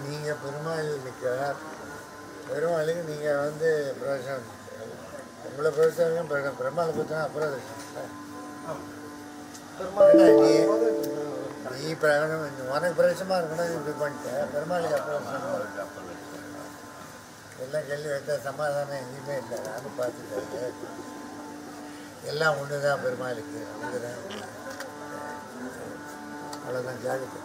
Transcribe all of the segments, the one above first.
நீங்கள் பெருமாளுக்கு நீங்கள் பிரவேசம் உங்களை பிரவேசம் பெருமாளை பற்றினா அப்பிரவேசம் நீ உனக்கு பிரவேசமாக இருக்கணும் இப்படி பண்ணிட்டேன் பெருமாளுக்கு அப்பிரவேசம் எல்லாம் கேள்வி வைத்த சமாதானம் எங்கேயுமே இல்லை நானும் பார்த்துட்டேன் எல்லாம் ஒன்று தான் பெருமாளுக்கு ஒன்று தான் அவ்வளோதான் ஜாகிரதை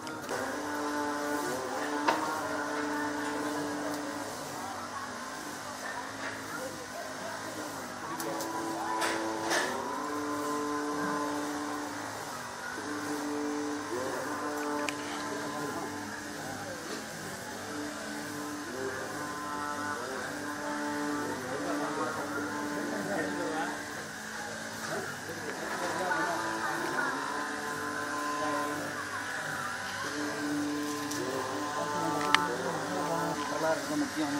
முக்கியம்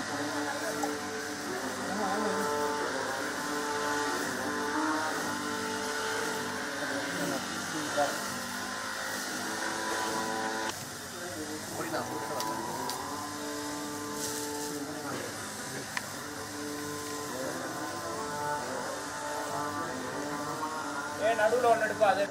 நடுவில் ஒன்று எடுப்பா அது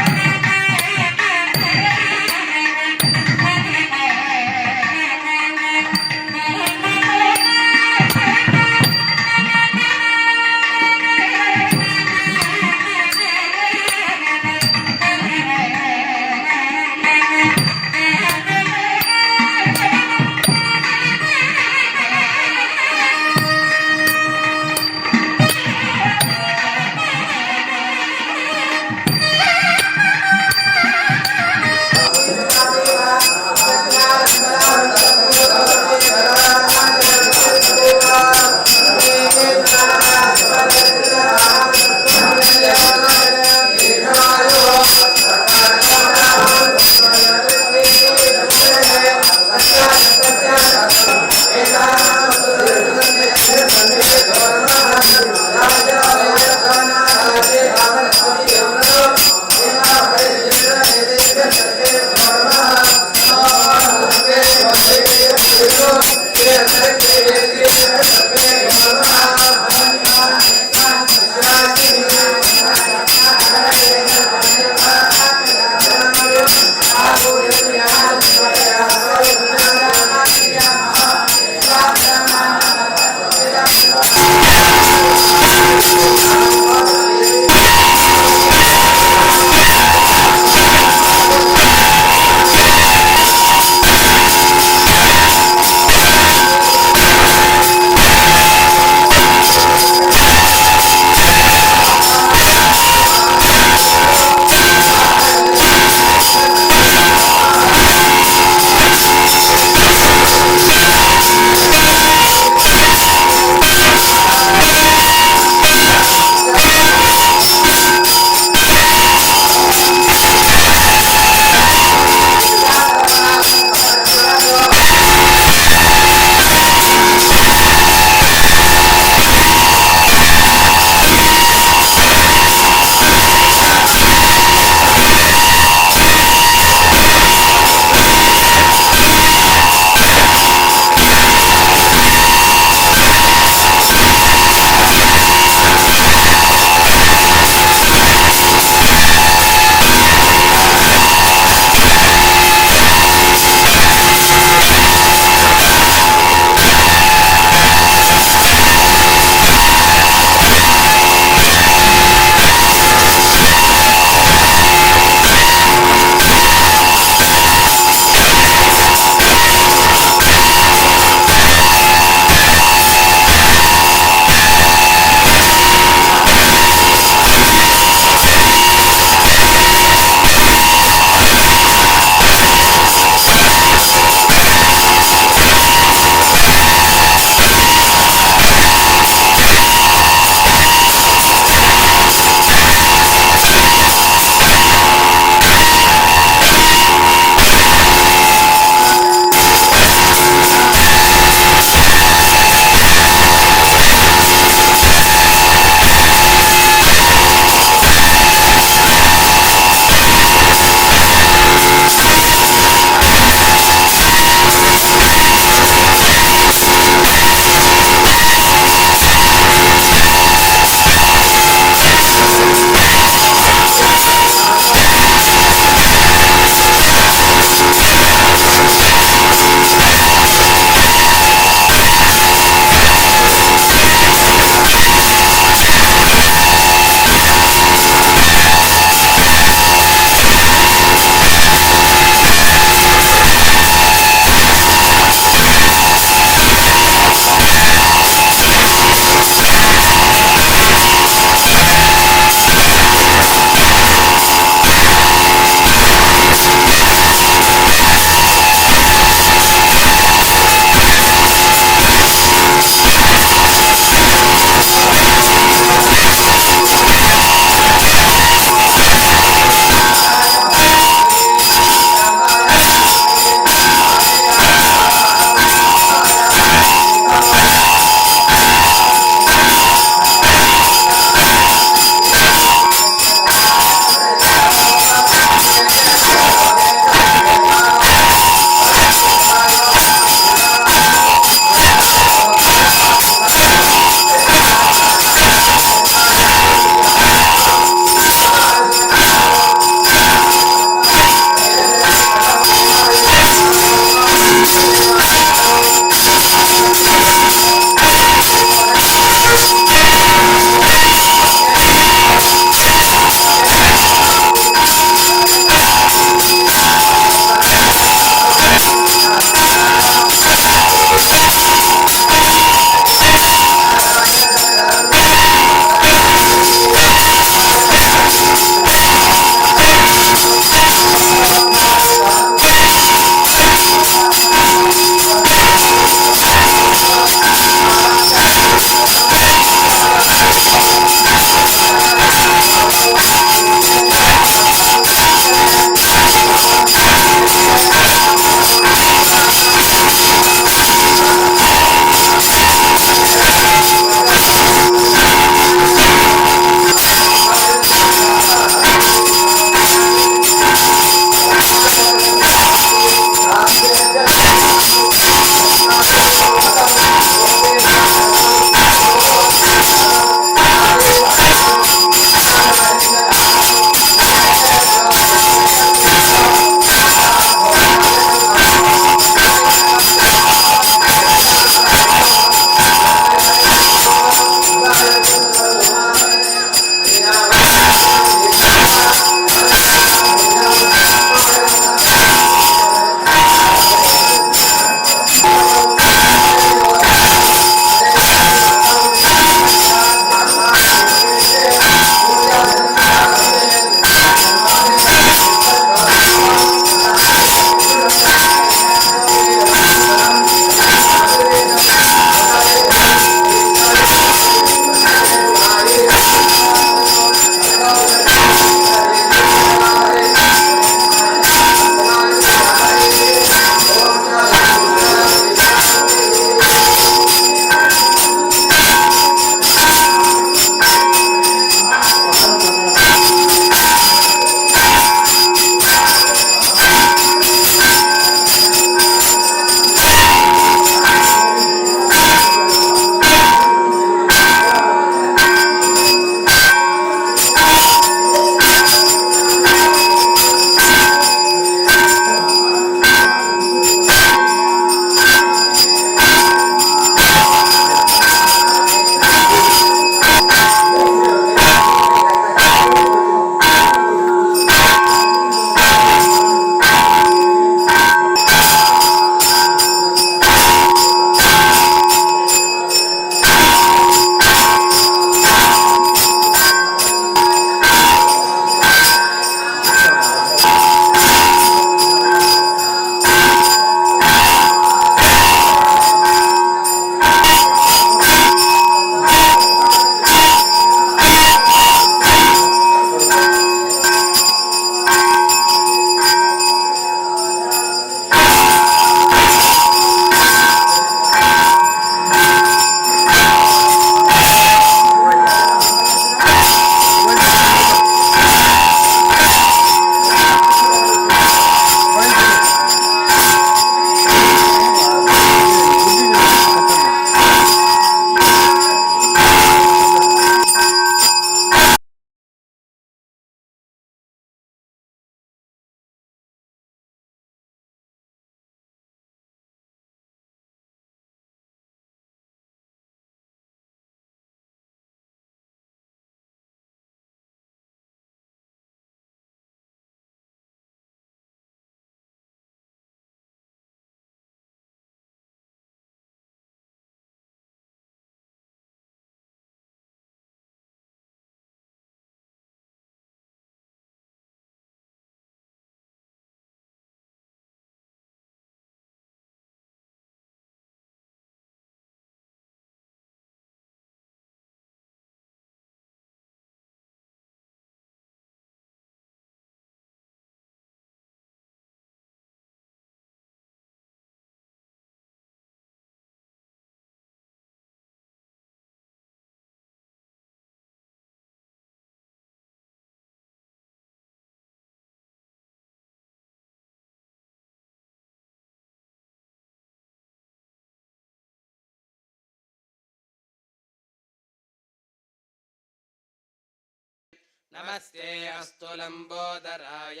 नमस्ते अस्तु लम्बोदराय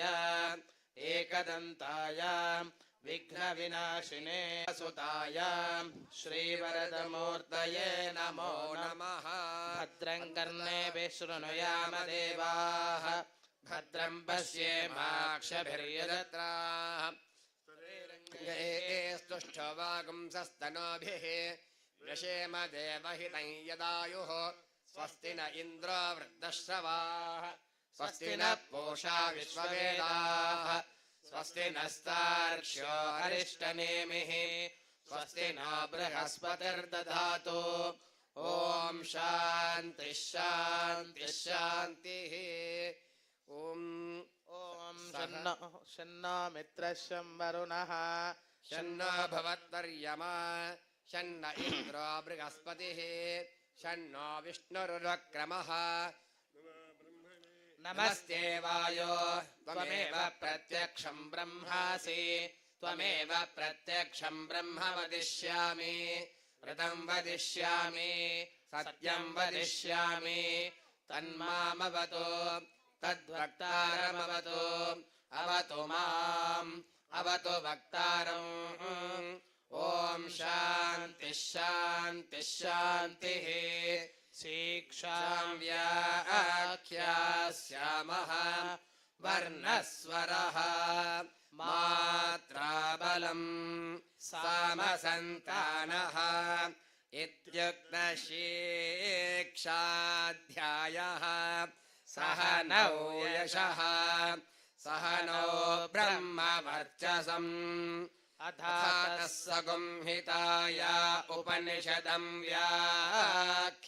एकदन्ताय विघ्नविनाशिने सुताय श्रीवरदमूर्तये नमो नमः। भद्रं कर्णेभिः शृणुयाम देवाः भद्रं पश्येमाक्षभिर्यजत्राः स्तुष्टवागुंसस्तनोभिः व्यशेम देवहितं यदायुः स्वस्ति न इन्द्रो वृद्धश्रवाः स्वस्ति न पूषा विश्ववेदाः स्वस्ति नस्तार्क्ष्यो अरिष्टनेमिः स्वस्ति न बृहस्पतिर्दधातु ॐ शान्तिः शान्तिः शान्तिः। ॐ शन्नो मित्रः शं वरुणः शन्नो भवत्वर्यमा शन्न इन्द्रो बृहस्पतिः शन्नो विष्णुरुक्रमः। नमस्ते वायो त्वमेव प्रत्यक्षं ब्रह्मासि त्वमेव प्रत्यक्षं ब्रह्म वदिष्यामि ऋतं वदिष्यामि सत्यं वदिष्यामि तन्मामवतु तद्वक्तारमवतु अवतु माम् अवतु वक्तारम्। ॐ शान्तिः शान्तिः शान्तिः। शिक्षां व्याख्यास्यामः वर्णस्वरः मात्राबलं सामसन्तानः इत्युक्तशिक्षाध्यायः सह नौ यशः सह नौ ब्रह्मवर्चसम् अथातः सगुंहिताय उपनिषदं व्याख्यास्यामः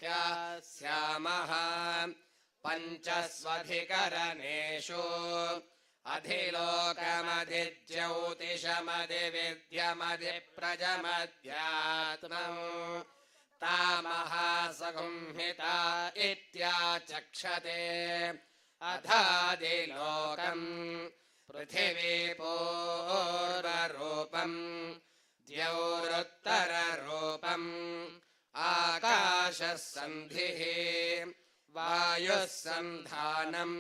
पञ्चस्वधिकरणेषु अधिलोकमधिज्योतिषमधिविद्यमधिप्रजमध्यात्मम् तामहासगुंहिता इत्याचक्षते अथादिलोकम् पृथिवी पूर्वरूपम् द्यौरुत्तररूपम् आकाशः सन्धिः वायुः सन्धानम्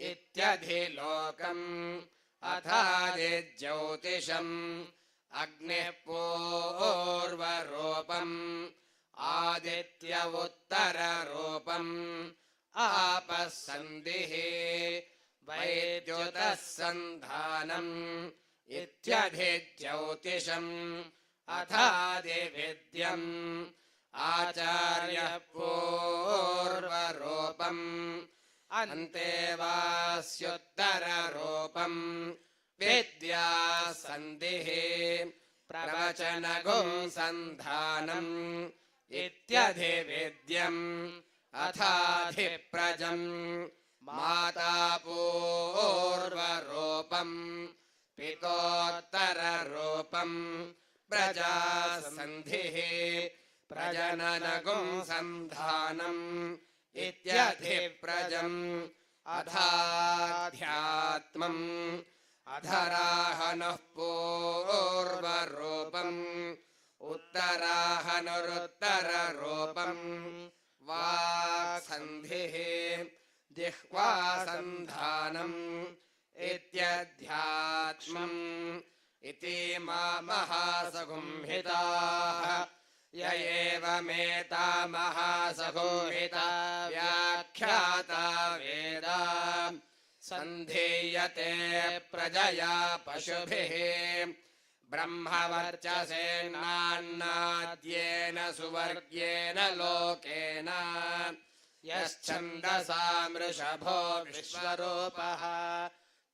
इत्यधिलोकम् अथादिज्योतिषम् अग्निः पूर्वरूपम् आदित्य उत्तररूपम् आपः सन्धिः वैद्युतः सन्धानम् इत्यधिज्योतिषम् अथादिविद्यम् आचार्यः पूर्वरूपम् अन्तेवास्युत्तररूपम् विद्या सन्धिः प्रवचनगुं सन्धानम् इत्यधिविद्यम् अथाधिप्रजम् माता पूर्वरूपम् पितोत्तररूपम् प्रजासन्धिः प्रजननगुं सन्धानम् इत्यधिप्रजम् अथाध्यात्मम् अधराहनः पूर्वरूपम् उत्तराहनुरुत्तररूपम् वाक्सन्धिः जिह्वासन्धानम् इत्यध्यात्मम् इति महासगुंहिताः य एवमेता महासगुंहिता व्याख्याता वेदा सन्धीयते प्रजया पशुभिः ब्रह्मवर्चसेनान्नाद्येन सुवर्ग्येन लोकेन यश्छन्दसामृषभो विश्वरूपः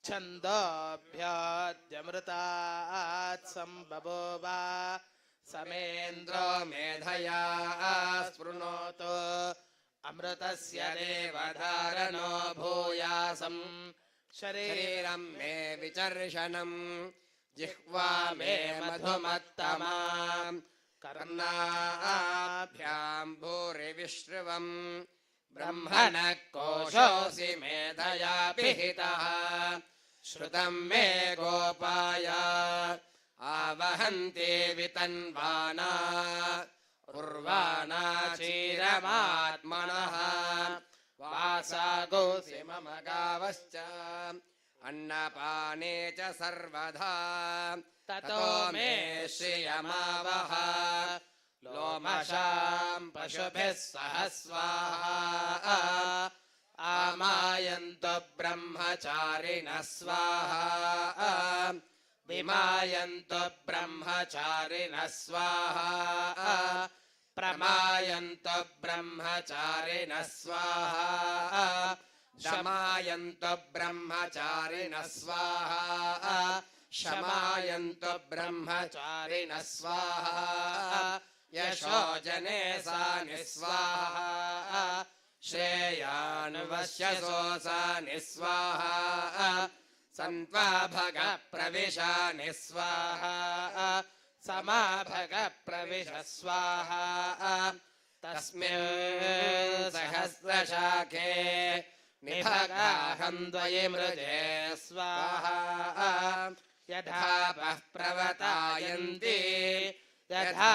छन्दोभ्याद्यमृतात् सम्बभूव समेन्द्रो मेधया स्पृणोतु अमृतस्य देवधारणो भूयासम् शरीरं मे विचर्षणम् जिह्वा मे मधुमत्तमा कर्णाभ्यां भूरिविश्रुवम् ब्रह्मणः कोशोऽसि मेधया पिहितः श्रुतं मे गोपाय आवहन्ति वितन्वाना उर्वाणा चीरमात्मनः सागोऽसि मम गावश्च अन्नपाने च सर्वधा ततो मे श्रियमावह लोमशां पशुभिः सह स्वाहा आमायन्तु ब्रह्मचारिणः स्वाहा विमायन्तु ब्रह्मचारिणः स्वाहा प्रमायन्तु ब्रह्मचारिणः स्वाहा शमायन्तु ब्रह्मचारिणः स्वाहा शमायन्तु ब्रह्मचारिणः स्वाहा यशो जने सानि स्वाहा श्रेयान्वश्यसोऽसानि स्वाहा सन्त्वा भग प्रविशानि स्वाहा समाभग प्रविश स्वाहा तस्मिन् सहस्रशाखे निभगाहं द्वयमृजे स्वाहा यथापः प्रवतायन्ति यथा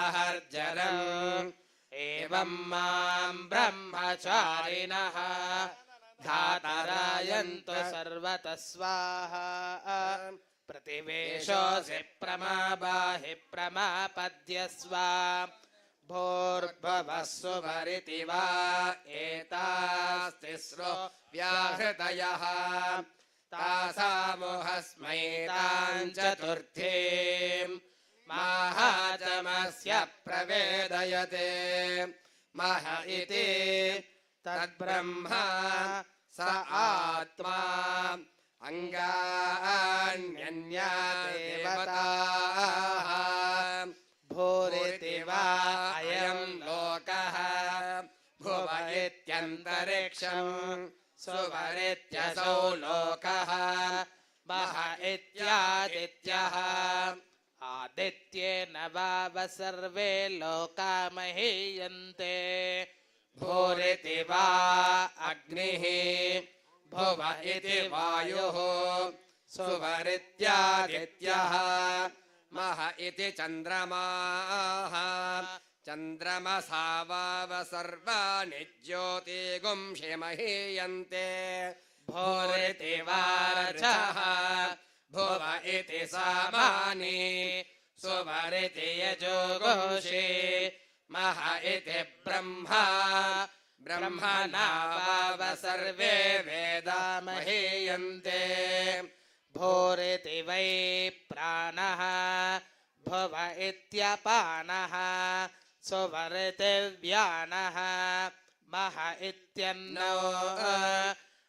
मासाहर्जरम् एवं मां ब्रह्मचारिणः धातरायन्तु सर्वतः स्वाहा प्रतिवेशोऽसि प्रमाबाहि प्रमापद्यस्व भूर्भुवः सुवरिति वा एतास्तिस्रो व्याहृतयः तासामुहस्मै तां चतुर्थीं माहाचमस्य प्रवेदयते मह इति तद्ब्रह्मा स आत्मा अङ्गान्यन्या देवताः भूरिति वा अयं लोकः भुव इत्यन्तरिक्षम् सुवरित्यसौ लोकः मह इत्यादित्यः आदित्येन वाव सर्वे लोका महीयन्ते भूरिति वा अग्निः भुव इति वायुः सुवरित्यादित्यः मह इति चन्द्रमाः चन्द्रमसा वाव सर्वाणि ज्योतिगुंषि महीयन्ते भूरिति वार्चः भुव इति सामानि सुवरिति यजोगुंषि मह इति ब्रह्मा ब्रह्मणा वाव सर्वे वेदा महीयन्ते भूरिति वै प्राणः भुव इत्यपानः सुवरिति व्यानः मह इत्यन्नो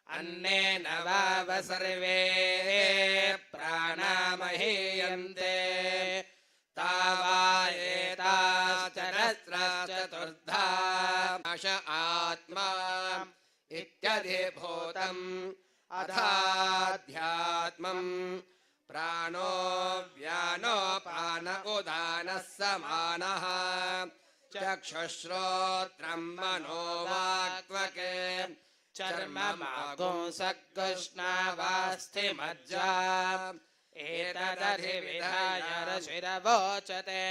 अन्नेन वाव सर्वे प्राणा महीयन्ते तावा एताश्चरस्रश्चतुर्धा अश आत्मा इत्यधिभूतम् अधाध्यात्मम् प्राणो व्यानोपान उदानः समानः चक्षुश्रोत्रम् मनो वाक्त्वके चर्ममागुंसकृष्णावास्थिमज्जा एतदधिविधाय ऋषिरवोचते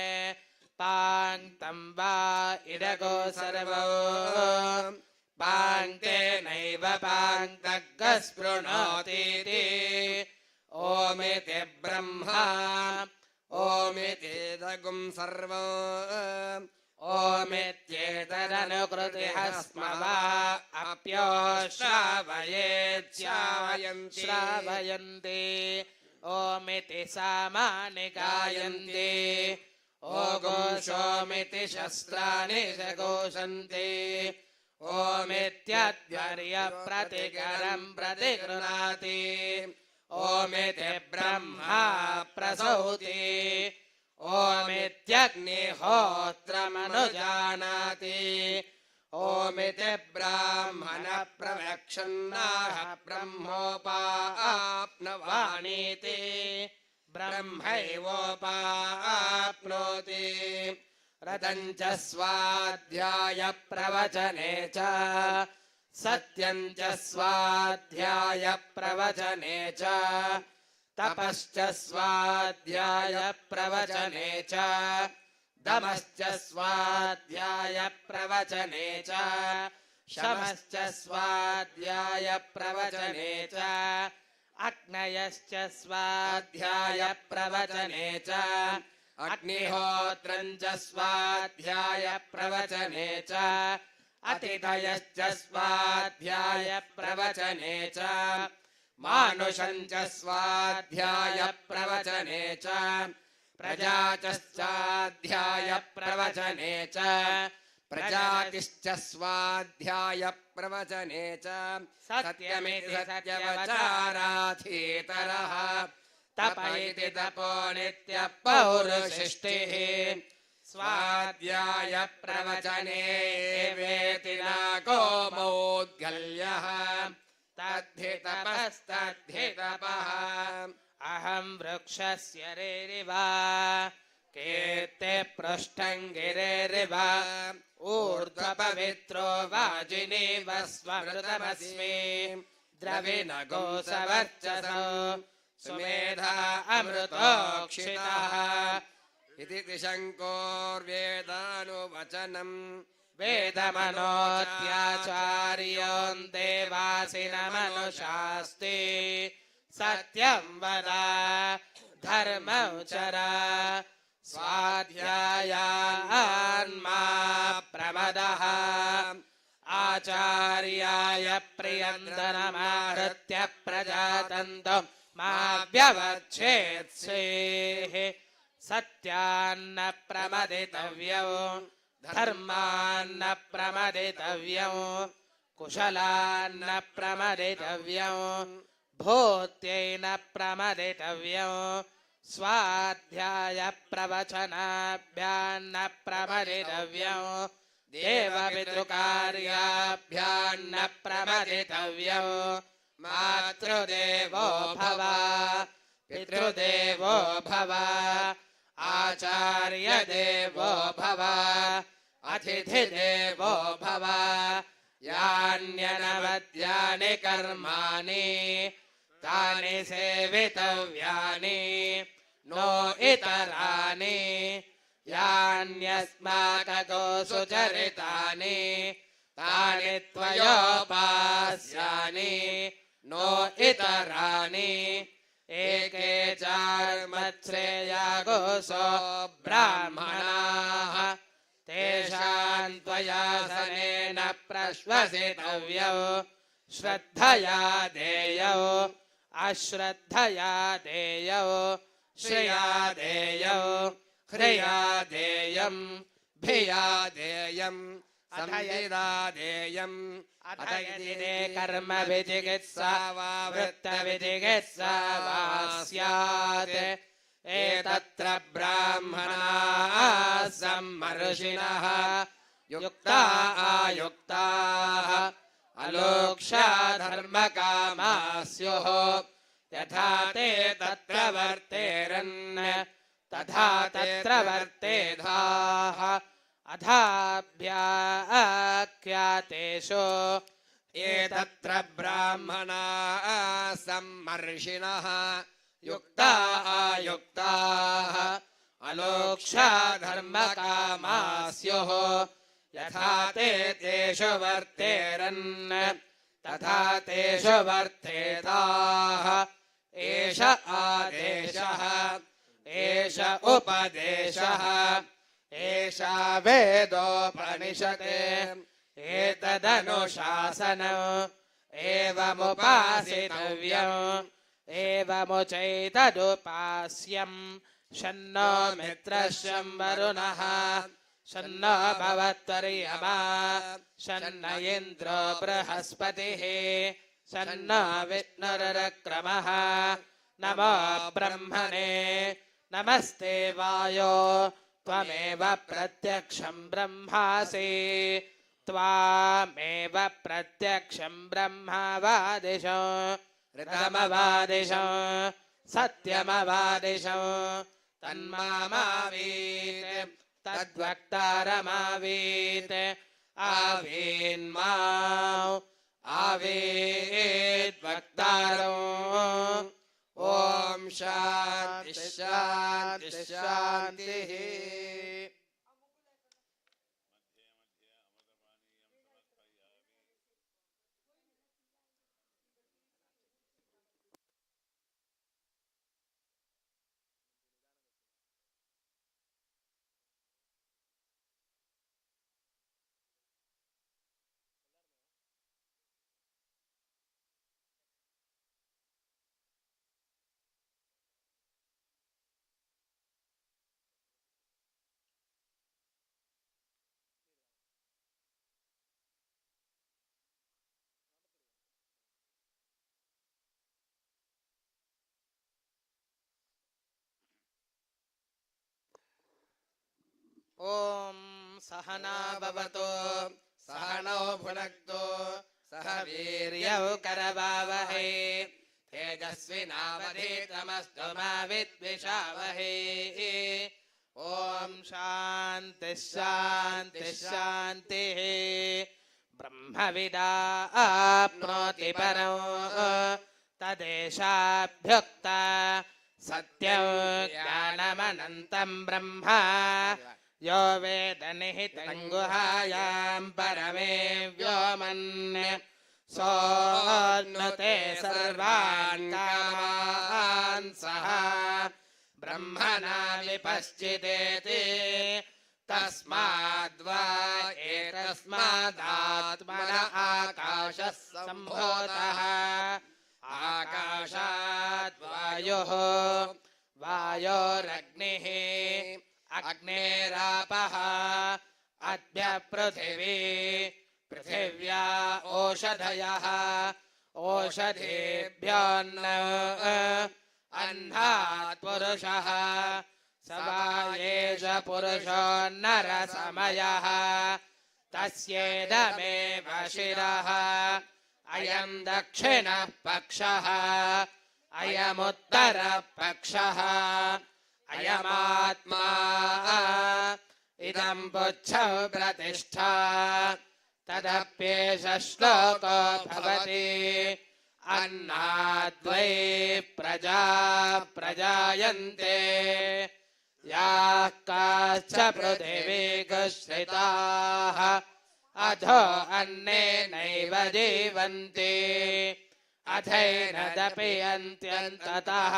पाङ्क्तं वा इदगो सर्वो पाङ्क्तेनैव पाङ्क्तग्गः स्पृणोतीति ओमिति ब्रह्मा ओमितीदगुं सर्वो ओमित्येतदनुकृतिः स्म वा अप्यो श्रावयन्ति ओमिति सामानि गायन्ति ओघोषोमिति शस्त्राणि सघोषन्ति ओमित्यध्वर्य प्रतिकरम् प्रतिगृह्णाति ओमिति ब्रह्मा प्रसौति ओमित्यग्निहोत्रमनुजानाति ओमिति ब्राह्मण प्रवक्षन्नाह ब्रह्मोपाप्नवानीति ब्रह्मैवोपाप्नोति रतं च स्वाध्याय प्रवचने च सत्यं च स्वाध्याय प्रवचने च तपश्च स्वाध्याय प्रवचने च दमश्च स्वाध्याय प्रवचने च शमश्च स्वाध्याय प्रवचने च अग्नयश्च स्वाध्याय प्रवचने च अग्निहोत्रं च स्वाध्याय प्रवचने च अतिथयश्च स्वाध्याय प्रवचने च मानुषं च स्वाध्याय प्रवचने च प्रजा च स्वाध्याय प्रवचने च प्रजातिश्च स्वाध्याय प्रवचने च सत्यमिति सत्यवचाराधीतरः तप इति तपो नित्यः पौरुषिष्टिः स्वाध्याय प्रवचने वेति न को मौद्गल्यः तद्धि तपस्तद्धि तपः अहं वृक्षस्य रेरिव कीर्ते पृष्ठं गिरेरिव ऊर्ध्वपवित्रो वाजिनीव स्वमृतमस्मि द्रविणगो सवर्चसो सुमेधा अमृतोक्षितः इति शङ्कोर्वेदानुवचनम् वेदमनोत्याचार्योन् देवासिनमनुशास्ति सत्यं वद धर्मौचर स्वाध्यायान्मा प्रमदः आचार्याय प्रियन्दनमाहृत्य प्रजातन्तु मा व्यवच्छेत्सेः सत्यान्न प्रमदितव्यो धर्मान्न प्रमदितव्यो कुशलान्न प्रमदितव्यो भूत्यैन प्रमदितव्यो स्वाध्याय प्रवचनाभ्यान्न प्रमदितव्यो देवपितृकार्याभ्यान्न प्रमदितव्यो मातृदेवो भव पितृदेवो भव आचार्यदेवो भव अतिथिदेवो भव यान्यनवद्यानि कर्माणि तानि सेवितव्यानि नो इतराणि यान्यस्माकगो सुचरितानि तानि त्वयोपास्यानि नो इतराणि एके चार्मच्छ्रेयागोसो ब्राह्मणाः तेषां त्वयासनेन प्रश्वसितव्यौ श्रद्धया देयौ अश्रद्धया देयौ श्रिया देयौ ह्रिया देयं भिया देयं समयिदा देयम् अथ यदि कर्म विजिगित्सा वा वृत्तविजिगित्सा वा स्यात् एतत्र ब्राह्मणाः सम्मर्षिणः युक्ता आयुक्ताः अलोक्षा धर्मकामाः स्युः यथा ते तत्र वर्तेरन् तथा तत्र वर्तेधाः अथाभ्याख्यातेषु एतत्र ब्राह्मणाः सम्मर्षिणः युक्ता आयुक्ताः अलोक्षा धर्मकामाः स्युः यथा ते तेषु वर्तेरन् तथा तेषु वर्तेताः एष आदेशः एष उपदेशः एषा वेदोपनिषते एतदनुशासनम् एवमुपासितव्यम् एवमुचैतदुपास्यम् शन्नो मित्रश्यं वरुणः शन्नो भवत्वर्यमा शन्न इन्द्रो बृहस्पतिः शन्नो विष्णुरुक्रमः नमो ब्रह्मणे नमस्ते वायो त्वमेव प्रत्यक्षं ब्रह्मासि त्वामेव प्रत्यक्षं ब्रह्मवादिश ऋतमवादिश सत्यमवादिश तन्मामावीत् तद्वक्तारमावीत् आवीन्मा आवीद्वक्तारो ॐ शान्ति शान्ति शान्तिः। सहना भवतु सहनौ भुनक्तु सह वीर्यौ करवावहै तेजस्विनावधीतमस्तु मा विद्विषावहै ॐ शान्ति शान्ति शान्तिः ब्रह्मविदाप्नोति परं तदेशाभ्युक्ता सत्यं ज्ञानमनन्तं ब्रह्म यो वेद निहितं गुहायां परमे व्योमन् सोऽनुते सर्वान् कामान् सः ब्रह्मणा विपश्चिदेति तस्माद्वा एतस्मादात्मन आकाशः सम्भूतः आकाशात् वायुः वायोरग्निः अग्नेरापः अद्य पृथिवी पृथिव्या ओषधयः ओषधेभ्योऽन्नो अह्नात् पुरुषः स वा एष पुरुषो नरसमयः तस्येदमेव शिरः अयं दक्षिणः पक्षः अयमुत्तरः पक्षः अयमात्मा इदं पुच्छौ प्रतिष्ठा तदप्येष श्लोको भवति अन्नाद्वै प्रजा प्रजायन्ते याः काश्च पृथिवीगश्रिताः अधो अन्नेनैव जीवन्ति अथैनदपि अन्त्यन्ततः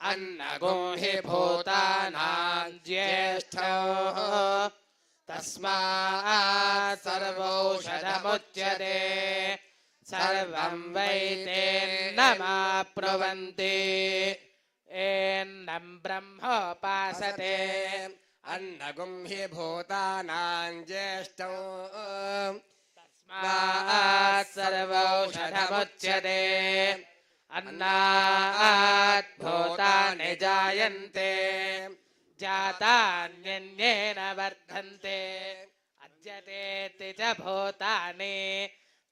अन्नगो हि भूतानां ज्येष्ठो तस्मात् सर्वौषधमुच्यते सर्वं वै तेन्नमाप्नुवन्ति एन्नं ब्रह्मोपासते अन्नगुं हि भूतानां ज्येष्ठौ तस्मात् सर्वौषधमुच्यते अन्नात् भूतानि जायन्ते जातान्यन्येन वर्धन्ते अद्यतेति च भूतानि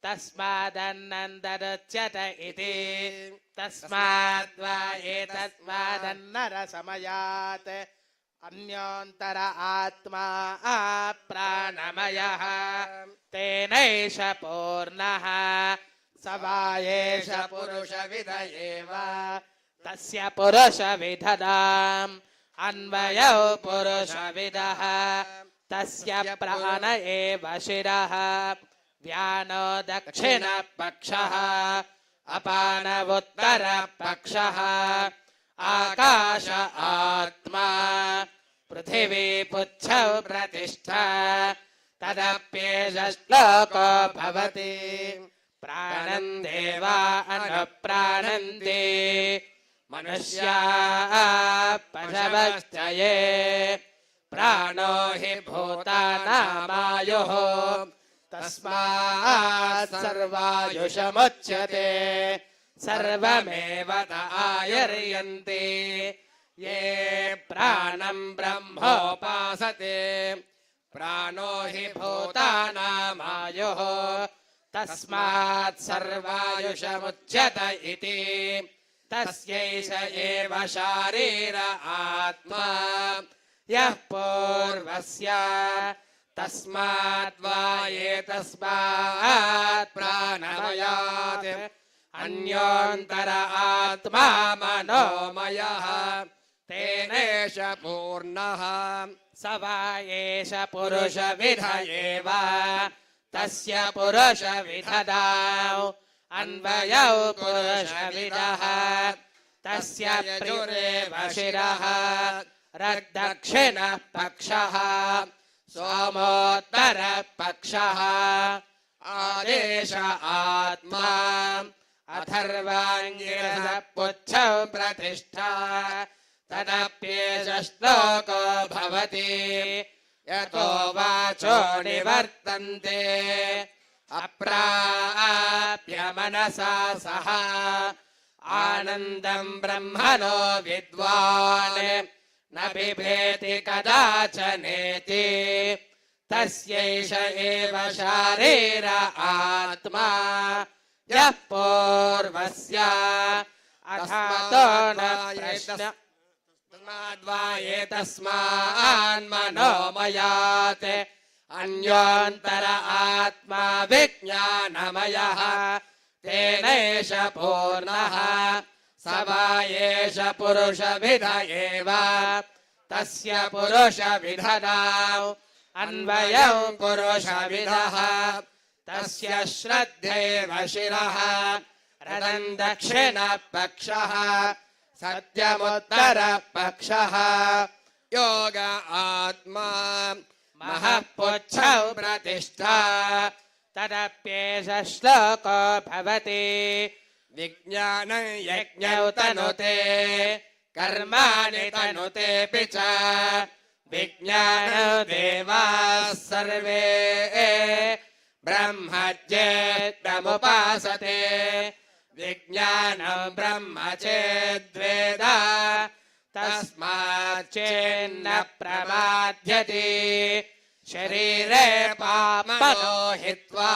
तस्मादन्नन्तरुच्यत इति तस्माद्वा एतस्मादन्नरसमयात् अन्योन्तर आत्मा प्राणमयः तेनैष पूर्णः स वा एष पुरुषविद एव तस्य पुरुषविदधाम् अन्वयौ पुरुषविदः तस्य प्राण एव शिरः व्यानो दक्षिणपक्षः अपानवुत्तरपक्षः आकाश आत्मा पृथिवी पुच्छौ प्रतिष्ठा तदप्येष श्लोको भवति प्राणं देवा अनुप्राणन्ति मनुष्याः पशवश्च ये प्राणो हि भूतानामायुः तस्मात् सर्वायुषमुच्यते सर्वमेव आयुर्यन्ति ये प्राणं ब्रह्मोपासते प्राणो हि भूतानामायुः तस्मात् सर्वायुषमुच्यत इति तस्यैष एव शारीर आत्मा यः पूर्वस्य तस्मात् वा एतस्मात् प्राणमयात् अन्योन्तर आत्मा मनोमयः तेनैष पूर्णः स वा एष पुरुषविद एव तस्य पुरुषविदधाम् अन्वयौ पुरुषविदः तस्य प्रियुरेव शिरः रद्दक्षिणः पक्षः सोमोत्तरः पक्षः आदेश आत्मा अथर्वाङ्गिरसः पुच्छौ प्रतिष्ठा तदप्येष श्लोको भवति यतो वाचो निवर्तन्ते अप्राप्य मनसा सह आनन्दं ब्रह्मणो विद्वान् न बिभेति कदाचनेति तस्यैष एव शारीर आत्मा यः पूर्वस्य अथातो न प्रश्न एतस्मान्मनोमयात् अन्योऽन्तर आत्मा विज्ञानमयः तेनैष पूर्णः स वा एष पुरुषविद एव तस्य पुरुषविधनाम् अन्वयं पुरुषविदः तस्य श्रद्धैव शिरः रदं दक्षिणपक्षः सत्यमुत्तरपक्षः योग आत्मा महःपुच्छौ प्रतिष्ठा तदप्येष श्लोको भवति विज्ञान यज्ञौ तनुते कर्माणि तनुतेऽपि च विज्ञानो देवाः सर्वे ब्रह्मज्ञेत्तमुपासते विज्ञानं ब्रह्म चेद्वेद तस्माच्चेन्न प्रमाद्यते शरीरे पापनो हित्वा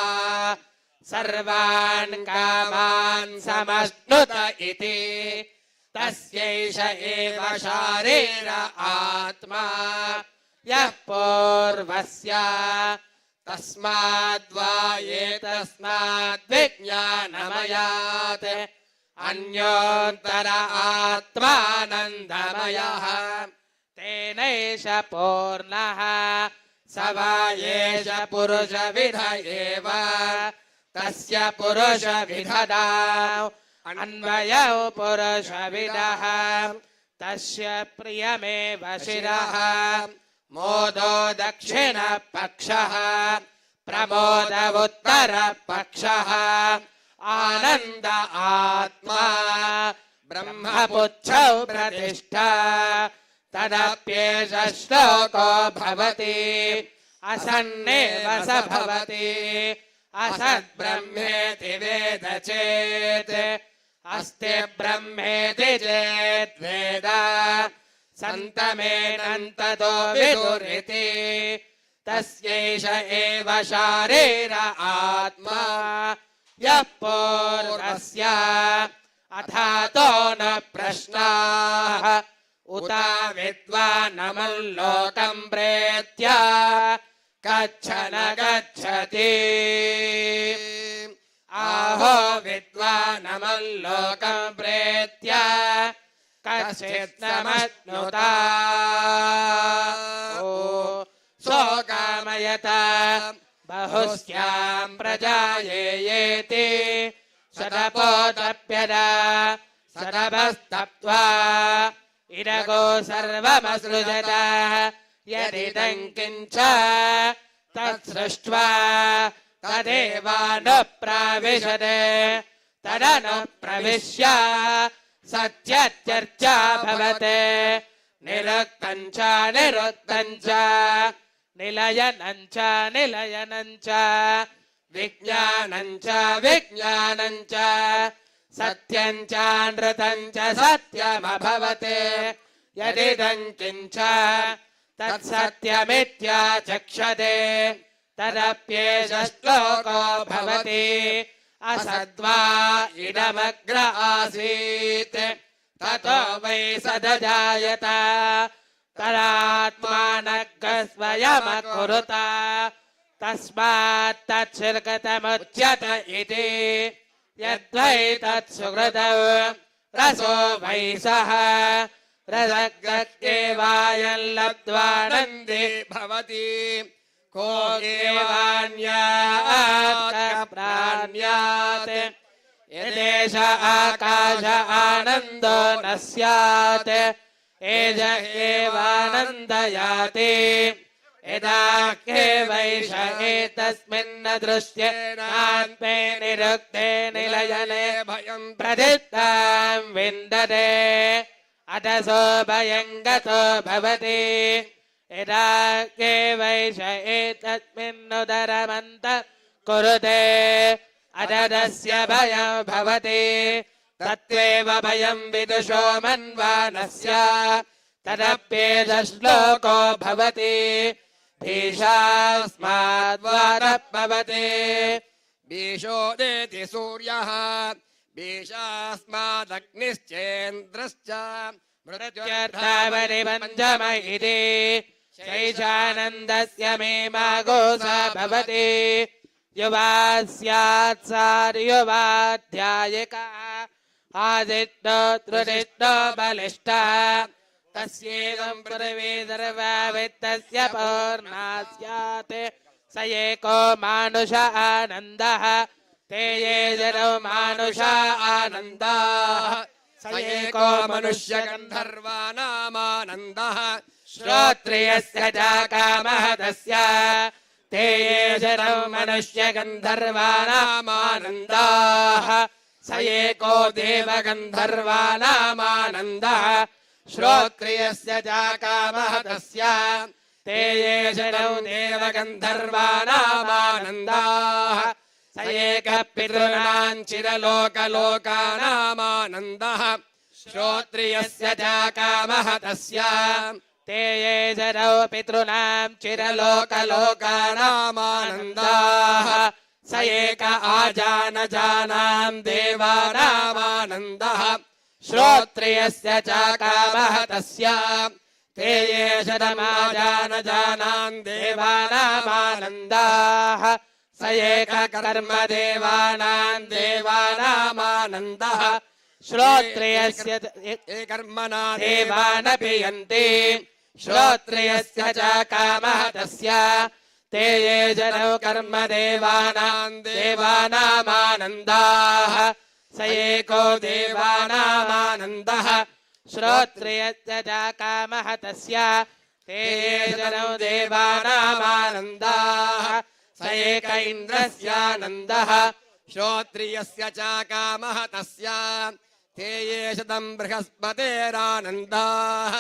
सर्वान् कामान् समश्नुत इति तस्यैष एव शारीर आत्मा यः पूर्वस्य तस्माद्वा एतस्माद्विज्ञानमयात् अन्योऽन्तर आत्मानन्दमयः तेनैष पूर्णः स वा एष पुरुषविद एव तस्य पुरुषविदनाम् अन्वयौ पुरुषविदः तस्य प्रियमेव शिरः मोदो दक्षिणपक्षः प्रमोद उत्तरपक्षः आनन्द आत्मा ब्रह्मपुच्छौ प्रतिष्ठा तदप्येष श्लोको भवति असन्नेव स भवति असद्ब्रह्मेति वेद चेत् अस्ति ब्रह्मेति चेद्वेद सन्तमेनन्ततो विदुरिति तस्यैष एव शारीर आत्मा यः पूर्वस्य अथातो न प्रश्नाः उत विद्वानमल्लोकं प्रेत्य गच्छन गच्छति आहो विद्वानमल्लोकं प्रेत्य कश्चित्तमश्नुता सोकामयत बहुस्यां प्रजायेति शतपोतप्यदा शतभस्तप्त्वा इदगो सर्वमसृजत यदिदं किञ्च तत्सृष्ट्वा तदेवानुप्राविशत् तदनुप्रविश्य सत्यचर्चा भवत् निरुक्तं च निरुक्तं च निलयनं च निलयनं च विज्ञानं च विज्ञानं च सत्यं च नृतं च सत्यमभवत् यदिदं किञ्च तत्सत्यमित्याचक्षते तदप्येष श्लोको भवति असद्वा इदमग्र आसीत् ततो वै सदजायत तदात्मानः स्वयमकुरुत तस्मात् तच्छिर्गतमुच्यत इति यद्वै तत्सुहृदौ रसो वै सः रसग्रह्येवायं लब्ध्वानन्दे भवति को एवान्यात् प्राण्यात् यदेष आकाश आनन्दो न स्यात् एष एवानन्दयाति यदा ह्येवैष एतस्मिन् दृश्येनात्मे निरुक्ते निलयने भयं प्रदित्तां विन्दते अतसो भयं गतो भवति यदा ह्येवैष एतस्मिन्नुदरमन्त कुरुते अदस्य भयं भवति तत्त्वेव भयं विदुषो मन्वानस्य तदप्येष श्लोको भवति भीष बीषास्माद्वातः भवति बीषोदेति सूर्यः बीषास्मादग्निश्चेन्द्रश्च मृत्युर्धावति पञ्चम इति शैशानन्दस्य मे मागोसा भवति युवा स्यात् सार्युवाध्यायिकः आदित्यो त्रुदित्यो बलिष्ठः तस्येवं पृथिवी सर्वा वित्तस्य पूर्णा स्यात् स एको मानुष आनन्दः ते ये जनो मानुष आनन्दाः स एको मनुष्यगन्धर्वानामानन्दः श्रोत्रियस्य च कामः तस्य ते ये जनो मनुष्यगन्धर्वाणामानन्दाः स एको देवगन्धर्वाणामानन्दः श्रोत्रियस्य च कामः तस्य ते ये जनो देवगन्धर्वाणामानन्दाः स एकः पितॄणां चिरलोकलोकानामानन्दः श्रोत्रियस्य च कामः तस्य ते ये जनो पितॄणां चिरलोकलोकानामानन्दाः स एक आजानजानां देवानामानन्दः श्रोत्रियस्य च कामः तस्य ते ये शतमाजानजानां देवानामानन्दाः स एक कर्मदेवानां देवानामानन्दः श्रोत्रियस्य कर्मणा देवानपि यन्ति श्रोत्रियस्य च कामः तस्य ते ये जनो कर्मदेवानां देवानामानन्दाः स एको देवानामानन्दः श्रोत्रियस्य च कामः तस्य ते ये जनो देवानामानन्दाः स एक इन्द्रस्यानन्दः श्रोत्रियस्य च कामः तस्य ते ये शतं बृहस्पतेरानन्दाः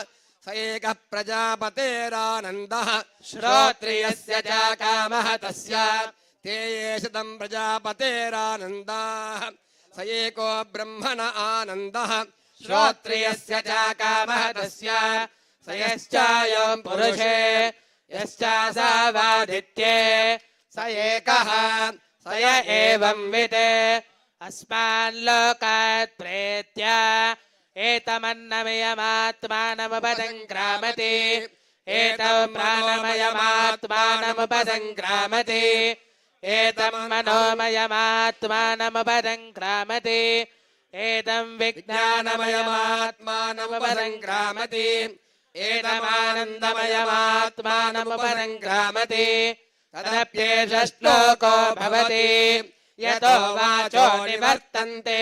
स एकः प्रजापतेरानन्दः श्रोत्रियस्य च कामः तस्य ते ये शतं प्रजापतेरानन्दाः स एको ब्रह्मण आनन्दः श्रोत्रियस्य च कामः तस्य स यश्चायं पुरुषे यश्चासावादित्ये स एकः स य एवं विद् अस्माल्लोकात् प्रेत्य एतमन्नमयमात्मानमुपसङ्क्रामति एतं प्राणमयमात्मानमुपसङ्क्रामति एतं मनोमयमात्मानमुपसङ्क्रामति एतं विज्ञानमयमात्मानमुपसङ्क्रामति एतमानन्दमयमात्मानमुपसङ्क्रामति तदप्येष श्लोको भवति यतो वाचो निवर्तन्ते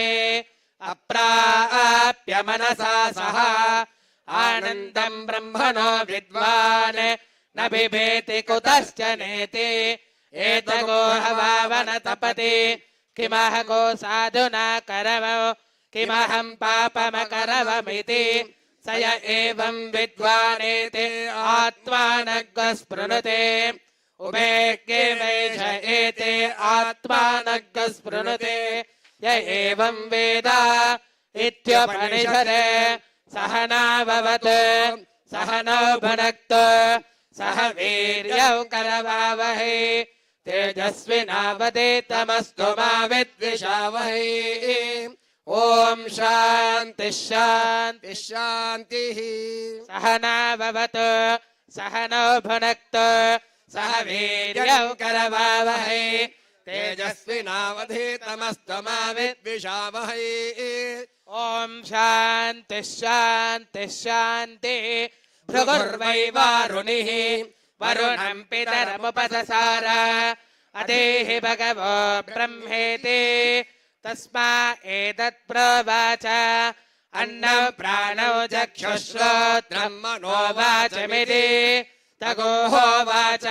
अप्राप्य मनसा सह आनन्दं ब्रह्मणो विद्वान् न बिभेति कुतश्च नेति एतगो हवावन तपति किमहको साधुना करवो किमहं पापमकरवमिति स य एवं विद्वानेते आत्मानग् स्पृणुते उभेक्ये वैष एते आत्मानग् स्पृणुते य एवं वेद इत्युपनिषदे सहनाववतु सहनौ भुनक्तु सह वीर्यौ करवावहै तेजस्विनावधीतमस्तु मा विद्विषावहै ॐ शान्तिः शान्तिः शान्तिः सहनाववतु सहनौ भुनक्तु सह वीर्यौ करवावहै तेजस्विनावधीतमस्तु मा विद्विषावहै ॐ शान्तिः शान्तिः शान्तिः भृगुर्वै वारुणिः वरुणं पितरमुपससार अदेहि भगवो ब्रह्मेति तस्मा एतत् प्रोवाच अन्नं प्राणौ चक्षुश्रोत्रं मनो वाचमिति तगोहोवाच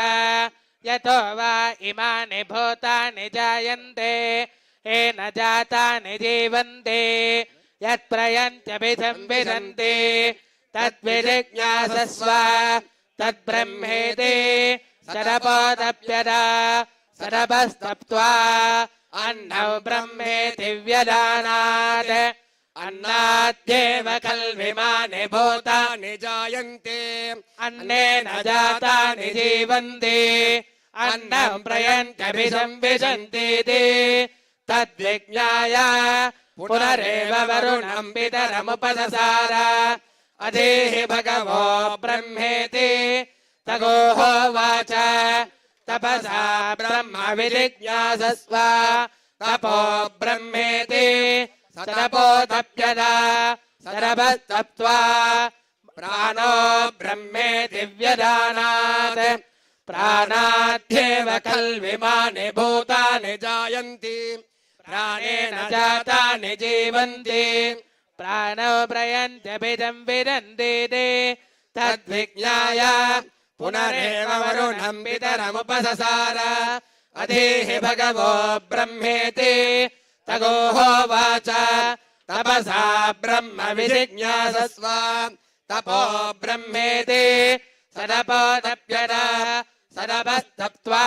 यतो वा इमानि भूतानि जायन्ते येन जातानि जीवन्ते यत्प्रयन्त्यभिसंविशन्ति तद्विजिज्ञासस्व तद्ब्रह्मेति शरपोदप्यदा शरपस्तप्त्वा अन्नौ ब्रह्मेति व्यजानात् अन्नाद्येव खल्विमानि भूतानि जायन्ते अन्नेन जातानि जीवन्ति अन्नं प्रयन्त्यभिसंविशन्तीति तद्विज्ञाय पुनरेव वरुणं पितरमुपससार अधीहि भगवो ब्रह्मेति तगोहोवाच तपसा ब्रह्म विजिज्ञासस्व तपो ब्रह्मेति सतपोतप्यदा सरभस्तप्त्वा प्राणो ब्रह्मेति व्यजानात् प्राणाद्येव खल्विमानि भूतानि जायन्ति प्राणेन जातानि जीवन्ति प्राणो प्रयन्त्यभिसंविशन्तीति तद्विज्ञाय पुनरेव वरुणं पितरमुपससार अधीहि भगवो ब्रह्मेति तगोहोवाच तपसा ब्रह्म विजिज्ञासस्व तपो ब्रह्मेति सदपोतप्यदा सदपस्तप्त्वा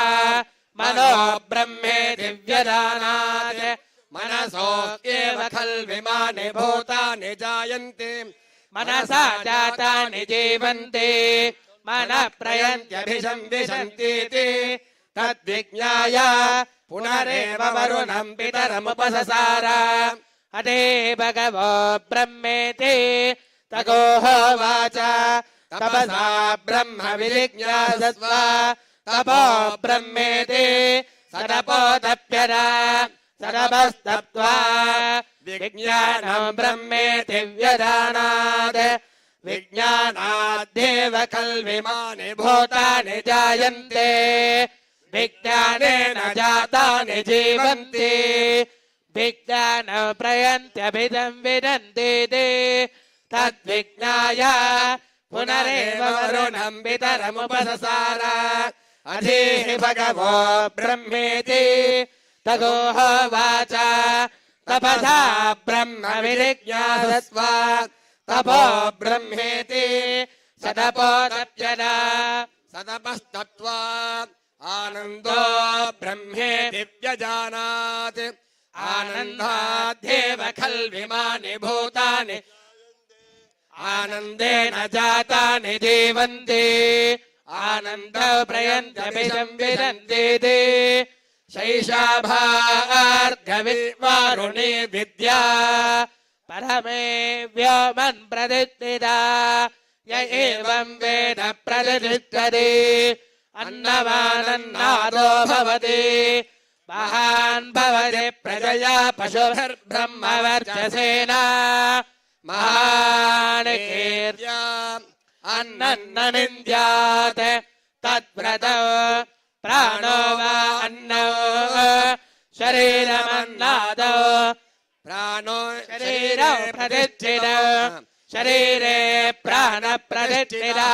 मनो ब्रह्मेति व्यजानात् मनसो एव खल्विमानि भूतानि जायन्ते मनसा जातानि जीवन्ति मनः प्रयन्त्यभिसंविशन्तीति तद्विज्ञाय पुनरेव वरुणं पितरमुपससार अधे भगवो ब्रह्मेति तगोहोवाच तपसा ब्रह्म विजिज्ञासस्व तपो ब्रह्मेति सदपोतप्यदा सरभस्तप्त्वा विज्ञानं ब्रह्मेति व्यजानात् विज्ञानाद्येव खल्विमानि भूतानि जायन्ते विज्ञानेन जातानि जीवन्ति विज्ञानं प्रयन्त्यभिसंविशन्तीति तद्विज्ञाय पुनरेव वरुणं पितरमुपससार अधीहि भगवो ब्रह्मेति तगोहोवाच तपसा ब्रह्म विजिज्ञासस्व तपो ब्रह्मेति सदपोतप्यदा सदपस्तप्त्वा आनन्दो ब्रह्मेति व्यजानात् आनन्दाद्येव खल्विमानि भूतानि आनन्देन जातानि जीवन्ति आनन्दो प्रयन्त्यभिसंविशन्तीति शैशाभार्गविवारुणी विद्या परमे व्योमन् प्रतिष्ठिता य एवं वेद प्रतिष्ठति अन्नवानन्नादो भवति महान् भवति प्रजया पशुभिर्ब्रह्मवर्चसेन महान् कीर्त्या अन्नं न निन्द्यात् तद्व्रतो प्राणो वा अन्नो शरीरमन्नादो प्राणो शरीरौ प्रतिष्ठितौ शरीरे प्राणप्रतिष्ठितः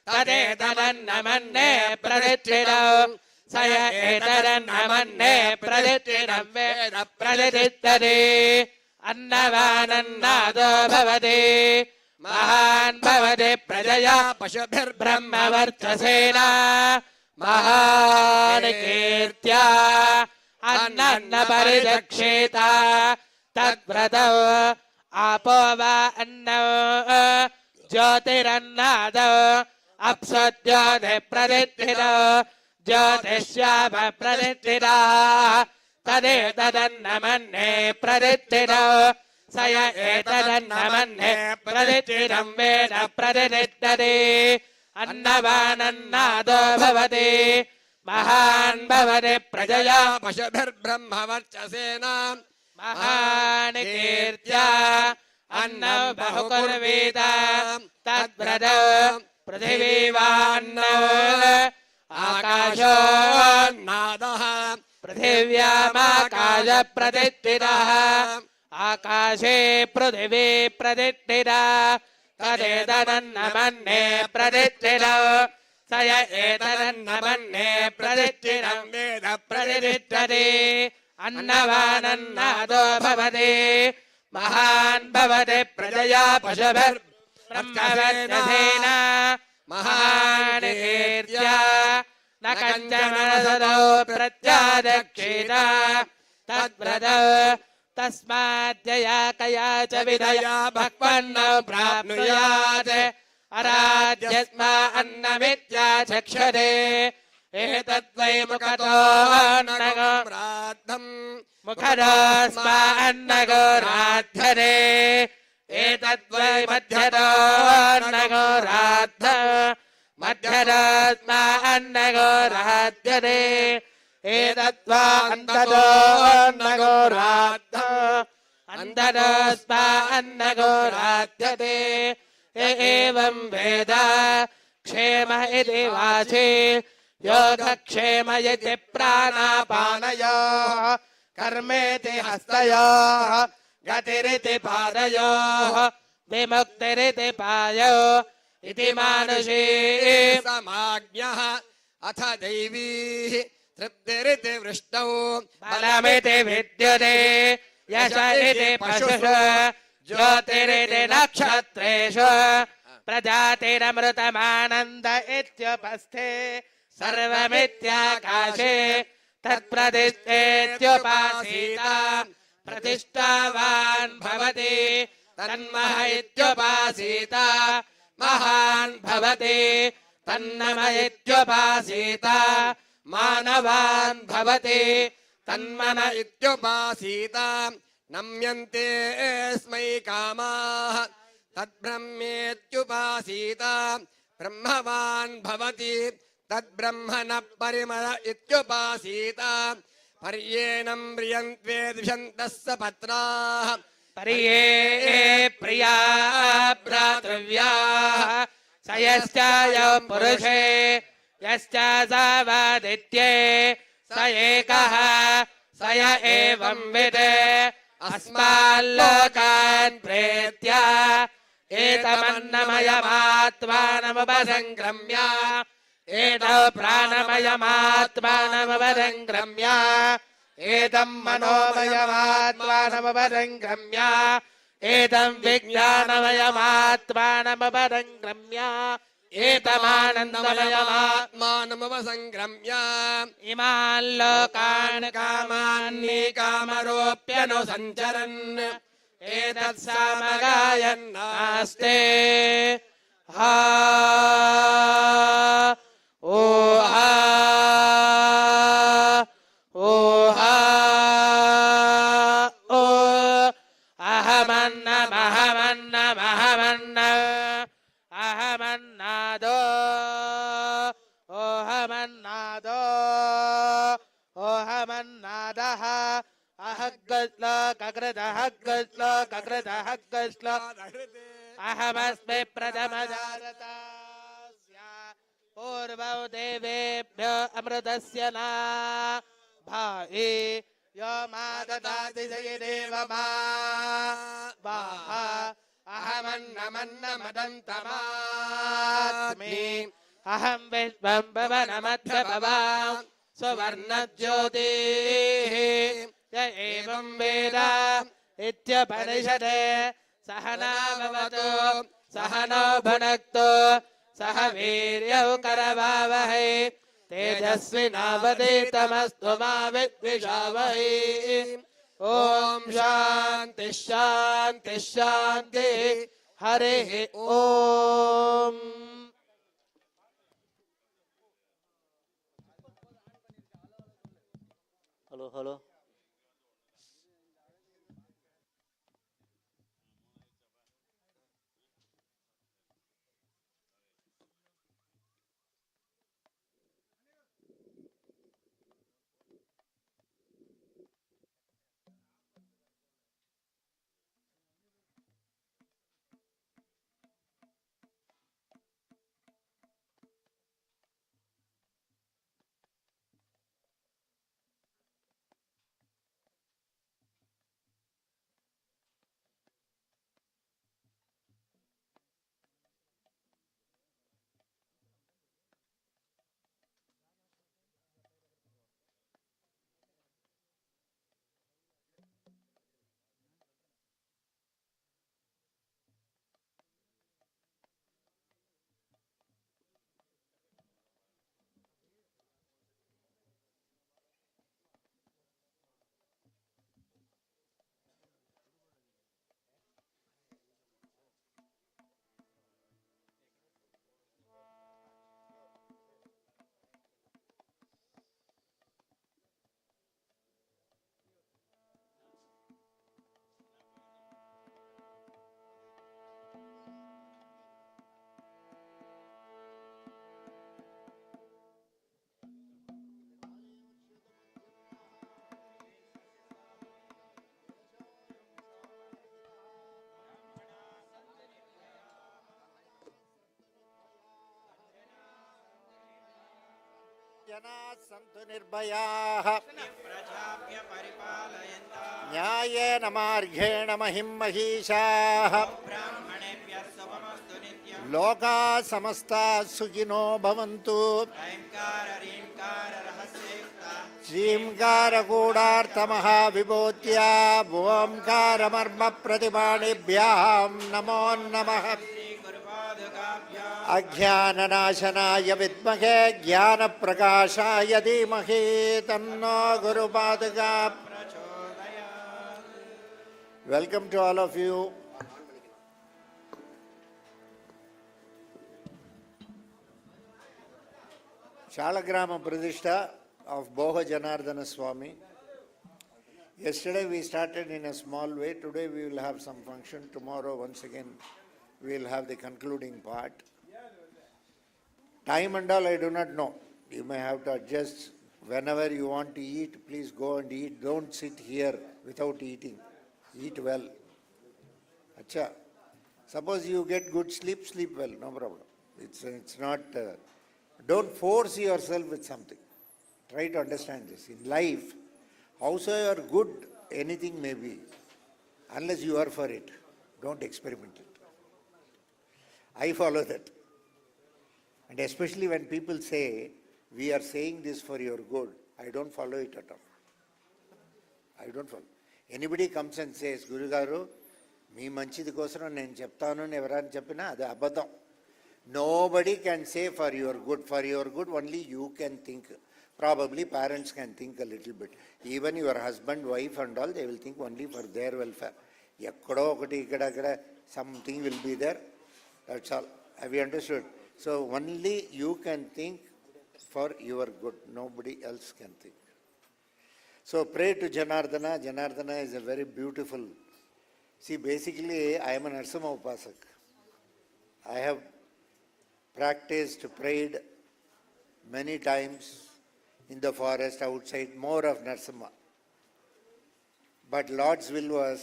तदेतदन्नमन्ये प्रतिष्ठितौ स य एतदन्नमन्ये प्रतिष्ठितं वेद प्रतिष्ठति अन्नवानन्नादो भवति महान् भवति प्रजया पशुभिर्ब्रह्मवर्चसेन महान् कीर्त्या अन्नं परिचक्षेत तद्व्रतौ आपो वा अन्नो ज्योतिरन्नादौ अप्सुज्योतिप्रतिष्ठितौ ज्योतिष्याप प्रतिष्ठिता तदेतदन्नमन्ये प्रतिष्ठितौ स य एतदन्नमन्ये प्रतिष्ठितं वेद प्रतिष्ठति अन्नवानन्नादो भवति महान् भवति प्रजया पशुभिर्ब्रह्मवर्चसेन महान् कीर्त्या अन्नौ बहुकुर्वीत तद्व्रतौ पृथिवीवान्नौ आकाशोन्नादः पृथिव्यामाकाशप्रतिष्ठितः आकाशे पृथिवी प्रतिष्ठिता तदेतदन्नमन्ये प्रतिष्ठितौ स य एतदन्नमन्ये प्रतिष्ठितं वेद प्रतिष्ठति अन्नवानन्नादो भवति महान् भवति प्रजया पशुभिर्ब्रह्मवर्चसेन महान् कीर्त्या न कञ्चन सदौ प्रत्यादक्षिणा तद्व्रतौ तस्माद्यया कया च विदया भक्वन्न प्राप्नुयात् अराध्यस्मा अन्नमित्याचक्षते एतद्वै मुखतो राद्धम् मुखदस्मा अन्नगोराद्धते एतद्वै मध्यतो अन्नगोराद्ध मध्यदस्मा अन्नगोराध्यते एतद्वा अन्ततो अन्नगोराद्ध अन्तदस्मा अन्नगोराध्यते एवं वेद क्षेम इति वाचि योगक्षेम इति प्राणापानयोः कर्मेति हस्तयोः गतिरिति पादयोः विमुक्तिरिति पायो इति मानुषी समाज्ञः अथ दैवी तृप्तिरिति वृष्टौ बलमिति विद्युते यश इति पशुषु ज्योतिरिति नक्षत्रेषु प्रजातिरमृतमानन्द इत्युपस्थे सर्वमित्याकाशे तत्प्रतिष्ठेत्युपासीता प्रतिष्ठावान् भवति तन्मह इत्युपासीता महान् भवति तन्नम इत्युपासीता मानवान् भवति तन्मन इत्युपासीता नम्यन्ते स्मै कामाः तद्ब्रह्मेत्युपासीता ब्रह्मवान् भवति तद्ब्रह्म न परिमल इत्युपासीता पर्येणं प्रियन्त्वे द्विषन्तः सपत्नाः पर्ये प्रिया भ्रातृव्याः स यश्चायौ पुरुषे यश्चासावादित्ये स एकः स य एवं विद् अस्माल्लोकान् प्रेत्य एतमन्नमयमात्मानमुपसङ्क्रम्य एतौ प्राणमयमात्मानमुपसङ्क्रम्य एतं मनोमयमात्मानमुपसङ्क्रम्य एतं विज्ञानमयमात्मानमुपसङ्क्रम्य एतमानन्दमयमात्मानमुपसङ्क्रम्य इमान् लोकान् कामान्येकामरोऽप्यनुसञ्चरन् एतत्सामगायन्नास्ते हा ओ हा ओ हा ओ अहमन्नमहमन्नमहमन्न अहमन्नादो ओहमन्नादो ओहमन्नादः अहग्गश्लोककृतः अहमस्मि प्रथमजातस्य पूर्वौ देवेभ्यो अमृतस्य न भाहि यो मा ददाति जयदेव मा वाह अहमन्नमन्नमदन्तमास्मि अहं विश्वं भवनमध्यभवां सुवर्णज्योतिः य एवं वेद इत्युपनिषदे सहना भवतु सहनो भुनक्तु सह वीर्यौ करवावहै तेजस्विनावधीतमस्तु मा विद्विषावहै ओम शांति शांति शांति हरिः ओम। हेलो हेलो जनाः सन्तु निर्भयाः न्यायेन मार्गेण महिं महिषाः लोकाः समस्ताः सुखिनो भवन्तु श्रींकारकूडार्थमहाविभूत्या ओंकारमर्मप्रतिपाणिभ्यां नमो नमः अज्ञाननाशनाय विद्महे ज्ञानप्रकाशाय धीमहि तन्नो गुरुपादुका Welcome to all of you. Shalagrama Pradishta of Boha Janardana Swami. Yesterday we started in a small way. Today we will have some function. Tomorrow once again we will have the concluding part. Time and all I do not know. You may have to adjust. Whenever you want to eat, please go and eat. Don't sit here without eating. Eat well. Acha. Suppose you get good sleep, sleep well. No problem. It's not... don't force yourself with something. Try to understand this. In life, howsoever good anything may be, unless you are for it, don't experiment it. I follow that. And especially when people say, we are saying this for your good, I don't follow it at all. I don't follow. Anybody comes and says, Guru Garu, మీ మంచిది కోసం నేను చెప్తాను అని ఎవరైనా చెప్పినా అది అబద్ధం. Nobody can say for your good. For your good only you can think. Probably parents can think a little bit. Even your husband, wife and all, they will think only for their welfare. Ekkado okati ikkada something will be there. That's all. Have you understood? So only you can think for your good. Nobody else can think. So pray to Janardana. Janardana is a very beautiful... See, basically I am a Nrusimha Upasak. I have practiced, prayed many times in the forest, outside, more of Nrusimha. But Lord's will was,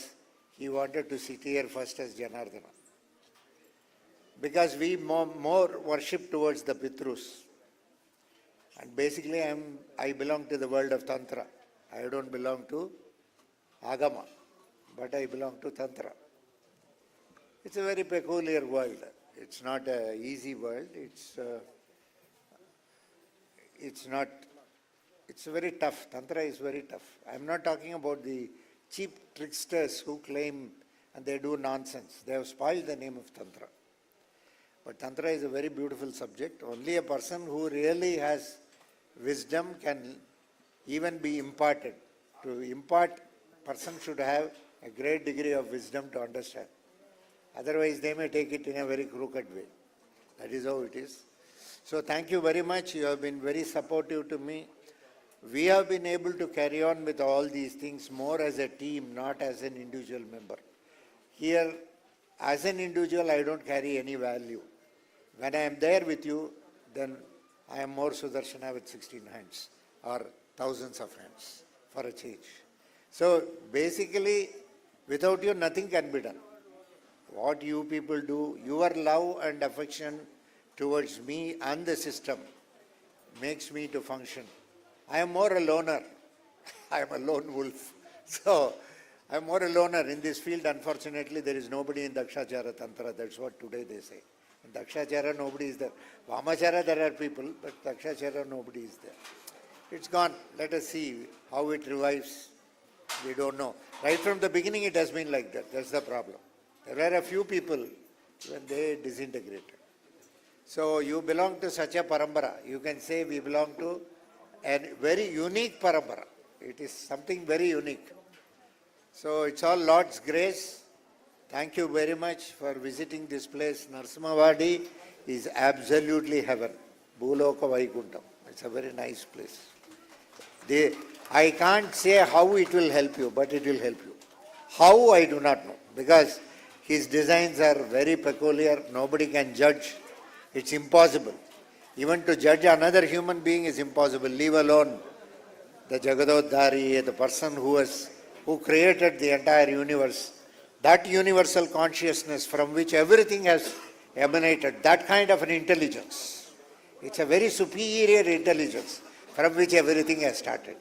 he wanted to sit here first as Janardana. Because we more worship towards the Pitrus. And basically I belong to the world of Tantra. I don't belong to Agama, but I belong to Tantra. It's a very peculiar world. It's not an easy world. It's very tough. Tantra is very tough. I'm not talking about the cheap tricksters who claim and they do nonsense. They have spoiled the name of Tantra. But Tantra is a very beautiful subject. Only a person who really has wisdom can even be imparted. To impart, person should have a great degree of wisdom to understand. Otherwise, they may take it in a very crooked way. That is how it is. So thank you very much. You have been very supportive to me. We have been able to carry on with all these things more as a team, not as an individual member. Here, as an individual, I don't carry any value. When I am there with you, then I am more Sudarshana with 16 hands or thousands of hands for a change. So basically, without you, nothing can be done. What you people do, your love and affection towards me and the system makes me to function. I am more a loner. I am a lone wolf. So I am more a loner. In this field, unfortunately, there is nobody in Dakshachara Tantra. That's what today they say. In Dakshachara, nobody is there. Vamachara, there are people, but Dakshachara, nobody is there. It's gone. Let us see how it revives. We don't know. Right from the beginning, it has been like that. That's the problem. There were a few people when they disintegrated. So you belong to such a parampara. You can say we belong to a very unique parampara. It is something very unique. So it's all Lord's grace. Thank you very much for visiting this place. Nrusimha Wadi is absolutely heaven. Bhuloka Vaikuntham. It's a very nice place. I can't say how it will help you, but it will help you. How, I do not know. Because his designs are very peculiar. Nobody can judge. It's impossible. Even to judge another human being is impossible. Leave alone the Jagadodhari, the person who created the entire universe. That universal consciousness from which everything has emanated, that kind of an intelligence. It's a very superior intelligence. from which everything has started.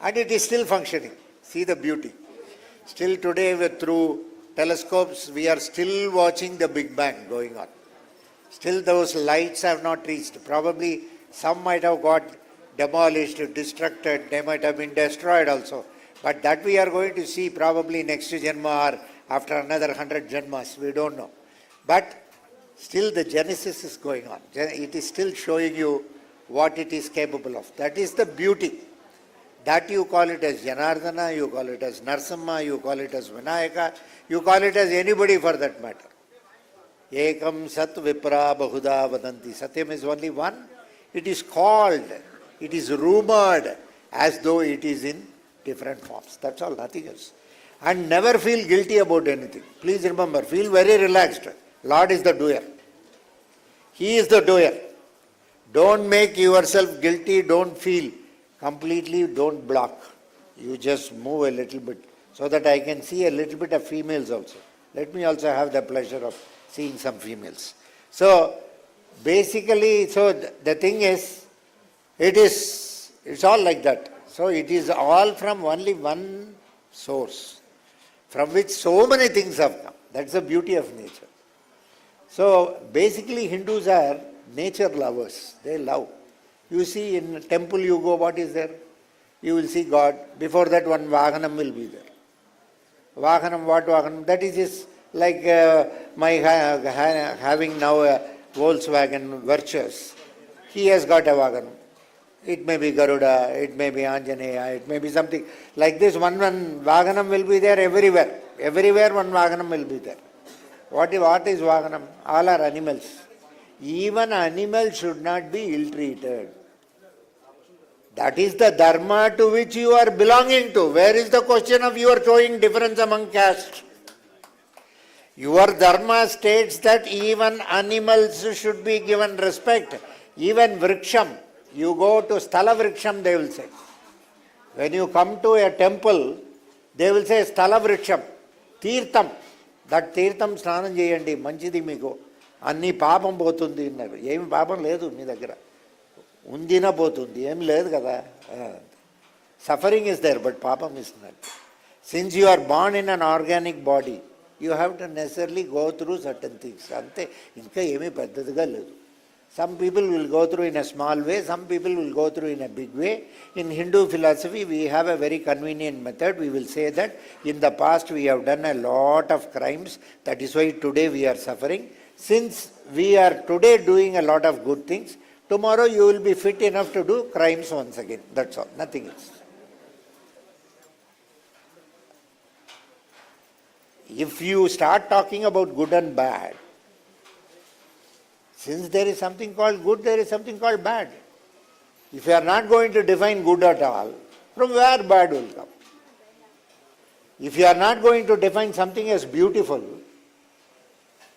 And it is still functioning. See the beauty. Still today, through telescopes, we are still watching the Big Bang going on. Still those lights have not reached. Probably some might have got demolished, destructed, they might have been destroyed also. But that we are going to see probably next Janma or after another 100 Janmas, we don't know. But still the genesis is going on. It is still showing you what it is capable of. That is the beauty. That you call it as Janardana, you call it as Nrusimha, you call it as Vinayaka, you call it as anybody for that matter. Ekam sat vipra bahuda vadanti. Satyam is only one. It is called, it is rumored as though it is in different forms. That's all, nothing else. And never feel guilty about anything. Please remember, feel very relaxed. Lord is the doer. He is the doer. Don't make yourself guilty, don't feel. Completely don't block. You just move a little bit so that I can see a little bit of females also. Let me also have the pleasure of seeing some females. So basically, the thing is, it's all like that. So it is all from only one source, from which so many things have come. That's the beauty of nature. So basically Hindus are nature lovers. They love. You see in temple you go, what is there? You will see God. Before that one Vahanam will be there. Vahanam, what Vahanam? That is just like my having now a Volkswagen Virtus. He has got a Vahanam. It may be Garuda, it may be Anjaneya, it may be something. Like this one Vahanam will be there everywhere. Everywhere one Vahanam will be there. What is Vahanam? All are animals. Even animals should not be ill-treated. That is the dharma to which you are belonging to. Where is the question of you are showing difference among castes? Your dharma states that even animals should be given respect. Even vriksham. You go to Sthala Vriksham, they will say. When you come to a temple, they will say Sthala Vriksham. Tirtham. That Tirtham snanam cheyandi. Manchidi meeku. అన్ని పాపం పోతుంది అన్నారు. ఏమి పాపం లేదు మీ దగ్గర, ఉందిన పోతుంది, ఏమి లేదు కదా. సఫరింగ్ ఇస్ దేర్ బట్ పాపం is not. Since you are born in an organic body, you have to necessarily go through certain things. అంతే, ఇంకా ఏమీ పెద్దదిగా లేదు. Some people will go through in a small way, some people will go through in a big way. In Hindu philosophy, we have a very convenient method. We will say that in the past we have done a lot of crimes, that is why today we are suffering. Since we are today doing a lot of good things, tomorrow you will be fit enough to do crimes once again. That's all, nothing else. If you start talking about good and bad, since there is something called good, there is something called bad. If you are not going to define good at all, from where bad will come? If you are not going to define something as beautiful,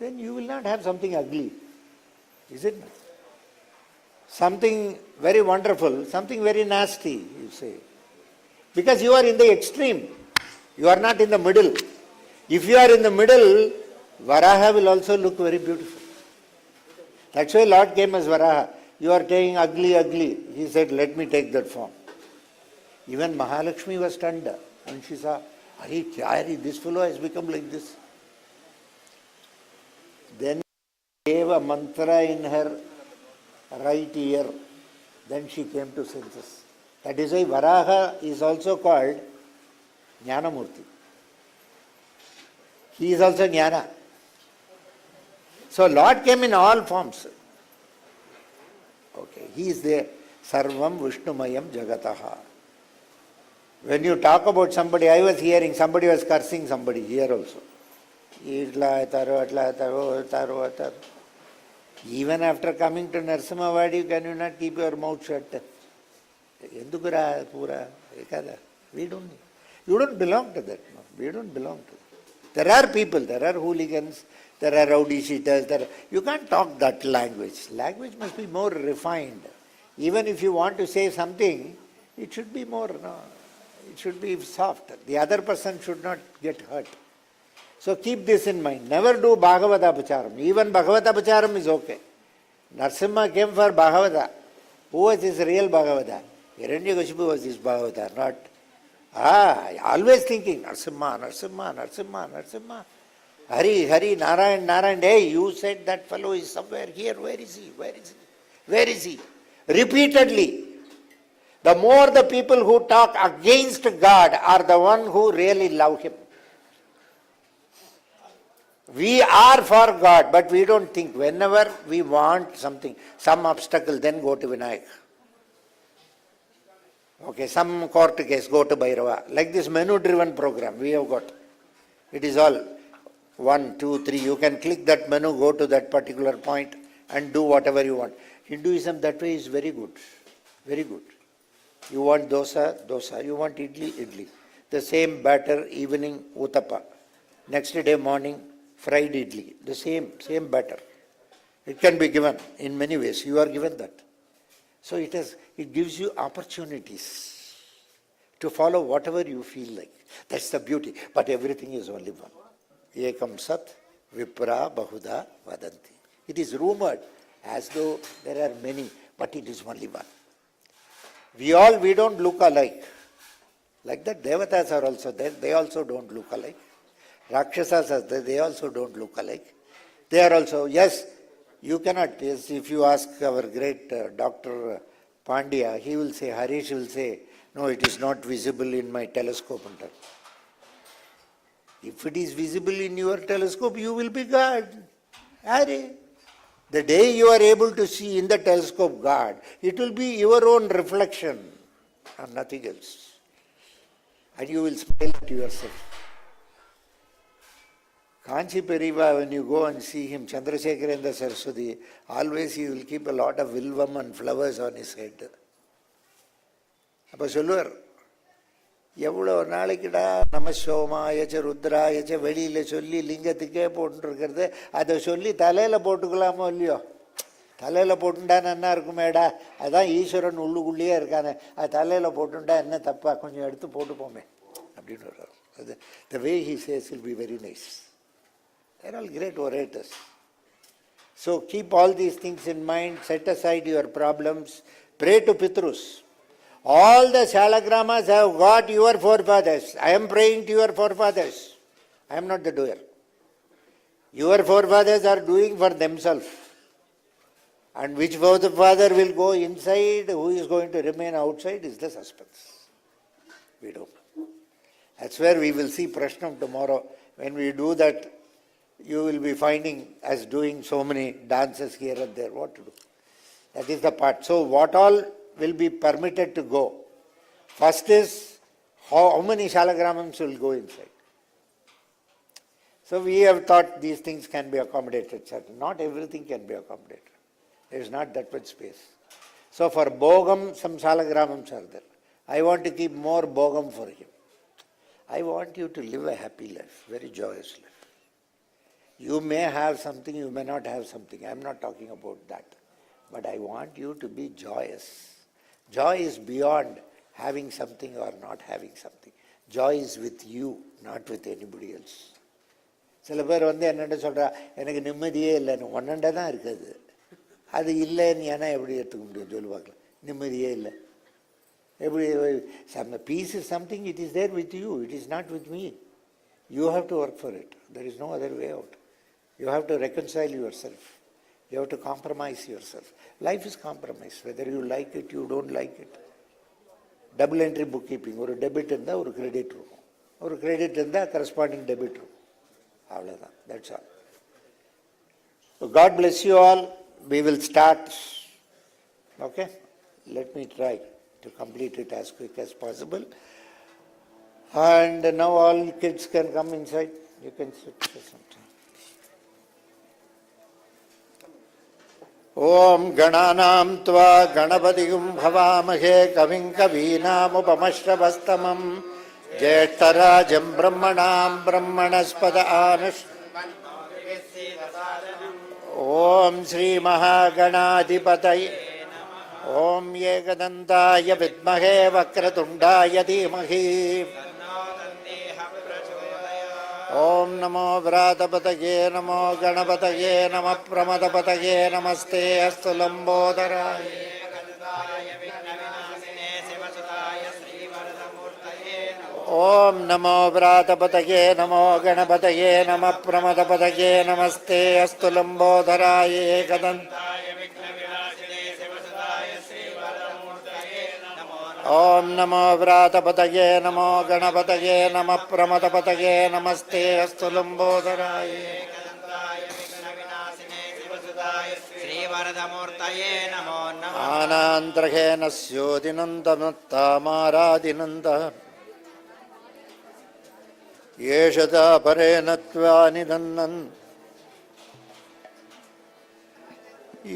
then you will not have something ugly, is it not? Something very wonderful, something very nasty, you say. Because you are in the extreme, you are not in the middle. If you are in the middle, Varaha will also look very beautiful. That's why Lord came as Varaha. You are taking ugly, ugly. He said, let me take that form. Even Mahalakshmi was stunned when she saw, this fellow has become like this. Then she gave a mantra in her right ear. Then she came to senses. That is why Varaha is also called Jnanamurti. He is also Jnana. So Lord came in all forms. Okay, He is there. Sarvam Vishnumayam Jagataha. When you talk about somebody, I was hearing somebody was cursing somebody here also. Even after coming to Nrusimha Wadi, can you not keep your mouth shut? We don't. You don't belong to that. No. We don't belong to that. There are people, there are hooligans, there are rowdy cheaters. You can't talk that language. Language must be more refined. Even if you want to say something, it should be more, it should be soft. The other person should not get hurt. So keep this in mind. Never do Bhagavata Pacharam. Even Bhagavata Pacharam is okay. Nrusimha came for Bhagavata. Who was his real Bhagavata? Hiranyakashipu was this Bhagavatar, not. Always thinking, Nrusimha, Nrusimha, Nrusimha, Nrusimha. Hari, Hari, Narayan, Narayan. Hey, you said that fellow is somewhere here. Where is he? Where is he? Where is he? Repeatedly. The more the people who talk against God are the one who really love him. We are for God, but we don't think. Whenever we want something, some obstacle, then go to Vinayak. Okay, some court case, go to Bhairava. Like this menu-driven program we have got. It is all 1, 2, 3. You can click that menu, go to that particular point and do whatever you want. Hinduism that way is very good. Very good. You want dosa, dosa. You want idli, idli. The same batter, evening, uttapa. Next day morning, fried idli. The same batter. It can be given in many ways. You are given that. So it gives you opportunities to follow whatever you feel like. That's the beauty. But everything is only one. Ekam sat vipra bahuda vadanti. It is rumored as though there are many, but it is only one. We don't look alike. Like that, Devatas are also there. They also don't look alike. Rakshasas are there. They also don't look alike. They are also, yes, you cannot, yes, if you ask our great Dr. Pandya, he will say, Harish will say, no, it is not visible in my telescope. If it is visible in your telescope, you will be God. Hare. The day you are able to see in the telescope God, it will be your own reflection and nothing else. And you will smile at yourself. Kanchi Periva, when you go and see him, Chandrasekhar and the Saraswati, always he will keep a lot of vilvam and flowers on his head. அப்போ சொல்லுவார், எவ்வளோ நாளைக்குடா நம்ம சோமாயச்ச ருத்ராயச்ச வெளியில் சொல்லி லிங்கத்துக்கே போட்டுருக்கிறது, அதை சொல்லி தலையில் போட்டுக்கலாமோ இல்லையோ? தலையில் போட்டுண்டா நன்னா இருக்குமேடா, அதான் ஈஸ்வரன் உள்ளுக்குள்ளேயே இருக்கானே, அது தலையில் போட்டுண்டா என்ன தப்பா, கொஞ்சம் எடுத்து போட்டுப்போமே அப்படின்னு வர்றார். அது the way he says will be very nice. They are all great orators. So keep all these things in mind, set aside your problems, pray to Pitrus. All the Shalagramas have got your forefathers. I am praying to your forefathers. I am not the doer. Your forefathers are doing for themselves. And which forefather will go inside, who is going to remain outside is the suspense. We don't know. That's where we will see Prashnam tomorrow. When we do that, you will be finding us doing so many dances here and there. What to do? That is the part. So what all will be permitted to go? First is, how many Shalagramams will go inside? So we have thought these things can be accommodated. Not everything can be accommodated. There is not that much space. So for Bogam, some Shalagramams are there. I want to keep more Bogam for him. I want you to live a happy life, very joyous life. You may have something, you may not have something. I am not talking about that. But I want you to be joyous. Joy is beyond having something or not having something. Joy is with you, not with anybody else. சில பேர் என்னென்ன சொல்கிறா, எனக்கு நிம்மதியே இல்லைன்னு, ஒன்னண்டா தான் இருக்குது. அது இல்லைன்னு ஏன்னா எப்படி எடுத்துக்க முடியும் சொல்லு பார்க்கலாம். நிம்மதியே இல்லை. எப்படி peace is something, it is there with you. It is not with me. You have to work for it. There is no other way out. You have to reconcile yourself. You have to compromise yourself. Life is compromise. Whether you like it, you don't like it. Double entry bookkeeping. ஒரு debit இருந்தால் ஒரு credit இருக்கும். ஒரு credit இருந்தால் corresponding debit இருக்கும். அவ்வளோதான். That's all. So God bless you all. We will start. Okay? Let me try to complete it as quick as possible. And now all kids can come inside. You can sit for some time. Om Gananam Tva Ganapatigum Bhavamahe Kavim Kavinamupamashravastamam Jeshtarajam Brahmanam Brahmanaspada Anush Om Sri Mahaganadhipataye Om Ekadantaya Vidmahe Vakratundaya Dhimahi Om Namo Vratapataye Namo Ganapataye Namo Pramadapataye Namaste Astu Lambodaraye ओम नमो व्रातपतये नमो गणपतये नमः प्रमदपतये नमस्ते अस्तु लंबोदराय एकदन्ताय विघ्नविनाशिने शिवसुताय श्रीवरदमूर्तये ओम नमो व्रातपतये नमो गणपतये नमः प्रमदपतये नमस्ते अस्तु लंबोदराय एकदन्ताय विघ्नविनाशिने शिवसुताय श्रीवरदमूर्तये नमो नमः आनान्तर्हेन स्योदिनन्दमत्तामारादिनन्दः येषदा परेण त्वानिदन्नन्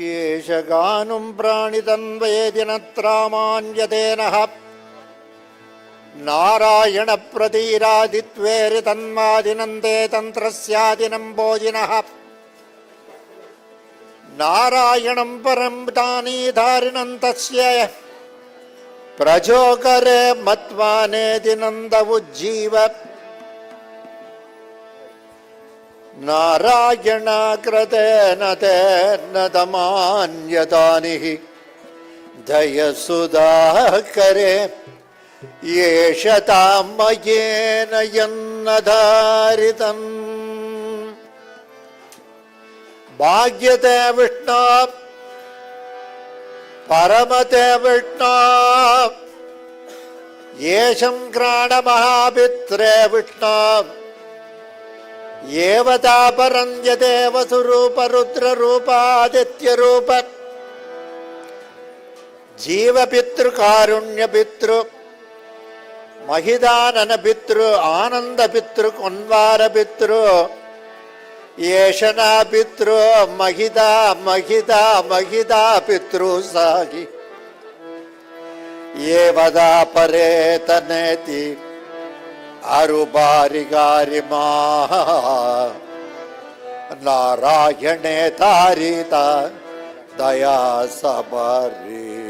येष गानुं प्राणितन्वयेदिनत्रामान्यतेनः नारायणप्रतीरादित्वेरितन्मादिनन्दे तन्त्रस्यादिनम्बोजिनः नारायणं परं तानीधारिणं तस्य प्रजोकरे मत्वानेदिनन्द उज्जीव नारायणाकृतेन तेन तमान्यतानिः दयसुधाकरे येष तामयेन यन्नधारितम् भाग्यते विष्णु परमते विष्णु येषं घ्राणमहापित्रे विष्णु येवता परन्यते वसुरूप रुद्ररूपादित्यरूप जीवपितृकारुण्यपितृ महिदाननपितृ आनन्दपितृ कुन्वारपितृ येषना पितृ महिदा महिदा महिदा पितृ साहि येवदा परेतनेति अरुबारिगारिमा नारायणे तारिता दया सबरी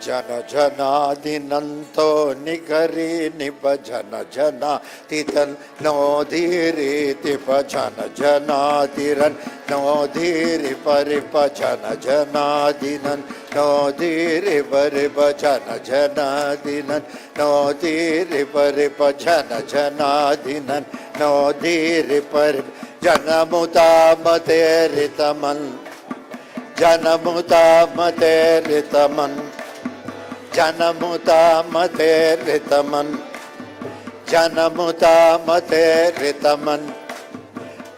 जन जनादिनंतो निगरी निभजन जना तितन नोधीरी तिप जन जनादिरन नोधीरी परिप जन जनादिनन नोधीरी परिप जन जनादिनन नोधीरी परिप जन जनादिनन नोधीरी परिप जनमुता मतेरितमन जनमुता मतेरितमन जनमुता मते रितमन जनमुता मते रितमन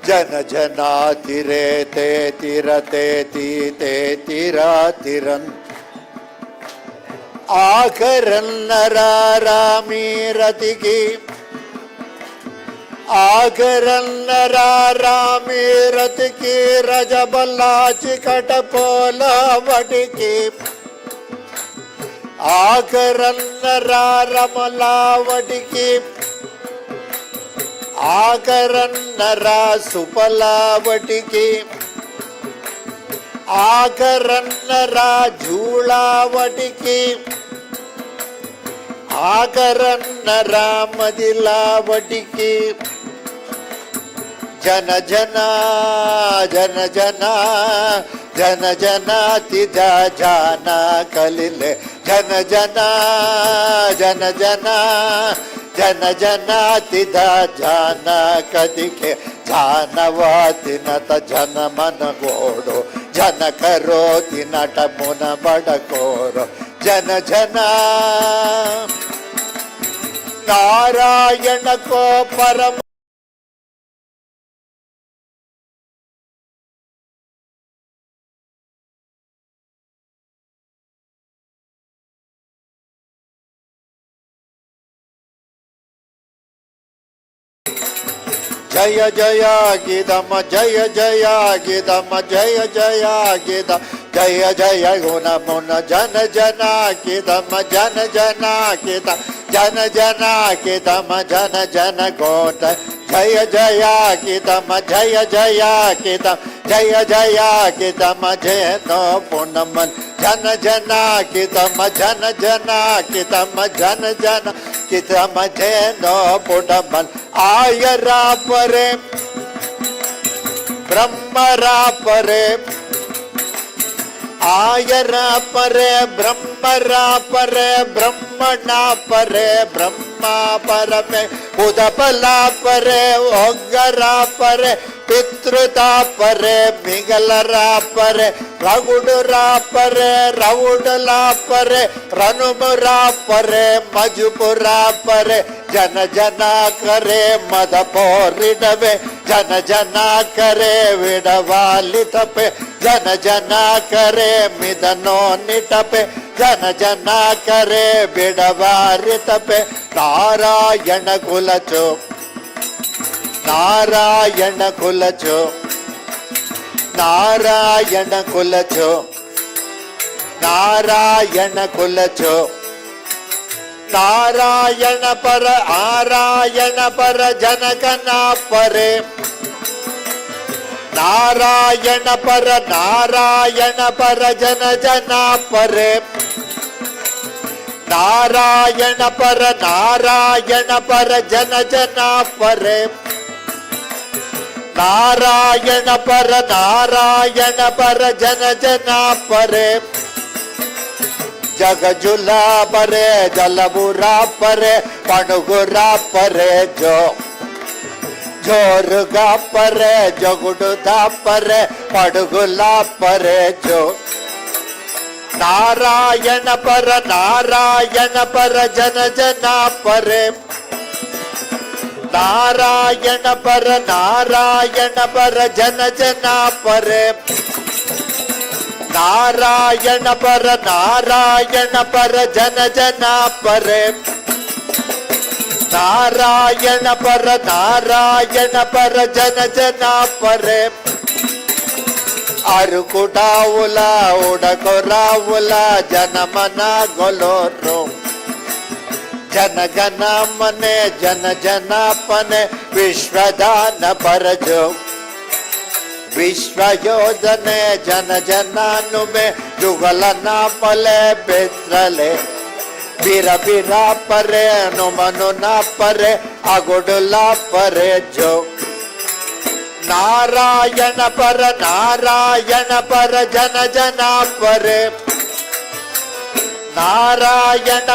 जन जनातिरे ते तिरते ते तिरातिरन आकरन नरारामी रतिकी आकरन नरारामी रतिकी रजबला चिकट पोला वटिकी आकरन्नरारमलावटिकी आकरन्नरा सुपलावटिकी आकरन्नरा झूलावटिकी आकरन्नरा मदिलावटिकी जन जना जन जना जन जना तिजा जाना कलिले जन जना जन जना जन जना तिधा जाना कदिके जानवातिनत जन मन गोडो जन करो तिनट मुन बडकोरो जन जना नारायण को परम जय जय गीतम जय जय गीतम जय जय गीतम जय जय गुण मुन जन जना गीतम जन जना गीतम जन जना गीतम जन जन गोट जय जय गीतम जय जय गीतम जय जय गीतम जय नो पुनमन जन जना गीतम जन जना गीतम जन जन गीतम जय नो पुनमन आयरा परे ब्रह्मरा परे आयरा परे ब्रह्मरा परे ब्रह्मणा परे ब्रह्मा परमे उदपला परे ओग्गरा परे पितृता परे मिगलरा परे रगुडरा परे रउडला परे रनुमुरा परे मजुपुरा परे जन जना करे मद पोरिडवे जन जना करे विडवालितपे जन जना करे मिदनो निटपे जन जना करे बिडवारितपे नारायण कुलचो नारायण कुलचो नारायण कुलचो नारायण कुलचो नारायण पर आरायण पर जनकना परे नारायण पर जन जना परे नारायण पर जन जना परे नारायण पर जन जना परे जगजुला परे जलबुरा परे पणुगुरा परे जो जोरुगा परे जगुडुदा परे पडुगुला परे जो नारायण पर जन जना परे नारायण पर जन जना परे नारायण पर जन जना परे नारायण पर जन जना परे अरुकुडावुला उडकुरावुला जनमना गोलोरो जनगण मने जन जना पने विश्वदान परजो विश्वयोजने जन जनानुमे जुगलना पले बेत्रले बिरा बिरा परे नुमनुना परे अगुडुला परे जो नारायण पर जन जना परे नारायण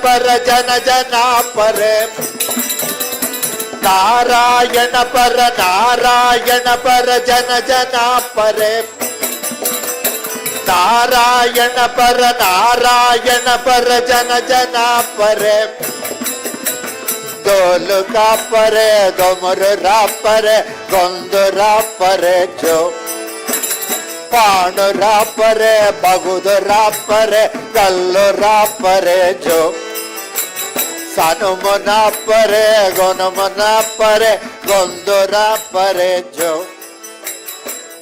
पर जन जना परे नारायण पर जन जना परे नारायण पर जन जना परे दोलुका परे दोमुरा परे गोंदुरा परे जो पाणुरा परे बगुदुरा परे कल्लुरा परे जो सनुमुना परे गोनुमुना परे गोंदुरा परे जो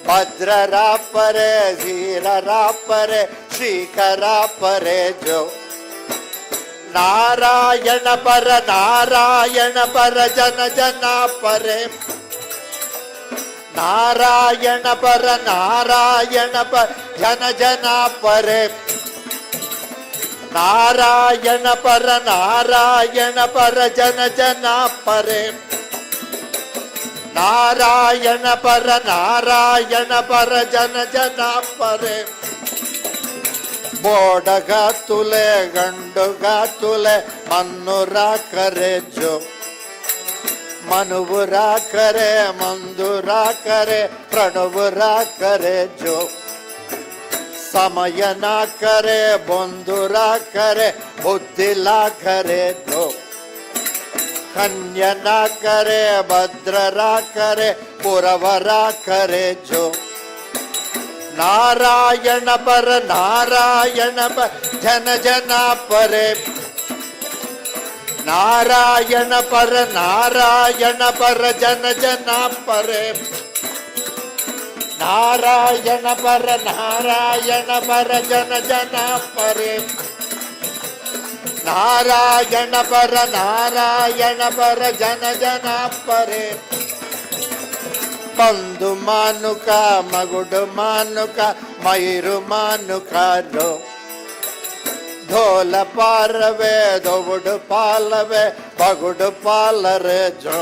भद्ररा परे धीररा परे श्रीकरा परे जो नारायण पर जन जना परे नारायण पर जन जना परे नारायण पर जन जना परे नारायण पर जन जना परे बोडगा तुले गंडुगा तुले मनुरा करे जो मनुबुरा करे मंदुरा करे प्रणुबुरा करे जो समय ना करे बंधुरा करे बुद्धिला करे जो कन्या ना करे भद्ररा करे पुरवरा करे जो नारायण पर जन जना परे नारायण पर जन जना परे नारायण पर जन जना परे नारायण पर जन जना परे बंधु मानुका मगुडु मानुका मयूरु मानुका रो ढोल पारवे दोबुडु पालवे बगुडु पालरे जो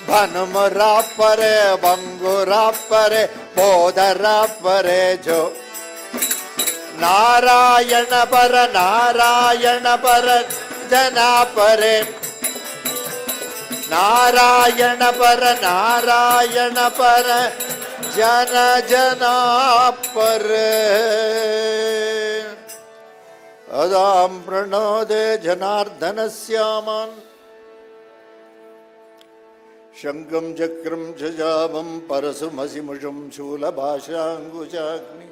ಭನುಮುರಾಪರೆ ಬಂಗುರಾಪರೆ ಬೋಧರಾಪರೆ ಜೋ ನಾರಾಯಣ ಪರ ಜನ ಪರೆ ನಾರಾಯಣ ಪರ ಜನ ಪರೆ ಅದಾಂ ಪ್ರಣೋದೆ ಜನಾರ್ದನಸ್ಯಾಮಾನ್ ಶಂಕಂ ಚಕ್ರಂ ಶಜಾಮಂ ಪರಸುಮಸಿಮುಷಂ ಶೂಲಭಾಷಾಂಗುಶಾಗ್ನಿ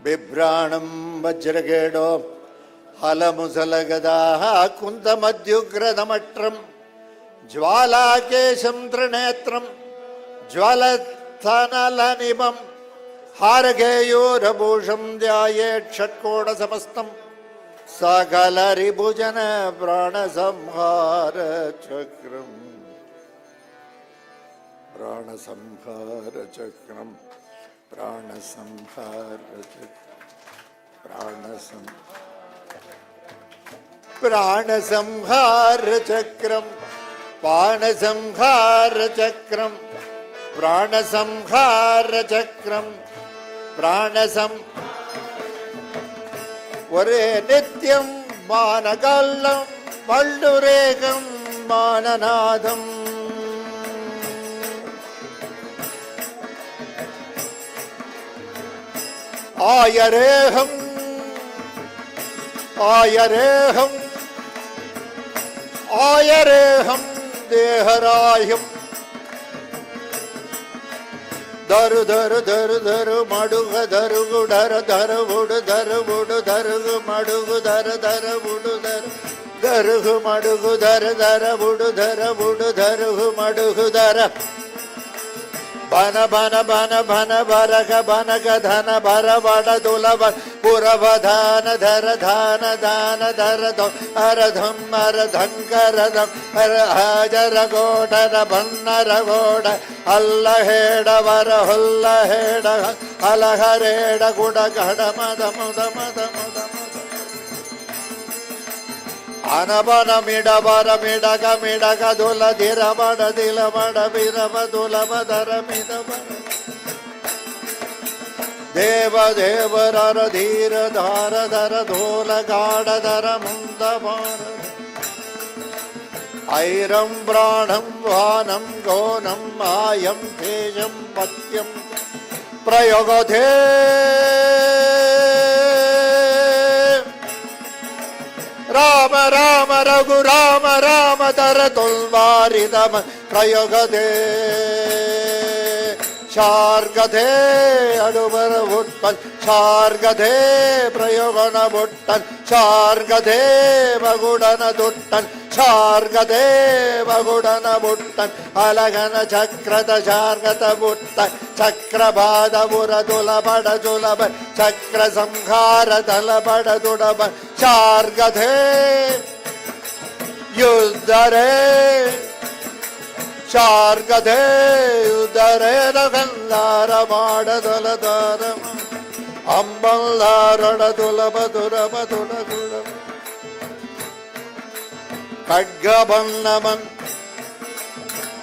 ಬಿಭ್ರಾಣಂ ವಜ್ರಗೇಡೋ ಹಲಮುಸಲಗದಾಹ ಕುಂತಮದ್ಯುಗ್ರದಮಟ್ರಂ ಜ್ವಾಲಾಕೇಶಂ ತ್ರಿನೇತ್ರಂ ಜ್ವಲಸ್ಥಾನಲನಿಭಂ ಹಾರಗೇಯೂರಭೂಷಂ ಧ್ಯಾಯೇತ್ ಷಟ್ಕೋಣಸಮಸ್ತಂ ಸಕಲರಿಭುಜನ ಪ್ರಾಣಸಂಹಾರ ಚಕ್ರಂ ಪ್ರಾಣಸಂಹಾರ ಚಕ್ರಂ ಪ್ರಾಣಸಂಹಾರ ಚಕ್ರಂ ಪ್ರಾಣಸಂಹಾರ ಚಕ್ರಂ ಪ್ರಾಣಸಂಹಾರ ಚಕ್ರಂ ஒரே நித்தியம் மானகல்லம் வள்ளுரேகம் மானநாதம் ஆயரேகம் தேகராயம் தரு தரு தரு தரு மடுக தருகு டர தருவுடு தருவுடு தருகு மடுகு தர தருவுடு தரு தருகு மடுகு தர தரவுடு தரவுடு தருகு மடுகு தர பன பன பன பன பரக பனக தன பரவட துலப புரவதான தர தான தான தரதோ அரதம் அரதங்கரதம் ஹர ஹஜர கோடர பன்னர கோட அல்லஹேட வர ಹೊಲ್ಲಹೇಡ ಅಲಹರೇಡ ಗುಡ ಗಡ ಮದ ಮುದ ಮದ ಮುದ ಮುದ ಅನಬನ ಮಿಡಬರ ಮಿಡಗ ಮಿಡಗ ದುಲ ಧಿರ ಬಡ ದಿಲ ಬಡ ಬಿರಬ ದುಲಬ ದರ ಮಿದ ಬರ ದೇವ ದೇವರರ ಧೀರ ಧಾರ ಧರ ಧೋಲ ಗಾಢ ಧರ ಮುಂದ ಬಾರ ಐರಂ ಪ್ರಾಣಂ ವಾನಂ ಗೋನಂ ಮಾಯಂ ತೇಜಂ ಪತ್ಯಂ ಪ್ರಯೋಗಧೇ ರಾಮ ರಾಮ ರಘು ರಾಮ ರಾಮ ತರ ತುಲ್ವಾರಿದಮ ಪ್ರಯೋಗಧೇ ಶಾರ್ಗಧೇ ಅಡುಬರ ಹುಟ್ಟನ್ ಶಾರ್ಗಧೇ ಪ್ರಯೋಗನ ಬುಟ್ಟನ್ ಶಾರ್ಗಧೇ ಮಗುಡನ ದುಟ್ಟನ್ ಶಾರ್ಗಧೇ ಮಗುಡನ ಬುಟ್ಟನ್ ಅಲಗನ ಚಕ್ರದ ಶಾರ್ಗತ ಬುಟ್ಟನ್ ಚಕ್ರಪಾದ ಬುರ ದುಲಬಡ ಜುಲಬ ಚಕ್ರ ಸಂಹಾರ ತಲಬಡ ದುಡಬ ಶಾರ್ಗಧೇ ಯುದ್ಧರೇ ಶಾರ್ಗಧೇ ಯುದ್ಧರೇ ರಗಂದಾರ ಮಾಡದಲದಾರ ಅಂಬಲ್ಲಾರಡ ದುಲಬ ದುರಬ ದುಡ ದುಡಬ ಖಡ್ಗಬನ್ನಮನ್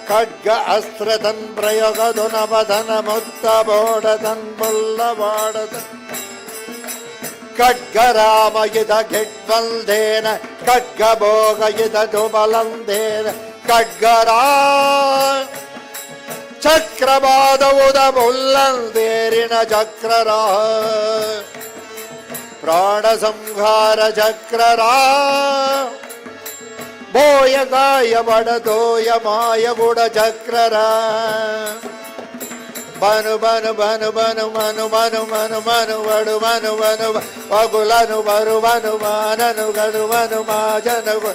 ಖಡ್ಗ ಅಸ್ತ್ರದನ್ ಪ್ರಯೋಗದುನಬದನ ಮುತ್ತ ಬೋಡದನ್ ಬುಲ್ಲ ಬಾಡದ ಖಡ್ಗರಾಮಯಿದ ಗೆಡ್ವಲ್ದೇನ ಖಡ್ಗ ಭೋಗಯಿದ ದುಬಲಂದೇನ ಖಡ್ಗರಾ ಚಕ್ರವಾದವುದ ಮುಲ್ಲಂದೇರಿನ ಚಕ್ರರಾ ಪ್ರಾಣ ಸಂಹಾರ ಚಕ್ರರಾ ಬೋಯ ಗಾಯ ಬಡದೋಯ ಮಾಯ ಗುಡ ಚಕ್ರರ ಬನು ಬನು ಬನು ಬನು ಮನು ಮನು ಮನು ಮನು ಬಡು ಮನು ಮನು ಪಗುಲನು ಬರು ಮನು ಮಾನನು ಗಡು ಮನು ಮಾಜನು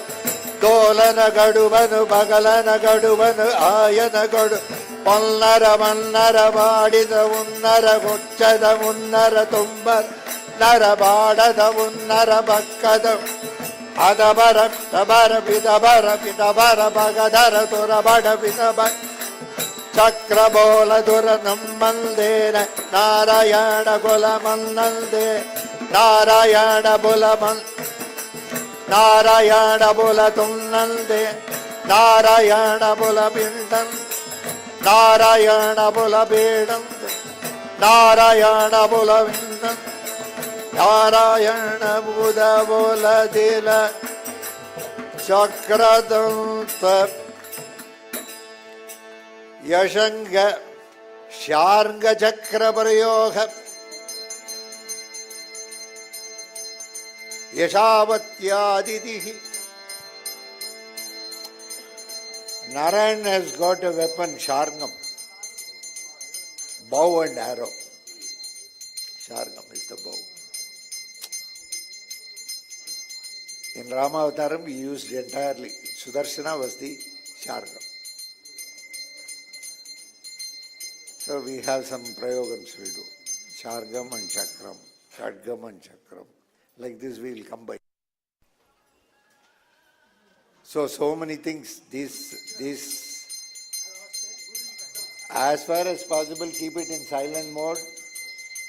ದೋಲನ ಗಡುಬನು ಬಗಲನ ಗಡುಬನು ಆಯನ ಗಡು ಪೊನ್ನರ ಮನ್ನರ ಬಾಡಿದ ಉನ್ನರ ಮುಚ್ಚದ ಮುನ್ನರ ತುಂಬ ನರ ಬಾಡದ ಮುನ್ನರ ಬಕ್ಕದ ಅದಬರ ತಬರ ಪಿತಬರ ಪಿತಬರ ಬಗದರ ತುರ ಬಡ ಪಿತಬ ಚಕ್ರಬೋಲ ದುರ ನಮ್ಮಂದೇನ ನಾರಾಯಣ ಕುಲ ಮನ್ನಂದೆ Narayana ಬುಲ Mann Narayana ಬುಲ ತುನ್ನಂದೆ Narayana Bulabindam, Narayana Bulabindam, Narayana Bulabindam, Narayana Buddha Buladila, Chakradanta, Yashanga, Sharanga Chakra Prayoga, Yashavatya. Narayan has got a weapon, Sharngam, bow and arrow. Sharngam is the bow. In Rama Avataram, he used entirely. Sudarshana was the Sharngam. So we have some prayogams we do. Shargam and Chakram, Shadgam and Chakram. Like this we will come by. So many things. This, as far as possible, keep it in silent mode.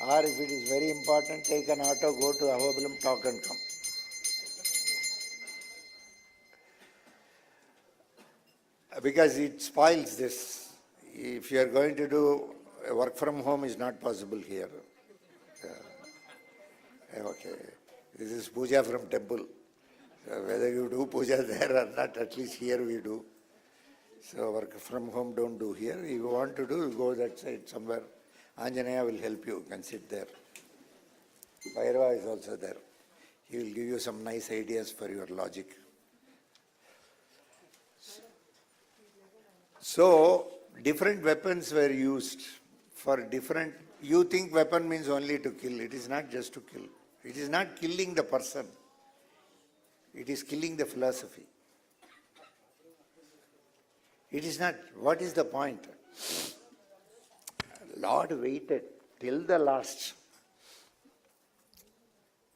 Or if it is very important, take an auto, go to Ahobilam, talk and come. Because it spoils this. If you are going to do work from home, is not possible here. Okay, this is puja from temple. So whether you do puja there or not, at least here we do. So work from home don't do here. If you want to do, you go that side somewhere. Anjaneya will help you. You can sit there. Bhairava is also there. He will give you some nice ideas for your logic. So different weapons were used for different. You think weapon means only to kill. It is not just to kill. It is not killing the person. It is killing the philosophy. It is not. What is the point? Lord waited till the last.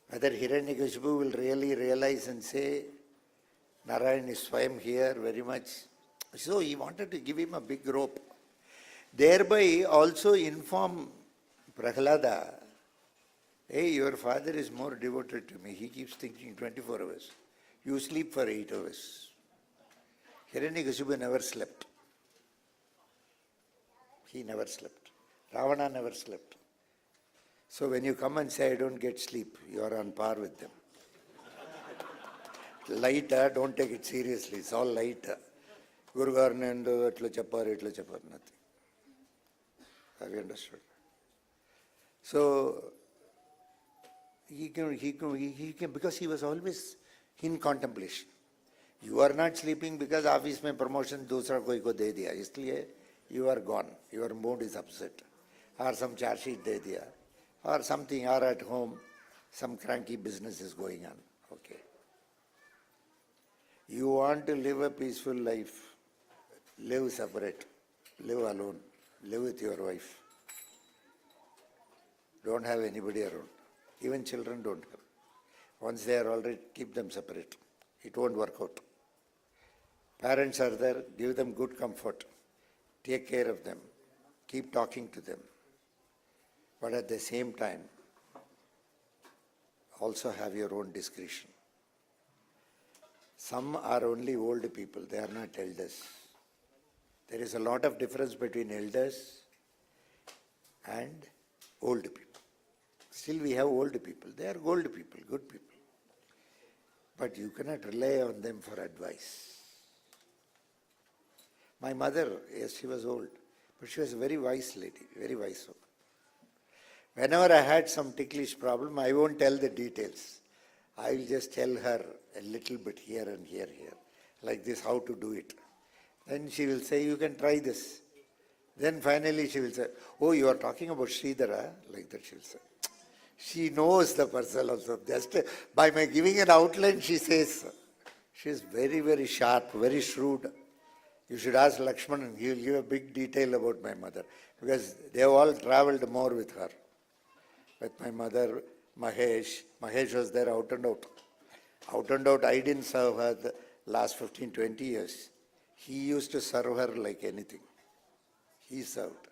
Whether Hiranyakashipu will really realize and say, Narayan is Swayam here very much. So he wanted to give him a big rope. Thereby also inform Prahlada, hey, your father is more devoted to me. He keeps thinking 24 hours. You sleep for 8 hours. Hiranyakashipu never slept. He never slept. Ravana never slept. So when you come and say, I don't get sleep, you are on par with them. Light, don't take it seriously. It's all light. Guru Garnendu, etla chappar, nothing. Have you understood? So, he can, because he was always in contemplation. You are not sleeping because office mein promotion dusra koi ko de diya. Isliye you are gone. Your mood is upset. Or some charge sheet de diya. Or something, or at home, some cranky business is going on. Okay. You want to live a peaceful life. Live separate. Live alone. Live with your wife. Don't have anybody around. Even children don't have. Once they are already, keep them separate. It won't work out. Parents are there, give them good comfort. Take care of them. Keep talking to them. But at the same time, also have your own discretion. Some are only old people, they are not elders. There is a lot of difference between elders and old people. Still we have old people. They are old people, good people. But you cannot rely on them for advice. My mother, yes, she was old, but she was a very wise lady, very wise woman. Whenever I had some ticklish problem, I won't tell the details. I will just tell her a little bit here and here, like this, how to do it. Then she will say, you can try this. Then finally she will say, oh, you are talking about Sridhara? Like that she will say. She knows the person also. Just by my giving an outline, she says, she is very, very sharp, very shrewd. You should ask Lakshman, he will give a big detail about my mother. Because they have all travelled more with her. With my mother, Mahesh. Mahesh was there out and out. Out and out, I didn't serve her the last 15, 20 years. He used to serve her like anything. He served.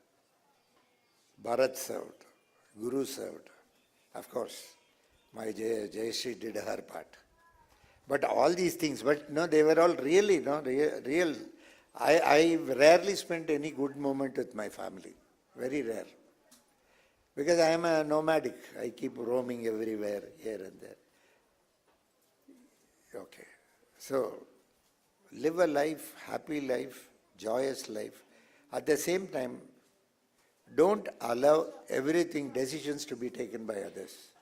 Bharat served. Guru served. Of course, my Jayashree did her part. But all these things, but no, they were all really, no, real. I rarely spent any good moment with my family. Very rare. Because I am a nomadic. I keep roaming everywhere, here and there. Okay. So, live a life, happy life, joyous life. At the same time, don't allow everything, decisions to be taken by others.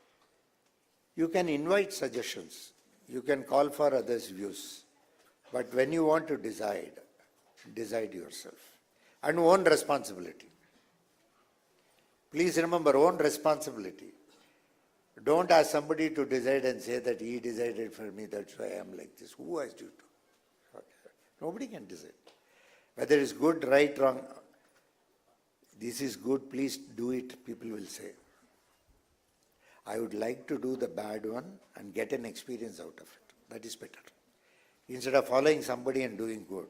You can invite suggestions. You can call for others' views. But when you want to decide yourself. And own responsibility. Please remember, own responsibility. Don't ask somebody to decide and say that he decided for me, that's why I am like this. Who asked you to? Okay. Nobody can decide. Whether it's good, right, wrong. This is good, please do it, people will say. I would like to do the bad one and get an experience out of it. That is better. Instead of following somebody and doing good,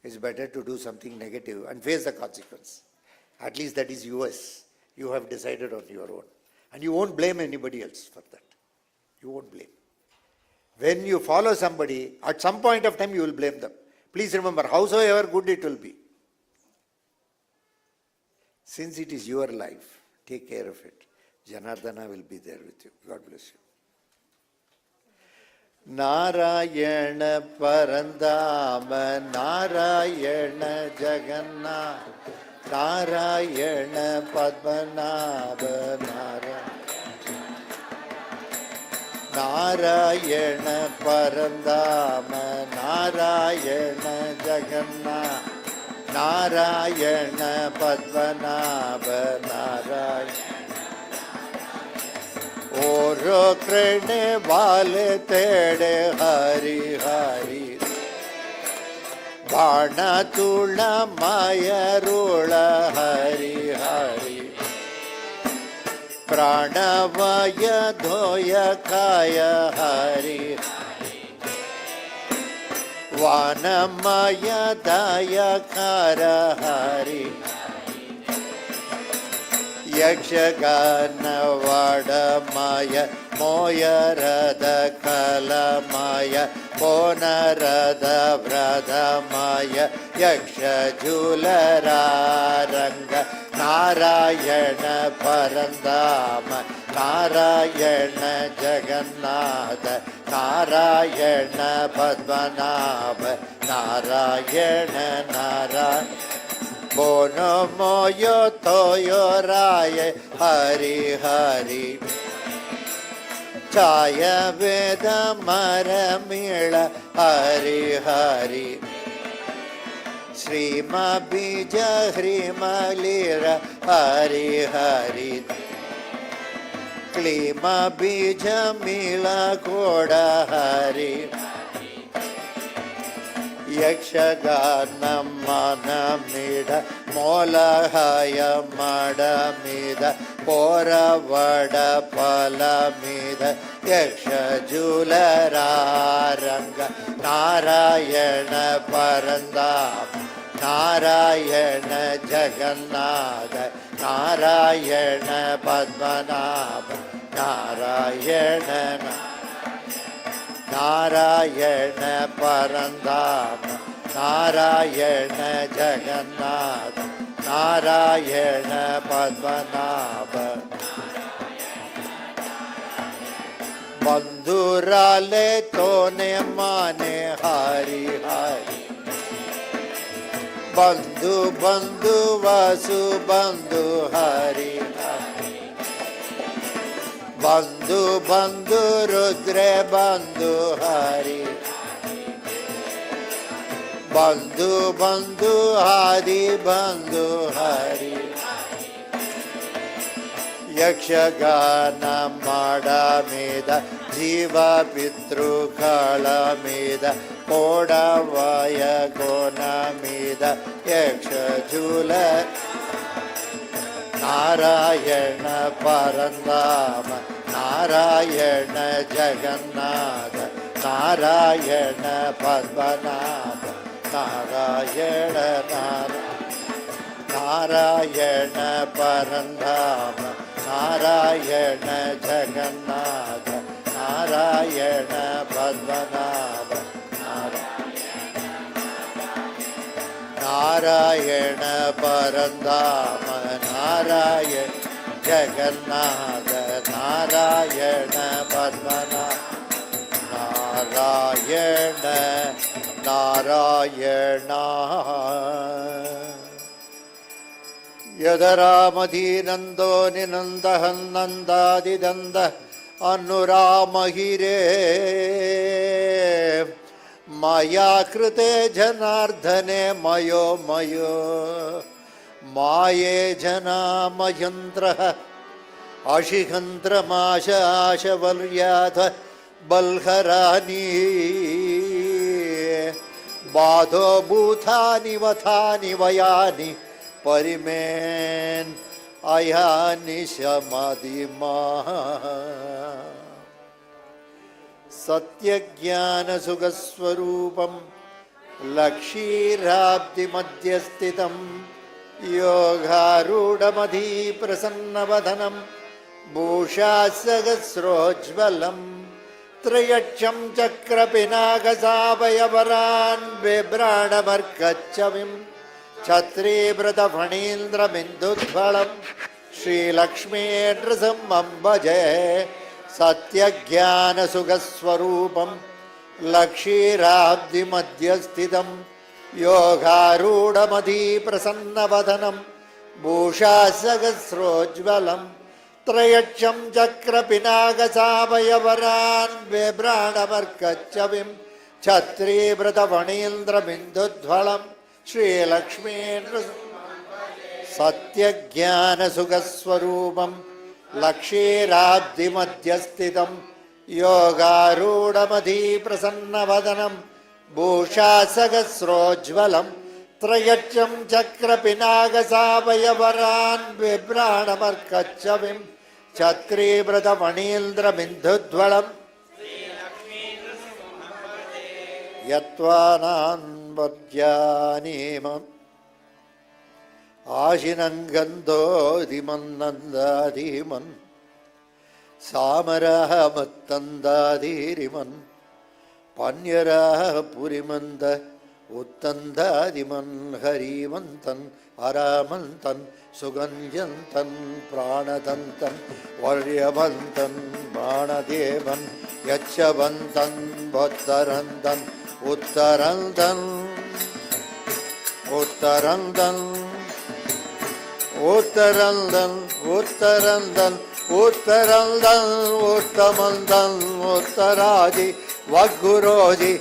it's better to do something negative and face the consequence. At least that is yours. You have decided on your own. And you won't blame anybody else for that. You won't blame. When you follow somebody, at some point of time you will blame them. Please remember, howsoever good it will be. Since it is your life, take care of it. Janardana will be there with you. God bless you. Narayana Parandama, Narayana Jagannath, Narayana Padmanabha, Narayana Parandama, Narayana Jagannath, Narayana Padmanabha, Narayana. Oro krene vale tede hari hari, Bana tula maya rula hari hari, Pranavaya dhoya kaya hari hari, Vanamaya daya kara hari, Yakshagana Vadamaya, Moya Radha Kalamaya, Pona Radha Vradamaya, Yaksha Julara Ranga, Narayana Parandama, Narayana Jagannatha, Narayana Padmanabha, Narayana Narayana. Bono moyo toyo raye hari hari, Chaya veda maramila hari hari, Srima bija hrima lira hari hari, Klima bija mila koda hari, Yakshagana manamida, Molahaya madamida, Pora vada palamida, Yaksha julara ranga, Narayana Parandama, Narayana Jagannatha, Narayana Padmanabha, Narayana Narayana Parandama, Narayana Jagannatha, Narayana Padmanabha. Bandhurale tone mane hari hari, Bandhu bandhu vasu bandhu hari hari, Bandhu bandhu rudre bandhu hari, Bandhu bandhu hari bandhu hari, Yakshagana madamida, Jiva pitru kalamida, Koda vaya gonamida, Yaksha jula Narayana Parandama, Narayana Jagannatha, Narayana Padmanabha, Narayana Narayana Parandama, Narayana Jagannatha, Narayana Padmanabha. Padmanabha Narayana பரந்தாம Narayana Jagannatha Narayana Padmanabha Narayana Narayana யதராமதீனந்தோ நினந்தஹன்னந்தாதிதந்த அனுராமகிரே Maya கிருதே ஜனார்தனே mayo mayo மாயே ஜனாமயந்திரः அஷிகந்திரமாஷாஷவல்யாத பல்ஹராணி பாதோ பூதானி வதானி வயானி பரிமேன் அயானி சமதிமா சத்யஜானசுகஸ்வரூபம் லக்ஷீராப்திமத்யஸ்திதம் யோகாரூடமதீ பிரசன்னவதனம் பூஷாசகஸ்ரோஜ்வலம் த்ரியட்சம் சக்கரபிநாகசாபயவரான் பிப்ராணமர்கச்சவிம் छत्रीव्रतफणीन्द्रबिन्दुध्वलं श्रीलक्ष्मीनृसिंहं भजे सत्यज्ञानसुखस्वरूपं लक्षीराब्धिमध्यस्थितं योगारूढमधीप्रसन्नवदनं भूषासहस्रोज्ज्वलं त्रयक्षं चक्रपिनाकसाभयवरान् बिभ्राणमर्कच्छविं छत्रीव्रतफणीन्द्रबिन्दुध्वलं श्रीलक्ष्मी सत्यज्ञानसुखस्वरूपं लक्षीराब्धिमध्यस्थितं योगारूढमधीप्रसन्नवदनं भूषासहस्रोज्ज्वलं त्रयक्षं चक्रपिनाकसाभयवरान् बिभ्राणमर्कच्छविं छत्रीव्रतमणीन्द्रबिन्दुध्वलं यत्त्वानान्वद्यानीमम् आशिनङ्गन्धोदिमन्नन्दाधीमन् सामराः मत्तन्दाधीरिमन् पन्यराः पुरिमन्द उत्तन्दादिमन् हरिमन्तन् अरामन्तन् सुगन्ध्यन्तन् प्राणदन्तन् वर्यवन्तन् बाणदेवन् यच्छवन्तन् भोत्तरन्दन् उत्तरन्दन् उत्तरन्दन् उत्तरन्दन् उत्तरन्दन् उत्तरन्दन् उत्तमन्दन् उत्तरादि वग्गुरोजि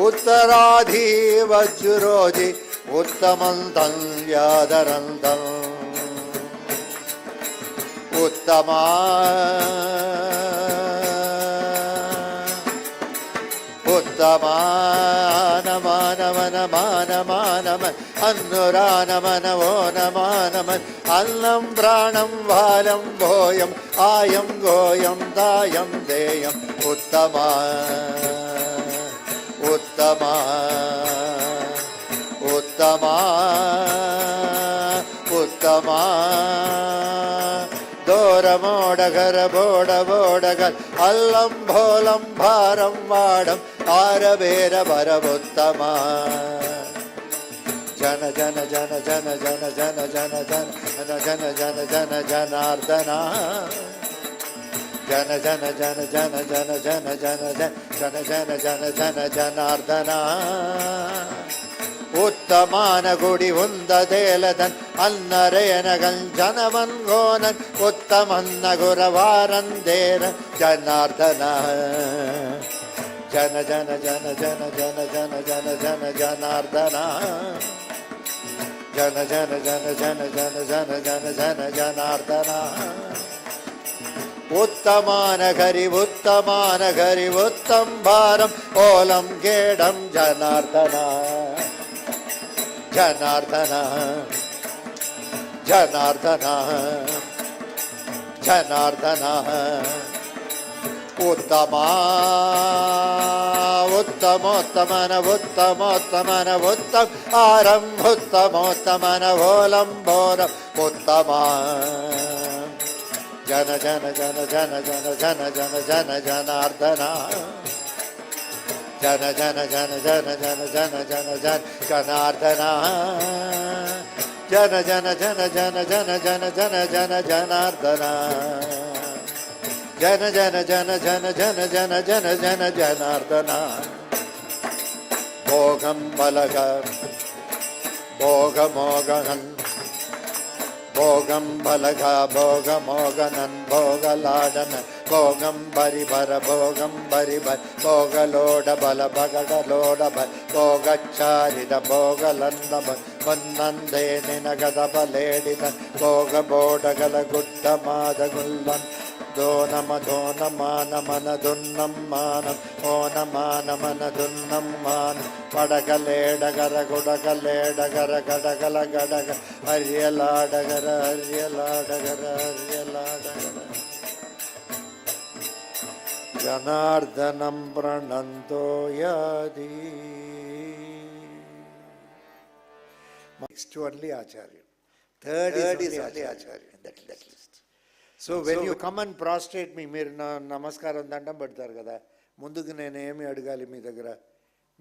उत्तराधि वज्जुरोजि उत्तमन्दन् यादरन्दन् उत्तमा उत्तमानमानमनमानमानमन् अन्नुरानमनवो नमानमन् अन्नं प्राणं बालं भोयम् आयं गोयं दायं देयम् उत्तमा उत्तमा उत्तमा उत्तमा दोरमोडगर बोड बोडगर अल्लं भोलं भारं वाडम् आरबेर भरवुत्तमा जन जन जन जन जन जन जन जन जन जन जन जनार्दना जन जन जन जन जन जन जन जन जन जन जन जनार्दना उत्तमान गुडि उन्ददेलदन् अन्नरेनगन् जनमन् गोनन् उत्तमन्न गुरवारन्देर जनार्दना जन जन जन जन जन जन जन जन जनार्दना जन जन जन जन जन जन जन जन जनार्दना उत्तमान घरि उत्तम भारम ओलं गेडं जनार्दना जनार्दना जनार्दना जनार्दना उत्तमा उत्तमोत्तमन उत्तमोत्तमन उत्तम आरम्भ उत्तमोत्तमन भोलं भोरम् उत्तमा जन जन जन जन जन जन जन जन जनार्दना Jana Jana Jana Jana Jana Jana Jana Jana Janardana. Jana Jana Jana Jana Jana Jana Jana Jana Janardana. Jana Jana Jana Jana Jana Jana Jana Jana Janardana. Bhogam Balaga Bhogamoganan Bhogam Balaga Bhogamoganan Bhogaladan Bhogam Baribara Bhogam Baribar Bhogaloda Bala Bagada Loda Bal Bhogacharida Bhogalanda Vandande Ninagada Baledita Bhoga Bodagala Gutta Madagullan Donama Donamana Manadunam Manam Onamana Manadunam Manam Padagaleda Gara Godagaleda Gara Gadagala Gadaga Aryalada Gara Aryalada Gara Aryalada Gara Janardanam Prananto Yadi. Next to only Acharya. Third is only Acharya in that list. So when you come and prostrate me, మీరు నమస్కారం దండం పెడతారు కదా, ముందుకు నేను ఏమి అడగాలి మీ దగ్గర?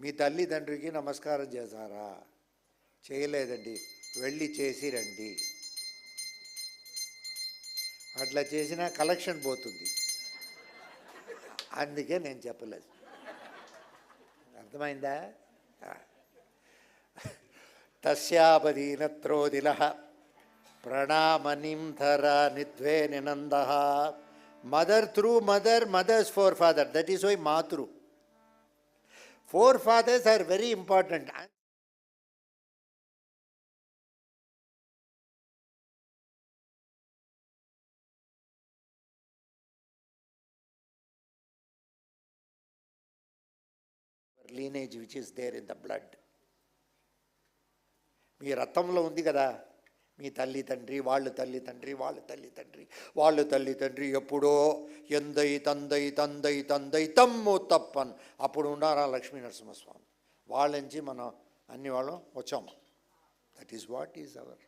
మీ తల్లిదండ్రికి నమస్కారం చేశారా? చేయలేదండి, వెళ్ళి చేసి రండి. అట్లా చేసినా కలెక్షన్ పోతుంది, అందుకే నేను చెప్పలేదు. అర్థమైందా? తస్యాపదీనత్రోదిలః Pranamanim thara nidve ninandaha. Mother through mother, mother's forefather. That is why Matru. Forefathers are very important. Lineage which is there in the blood. మీ రక్తంలో ఉంది కదా, మీ తల్లి తండ్రి, వాళ్ళు తల్లి తండ్రి, వాళ్ళ తల్లి తండ్రి, వాళ్ళు తల్లి తండ్రి ఎప్పుడో ఎందై తందై తందై తందై తమ్ము తప్పన్ అప్పుడు ఉన్నారా లక్ష్మీ నరసింహస్వామి. వాళ్ళ నుంచి మనం అన్ని వాళ్ళం వచ్చాము. That is what is our.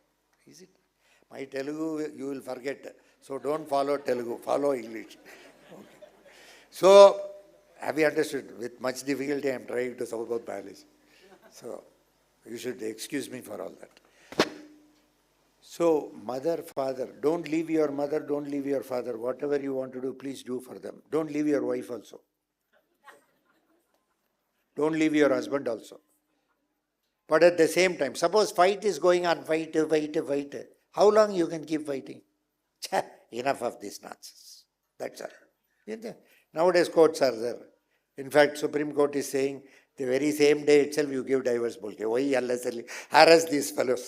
Is it? My Telugu you will forget, so don't follow Telugu, follow English. So have you understood? With much difficulty I am trying to solve both biology. So you should excuse me for all that. So mother, father, don't leave your mother, don't leave your father. Whatever you want to do, please do for them. Don't leave your wife also. Don't leave your husband also. But at the same time, suppose fight is going on, fight. How long you can keep fighting? Enough of this nonsense. That's all. Nowadays courts are there. In fact, Supreme Court is saying the very same day itself you give divorce. Why unnecessarily harass these fellows?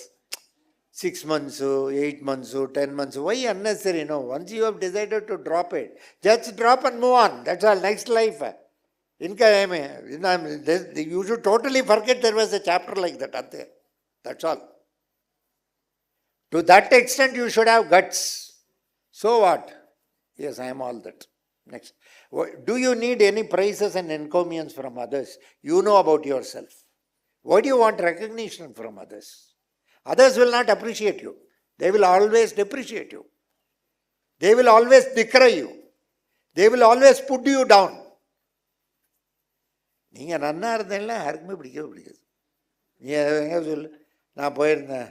6 months, 8 months, 10 months. Why unnecessary? No. Once you have decided to drop it, just drop and move on. That's all. Next life. You should totally forget there was a chapter like that. That's all. To that extent you should have guts. So what? Yes, I am all that. Next. Do you need any praises and encomiums from others? You know about yourself. Why do you want recognition from others? Others will not appreciate you. They will always depreciate you. They will always decry you. They will always put you down. நீங்கள் நன்னா இருந்தீங்கன்னா யாருக்குமே பிடிக்காது. நீ எங்கே சொல்லு, நான் போயிருந்தேன்,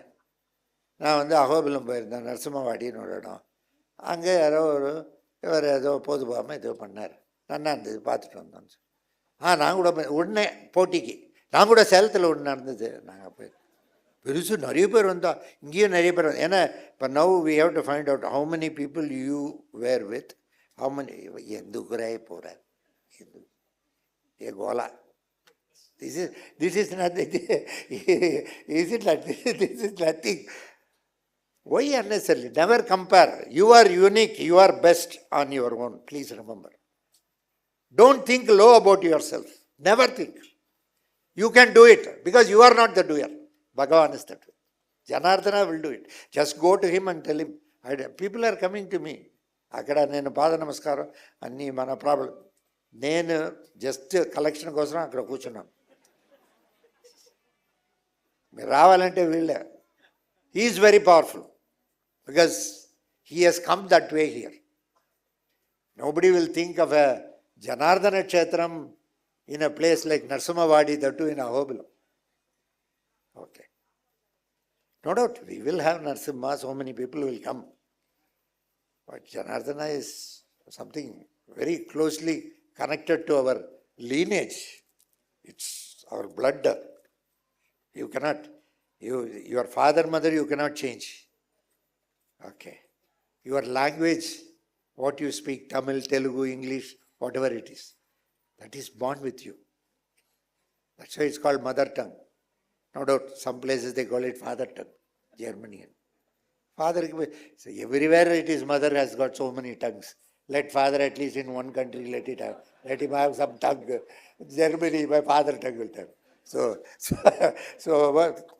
நான் அகோபிலம் போயிருந்தேன், நரசிம்ம வாடின்னு ஒரு இடம். அங்கே யாரோ இவர் ஏதோ போது போகாமல் ஏதோ பண்ணார், நன்னா இருந்தது, பார்த்துட்டு வந்தோம். நான் கூட உடனே போட்டிக்கு நான் கூட சேலத்தில் ஒன்று நடந்தது, நாங்கள் போய் பெருசு நிறைய பேர் வந்தால், இங்கேயும் நிறைய பேர் ஏன்னா இப்போ now we have to find out how many people you were with, how many ఎందుకురాయ போகிறார், ఏ గోలా, this is nothing. Is it like this is nothing. Why unnecessarily? Never compare. You are unique. You are best on your own. Please remember. Don't think low about yourself. Never think. You can do it because you are not the doer. Bhagavan is that way. Janardana will do it. Just go to him and tell him. People are coming to me. Akada nenu pada namaskaram anni mana problem. Nenu just collection kosaram akada కూర్చున్నాను. మీరు రావాలంటే వీళ్ళే. He is very powerful because he has come that way here. Nobody will think of a Janardana Kshetram in a place like Nrusimha Wadi, that too in Ahobilam. Okay. No doubt, we will have Nrusimha, so many people will come. But Janardana is something very closely connected to our lineage. It's our blood. You cannot, your father, mother, you cannot change. Okay. Your language, what you speak, Tamil, Telugu, English, whatever it is, that is born with you. That's why it's called mother tongue. No doubt, some places they call it father tongue, Germany. Father, so everywhere it is mother has got so many tongues. Let father at least in one country let him have some tongue. Germany, my father tongue will tell. So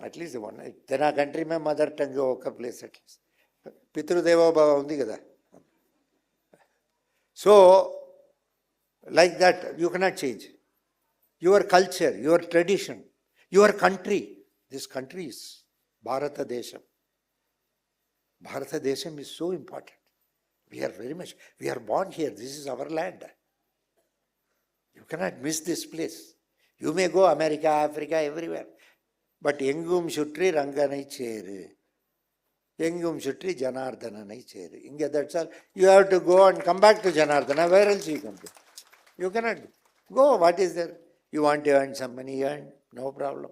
at least one. Then our country my mother tongue oka place at least. Pitru Deva Bhava undi kada. So like that you cannot change. Your culture, your tradition, your country. This country is Bharata Desham. Bharata Desham is so important. We are born here. This is our land. You cannot miss this place. You may go America, Africa, everywhere. But Engum Shutri Ranganai Cheru. Engum Shutri Janardananai Cheru. Inga, that's all. You have to go and come back to Janardana. Where else you come to? You cannot go. What is there? You want to earn some money, earn. No problem.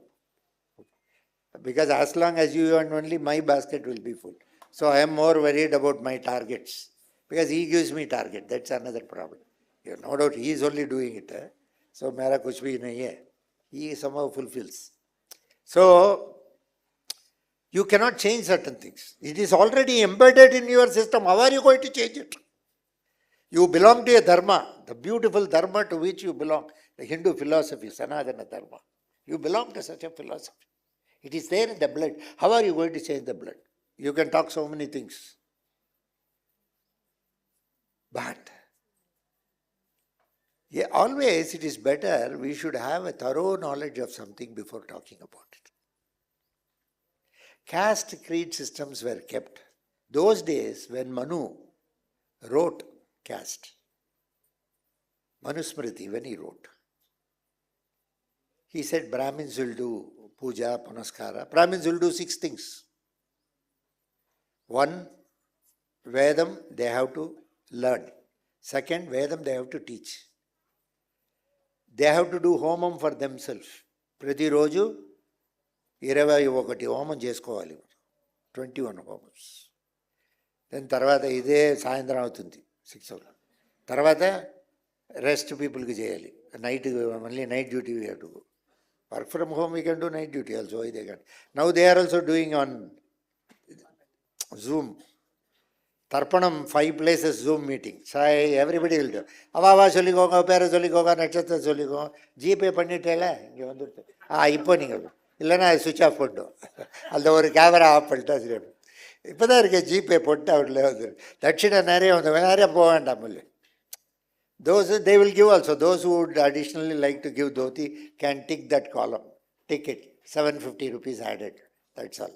Because as long as you earn only, my basket will be full. So I am more worried about my targets. Because he gives me target. That's another problem. No doubt he is only doing it. So mera kuch bhi nahi hai. He somehow fulfills. So you cannot change certain things. It is already embedded in your system. How are you going to change it? You belong to a dharma, the beautiful dharma to which you belong, the Hindu philosophy, Sanatana Dharma. You belong to such a philosophy. It is there in the blood. How are you going to change the blood? You can talk so many things. But always it is better we should have a thorough knowledge of something before talking about it. Caste creed systems were kept. Those days when Manu wrote caste, Manusmriti, when he wrote, he said Brahmins will do puja, panaskara. Brahmins will do 6 things. 1, Vedam they have to learn. 2nd, Vedam they have to teach. They have to do homam for themselves. Prati roju 21 homam chesukovali. 21 homams. Then tarvata ide sayandram avutundi 6 o'clock. Tarvata rest people ki cheyali. Night, only night duty we have to go. Work from home we can do night duty also. Now they are also doing on Zoom. Tarpanam, 5 places Zoom meeting. So everybody will do. Avava solikoga, pera solikoga, nakshatra solikoga. GPay pannitela. Ipo ninga. Illana switch off pondu. Alda oru camera off palta sire. Ipada irke GPay potta avudle. Dakshina nare on the nare povanda mulle. Those they will give also. Those who would additionally like to give dhoti can tick that column. Ticket. 750 rupees added. That's all.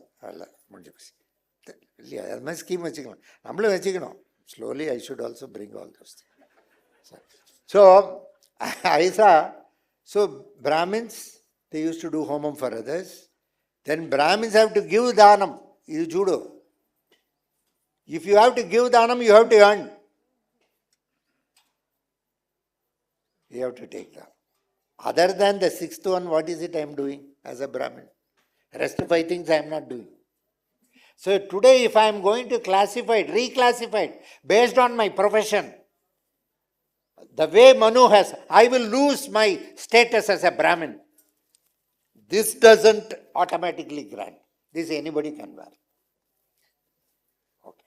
Slowly I should also bring all those things. So I saw, so Brahmins, they used to do homam for others. Then Brahmins have to give dhanam. This is judo. If you have to give dhanam, you have to earn. You have to take that. Other than the 6th one, what is it I am doing as a Brahmin? Rest of 5 things I am not doing. So today if I am going to classify it, reclassify it, based on my profession, the way Manu has, I will lose my status as a Brahmin. This doesn't automatically grant. This anybody can wear. Okay.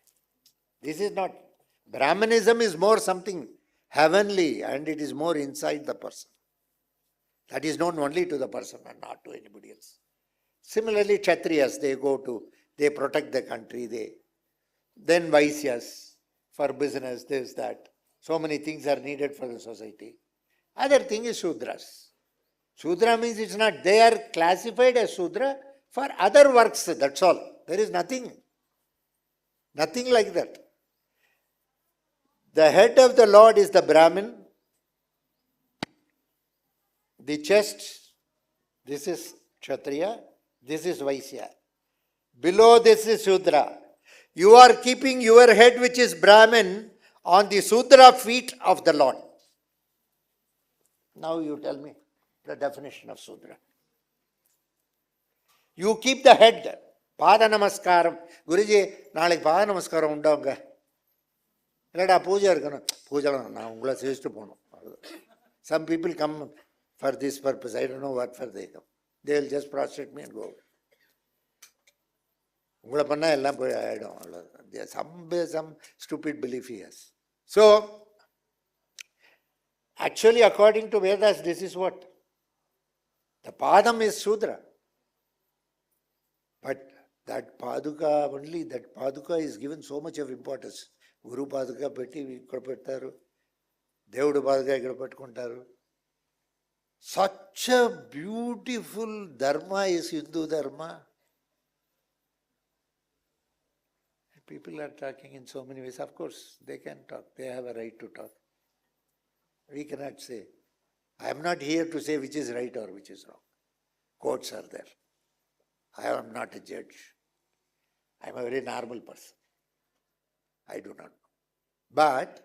This is not, Brahmanism is more something heavenly and it is more inside the person. That is known only to the person and not to anybody else. Similarly, Kshatriyas, they protect the country. Then Vaisyas, for business, this, that. So many things are needed for the society. Other thing is Shudras. Shudra means it's not, they are classified as Shudra for other works, that's all. There is nothing like that. The head of the Lord is the Brahmin. the chest, this is Kshatriya, this is Vaisya. Below this is Shudra. You are keeping your head, which is Brahmin, on the Shudra feet of the Lord. Now you tell me the definition of Shudra. You keep the head. Pada Namaskaram. Guruji, naalik Pada Namaskaram undavanga. Illada puja irukanu. Puja na ungala seistu ponom. Some people come for this purpose. I don't know what for they come. They will just prostrate me and go away. Ungala panna ellam poi aidum. There's some stupid belief he has. So, actually, according to Vedas, this is what? The Padam is Shudra. But that Paduka, only that Paduka is given so much of importance. Guru Paduka petti ikkada pettaru. Devudu Paduka ikkada pettukuntaru. Such a beautiful dharma is Hindu dharma. People are talking in so many ways. Of course, they can talk. They have a right to talk. We cannot say. I am not here to say which is right or which is wrong. Courts are there. I am not a judge. I am a very normal person. I do not know. But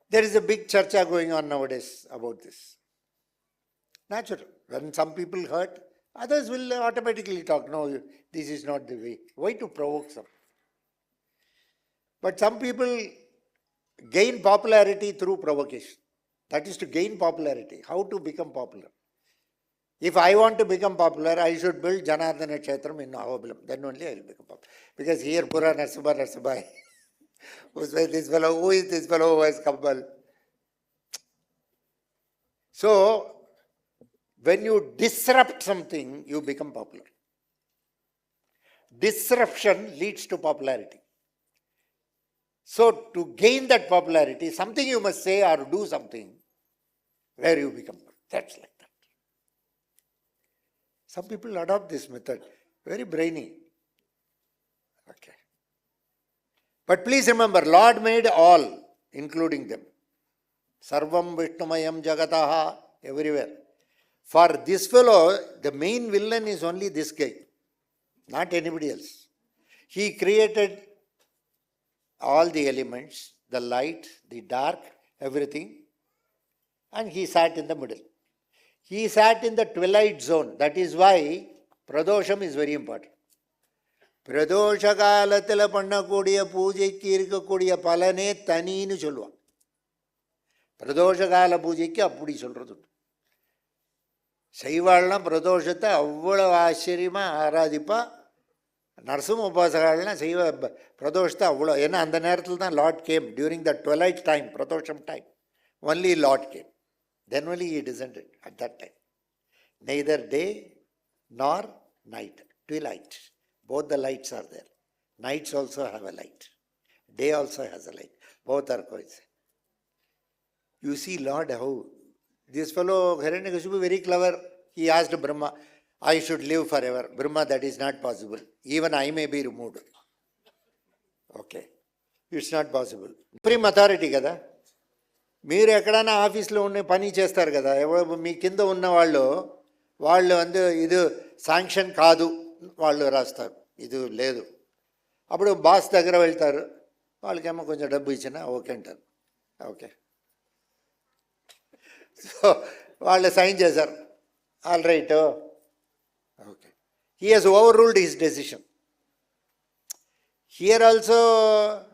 there is a big charcha going on nowadays about this. Natural. When some people hurt, others will automatically talk, no, this is not the way. Why to provoke some? But some people gain popularity through provocation. That is to gain popularity. How to become popular? If I want to become popular, I should build Janardana Kshetram in Ahobilam. Then only I will become popular. Because here, Pura Narsabai. Who is this fellow? Who is this fellow who has Kabbal? So, when you disrupt something, you become popular. Disruption leads to popularity. So, to gain that popularity, something you must say or do something where you become. That's like that. Some people adopt this method. Very brainy. Okay. But please remember, Lord made all, including them. Sarvam Vishnumayam Jagataha, everywhere. For this fellow, the main villain is only this guy, not anybody else. He created all the elements, the light, the dark, everything, and he sat in the middle. He sat in the twilight zone. That is why Pradosham is very important. Pradosha காலத்தில் பண்ணக்கூடிய பூஜைக்கு இருக்கக்கூடிய பலனே தனின்னு சொல்லுவான். பிரதோஷ கால பூஜைக்கு அப்படி சொல்றது. சைவாள்லாம் பிரதோஷத்தை அவ்வளவு ஆச்சரியமாக ஆராதிப்பா. நரசிம்ம உபாசகாலாம் செய்வ பிரதோஷத்தை அவ்வளோ, ஏன்னா அந்த நேரத்தில் தான் Lord came. During the twilight time, Pradosham time, only Lord came. Then only he descended at that time. Neither day nor night, twilight. Both the lights are there. Nights also have a light. Day also has a light. Both are coincident. You see, Lord, how this fellow Hiranyakashipu very clever. He asked Brahma, I should live forever. Brahma, that is not possible. Even I may be removed. Okay. It's not possible. Supreme authority kada. మీరు ఎక్కడైనా ఆఫీస్లో ఉన్న పని చేస్తారు కదా, ఎవరు మీ కింద ఉన్న వాళ్ళు ఇది శాంక్షన్ కాదు వాళ్ళు రాస్తారు, ఇది లేదు. అప్పుడు బాస్ దగ్గర వెళ్తారు, వాళ్ళకేమో కొంచెం డబ్బు ఇచ్చినా ఓకే అంటారు. ఓకే, సో వాళ్ళు సైన్ చేశారు, all right, okay. He has overruled his decision. Here also,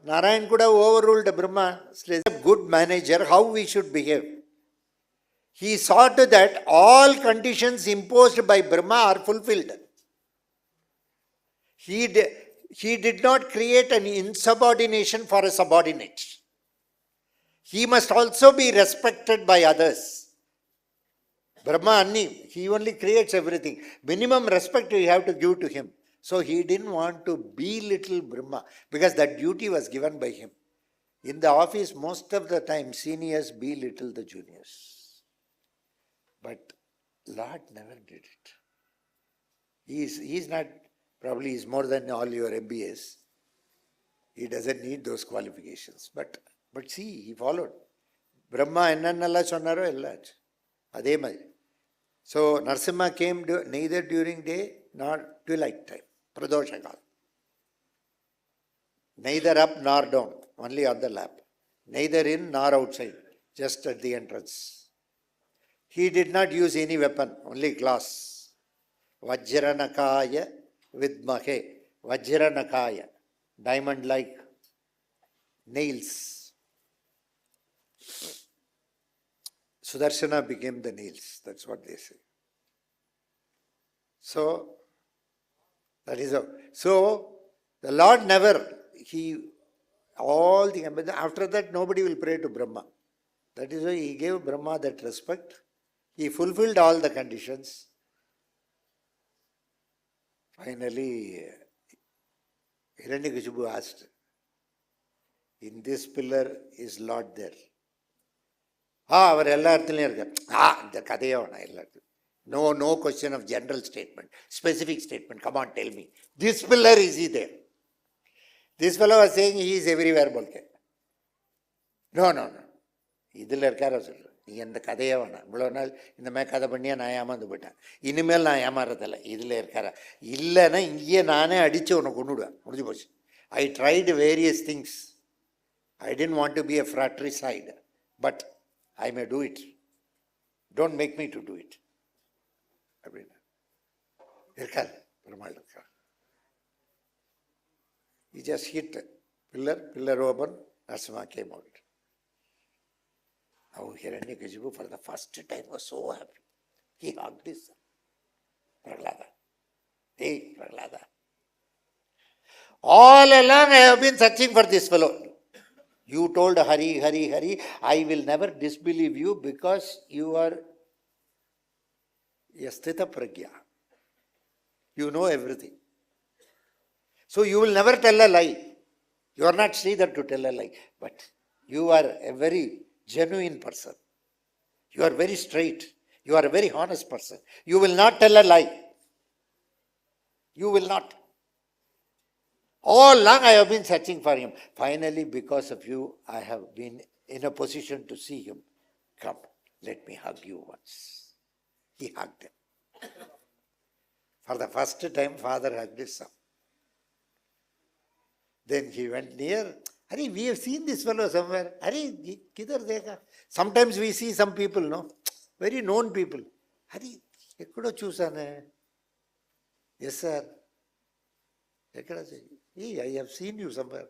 Narayan could have overruled Brahma. A good manager, how we should behave. He saw to that all conditions imposed by Brahma are fulfilled. He did not create an insubordination for a subordinate. He must also be respected by others. Brahma Anni, he only creates everything. Minimum respect you have to give to him. So he didn't want to belittle Brahma because that duty was given by him. In the office, most of the time, seniors belittle the juniors. But Lord never did it. He's not, probably he's more than all your MBAs. He doesn't need those qualifications. But see, he followed. Brahma ennannalla sonnaro ella. அதே மாதிரி. So Nrusimha came neither during day nor twilight time, Pradosha Kal. Neither up nor down, only on the lap. Neither in nor outside, just at the entrance. He did not use any weapon, only glass. Vajranakaya vidmahe. Vajranakaya, diamond-like nails. Sudarshana became the nails, that's what they say. So, that is how. So, the Lord never, after that nobody will pray to Brahma. That is why he gave Brahma that respect. He fulfilled all the conditions. Finally, Hiranyakashipu asked, in this pillar is Lord there? அவர் எல்லா இடத்துலையும் இருக்கார். இந்த கதையை வேணாம் எல்லா இடத்துலையும். No question of general statement, specific statement. Come on, tell me. This pillar, is he there? This fellow was saying he is everywhere. No. இதில் இருக்கார சொல்ற. நீ எந்த கதையே வேணாம். இவ்வளோ நாள் இந்த மாதிரி கதை பண்ணியா நான் ஏமாந்து போயிட்டேன். இனிமேல் நான் ஏமாறதில்லை. இதில் இருக்கார. இல்லைன்னா இங்கேயே நானே அடித்து உன்னை கொண்டுடுவேன். முடிஞ்சு போச்சு. I tried various things. I didn't want to be a fratricide, but I may do it. Don't make me to do it. அப்படின்னா இருக்கார் பெருமாள் இருக்கார். He just hit pillar open, Nrusimha came out. Now Hiranyakashipu for the first time was so happy. He hugged his son. Prahlada. Hey, Prahlada. All along I have been searching for this fellow. You told Hari, I will never disbelieve you because you are Yasthita Pragya. You know everything. So you will never tell a lie. You are not Sridhar to tell a lie. But you are a very genuine person. You are very straight. You are a very honest person. You will not tell a lie. You will not. All along I have been searching for him. Finally, because of you, I have been in a position to see him. Come, let me hug you once. He hugged him. For the first time, father hugged his son. Then he went near. Hari, we have seen this fellow somewhere. Hari, kidhar dekha? Sometimes we see some people, no? Very known people. Hari, ekkudo chusane? Yes, sir. Ekkada say? I have seen you somewhere.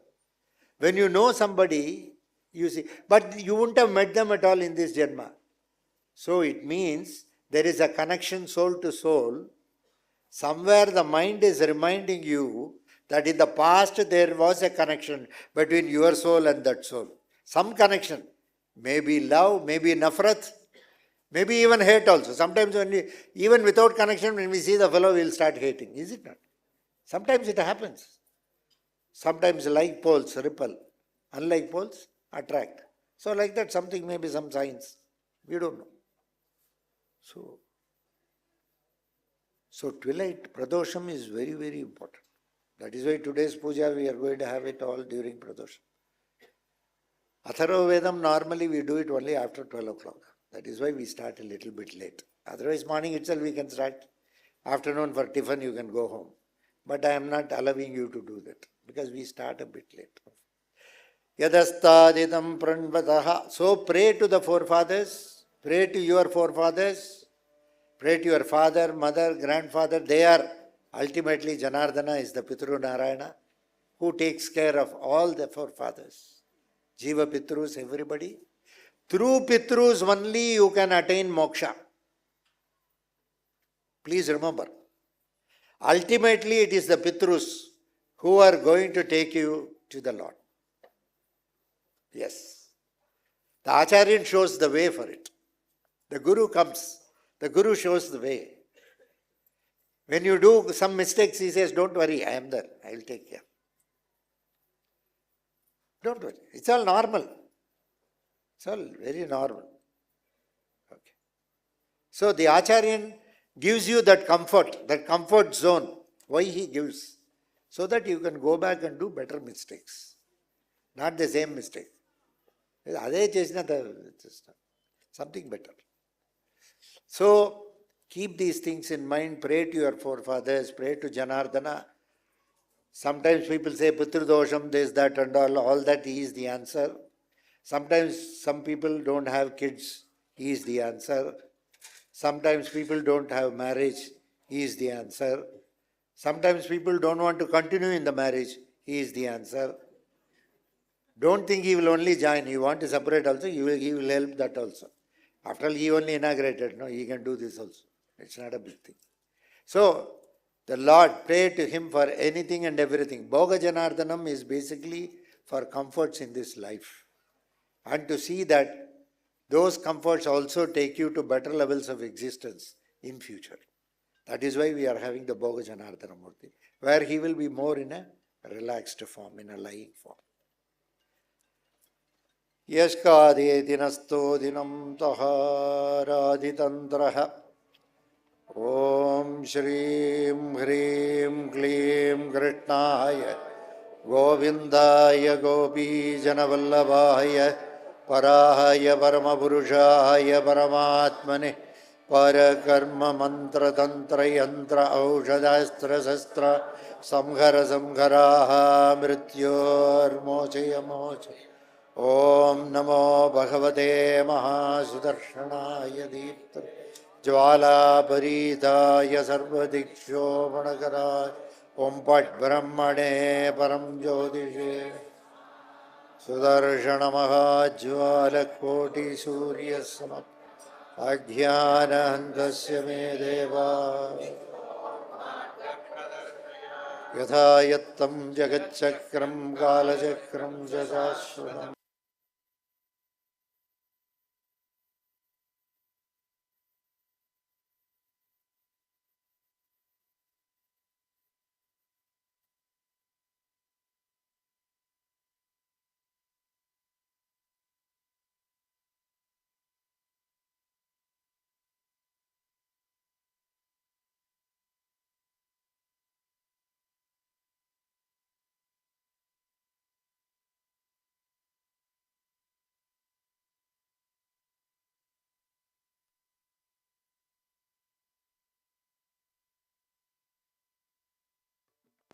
When you know somebody, you see. But you wouldn't have met them at all in this Janma. So it means there is a connection soul to soul. Somewhere the mind is reminding you that in the past there was a connection between your soul and that soul. Some connection. Maybe love, maybe nafrat, maybe even hate also. Sometimes even without connection, when we see the fellow, we will start hating. Is it not? Sometimes it happens. Sometimes like poles repel, unlike poles attract. So like that something, maybe some signs. We don't know. So twilight pradosham is very, very important. That is why today's puja we are going to have it all during pradosham. Atharva Vedam normally we do it only after 12 o'clock. That is why we start a little bit late. Otherwise morning itself we can start. Afternoon for tiffin you can go home. But I am not allowing you to do that because we start a bit late. Yadastadidam pranvataha. So pray to the forefathers, pray to your forefathers, pray to your father, mother, grandfather. They are ultimately Janardana is the Pitru Narayana who takes care of all the forefathers. Jiva Pitrus, everybody. Through Pitrus only you can attain moksha. Please remember. Ultimately, it is the Pitrus who are going to take you to the Lord. Yes. The Acharyan shows the way for it. The Guru comes. The Guru shows the way. When you do some mistakes, he says, don't worry, I am there. I will take care. Don't worry. It's all normal. It's all very normal. Okay. So the Acharyan gives you that comfort zone. Why he gives? So that you can go back and do better mistakes. Not the same mistake. Something better. So keep these things in mind, pray to your forefathers, pray to Janardana. Sometimes people say Putru Dosham, this, that and all that he is the answer. Sometimes some people don't have kids, he is the answer. Sometimes people don't have marriage, he is the answer. Sometimes people don't want to continue in the marriage, he is the answer. Don't think he will only join, you want to separate also, he will help that also. After all, he only inaugurated, no, he can do this also. It's not a big thing. So, the Lord, pray to him for anything and everything. Bhoga Janardhanam is basically for comforts in this life. And to see that those comforts also take you to better levels of existence in future. That is why we are having the Bhoga Janardhana Murti, where he will be more in a relaxed form, in a lying form. Yaskade dinasto dinam taharadhitantraha Om Shrim Hrim Klim Krishnaya Govindaya Gopi Janavallabhaya Parahaya Paramapurushaya Paramatmane Parakarma Mantra Tantra Yantra Aushadastra Sastra Samhara Samharaha Mrityor Mochaya Mochaya Om Namo Bhagavate Mahasudarshanaya Deepta Jvala Paritaya Sarvadiksho Manakara Om Pat Brahmane Param Jyotishe Sudarshana Mahajvala Koti Surya Samap Adhyana Handasya Me Deva Yatha Yattam Jagatchakram Kalachakram Jasashvanam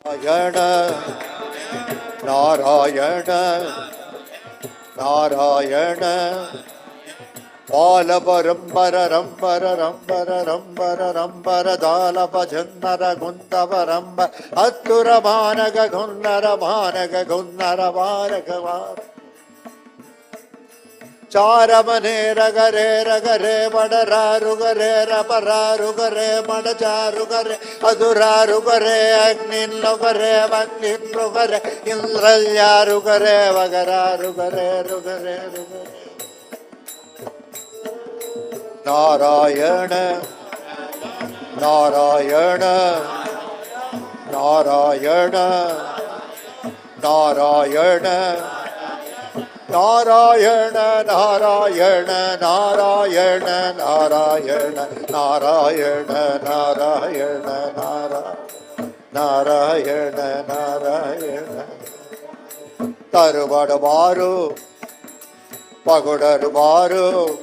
Narayana Narayana Narayana Pala Parambara Rambara Rambara Rambara Rambara Dala Bajannara Gundava Ramba Attura Managa Gunnara Managa Gunnara Managa Charamane Ragare Ragare Madara Rugare Rapara Rugare Madacha Rugare Adura Rugare Agnin Logare Agnin Rugare Indralya Rugare Vagara Rugare Rugare Rugare Narayana Narayana Narayana Narayana Narayana Narayana Narayana Narayana Narayana Narayana Narayana Narayana Taruvada Baru Pagodaru Baru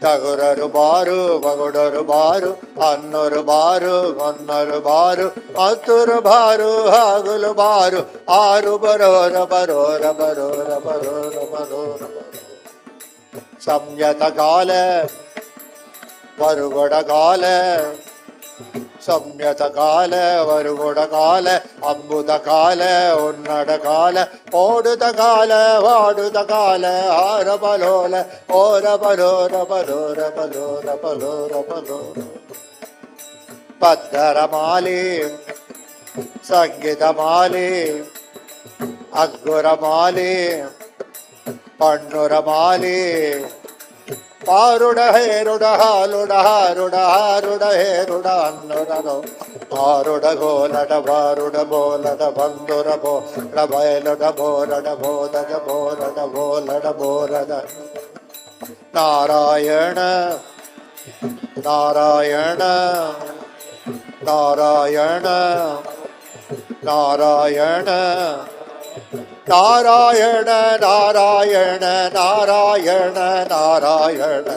Taguraru Baru Pagodaru Baru Annuru Baru Gonnaru Baru Aturu Baru Hagulu Baru Aru Barora Barora Barora Barora Barora Samyata Kale Varugoda Kale Samyata Kale Varugoda Kale Ambuda Kale Unnada Kale Oduda Kale Vaduda Kale Hara Balole Ora Balora Balora Balora Balora Balora Paddara Mali Sangita Mali Agura Mali Pandura Mali Paruda Heruda Haluda Haruda Haruda Heruda Anurado Paruda Gola da Varuda Bola da Bandura Bo da Baila da Bora da Boda da Bora da Bola da Bora da Narayana Narayana Narayana Narayana Narayana Narayana Narayana Narayana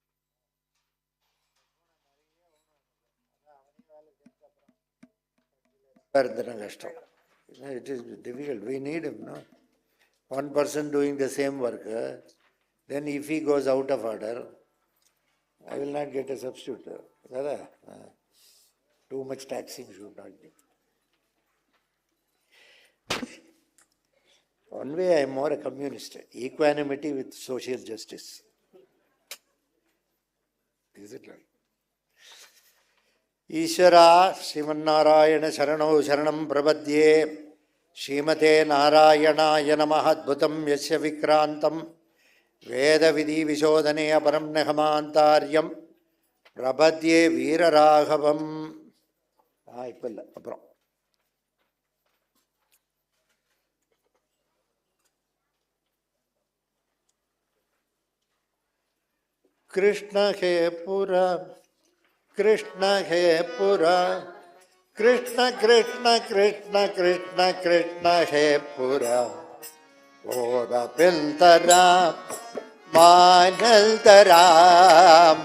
It is difficult. We need him, no? One person doing the same work, then if he goes out of order, I will not get a substitute. Too much taxing should not be. One way I am more a communist. Equanimity with social justice. Is it right? Ishvara Srimannarayana Sharanau Sharanam Prabhadye Srimate Narayana Yanamahadbhutam Yasya Vikrantam Veda Vidhi Vishodhane Aparam Nehamantaryam Prabhadye Veera Raghavam. Ipilla, appuram. Krishna He Pura, Krishna He Pura, Krishna Krishna Krishna Krishna Krishna He Pura, Oda Piltara, Manaltara,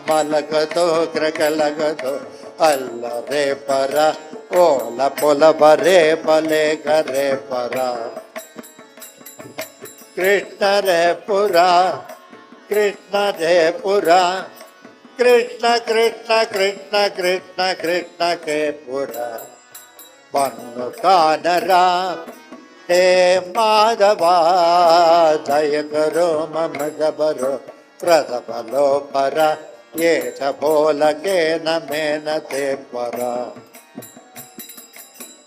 Malagato, Krakalagato, Allah Re Para, Ola Pola Bare Pale Kare Para, Krishna Re Pura, Krishna Re Pura, Krishna Krishna Krishna Krishna Krishna Ke Pura, Pannu Kanara, He Madhava, Dayakaro Mamadabaro, Pradapalo Para, Yeta Bola Ke Namena Te Para,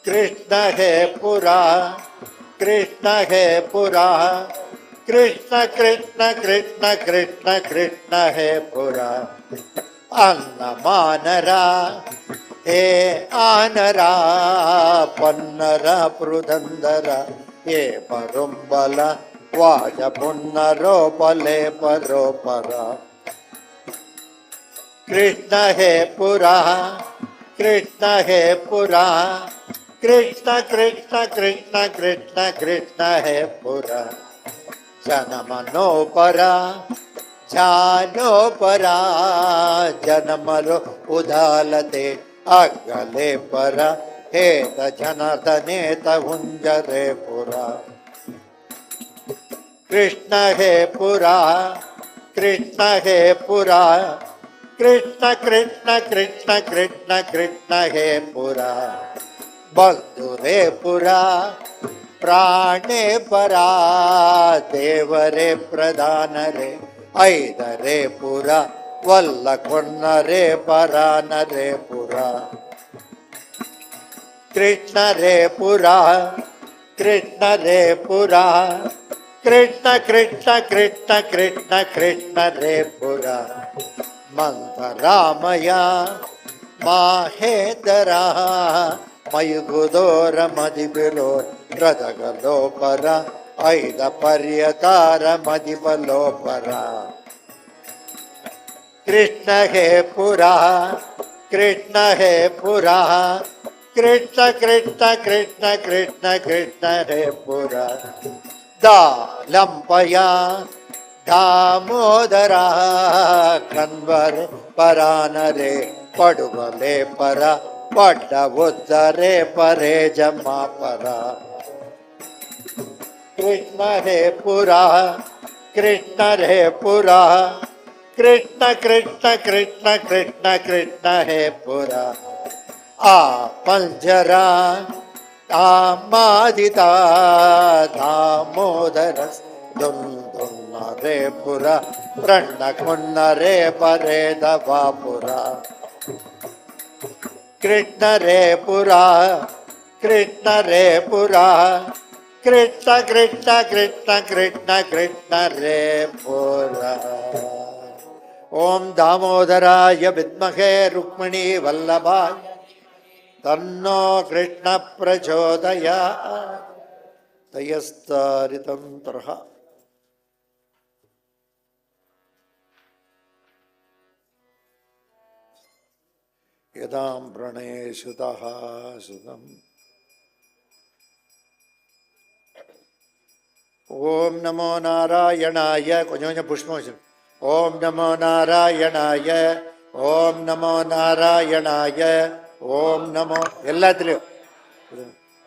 Krishna He Pura, Krishna He Pura, Krishna Krishna Krishna Krishna Krishna He Pura, Annamanara, He Anara, Pannara Prudandara, He Parumbala, Vaja Punnaro Pale Paropara, Krishna He Pura, Krishna He Pura, Krishna Krishna Krishna Krishna Krishna He Pura, Janamano Para, Jano Para, Janamaro Udalate, Agale Para, Heta Janardaneta Hunjare Pura, Krishna He Pura, Krishna He Pura, Krishna Krishna Krishna Krishna Krishna He Pura, Bandhure Pura, Prane Para, Devare Pradhanare, Aidare Pura, Vallakunnare Paranare Pura, Krishna Re Pura, Krishna Re Pura, Krishna Krishna Krishna Krishna Krishna Re Pura, Mantaramaya, Mahedara, Mayugudora Madibilo, Radagalo Para, Aida Paryatara Madibalo Para, Krishna He Pura, Krishna He Pura, Krishna Krishna Krishna Krishna Krishna He Pura, Da Lampaya, Damodara, Kanvar Paranare, Paduvale Para, Padda Uddare Pare Jama Para, Krishna He Pura, Krishna He Pura, Krishna Krishna Krishna Krishna Krishna He Pura, A Panjara, Amadita, Damodaras, Re Pura, Prana Kunna Re Pare Dava Pura, Krishna Re Pura, Krishna Re Pura, Krishna Krishna Krishna Krishna Krishna Re Pura. Om Damodharaya Vidmahe Rukmani Vallabhaya Tanno Krishna Prachodaya Tayastaritam Tarha. Yadam Prane Sutaha Sudam. Om Namo Narayanaya. Konja Pushmojan. Om Namo Narayanaya. Om Namo Narayanaya. Om Namo. Ellathilum.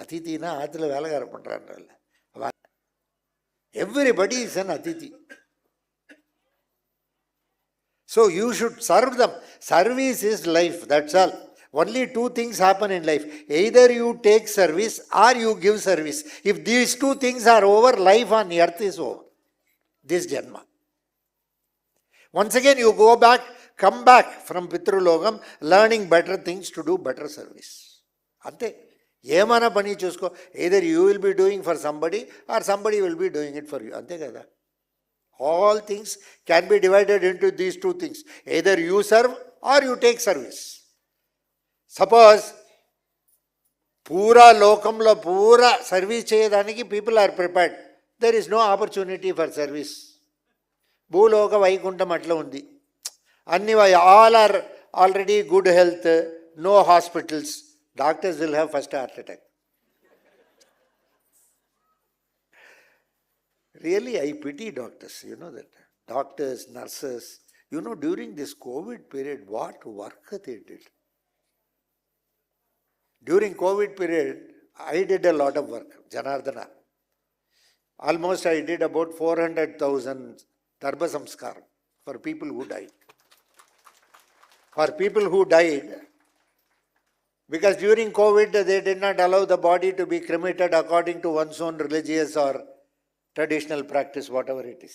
அதித்தினா ஆற்றுல வேலைக்கார பண்ணுறான்றல்ல. Everybody is an Atiti. So you should serve them. Service is life, that's all. Only two things happen in life. Either you take service or you give service. If these two things are over, life on earth is over. This Janma. Once again you go back, come back from Pitrulogam, learning better things to do better service. Ante. ఏమైనా పని చూసుకో. either you will be doing for somebody or somebody will be doing it for you. అంతే కదా. All things can be divided into these two things. Either you serve or you take service. Suppose పూరా లోకంలో పూరా service చేయడానికి people are prepared. There is no opportunity for service. భూలోక వైకుంఠం అట్లా ఉంది. అన్ని all are already good health, no hospitals. Doctors will have first heart attack. Really, I pity doctors, you know that. Doctors, nurses, you know, during this COVID period, what work they did. During COVID period, I did a lot of work, Janardana. Almost I did about 400,000 Tarba Samskar for people who died. For people who died, because during COVID they did not allow the body to be cremated according to one's own religious or traditional practice, whatever it is.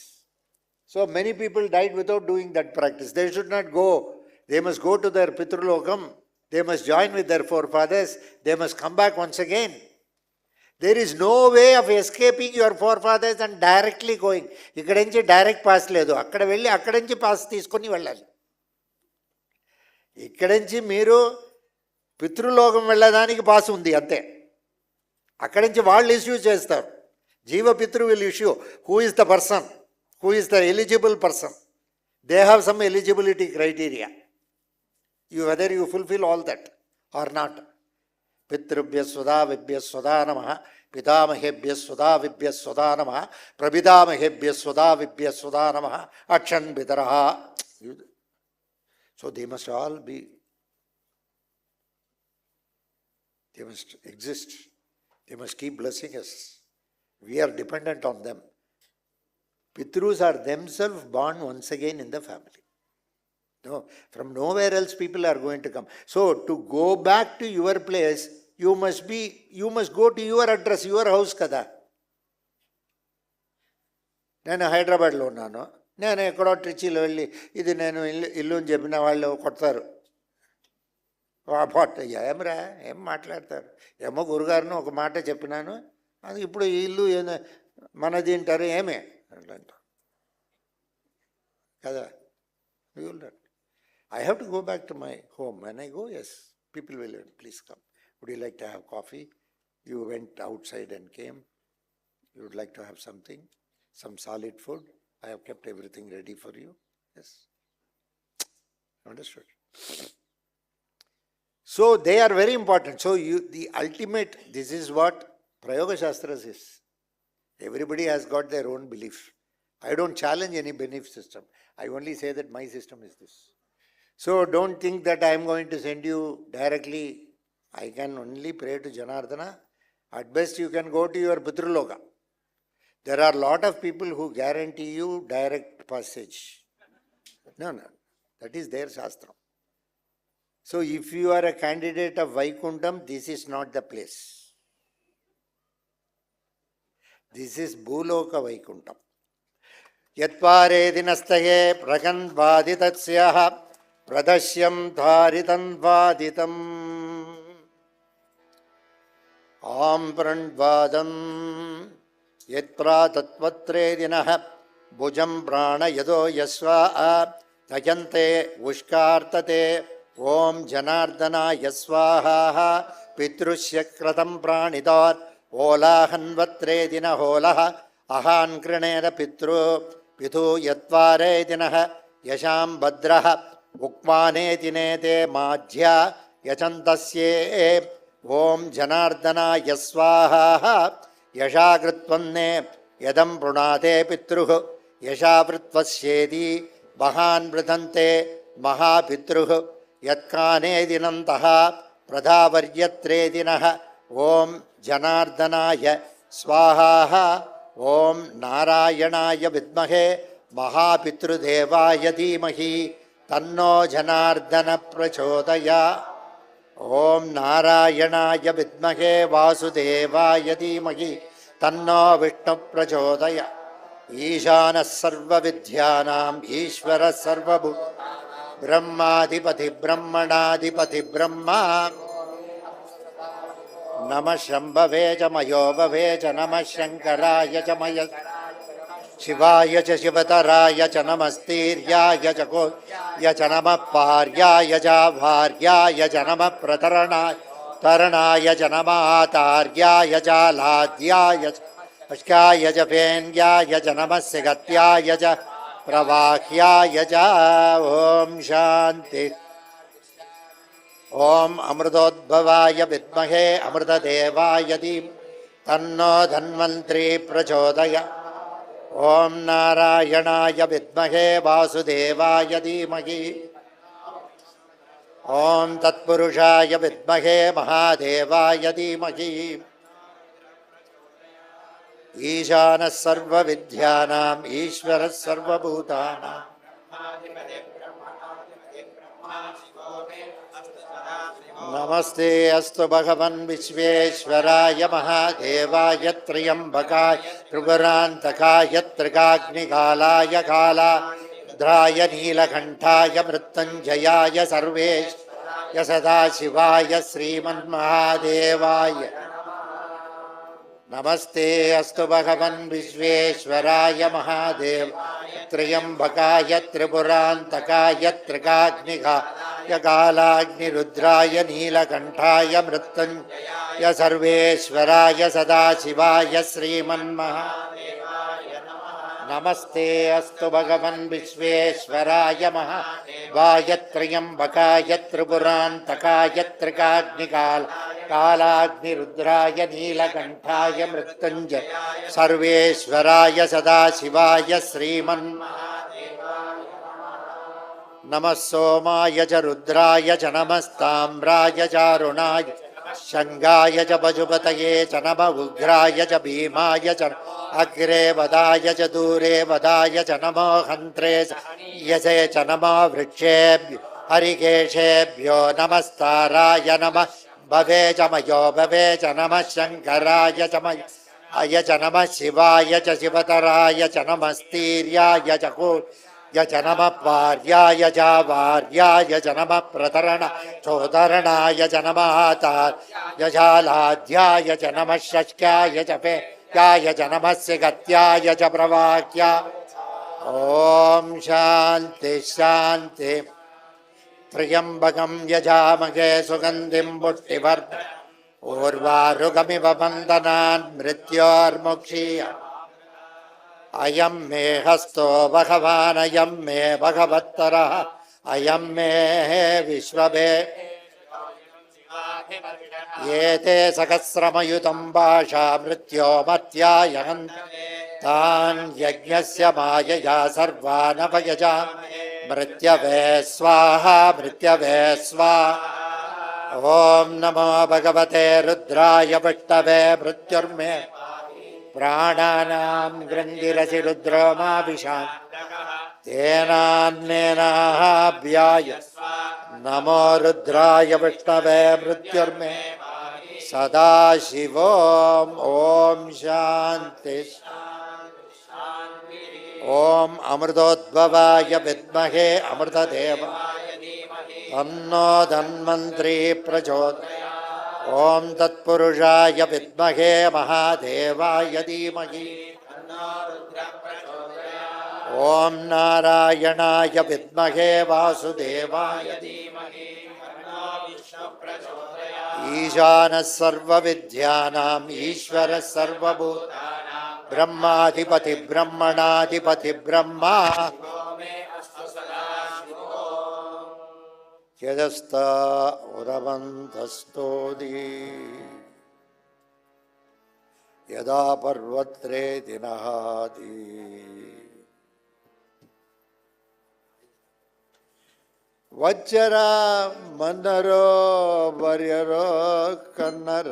So many people died without doing that practice. They should not go. They must go to their Pitrulokam. They must join with their forefathers. They must come back once again. There is no way of escaping your forefathers and directly going. ఇక్కడ నుంచి direct pass లేదు. అక్కడ వెళ్ళి అక్కడి నుంచి pass తీసుకొని వెళ్ళాలి. ఇక్కడి నుంచి మీరు పితృలోకం వెళ్ళడానికి పాస్ ఉంది అంతే. అక్కడి నుంచి వాళ్ళు ఇష్యూ చేస్తారు. జీవపితృ will issue who is the person, who is the eligible person. They have some eligibility criteria. Whether you fulfil all that or not. పితృభ్య స్వదావిభ్య స్వదా నమః, పితామహేభ్య స్వదావిభ్య స్వదా నమః, ప్రపితామహేభ్య స్వదావిభ్య స్వదా నమః, అక్షన్ పితరః. So they must all be, they must exist. They must keep blessing us. We are dependent on them. Pitrus are themselves born once again in the family. No, from nowhere else people are going to come. So to go back to your place, you must go to your address, your house kada. నేను హైదరాబాద్లో ఉన్నాను. నేను ఎక్కడో ట్రిచీలో వెళ్ళి ఇది నేను ఇల్లు అని చెప్పిన వాళ్ళు కొడతారు. వాట్ ఏమరా ఏం మాట్లాడతారు, ఏమో గురుగారిని ఒక మాట చెప్పినాను, అది ఇప్పుడు ఈ ఇల్లు మనది అంటారు ఏమే అట్లా అంటారు కదా. I have to go back to my home. When I go, yes, people will please come. Would you like to have coffee? You went outside and came. You would like to have something, some solid food. I have kept everything ready for you. Yes. Understood? So they are very important. So the ultimate, this is what Prayoga Shastras is. Everybody has got their own belief. I don't challenge any belief system. I only say that my system is this. So don't think that I am going to send you directly. I can only pray to Janardana. At best you can go to your Pitraloka. There are a lot of people who guarantee you direct passage. No, that is their Shastra. So if you are a candidate of Vaikuntham, this is not the place. This is Bhuloka Vaikuntham. Yatpare dinastaye pragan vaditatsyaha pradashyam dharitan vaditam amprandvadam yatra tatvatre dinah bhujam prana yado yasva tajante ushkartate Om Janardana Yasvaha Pitrusya Kratam Pranidar Olahanvatre Dinaholaha Ahan Kranera Pitru Pithu Yatvare Dinaha Yasham Badraha Ukmane Dinete Madhya Yachantasye Om Janardana Yasvaha Yashagritvanne Yadam Prunate Pitruhu Yashavritvasyedi Bahan Vridante Mahapitruhu Yatkane dinantaha pradhavaryatre dinaha ॐ जनार्दनाय स्वाहा ॐ नारायणाय विद्महे महापितृदेवाय धीमहि तन्नो जनार्दन प्रचोदयात् ॐ नारायणाय विद्महे वासुदेवाय धीमहि तन्नो विष्णु प्रचोदयात् ईशानः सर्वविद्यानाम् ईश्वरः सर्वभू ब्रह्माधिपति ब्रह्मणाधिपति ब्रह्मा नमः शम्भवे च मयो भवे च नमः शङ्कराय च मय शिवाय च शिवतराय च नमस्तीर्याय च कोय च नमः पार्याय च भार्याय च नमः तरणाय च नमः आतार्याय च लाद्याय च अश्काय च फेन्याय च नमः सिगत्याय च प्रवाह्याय च ॐ शान्ति ॐ अमृतोद्भवाय विद्महे अमृतदेवाय धीमहि तन्नो धन्वन्त्री प्रचोदयात् ॐ नारायणाय विद्महे वासुदेवाय धीमहि ॐ तत्पुरुषाय विद्महे महादेवाय धीमहि ईशानः सर्वविद्यानाम् ईश्वरः सर्वभूतानां नमस्ते अस्तु भगवन् विश्वेश्वराय महादेवाय त्र्यम्बकाय त्रिपुरान्तकाय त्रिकाग्निकालाय कालाद्राय नीलकण्ठाय मृत्युञ्जयाय सर्वेश्वराय सदाशिवाय श्रीमन्महादेवाय नमस्ते अस्तु भगवन् विश्वेश्वराय महादेवाय त्र्यम्बकाय त्रिपुरान्तकाय त्रिकाग्निकाय कालाग्निरुद्राय नीलकण्ठाय मृत्युञ्जयाय सर्वेश्वराय सदाशिवाय श्रीमन्महादेवाय नमस्ते अस्तु भगवन् विश्वेश्वराय महादेवाय त्र्यम्बकाय त्रिपुरान्तकाय त्रिकाग्निकालाग्निरुद्राय नीलकण्ठाय मृत्युञ्जयाय सर्वेश्वराय सदाशिवाय श्रीमन्महादेवाय नमः सोमाय च रुद्राय च नमस्ताम्राय चारुणाय शङ्गाय च पशुपतये च नमः उग्राय च भीमाय च अग्रे वदाय च दूरे वदाय च नमो हन्त्रे यसे च नमो वृक्षेभ्यो हरिकेशेभ्यो नमस्ताराय नमः भवे च मयो भवे च नमः शङ्कराय च मय अय च नमः शिवाय च शिवतराय च नमस्तीर्याय च कोय च नमः पार्याय च वार्याय च नमः चोदरणाय च नमः आतार्याय च लाद्याय च नमः शक्याय च पेयाय च नमः सिगत्याय च प्रवाह्या ॐ शान्ति शान्ति त्र्यम्बकं यजामहे सुगन्धिं पुष्टिवर्धनम् उर्वारुकमिव बन्धनान् मृत्योर्मुक्षीय अयं मे हस्तो भगवान् अयं मे भगवत्तरः अयं मे विश्वभे एते सहस्रमयुतं भाषा मृत्योमर्त्यायहन्ति तान् यज्ञस्य मायया सर्वान् अपयजामहे मृत्यवे स्वाहा मृत्यवे स्वाहा ॐ नमो भगवते रुद्राय विष्णवे मृत्युर्मे प्राणानां गृन्दिरसि रुद्रो माभिषान्तकः तेनान्नेनाभ्याय नमो रुद्राय विष्णवे मृत्युर्मे सदाशिवोम् ॐ शान्ति ॐ अमृतोद्भवाय विद्महे अमृतदेवाय तन्नो धन्वन्त्री प्रचोदयात् ॐ तत्पुरुषाय विद्महे महादेवाय धीमहि ॐ नारायणाय विद्महे वासुदेवाय धीमहि ईशानः सर्वविद्यानाम् ईश्वरः सर्वभूतानां ब्रह्माधिपति ब्रह्मणाधिपति ब्रह्मा यजस्ता उरवन्तस्तोदी यदा पर्वत्रे दिनहाति वज्र मनरो वर्यरो कन्नर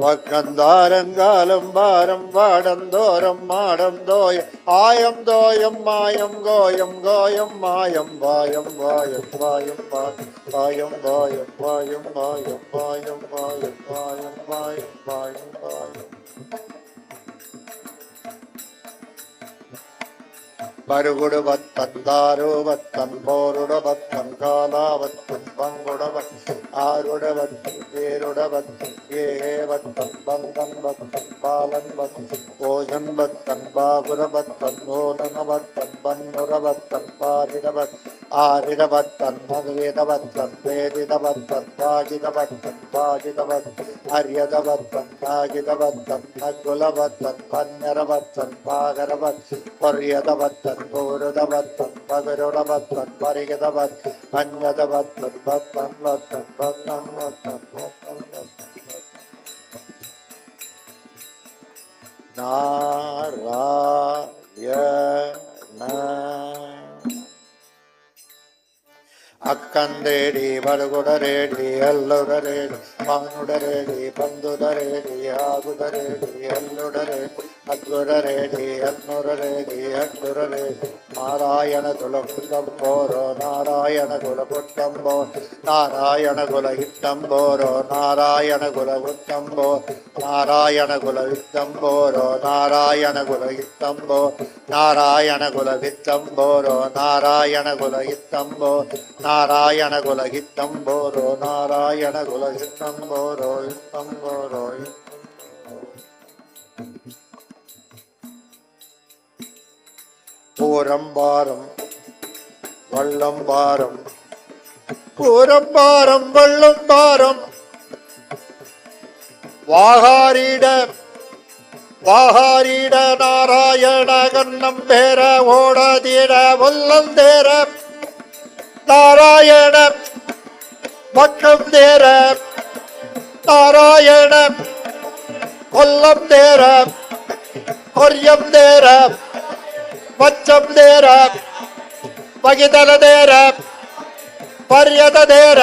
வக்கந்தாரங்காலம் வாரம் வாடந்தோரம் மாடம் தோயம் ஆயம் தோயம் மாயம் கோயம் கோயம் மாயம் வாயம் வாயம் வாயம் வாயம் வாயம் வாயம் வாயம் வாயம் வாயம் வாயம் வாயம் வாயம் வாயம் பருகுடுவத்தன் தாருவத்தன் போருடவத்தன் காலாவத்தன் பங்குடவத்தன் ஆருடவத்தன் பேருடவத்தன் ஏவத்தன் பந்தன் வத்தன் பாலன் வத்தன் ஓஜன் வத்தன் பாகுரவத்தன் ஓனவத்தன் பன்னுரவத்தன் பாரிடவத்தன் ஆரிடவத்தன் மதுவேதவத்தன் வேதிதவத்தன் பாஜிதவத்தன் பாஜிதவத்தன் அரியதவத்தன் காகிதவத்தன் நகுலவத்தன் பன்னரவத்தன் பாகரவத்தன் பொரியதவத்தன் பூருதவத்தன் பகருடவத்தன் பரிகதவத் அஞ்சதவத்தன் வத்தன் வத்தன் வத்தன் வத்தன் வத்தன் வத்தன் நாராயண அக்கந்தேடி வடுகுடரேடி அல்லுடரேடி மானுடரேடி பந்துடரேடி ஆகுடரேடி அல்லுடரேடி அக்குடரேடி அன்னுரேடி அக்குரேடி நாராயண குலம் போரோ நாராயண குல குட்டம்போ நாராயண குல இட்டம்போரோ நாராயண குல உத்தம்போ நாராயண குல வித்தம்போரோ நாராயண குல இத்தம்போ நாராயண குல வித்தம்போரோ நாராயண குல இத்தம்போ நாராயண குல இத்தம்போரோ நாராயண குல இத்தம்போரோ இத்தம்போரோ பூரம்பாரம் வள்ளம்பாரம் பூரம்பாரம் வள்ளம்பாரம் வாகாரிட வாகாரிட நாராயண கண்ணம் பேர ஓடதீட வல்லந்தேர நாராயண பக்கம் தேர நாராயண கொல்லம் தேர கொரியம் தேர பச்சம் தேர பகிதல தேர பரியத தேர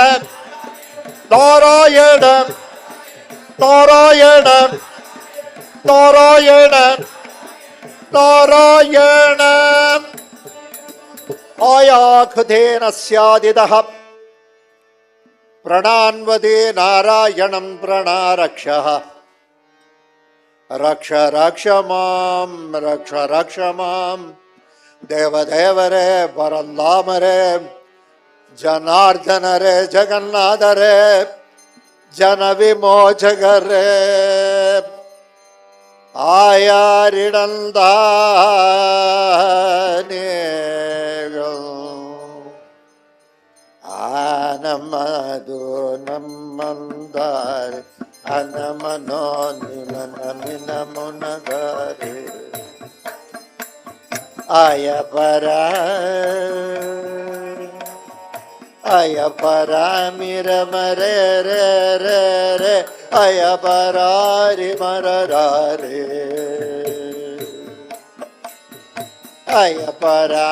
நாராயண நாராயண நாராயண நாராயண ஆயாக்குதேன ஸ்யாதிதஹ பிரணான்வதே நாராயணம் பிரணாரக்ஷः ரக்ஷ ரக்ஷ மாம் தேவதேவரே பரந்தாமரே ஜனார்தனரே ஜகநாதரே ஜன விமோச்சகரே ஆயாரிடந்தானே ஆனமது நம்மந்தார் அனமனோ நிலனமினமுனகாரே ஆயபரா அயபராமிரமரே ரே ரே ரே அயபராரி மரராரே அயபரா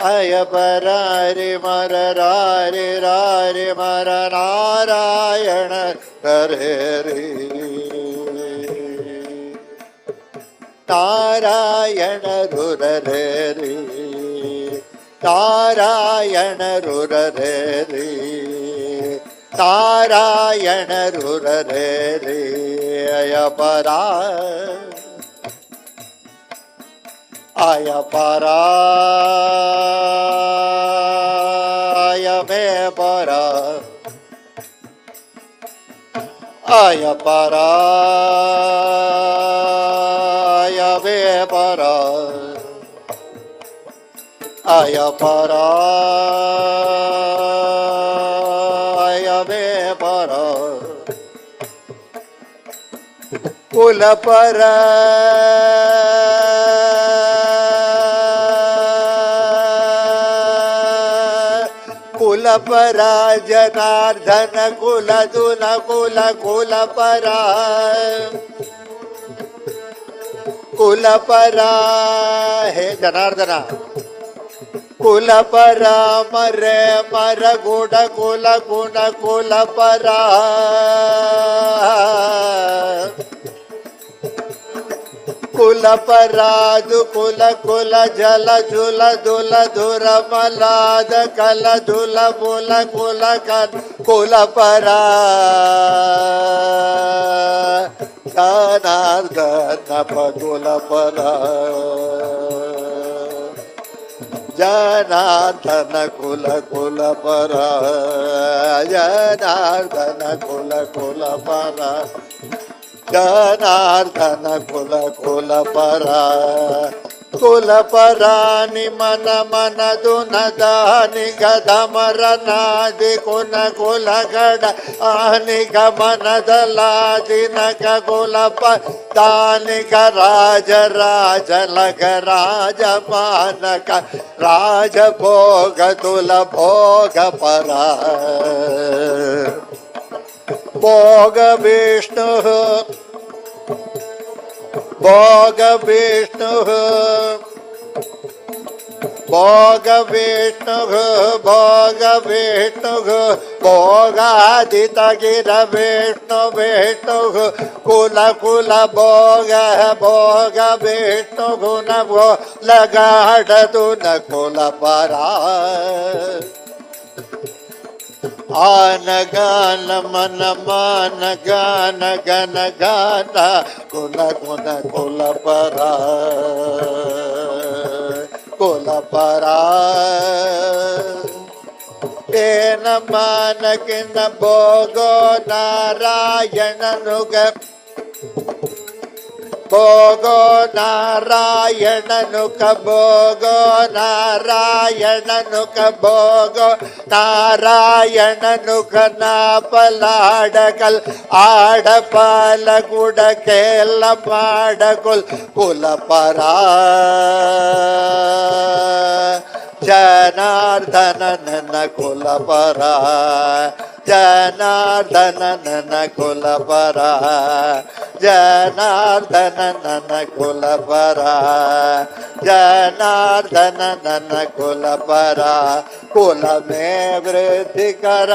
அயபராரி மரராரி ராரி மர நாராயண ரே ரே நாராயண ருரரே ரே நாராயண ருரரே ரே நாராயண ருரரே ரே அயபரா அயபரா அயமே பரா அயபரா அயமே பரா அயபரா அயமே பரா குலபர குலபரா ஜனார்தன குலதுன குல குலபரா குலபரா ஹே ஜனார்தன ಕುಲಪರ ಮರೆ ಮರ ಗುಡ ಕುಲ ಗುಣ ಕುಲಪರ ಕುಲಪರಾದು ಕುಲ ಕುಲ ಜಲ ಜುಲ ದುಲ ಧುರ ಮಲಾದ ಕಲ ದುಲ ಮುಲ ಕುಲ ಕನ್ ಕುಲಪರ ಜನಾರ್ದನ ಕುಲಪರ ಜನಾರ್ದನ ಕುಲ ಕುಲಪರ ಜನಾರ್ದನ ಕುಲ ಕುಲಪರ ಜನಾರ್ದನ ಕುಲ ಕುಲಪರ ಕುಲಪರಾನಿ ಮನ ಮನದು ನದಾನಿ ಗದಮರನಾದಿ ಕುನ ಕುಲಗಡ ಆನಿಗ ಮನದಲಾದಿನಕ ಕುಲಪ ತಾನಿಗ ರಾಜ ರಾಜ ಲಗ ರಾಜ ಮಾನಕ ರಾಜ ಭೋಗ ತುಲ ಭೋಗ ಪರ ಭೋಗ ವಿಷ್ಣು ಭೋಗ ವಿಷ್ಣು ಭೋಗ ವಿಷ್ಣು ಭೋಗ ವಿಷ್ಣು ಭೋಗಾದಿತ ಗಿರ ವಿಷ್ಣು ವಿಷ್ಣು ಕುಲ ಕುಲ ಭೋಗ ಭೋಗ ವಿಷ್ಣು ಗುಣ ಲಗಾಡದು ನ ಕುಲ ಪರ ಆನ ಗಾನ ಮನ ಮಾನ ಗಾನ ಗನ ಗಾನ ಕುಲ ಕುಲ ಕುಲ ಪರ ಕುಲ ಪರ ಏನ ಮಾನಕಿನ ಭೋಗೋ ನಾರಾಯಣನುಗ ಭೋಗೋ ನಾರಾಯಣನು ಭೋಗೋ ನಾರಾಯಣನು ಭೋಗೋ ನಾರಾಯಣನು ನಾಪಲಾಡಕಲ್ ಆಡಪಾಲ ಗುಡಕೆಲ್ಲ ಮಾಡಕುಲ್ ಕುಲಪರ ಜನಾರ್ದನ ನನ್ನ ಕುಲಪರ ಜನಾರ್ದನ ನನ್ನ ಕುಲಪರ ಜನಾರ್ದನ ನನ್ನ ಕುಲಪರ ಜನಾರ್ದನ ನನ್ನ ಕುಲಪರ ಕುಲ ಮೇ ವೃದ್ಧಿ ಕರ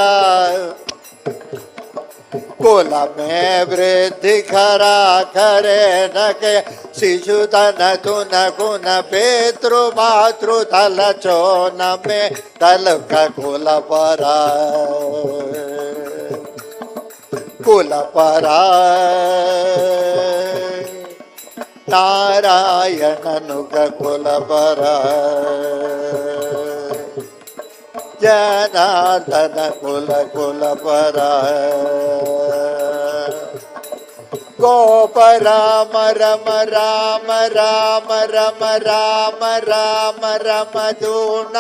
ಕುಲ ಮೇ ವೃದ್ಧಿ ಕರಾ ಕರೆ ನಕೆ ಶಿಶುತನ ತುನ ಕುನ ಪಿತೃ ಮಾತೃ ತಲ ಚೋನ ಮೇ ತಲಕ ಕುಲ ಪರ ಕುಲ ಪರ ನಾರಾಯಣನು ಕುಲ ಪರ ಜನಾರ್ದನ ಕುಲ ಕುಲ ಪರ ಗೋಪ ರಾಮ ರಮ ರಾಮ ರಾಮ ರಮ ರಾಮ ರಾಮ ರಮ ದೂಣ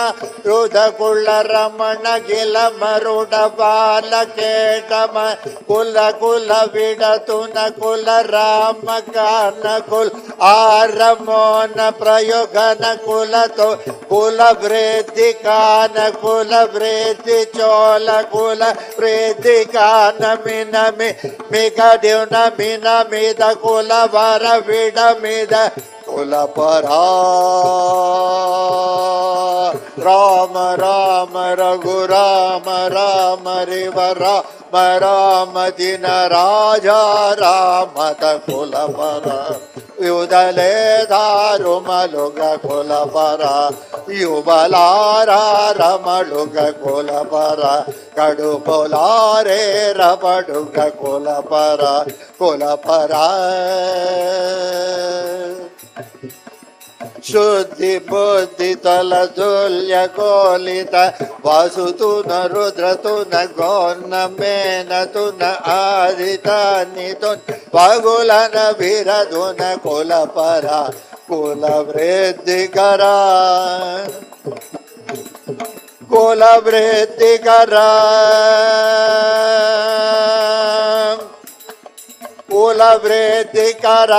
ರುಧ ಕುಳ ರಮಣ ಗಿಲ ಮರುಡ ಬಾಲ ಕೇಟಮ ಕುಲ ಕುಲ ವಿಡತುನ ಕುಲ ರಾಮ ಕಾನ ಕುಲ ಆರಮೋನ ಪ್ರಯೋಗನ ಕುಲ ತೋ ಕುಲ ವೃದ್ಧಿ ಕಾನ ಕುಲ ವೃದ್ಧಿ ಚೋಲ ಕುಲ ವೃದ್ಧಿ ಕಾನ ಮಿನ ಮಿಗ ದೇವ್ನ ಮಿನ ಮಿದ ಕುಲ ವರ ವಿಡ ಮಿದ ಕುಲ ಪರ ರಾಮ ರಾಮ ರಘು ರಾಮ ರಾಮ ರಿವರ ರಾಮ ದಿನ ರಾಜ ರಾಮದ ಕುಲ ಪರ ಯುದಲೇ ದಾರು ಮಲುಗ ಕುಲ ಪರ ಯುಬಲಾರ ರಮಳುಗ ಕುಲ ಪರ ಕಡು ಪೊಲಾರೇ ರಬಡುಗ ಕುಲ ಪರ ಕುಲ ಪರ ಶುದ್ಧಿ ಬುದ್ಧಿ ತಲ ತುಲ್ಯ ಕೋಲಿತ ವಾಸುತುನ ರುದ್ರತುನ ಗೋನ್ನ ಮೇನ ತುನ ಆದಿತ ನಿತುನ್ ಪಗುಲನ ವಿರದುನ ಕುಲ ಪರ ಕುಲ ವೃದ್ಧಿ ಕರ ಕುಲ ವೃದ್ಧಿ ಕರ ಕುಲ ವೃದ್ಧಿ ಕರ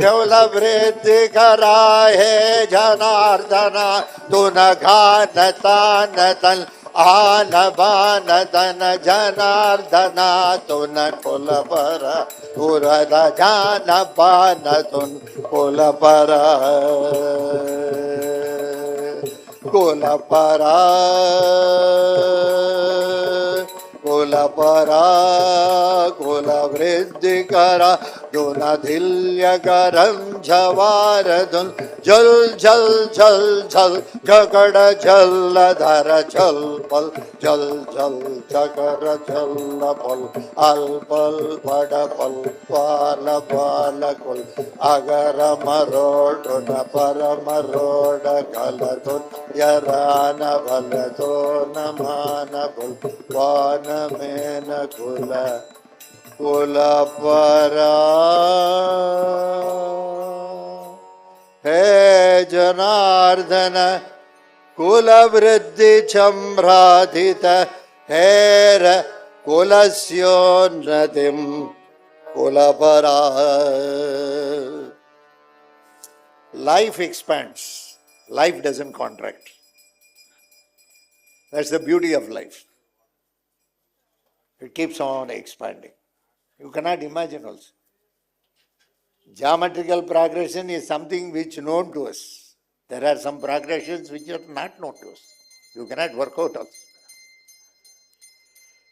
ಕುಲ ವೃದ್ಧಿ ಕರ ಹೇ ಜನಾರ್ದನ ತುನ ಘಾನ ತಾನ ತನ್ ಆನ ಬಾನ ತನ ಜನಾರ್ದನ ತುನ ಕುಲ ಪರ ಪುರದ ಜಾನ ಬಾನ ತುನ್ ಕುಲ ಪರ Kulapara, Kulapara, Kulavriddhikara, Dunadhilyakaram Javaradun, Jal, Jal, Jal, Jal, Jakada Jaladhara Jalpal, Jal, Jal, Jakara Jalapal, Alpal, Padapal, Pala, Palakul, Agara Maroduna, Paramaroda, Kalatun, Yarana, Valatona, Manakul, Vanamena Kula, Kulapara. He Janardhana, Kulavriddhi Chambradhita, Hera Kulasyonatim, Kulapara. Life expands. Life doesn't contract. That's the beauty of life. It keeps on expanding. You cannot imagine also. Geometrical progression is something which is known to us. There are some progressions which are not known to us. You cannot work out also.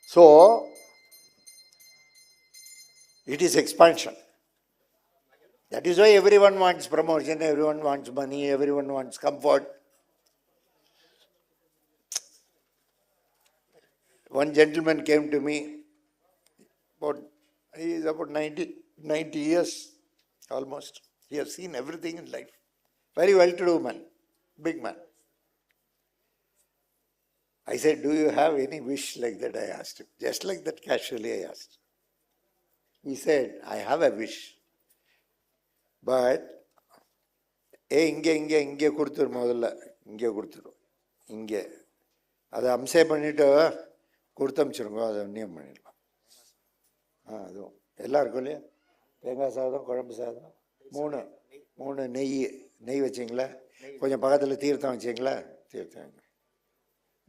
So, it is expansion. That is why everyone wants promotion, everyone wants money, everyone wants comfort. One gentleman came to me, he is about 90 years almost. He has seen everything in life. Very well-to-do man, big man. I said, do you have any wish like that? I asked him. Just like that, casually I asked. He said, I have a wish. But, inge kurthur modalla, inge kurthuru. Inge. Adu amse pannittu kurthamchirunga, adu anniyam pannidala. Adu. Ellarkum illaya? Thengai sadam, kuழம்பு sadam. மூணு நெய் வச்சிங்களா? கொஞ்சம் பக்கத்தில் தீர்த்தம் வச்சிங்களா? தீர்த்தம்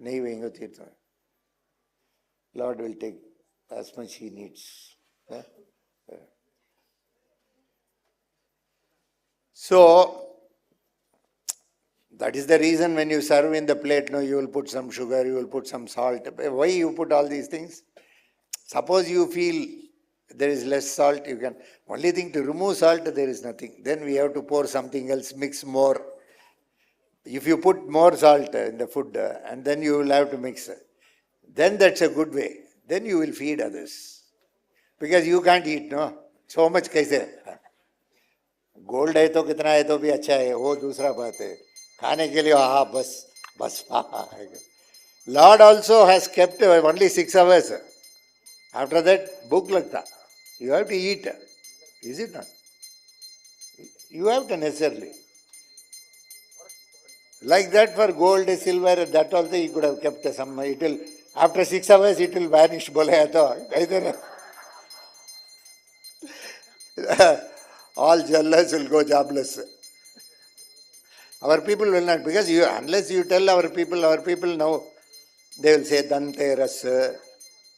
நெய் வைங்க, தீர்த்தம். Lord will take as much he needs. So, that is the reason when you serve in the plate, no, you will put some sugar, you will put some salt. Why you put all these things? Suppose you feel there is less salt, you can. Only thing to remove salt, there is nothing. Then we have to pour something else, mix more. If you put more salt in the food and then you will have to mix, then that's a good way. Then you will feed others. Because you can't eat, no? So much kaise. Gold hai to kitna hai to bhi acha hai, wo dusra baat hai. Khane ke liye, bas. Lord also has kept only 6 hours. After that, bhuk lagta. You have to eat. Is it not? You have to necessarily. Like that for gold, silver, that also he could have kept some. It will, after 6 hours, it will vanish. All jewelers will go jobless. Our people will not, because unless you tell our people now, they will say Dhanteras.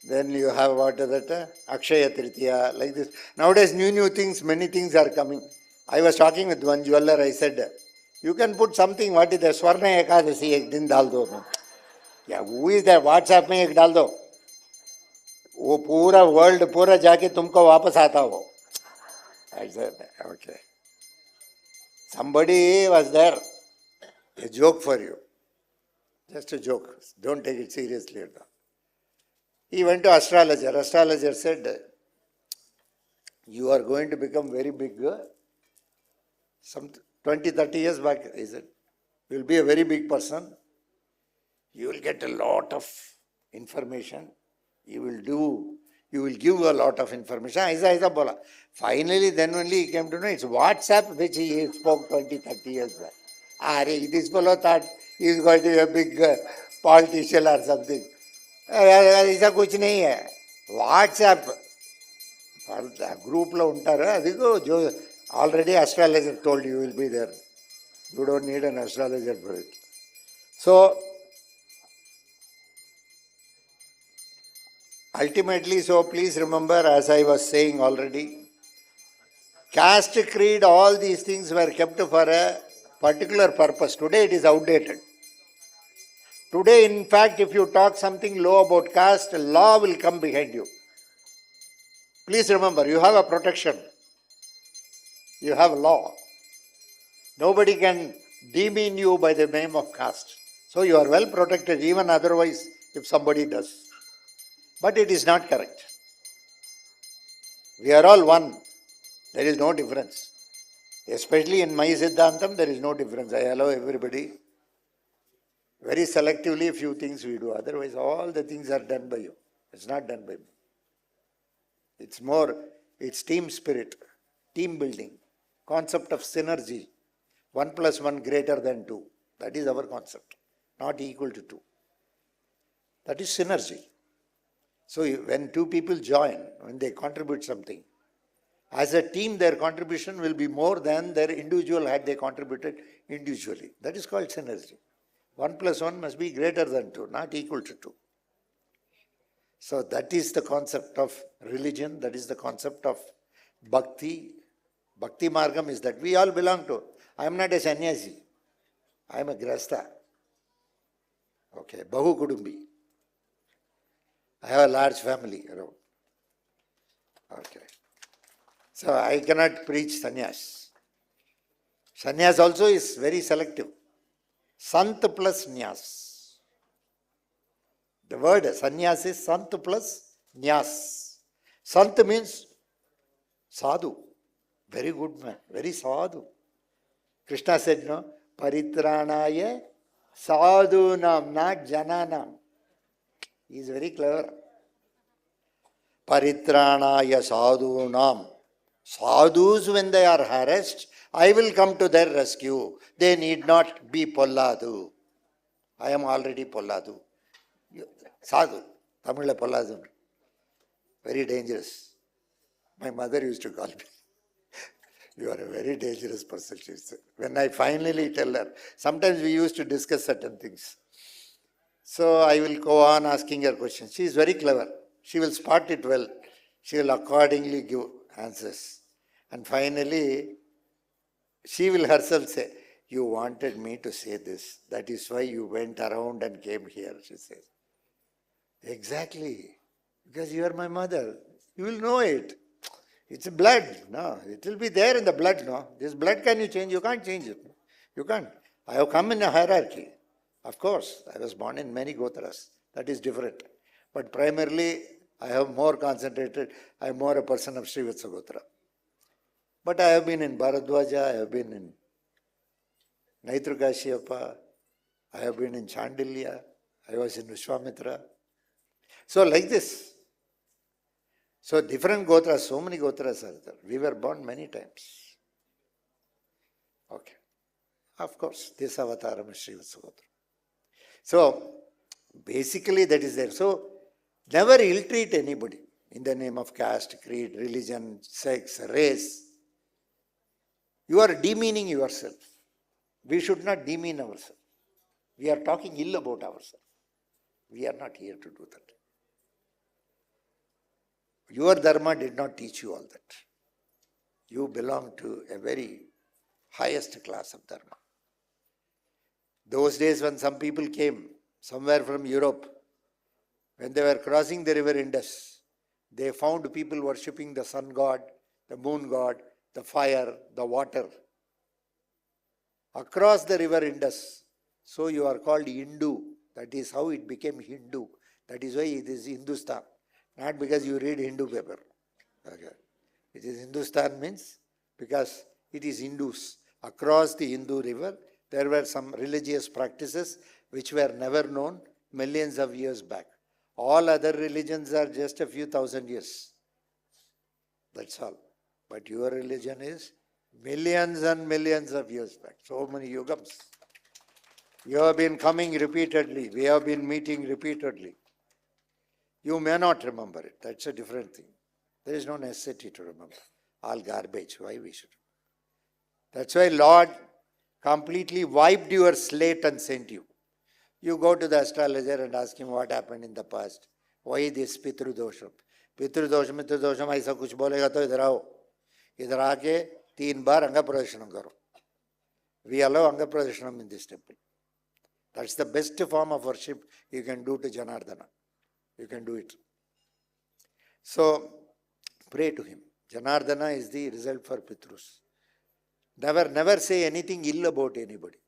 Then you have what is that? Akshaya Tritiya, like this. Nowadays, new things, many things are coming. I was talking with one jeweler, I said, you can put something, what is that? Swarna Ekadasi, ek din dal do. Yeah, who is that? WhatsApp mein ek dal do. वो पूरा world पूरा जाके तुमको वापस आता हो. I said, okay. Somebody was there. A joke for you. Just a joke. Don't take it seriously. He went to astrologer. Astrologer said, you are going to become very big. Some 20-30 years back, he said, you will be a very big person. You will get a lot of information. You will give a lot of information. Aisa bola. Finally, then only he came to know it's WhatsApp which he spoke 20-30 years back. This fellow thought he is going to be a big politician or something. ऐसा कुछ नहीं है. WhatsApp group lo untara adiko jo already astrologer told you will be there. You don't need an astrologer for it. So ultimately, so please remember, as I was saying already, caste, creed, all these things were kept for a particular purpose. Today it is outdated. Today, in fact, if you talk something low about caste, law will come behind you. Please remember, you have a protection. You have law. Nobody can demean you by the name of caste. So you are well protected, even otherwise, if somebody does. But it is not correct. We are all one. There is no difference. Especially in my Siddhantam, there is no difference. I allow everybody. Very selectively, a few things we do. Otherwise, all the things are done by you. It's not done by me. It's team spirit, team building, concept of synergy. 1 + 1 greater than 2. That is our concept. Not equal to 2. That is synergy. So when two people join, when they contribute something, as a team their contribution will be more than their individual had they contributed individually. That is called synergy. 1 + 1 must be greater than 2, not equal to 2. So that is the concept of religion, that is the concept of bhakti. Bhakti margam is that we all belong to. I am not a sannyasi. I am a grasta. Okay, Bahu Kudumbi. I have a large family around. Okay. So I cannot preach sannyas. Sannyas also is very selective. Sant plus nyas. The word sannyas is sant plus nyas. Sant means sadhu. Very good man. Very sadhu. Krishna said, no, paritranaya sadhunam, not jananam. He is very clever. Paritranaya sadhunam. Sadhus, when they are harassed, I will come to their rescue. They need not be polladu. I am already polladu. Sadhu. Tamil polladu. Very dangerous. My mother used to call me. You are a very dangerous person, she said. When I finally tell her, sometimes we used to discuss certain things. So I will go on asking her questions. She is very clever. She will spot it well. She will accordingly give answers. And finally, she will herself say, you wanted me to say this. That is why you went around and came here, she says. Exactly. Because you are my mother. You will know it. It's blood. No, it will be there in the blood. No, this blood can you change? You can't change it. You can't. I have come in a hierarchy. Of course, I was born in many Gotras. That is different. But primarily, I have more concentrated. I am more a person of Srivatsa Gotra. But I have been in Bharadwaja. I have been in Naitrukashiyappa. I have been in Chandilya. I was in Vishwamitra. So like this. So different Gotras, so many Gotras are there. We were born many times. Okay. Of course, this avataram is Srivatsa Gotra. So basically that is there. So never ill-treat anybody in the name of caste, creed, religion, sex, race. You are demeaning yourself. We should not demean ourselves. We are talking ill about ourselves. We are not here to do that. Your dharma did not teach you all that. You belong to a very highest class of dharma. Those days when some people came somewhere from Europe, when they were crossing the river Indus, they found people worshipping the sun god, the moon god, the fire, the water. Across the river Indus, so you are called Hindu. That is how it became Hindu. That is why it is Hindustan. Not because you read Hindu paper. Okay. It is Hindustan means because it is Hindus. Across the Hindu river, there were some religious practices which were never known millions of years back. All other religions are just a few thousand years. That's all. But your religion is millions and millions of years back. So many yugams. You have been coming repeatedly. We have been meeting repeatedly. You may not remember it. That's a different thing. There is no necessity to remember. All garbage. Why we should? That's why Lord completely wiped your slate and sent you. You go to the astrologer and ask him what happened in the past. Why this Pitru Dosham? Pitru Dosham, ऐसा कुछ बोलेगा तो इधर आओ. इधर आके 3 बार अंग प्रदर्शनम करो. We allow anga pradeshanam in this temple. That's the best form of worship you can do to Janardana. You can do it. So, pray to him. Janardana is the result for Pitrus. Never say anything ill about anybody.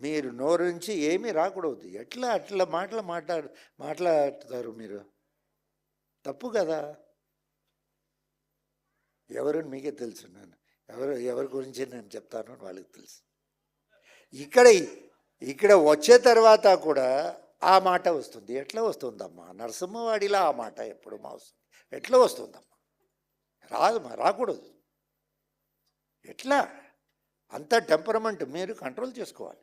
మీరు నోరు నుంచి ఏమీ రాకూడదు. ఎట్లా అట్లా మాట్లాడతారు మీరు? తప్పు కదా. ఎవరు మీకే తెలుసు. నేను ఎవరి గురించి నేను చెప్తాను వాళ్ళకి తెలుసు. ఇక్కడ వచ్చే తర్వాత కూడా ఆ మాట వస్తుంది. ఎట్లా వస్తుందమ్మా? నరసింహవాడిలా ఆ మాట ఎప్పుడు వస్తుంది. ఎట్లా వస్తుందమ్మా? రాకూడదు. ఎట్లా? అంత టెంపరమెంట్ మీరు కంట్రోల్ చేసుకోవాలి.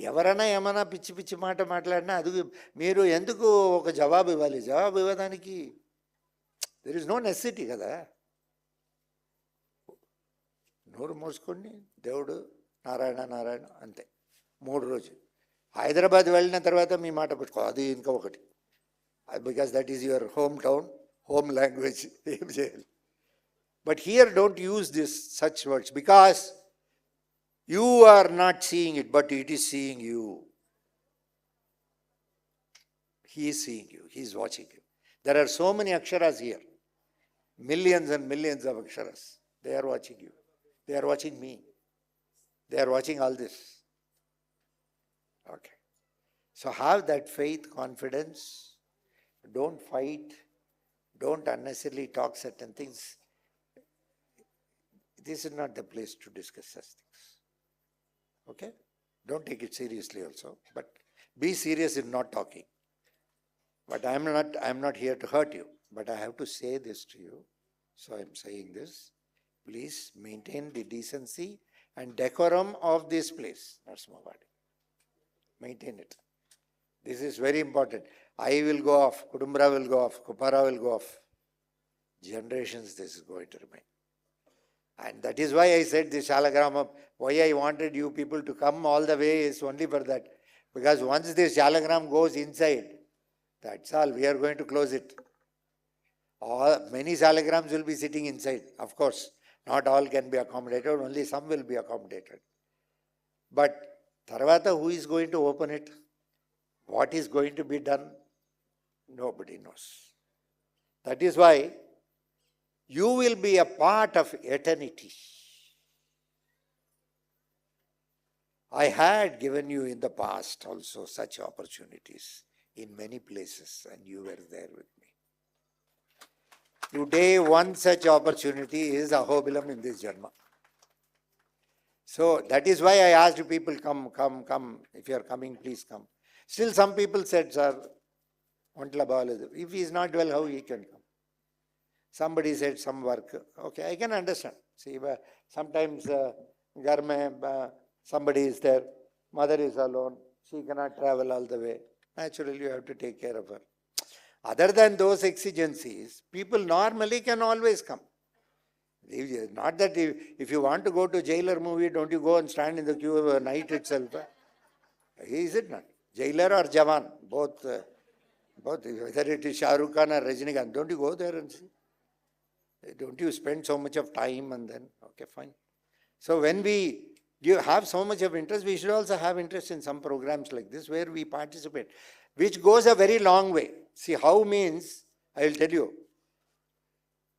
ఎవరైనా ఏమైనా పిచ్చి పిచ్చి మాట మాట్లాడినా అది మీరు ఎందుకు ఒక జవాబు ఇవ్వాలి? జవాబు ఇవ్వడానికి దెర్ ఇస్ నో నెసెసిటీ కదా. నోరు మోసుకోండి, దేవుడు నారాయణ నారాయణ అంతే. 3 రోజులు. హైదరాబాద్ వెళ్ళిన తర్వాత మీ మాట పెట్టుకో, అది ఇంకా ఒకటి. Because that is your home town, home language. ఏం చేయాలి? But here don't use such words, because you are not seeing it, but it is seeing you. He is seeing you. He is watching you. There are so many aksharas here. Millions and millions of aksharas. They are watching you. They are watching me. They are watching all this. Okay. So have that faith, confidence. Don't fight. Don't unnecessarily talk certain things. This is not the place to discuss such things. Okay? Don't take it seriously also. But be serious in not talking. But I am not here to hurt you. But I have to say this to you. So I am saying this. Please maintain the decency and decorum of this place. Nrusimha Wadi. Maintain it. This is very important. I will go off. Kudumbra will go off. Kupara will go off. Generations this is going to remain. And that is why I said this Shalagrama, why I wanted you people to come all the way is only for that. Because once this Shalagram goes inside, that's all. We are going to close it. Many Shalagrams will be sitting inside. Of course, not all can be accommodated. Only some will be accommodated. But Tarvata, who is going to open it? What is going to be done? Nobody knows. That is why you will be a part of eternity. I had given you in the past also such opportunities in many places, and you were there with me. Today, one such opportunity is Ahobilam in this Janma. So that is why I asked people, come. If you are coming, please come. Still some people said, sir, if he is not well, how he can come? Somebody said some work. Okay, I can understand. See, sometimes somebody is there, mother is alone, she cannot travel all the way. Naturally, you have to take care of her. Other than those exigencies, people normally can always come. Not that if you want to go to Jailer movie, don't you go and stand in the queue night itself? Is it not? Jailer or Jawan, both, whether it is Shah Rukh Khan or Rajinikanth, don't you go there and see? Don't you spend so much of time and then, okay, fine. So when we have so much of interest, we should also have interest in some programs like this where we participate, which goes a very long way. See, how means, I will tell you,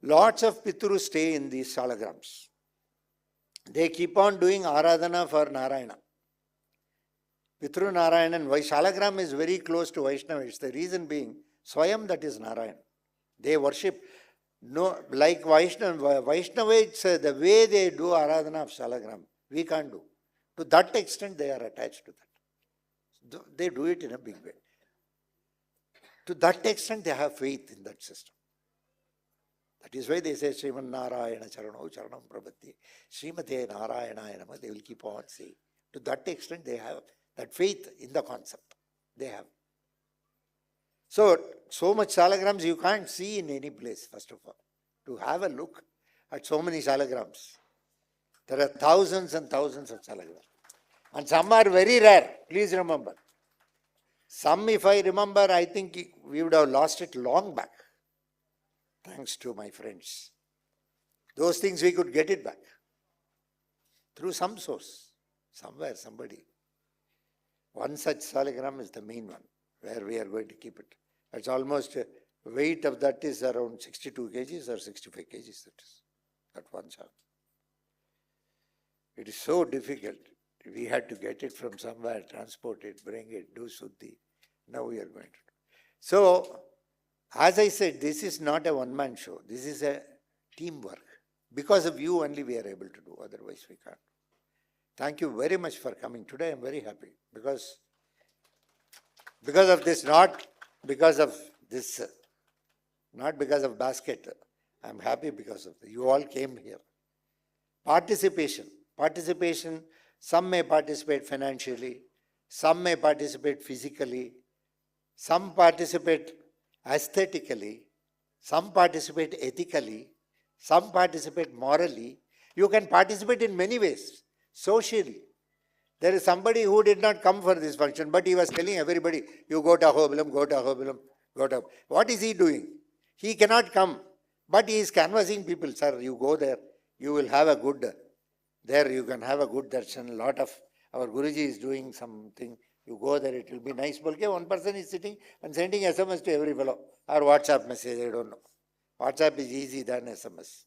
lots of Pitrus stay in these shalagrams. They keep on doing Aradhana for Narayana. Pitru Narayanan, Shalagram is very close to Vaishnavites. The reason being, Swayam, that is Narayan. They worship. No, like Vaishnavites, the way they do Aradhana of Shalagram, we can't do. To that extent, they are attached to that. They do it in a big way. To that extent, they have faith in that system. That is why they say, Sriman Narayana Charano Charanam Prabhati, Srimate Narayana Nama, they will keep on saying. To that extent, they have that faith in the concept. They have. So much shalagrams you can't see in any place, first of all. To have a look at so many shalagrams. There are thousands and thousands of shalagrams. And some are very rare, please remember. Some, if I remember, I think we would have lost it long back. Thanks to my friends. Those things we could get it back. Through some source. Somewhere, somebody. One such salagram is the main one, where we are going to keep it. It's almost, weight of that is around 62 kgs or 65 kgs, that is, that one sal. It is so difficult. We had to get it from somewhere, transport it, bring it, do suddhi. Now we are going to do. So, as I said, this is not a one-man show. This is a teamwork. Because of you only we are able to do, otherwise we can't. Thank you very much for coming today. I am very happy because of this, not because of this, not because of basket. I am happy because of this. You all came here. Participation. Participation, some may participate financially, some may participate physically, some participate aesthetically, some participate ethically, some participate morally. You can participate in many ways. Socially. There is somebody who did not come for this function, but he was telling everybody, you go to Ahobilam, go to Ahobilam, go to... What is he doing? He cannot come, but he is canvassing people. Sir, you go there, you will have a good... There you can have a good darshan. A lot of our Guruji is doing something. You go there, it will be nice. Bolke, one person is sitting and sending SMS to every fellow. Or WhatsApp message, I don't know. WhatsApp is easy than SMS.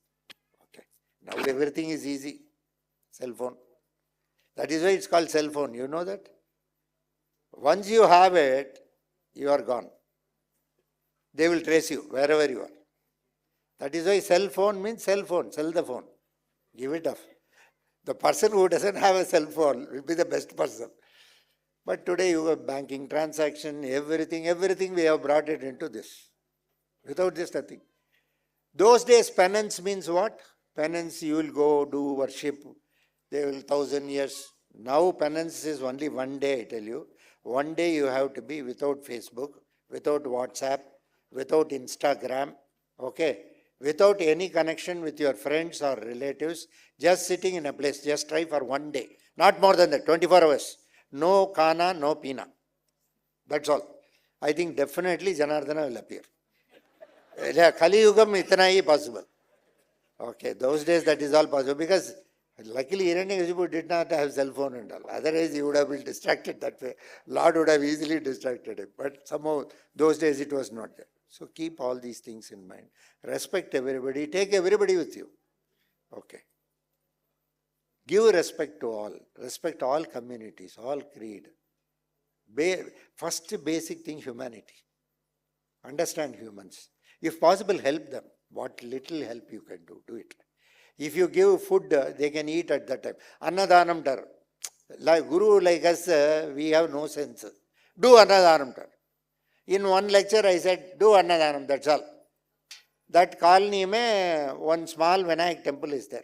Okay. Now everything is easy. Cell phone. That is why it's called cell phone. You know that? Once you have it, you are gone. They will trace you wherever you are. That is why cell phone means cell phone. Sell the phone. Give it off. The person who doesn't have a cell phone will be the best person. But today you have banking, transaction, everything we have brought it into this. Without this, nothing. Those days penance means what? Penance, you will go do worship. They will 1,000 years. Now penance is only one day, I tell you. One day you have to be without Facebook, without WhatsApp, without Instagram, okay? Without any connection with your friends or relatives, just sitting in a place, just try for one day. Not more than that, 24 hours. No kana, no pina. That's all. I think definitely Janardana will appear. Kali Yugam itna hi possible. Okay, those days that is all possible because luckily Hiranyakashipu did not have cell phone and all. Otherwise he would have been distracted that way. Lord would have easily distracted him. But somehow those days it was not there. So keep all these things in mind. Respect everybody. Take everybody with you. Okay. Give respect to all. Respect all communities, all creed. First basic thing, humanity. Understand humans. If possible, help them. What little help you can do, do it. If you give food, they can eat at that time. Annadanam tar. Like Guru like us, we have no sense. Do Annadanam tar. In one lecture I said, do Annadanam, that's all. That colony mein one small Vinayak temple is there.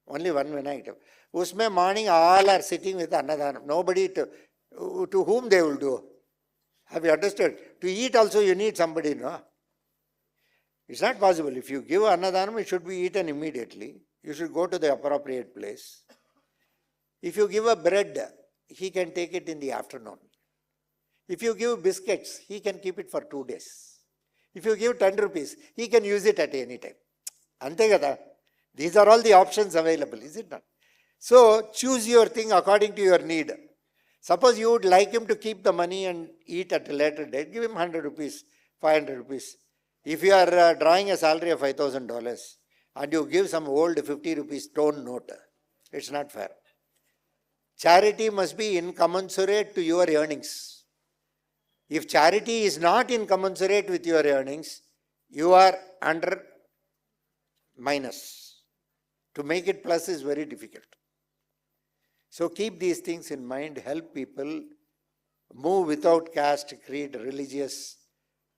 Only one Vinayak temple. Usme morning all are sitting with Annadanam. Nobody to whom they will do. Have you understood? To eat also you need somebody, no? It's not possible. If you give Annadanam, it should be eaten immediately. You should go to the appropriate place. If you give a bread, he can take it in the afternoon. If you give biscuits, he can keep it for 2 days. If you give 10 rupees, he can use it at any time. Ante kada. These are all the options available, is it not? So, choose your thing according to your need. Suppose you would like him to keep the money and eat at a later date, give him 100 rupees, 500 rupees. If you are drawing a salary of $5,000 and you give some old 50 rupees stone note, it's not fair. Charity must be incommensurate to your earnings. If charity is not incommensurate with your earnings, you are under minus. To make it plus is very difficult. So keep these things in mind, help people, move without caste, creed, religious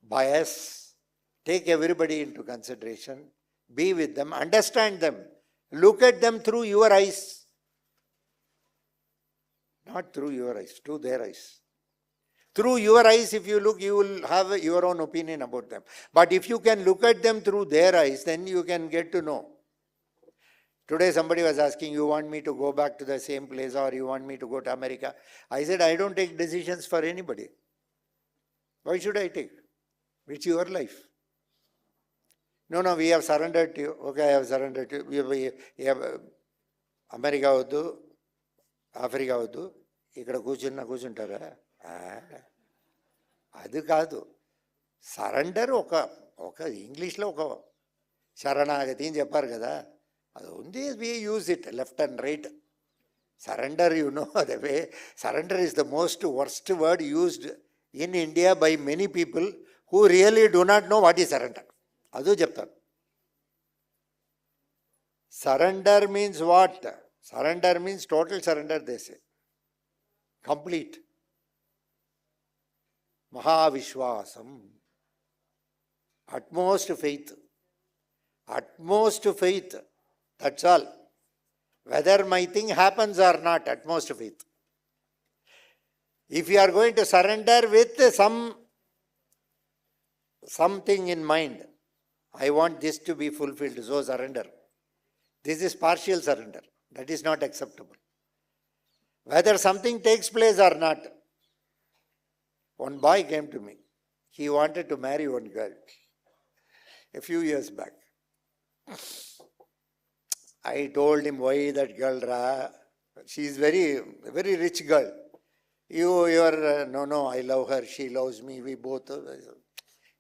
bias, take everybody into consideration, be with them, understand them, look at them through your eyes. Not through your eyes, through their eyes. Through your eyes, if you look, you will have your own opinion about them. But if you can look at them through their eyes, then you can get to know. Today somebody was asking, you want me to go back to the same place or you want me to go to America? I said, I don't take decisions for anybody. Why should I take? It's your life. No, we have surrendered to you. Okay, I have surrendered to you. We have America, Africa, ఇక్కడ కూర్చుంటారా? అది కాదు. Surrender ఒక ఇంగ్లీష్లో ఒక శరణాగతి అని చెప్పారు కదా, అది ఉంది. We use it left and right. Surrender, you know, the way surrender is the most worst word used in India by many people who really do not know what is surrender. Adu cheptaru. Surrender means what? Surrender means total surrender, they say. Complete. Mahavishwasam. Utmost faith. Utmost faith. That's all. Whether my thing happens or not, utmost faith. If you are going to surrender with something in mind, I want this to be fulfilled, so surrender. This is partial surrender. That is not acceptable. Whether something takes place or not. One boy came to me. He wanted to marry one girl a few years back. I told him, why that girl, she is very, very rich girl. You are, no, I love her, she loves me, we both,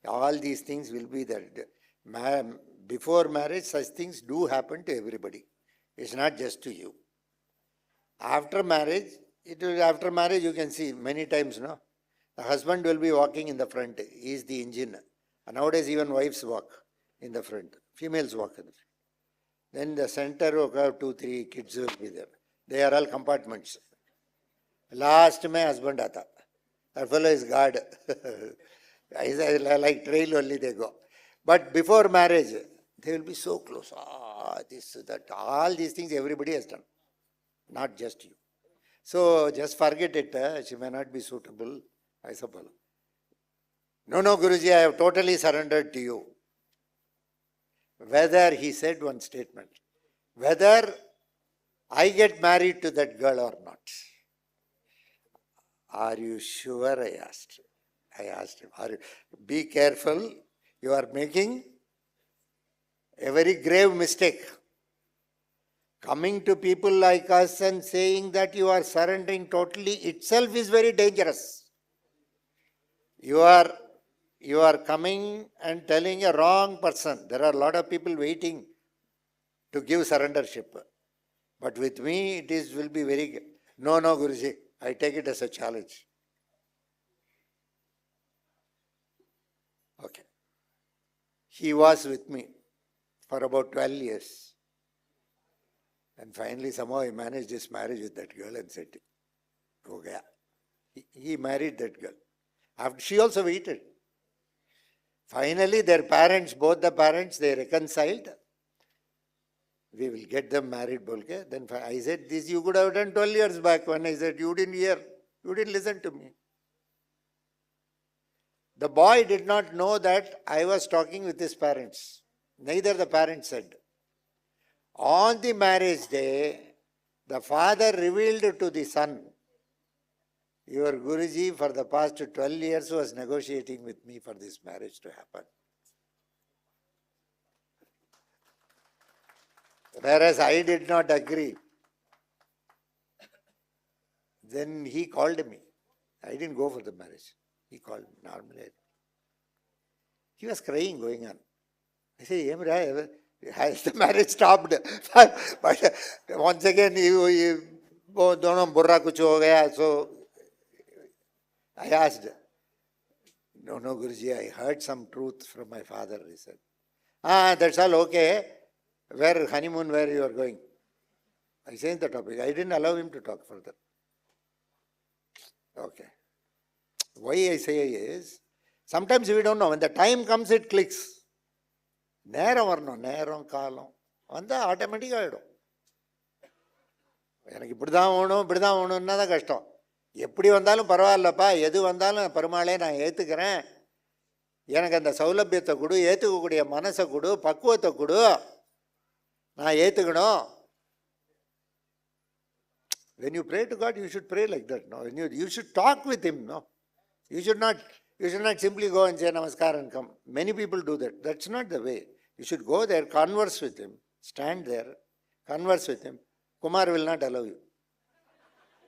all these things will be there. Before marriage, such things do happen to everybody. It's not just to you. After marriage, you can see many times, no? The husband will be walking in the front, he is the engine. And nowadays even wives walk in the front, females walk in the front. Then the center will have 2-3 kids will be there. They are all compartments. Last mein husband aata. That fellow is guard. Like trail only they go. But before marriage, they will be so close. This, that, all these things everybody has done. Not just you. So just forget it. She may not be suitable. I suppose. No, Guruji, I have totally surrendered to you. Whether, he said one statement, whether I get married to that girl or not. Are you sure? I asked him. Be careful, you are making a very grave mistake. Coming to people like us and saying that you are surrendering totally itself is very dangerous. You are coming and telling a wrong person. There are a lot of people waiting to give surrendership. But with me, will be very... No, Guruji, I take it as a challenge. Okay. He was with me for about 12 years. And finally, somehow I managed his marriage with that girl and said, Ho gaya. He married that girl. She also waited. Finally, their parents, both the parents, they reconciled. We will get them married, bolke. Then I said, this you could have done 12 years back when I said, you didn't hear, you didn't listen to me. The boy did not know that I was talking with his parents. Neither the parents said. On the marriage day, the father revealed to the son, your Guruji for the past 12 years was negotiating with me for this marriage to happen. Whereas I did not agree. Then he called me. I didn't go for the marriage. He called me normally. He was crying going on. I said, has the marriage stopped? But once again, dono burra kuch ho gaya, so I asked, no, Guruji, I heard some truth from my father, he said. That's all okay. Where honeymoon, where you are going? I changed the topic. I didn't allow him to talk further. Okay. Why I say is, sometimes we don't know. When the time comes, it clicks. நேரம் வரணும், நேரம் காலம் வந்தால் ஆட்டோமேட்டிக்காக ஆகிடும். எனக்கு இப்படி தான் வேணும்னா தான் கஷ்டம். எப்படி வந்தாலும் பரவாயில்லப்பா, எது வந்தாலும் பெருமாளே நான் ஏற்றுக்கிறேன், எனக்கு அந்த சௌலபியத்தை கொடு, ஏற்றுக்கக்கூடிய மனசை கொடு, பக்குவத்தை கொடு, நான் ஏற்றுக்கணும். When you pray to God, you should pray like that. No? You should talk with Him. No? You should not simply go and say Namaskar and come. Many people do that. That's not the way. You should go there, converse with Him, stand there, converse with Him. Kumar will not allow you.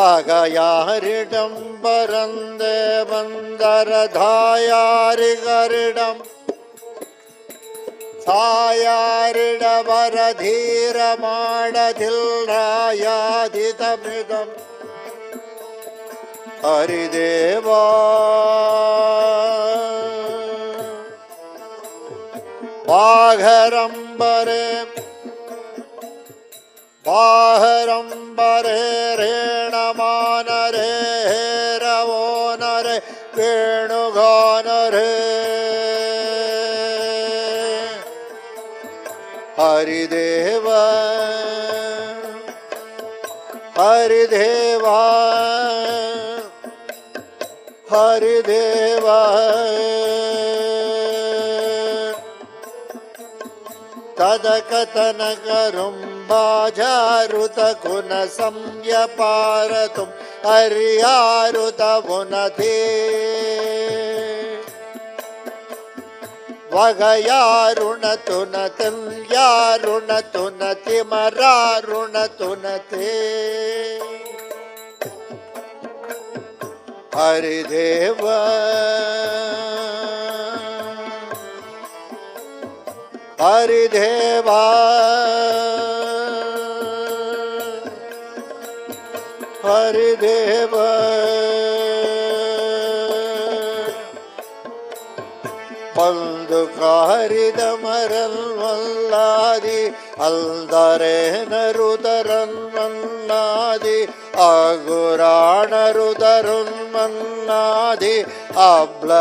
ஆகையாரிடம் பரந்தே வந்தரதாயாரிகரிடம் சாயாரிட பரதீர மாடதில் ராயாதிதமிதம் ஹரிதேவா பாகரம்பரே பாகரம்பரே ரேணமானரே ரவோனரே வேணுகானரே ஹரிதேவ ஹரிதேவா ஹரிதேவ ததகதனகரும் பாஜாருத குண சம்யபாரதும் ஹரியாருத உனதே வகையாருணதுனதன் யாருணதுனதி மராருணதுனதே ஹரிதேவ ஹரிதேவா ஹரிதேவ பந்து காரிதமரல் வல்லாதி அல்தரேனருதரன் வல்லாதி அகுராணருதருள் மன்னாதி அப்ளரானவுதருள்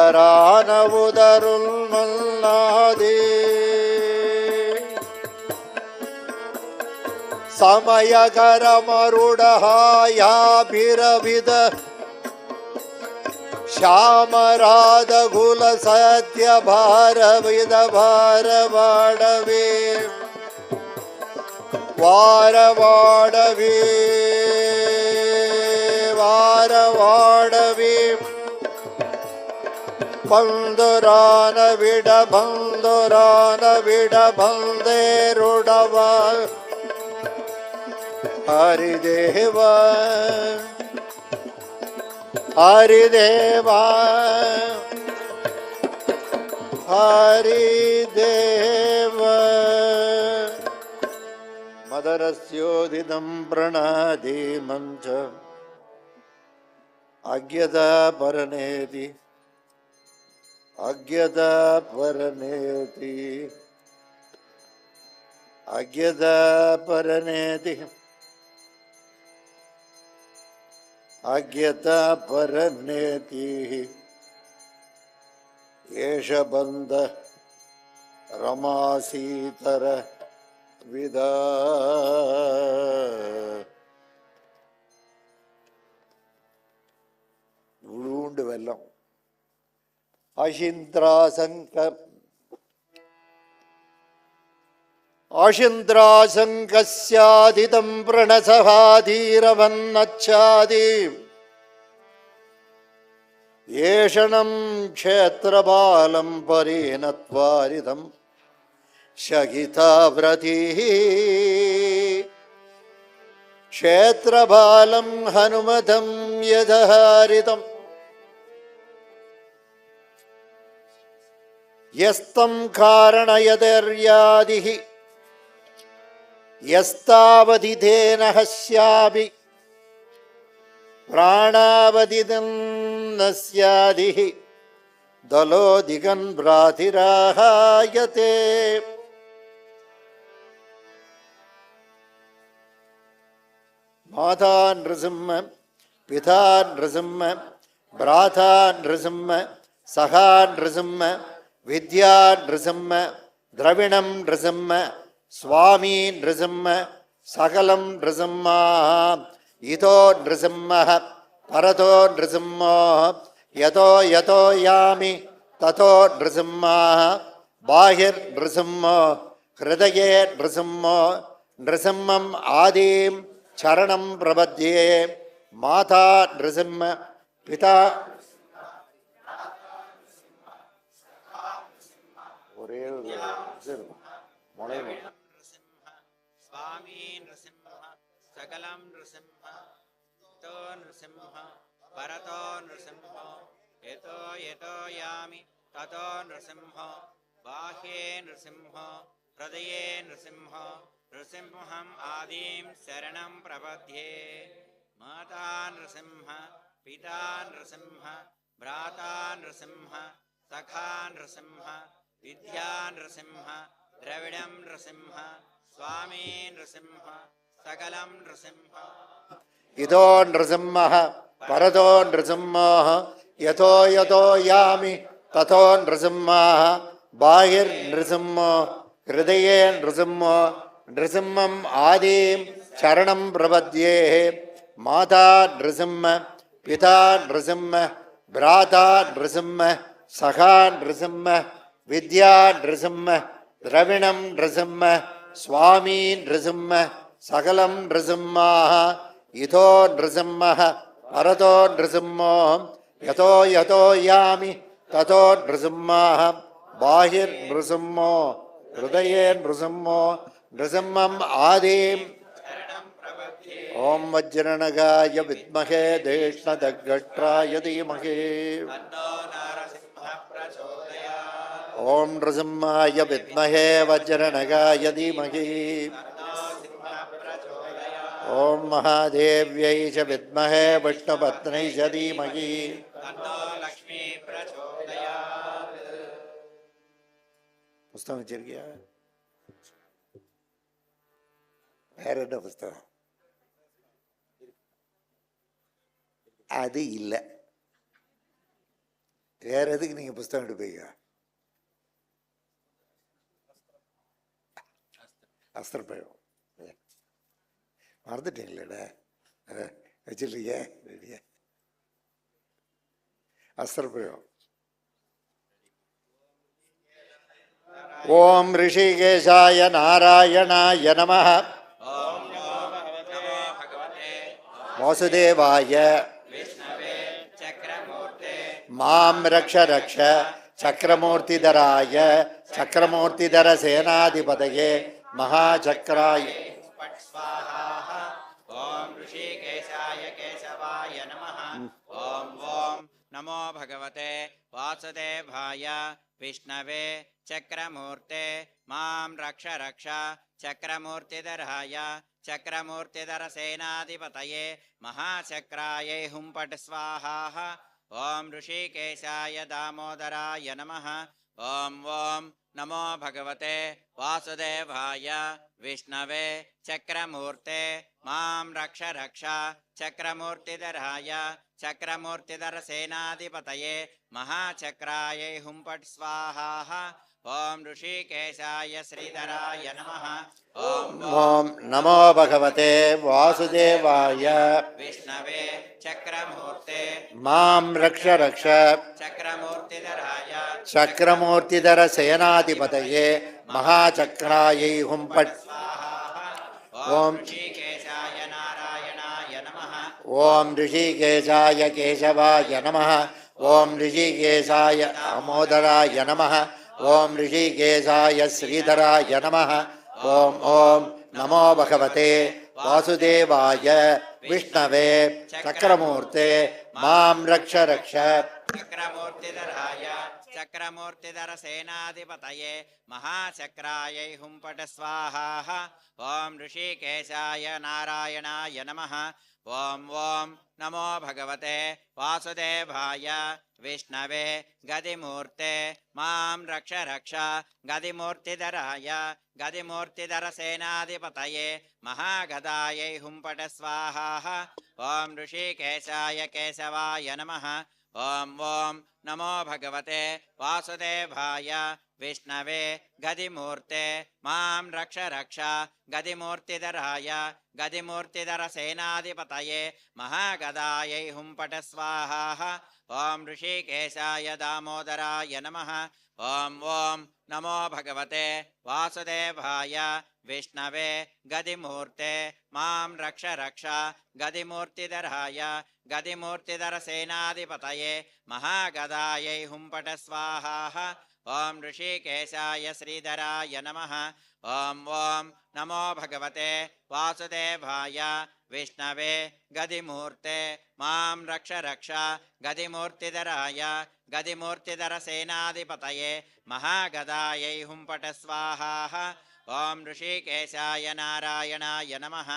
மல்லாதி சமயகரமருடஹாயாபிரவித ಶ್ಯಾಮರಾಧಗುಲ ಸತ್ಯ ಭಾರವಿದ ಭಾರವಾಡವೇ ವಾರವಾಡವೇ ವಾರವಾಡವೇ ಬಂಧುರಾನ ವಿಡ ಬಂದೇರುಡವ ಹರಿದೇವ ஹரிதேவா ஹரிதேவ மதரஸ்யோதிதம் பிரணாதி மஞ்ச அக்யதா பரநேதி அக்யதா பரநேதி அக்யதா பரநேதி அக்யதா பரநேதி ஏஷ பந்த ரமாசீதர விதா உழுண்டு வெல்லம் ஆஷிந்திராசங்கஸ்யாதிதம் பிரணசகாதீரவன்னச்சாதி ஏஷணம் க்ஷேத்ரபாலம் பரீனத்வாரிதம் ஷகிதாவ்ரதி க்ஷேத்ரபாலம் ஹனுமதம் யதஹாரிதம் யஸ்தம் காரணயதர்யாதிஹி யஸ்தாவதிதேன ஹஸ்யாபி பிராணாவதிதன்னஸ்யாதிஹி தலோதிகன் பிராதிராஹாயதே மாதா நிருசிம்ம பிதா நிருசிம்ம பிராதா நிருசிம்ம சகா நிருசிம்ம வித்யா நிருசிம்ம திரவிணம் நிருசிம்ம சுவாமி நிருசிம்ம சகலம் நிருசிம்மா இதோ நிருசிம்ம பரதோ நிருசிம்மோ யதோ யதோ யாமி ததோ நிருசிம்மா பாஹிர் நிருசிம்மோ ஹிருதயே நிருசிம்மோ நிருசிம்மம் ஆதீம் சரணம் பிரபத்யே மாதா நிருசிம்ம பிதா ஒரே முளைவு स्वामी नृसिंह सकलं नृसिंह तो नृसिंह परतो नृसिंहो यतो यतो यामि ततो नृसिंहो बाह्ये नृसिंहो हृदये नृसिंहो नृसिंहम् आदिं शरणं प्रपद्ये माता नृसिंह पिता नृसिंह भ्राता नृसिंह सखा नृसिंह विद्या नृसिंह द्रविडं नृसिंह स्वामी नृसिंह सकलं नृसिंह इदो नृसिंहः परतो नृसिंहः यतो यतो यामि ततो नृसिंहः बाहिर्नृसिंहो हृदये नृसिंहो नृसिंहम् आदिं शरणं प्रपद्ये माता नृसिंह पिता नृसिंह भ्राता नृसिंह सखा नृसिंह विद्या नृसिंह द्रविणं नृसिंह स्वामी नृसिंह सकलं नृसिंहः इतो नृसिंहः परतो नृसिंहो यतो यतो यामि ततो नृसिंहः बाहिर्नृसिंहो हृदये नृसिंहो नृसिंहम् आदिं ओम वज्रणगाय विद्महे देष्णदग्गट्राय धीमहि ओम नृसिंहाय विद्महे वज्रणगाय धीमहि ओम महादेव्यै च विद्महे विष्णुपत्न्यै च धीमहि புஸ்தகம் வச்சிருக்கியா? வேற என்ன புஸ்தகம்? அது இல்லை. வேற எதுக்கு நீங்க புஸ்தகம் எடுப்பீங்க? அஸ்திரப்பழம் மறந்துட்டீங்களேடா, வச்சிருக்கீங்க. அஸ்திரப்பழம். ஓம் ரிஷிகேஷாய நாராயணாய நமः. வாசுதேவாய மாம் ரக்ஷ ரக்ஷ சக்கரமூர்த்திதராய சக்கரமூர்த்திதர சேனாதிபதயே மகாசக்கராய ओम ऋषिकेशाय केशवाय नमः ओम ओम नमो भगवते वासुदेवाय विष्णवे चक्रमूर्ते मां रक्ष रक्ष चक्रमूर्तिधराय चक्रमूर्तिधर सेनाधिपतये महाचक्राय हुं पट स्वाहा ओम ऋषिकेशाय दामोदराय नमः ओम ओम नमो भगवते वासुदेवाय विष्णवे चक्रमूर्ते मां रक्ष रक्ष चक्रमूर्तिधराय चक्रमूर्तिधर सेनाधिपतये महाचक्राय हुं पट स्वाहा ओम ऋषिकेशाय श्रीधराय नमः ओम नमो भगवते वासुदेवाय विष्णवे चक्रमूर्ते मां रक्ष रक्ष चक्रमूर्तिधराय चक्रमूर्तिधर सेनाधिपतये महाचक्राय हुं पट ओम ऋषिकेशाय नारायणाय नमः ओम ऋषिकेशाय केशवाय नमः ओम ऋषिकेशाय दामोदराय नमः ओम ऋषिकेशाय श्रीधराय नमः ओम ओम नमो भगवते वासुदेवाय विष्णवे चक्रमूर्ते मां रक्ष रक्ष चक्रमूर्तिधराय चक्रमूर्तिधर सेनाधिपतये महाचक्राय हुं पट स्वाहा ओम ऋषिकेशाय नारायणाय नमः ओम ओम नमो भगवते वासुदेवाय विष्णवे गदिमूर्ते मां रक्ष रक्ष गदिमूर्तिधराय गदिमूर्तिधर सेनाधिपतये महागदाय हुं पट स्वाहा ओम ऋषिकेशाय केशवाय नमः ओम ओम नमो भगवते वासुदेवाय विष्णवे गदिमूर्ते मां रक्ष रक्ष गदिमूर्तिधराय गदिमूर्तिधर सेनाधिपतये महागदाय हुं पट स्वाहा ओम ऋषिकेशाय दामोदराय नमः ओम ओम नमो भगवते वासुदेवाय विष्णवे गदिमूर्ते मां रक्ष रक्ष गदिमूर्तिधराय गदिमूर्तिधर सेनाधिपतये महागदाय हुं पट स्वाहा ओम ऋषिकेशाय श्रीधराय नमः ओम ओम नमो भगवते वासुदेवाय विष्णवे गदिमूर्ते मां रक्ष रक्ष गदिमूर्तिधराय गदिमूर्तिधरसेनाधिपतये महागदायै हुंपट स्वाहा ॐ ऋषिकेशाय नारायणाय नमः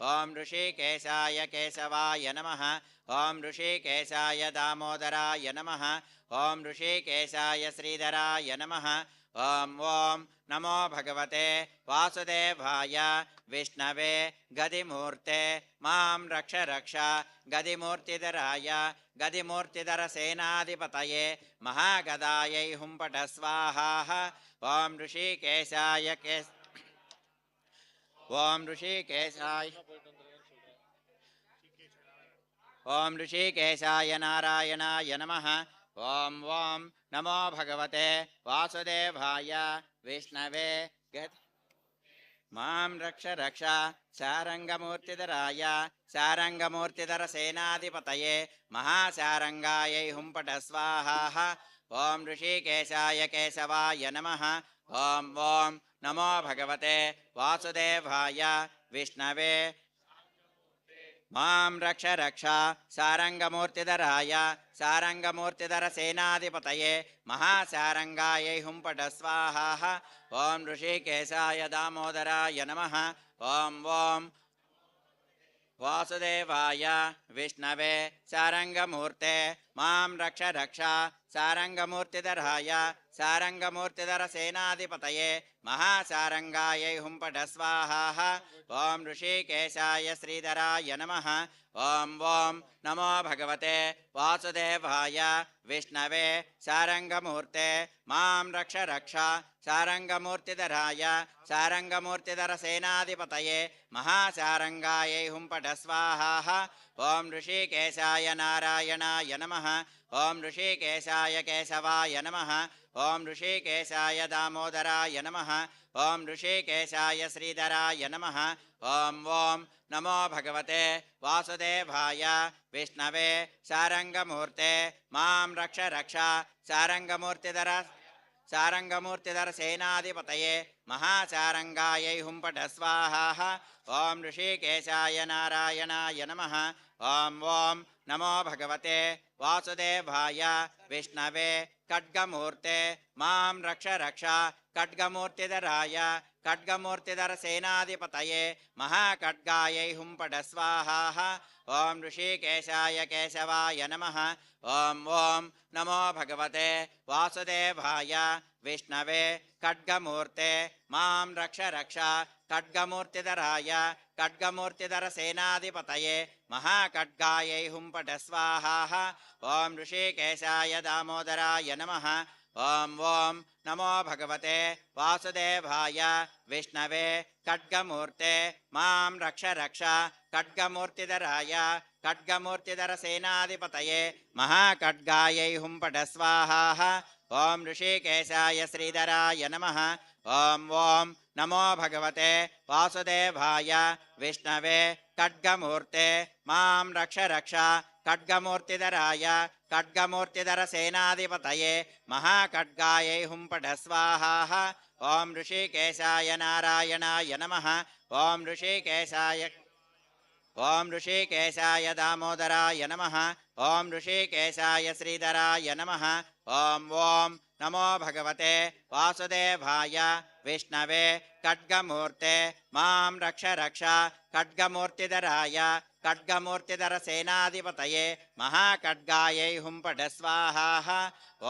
ॐ ऋषिकेशाय केशवाय नमः ॐ ऋषिकेशाय दामोदराय नमः ॐ ऋषिकेशाय श्रीधराय नमः ॐ नमो भगवते वासुदेवाय विष्णवे गदिमूर्ते मां रक्ष रक्ष गदिमूर्तिधराय गदिमूर्तिधरसेनाधिपतये महागदायै हुंपट स्वाहा ॐ ऋषिकेशाय ॐ ऋषिकेशाय नारायणाय नमः ॐ नमो भगवते वासुदेवाय विष्णवे मां रक्ष रक्ष शारङ्गमूर्तिधराय शारङ्गमूर्तिधरसेनाधिपतये महाशारङ्गायै हुंपट स्वाहा ॐ ऋषिकेशाय केशवाय नमः ॐ नमो भगवते वासुदेवाय विष्णवे मां रक्ष रक्ष शारङ्गमूर्तिधराय शारङ्गमूर्तिधरसेनाधिपतये महाशारङ्गायै हुंपट स्वाहा ॐ ऋषिकेशाय दामोदराय नमः ॐ वासुदेवाय विष्णवे शारङ्गमूर्ते मां रक्ष रक्ष शारङ्गमूर्तिधराय शारङ्गमूर्तिधरसेनाधिपतये महाशारङ्गायै हुंपट स्वाहा ॐ ऋषिकेशाय श्रीधराय नमः ॐ नमो भगवते वासुदेवाय विष्णवे शारङ्गमूर्ते मां रक्ष रक्ष शारङ्गमूर्तिधराय शारङ्गमूर्तिधरसेनाधिपतये महाशारङ्गायै हुंपट स्वाहा ॐ ऋषिकेशाय नारायणाय नमः ॐ ऋषिकेशाय केशवाय नमः ॐ ऋषिकेशाय दामोदराय नमः ॐ ऋषिकेशाय श्रीधराय नमः ॐ नमो भगवते वासुदेवाय विष्णवे शारङ्गमूर्ते मां रक्ष रक्ष शारङ्गमूर्तिधरसेनाधिपतये महाशारङ्गायै हुंपट स्वाहा ॐ ऋषिकेशाय नारायणाय नमः ॐ नमो भगवते वासुदेवाय विष्णवे खड्गमूर्ते मां रक्ष रक्ष खड्गमूर्तिधराय खड्गमूर्तिधरसेनाधिपतये महाखड्गायै हुंपट स्वाहा ॐ ऋषिकेशाय केशवाय नमः ॐ नमो भगवते वासुदेवाय विष्णवे खड्गमूर्ते मां रक्ष रक्ष खड्गमूर्तिधराय खड्गमूर्तिधरसेनाधिपतये महाखड्गायै हुंपट स्वाहा ॐ ऋषिकेशाय दामोदराय नमः ॐ नमो भगवते वासुदेवाय विष्णवे खड्गमूर्ते मां रक्ष रक्ष खड्गमूर्तिधराय खड्गमूर्तिधरसेनाधिपतये महाखड्गायै हुंपट स्वाहा ॐ ऋषिकेशाय श्रीधराय नमः ॐ नमो भगवते वासुदेवाय विष्णवे खड्गमूर्ते मां रक्ष रक्ष खड्गमूर्तिधराय खड्गमूर्तिधरसेनाधिपतये महाखड्गायै हुंपट स्वाहा ॐ ऋषिकेशाय नारायणाय नमः ॐ ऋषिकेशाय दामोदराय नमः ॐ ऋषिकेशाय श्रीधराय नमः ॐ नमो भगवते वासुदेवाय विष्णवे खड्गमूर्ते मां रक्ष रक्ष खड्गमूर्तिधराय खड्गमूर्तिधरसेनाधिपतये महाखड्गायै हुंपट स्वाहा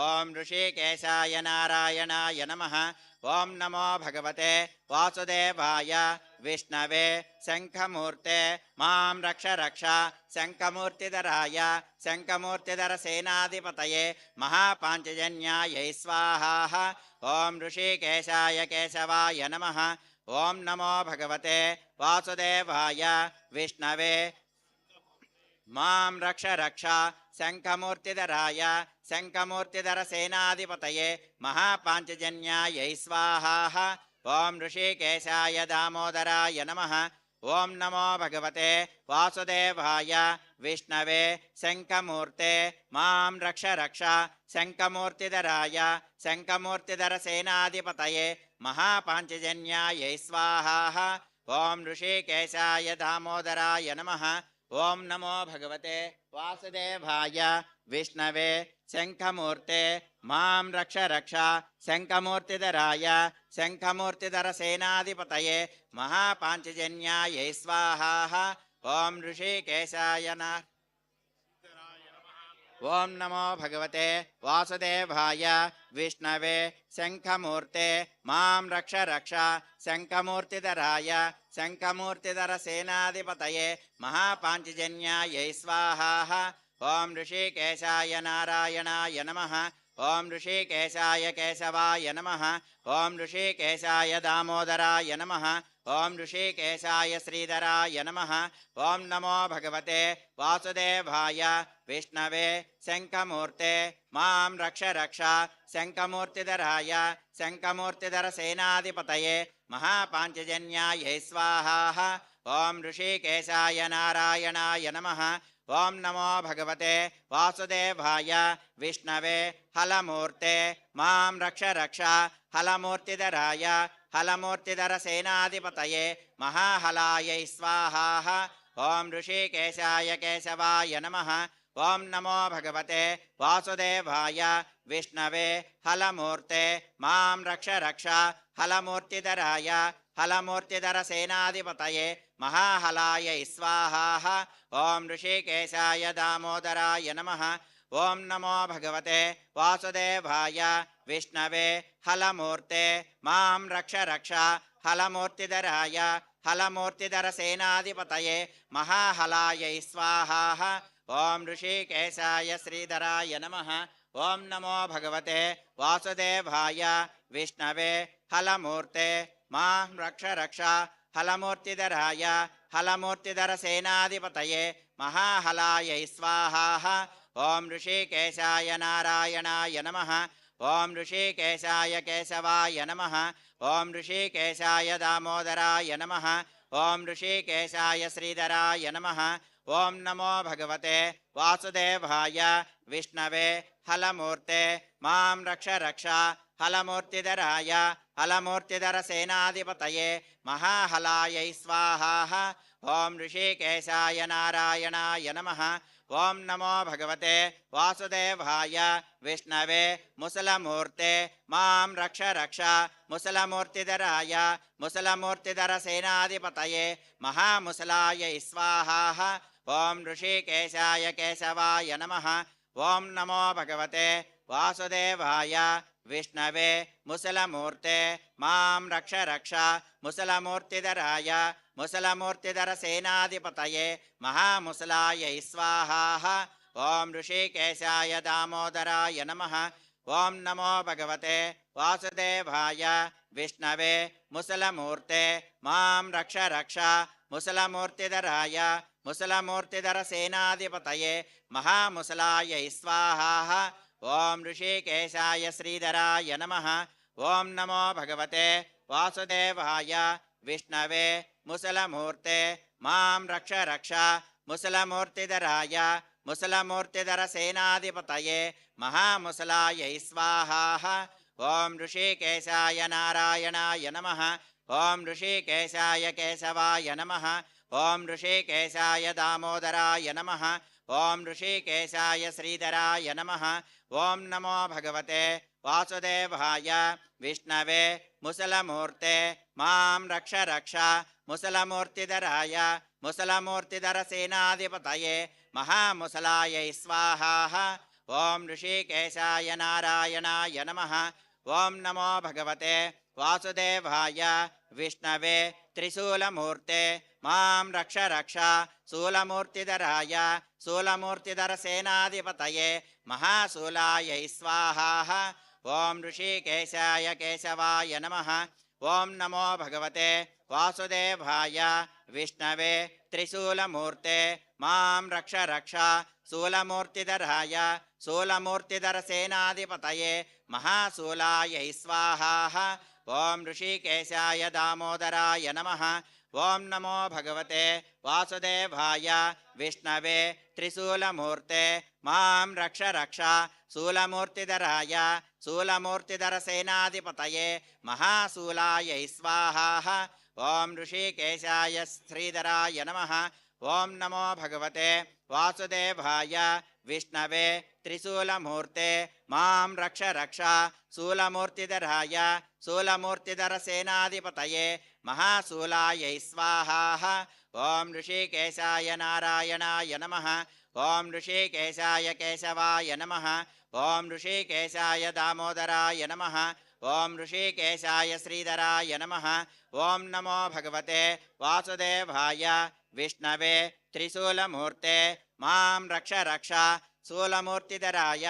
ॐ ऋषिकेशाय नारायणाय नमः ॐ नमो भगवते वासुदेवाय विष्णवे शङ्खमूर्ते मां रक्ष रक्ष शङ्खमूर्तिधराय शङ्खमूर्तिधरसेनाधिपतये महापाञ्चजन्यायै स्वाहा ॐ ऋषिकेशाय केशवाय नमः ॐ नमो भगवते वासुदेवाय विष्णवे मां रक्ष रक्ष शङ्खमूर्तिधराय शङ्खमूर्तिधरसेनाधिपतये महापाञ्चजन्यायै स्वाहा ॐ ऋषिकेशाय दामोदराय नमः ॐ नमो भगवते वासुदेवाय विष्णवे शङ्खमूर्ते मां रक्ष रक्ष शङ्खमूर्तिधराय शङ्खमूर्तिधरसेनाधिपतये महापाञ्चजन्यायै स्वाहा ఓం ఋషికేశాయ దామోదరాయ నమః. ఓం నమో భగవతే వాసుదేవాయ విష్ణవే శంఖమూర్తే మాం రక్ష రక్ష శంఖమూర్తిధరాయ శంఖమూర్తిధర సేనాధిపతయే మహాపాంచజన్యాయై స్వాహా. ఓం ఋషికేశాయ ఓం నమో భగవతే వాసుదేవాయ విష్ణవే శంఖమూర్తే మాం రక్ష రక్ష శంఖమూర్తిధరాయ శంఖమూర్తిధర సేనాధిపతయే మహాపాంచజన్యాయై స్వాహా. ఓం ఋషికేశాయ నారాయణాయ నమః. ఓం ఋషికేశాయ కేశవాయ నమః. ఓం ఋషికేశాయ దామోదరాయ నమః. ఓం ఋషికేశాయ శ్రీధరాయ నమః. ఓం నమో భగవతే వాసుదేవాయ విష్ణవే శంఖమూర్తే మాం రక్ష రక్ష శంఖమూర్తిధరాయ శంఖమూర్తిధర సేనాధిపతయే మహాపాంచజన్యాయై స్వాహా. ఓం ఋషికేశాయ నారాయణాయ నమః. ఓం నమో భగవతే వాసుదేవాయ విష్ణవే హలమూర్తే మాం రక్ష రక్ష హలమూర్తిధరాయ హలమూర్తిధర సేనాధిపతయే మహాహలాయై స్వాహా. ఓం ఋషికేశాయ కేశవాయ నమః. ఓం నమో భగవతే వాసుదేవాయ విష్ణవే హలమూర్తే మాం రక్ష రక్ష హలమూర్తిధరాయ హలమూర్తిధర సేనాధిపతయే మహాహలాయై స్వాహా. ఓం ఋషికేశాయ దామోదరాయ నమః. ఓం నమో భగవతే వాసుదేవాయ విష్ణవే హలమూర్తే మాం రక్ష రక్ష హలమూర్తిధరాయ హలమూర్తిధర సేనాధిపతయే మహాహలాయై స్వాహా. ఓం ఋషికేశాయ శ్రీధరాయ నమః. ఓం నమో భగవతే వాసుదేవాయ విష్ణవే హలమూర్తే మాం రక్ష రక్ష హలమూర్తిధరాయ హలమూర్తిధర సేనాధిపతయే మహాహలాయై స్వాహా. ఓం ఋషికేశాయ నారాయణాయ నమః. ఓం ఋషికేశాయ కేశవాయ నమః. ఓం ఋషికేశాయ దామోదరాయ నమః. ఓం ఋషికేశాయ శ్రీధరాయ నమః. ఓం నమో భగవతే వాసుదేవాయ విష్ణవే హలమూర్తే మాం రక్ష రక్ష హలమూర్తిధరాయ హలమూర్తిధర సేనాధిపతయే మహాహలాయై స్వాహా. ఓం ఋషికేశాయ నారాయణాయ నమః. ఓం నమో భగవతే వాసుదేవాయ విష్ణవే ముసలమూర్తే మాం రక్ష రక్ష ముసలమూర్తిధరాయ ముసలమూర్తిధర సేనాధిపతయే మహాముసలాయై స్వాహా. ఓం ఋషికేశాయ కేశవాయ నమః. ఓం నమో భగవతే వాసుదేవాయ విష్ణవే ముసలమూర్తే మాం రక్ష రక్ష ముసలమూర్తిధరాయ ముసలమూర్తిధర సేనాధిపతయే మహాముసలాయై స్వాహా. ఓం ఋషికేశాయ దామోదరాయ నమః. ఓం నమో భగవతే వాసుదేవాయ విష్ణవే ముసలమూర్తే మాం రక్ష రక్ష ముసలమూర్తిధరాయ ముసలమూర్తిధర సేనాధిపతయే మహాముసలాయై స్వాహా. ఓం ఋషికేశాయ శ్రీధరాయ నమః. ఓం నమో భగవతే వాసుదేవాయ విష్ణవే ముసలమూర్తే మాం రక్ష రక్ష ముసలమూర్తిధరాయ ముసలమూర్తిధర సేనాధిపతయే మహాముసలాయై స్వాహా. ఓం ఋషికేశాయ నారాయణాయ నమః. ఓం ఋషికేశాయ కేశవాయ నమః. ఓం ఋషికేశాయ దామోదరాయ నమః. ఓం ఋషికేశాయ శ్రీధరాయ నమః. ఓం నమో భగవతే వాసుదేవాయ విష్ణవే ముసలమూర్తే మాం రక్ష రక్ష ముసలమూర్తిధరాయ ముసలమూర్తిధర సేనాధిపతయే మహాముసలాయై స్వాహా. ఓం ఋషికేశాయ నారాయణాయ నమః. ఓం నమో భగవతే వాసుదేవాయ విష్ణవే త్రిశూలమూర్తే మాం రక్ష రక్ష శూలమూర్తిధరాయ శూలమూర్తిధర సేనాధిపతయే మహాశూలాయై స్వాహా. ఓం ఋషికేశాయ కేశవాయ నమః. ఓం నమో భగవతే వాసుదేవాయ విష్ణవే త్రిశూలమూర్తే మాం రక్ష రక్ష శూలమూర్తిధరాయ శూలమూర్తిధర సేనాధిపతయే మహాశూలాయై స్వాహా. ఓం ఋషికేశాయ దామోదరాయ నమః. ఓం నమో భగవతే వాసుదేవాయ విష్ణవే త్రిశూలమూర్తే మాం రక్ష రక్ష శూలమూర్తిధరాయ శూలమూర్తిధర సేనాధిపతయే మహాశూలాయై స్వాహా. ఓం ఋషికేశాయ శ్రీధరాయ నమః. ఓం నమో భగవతే వాసుదేవాయ విష్ణవే త్రిశూలమూర్తే మాం రక్ష రక్ష శూలమూర్తిధరాయ శూలమూర్తిధర సేనాధిపతయే మహాశూలాయై స్వాహా. ఓం ఋషికేశాయ నారాయణాయ నమః. ఓం ఋషికేశాయ కేశవాయ నమః. ఓం ఋషికేశాయ దామోదరాయ నమః. ఓం ఋషికేశాయ శ్రీధరాయ నమః. ఓం నమో భగవతే వాసుదేవాయ విష్ణవే త్రిశూలమూర్తే మాం రక్ష రక్ష శూలమూర్తిధరాయ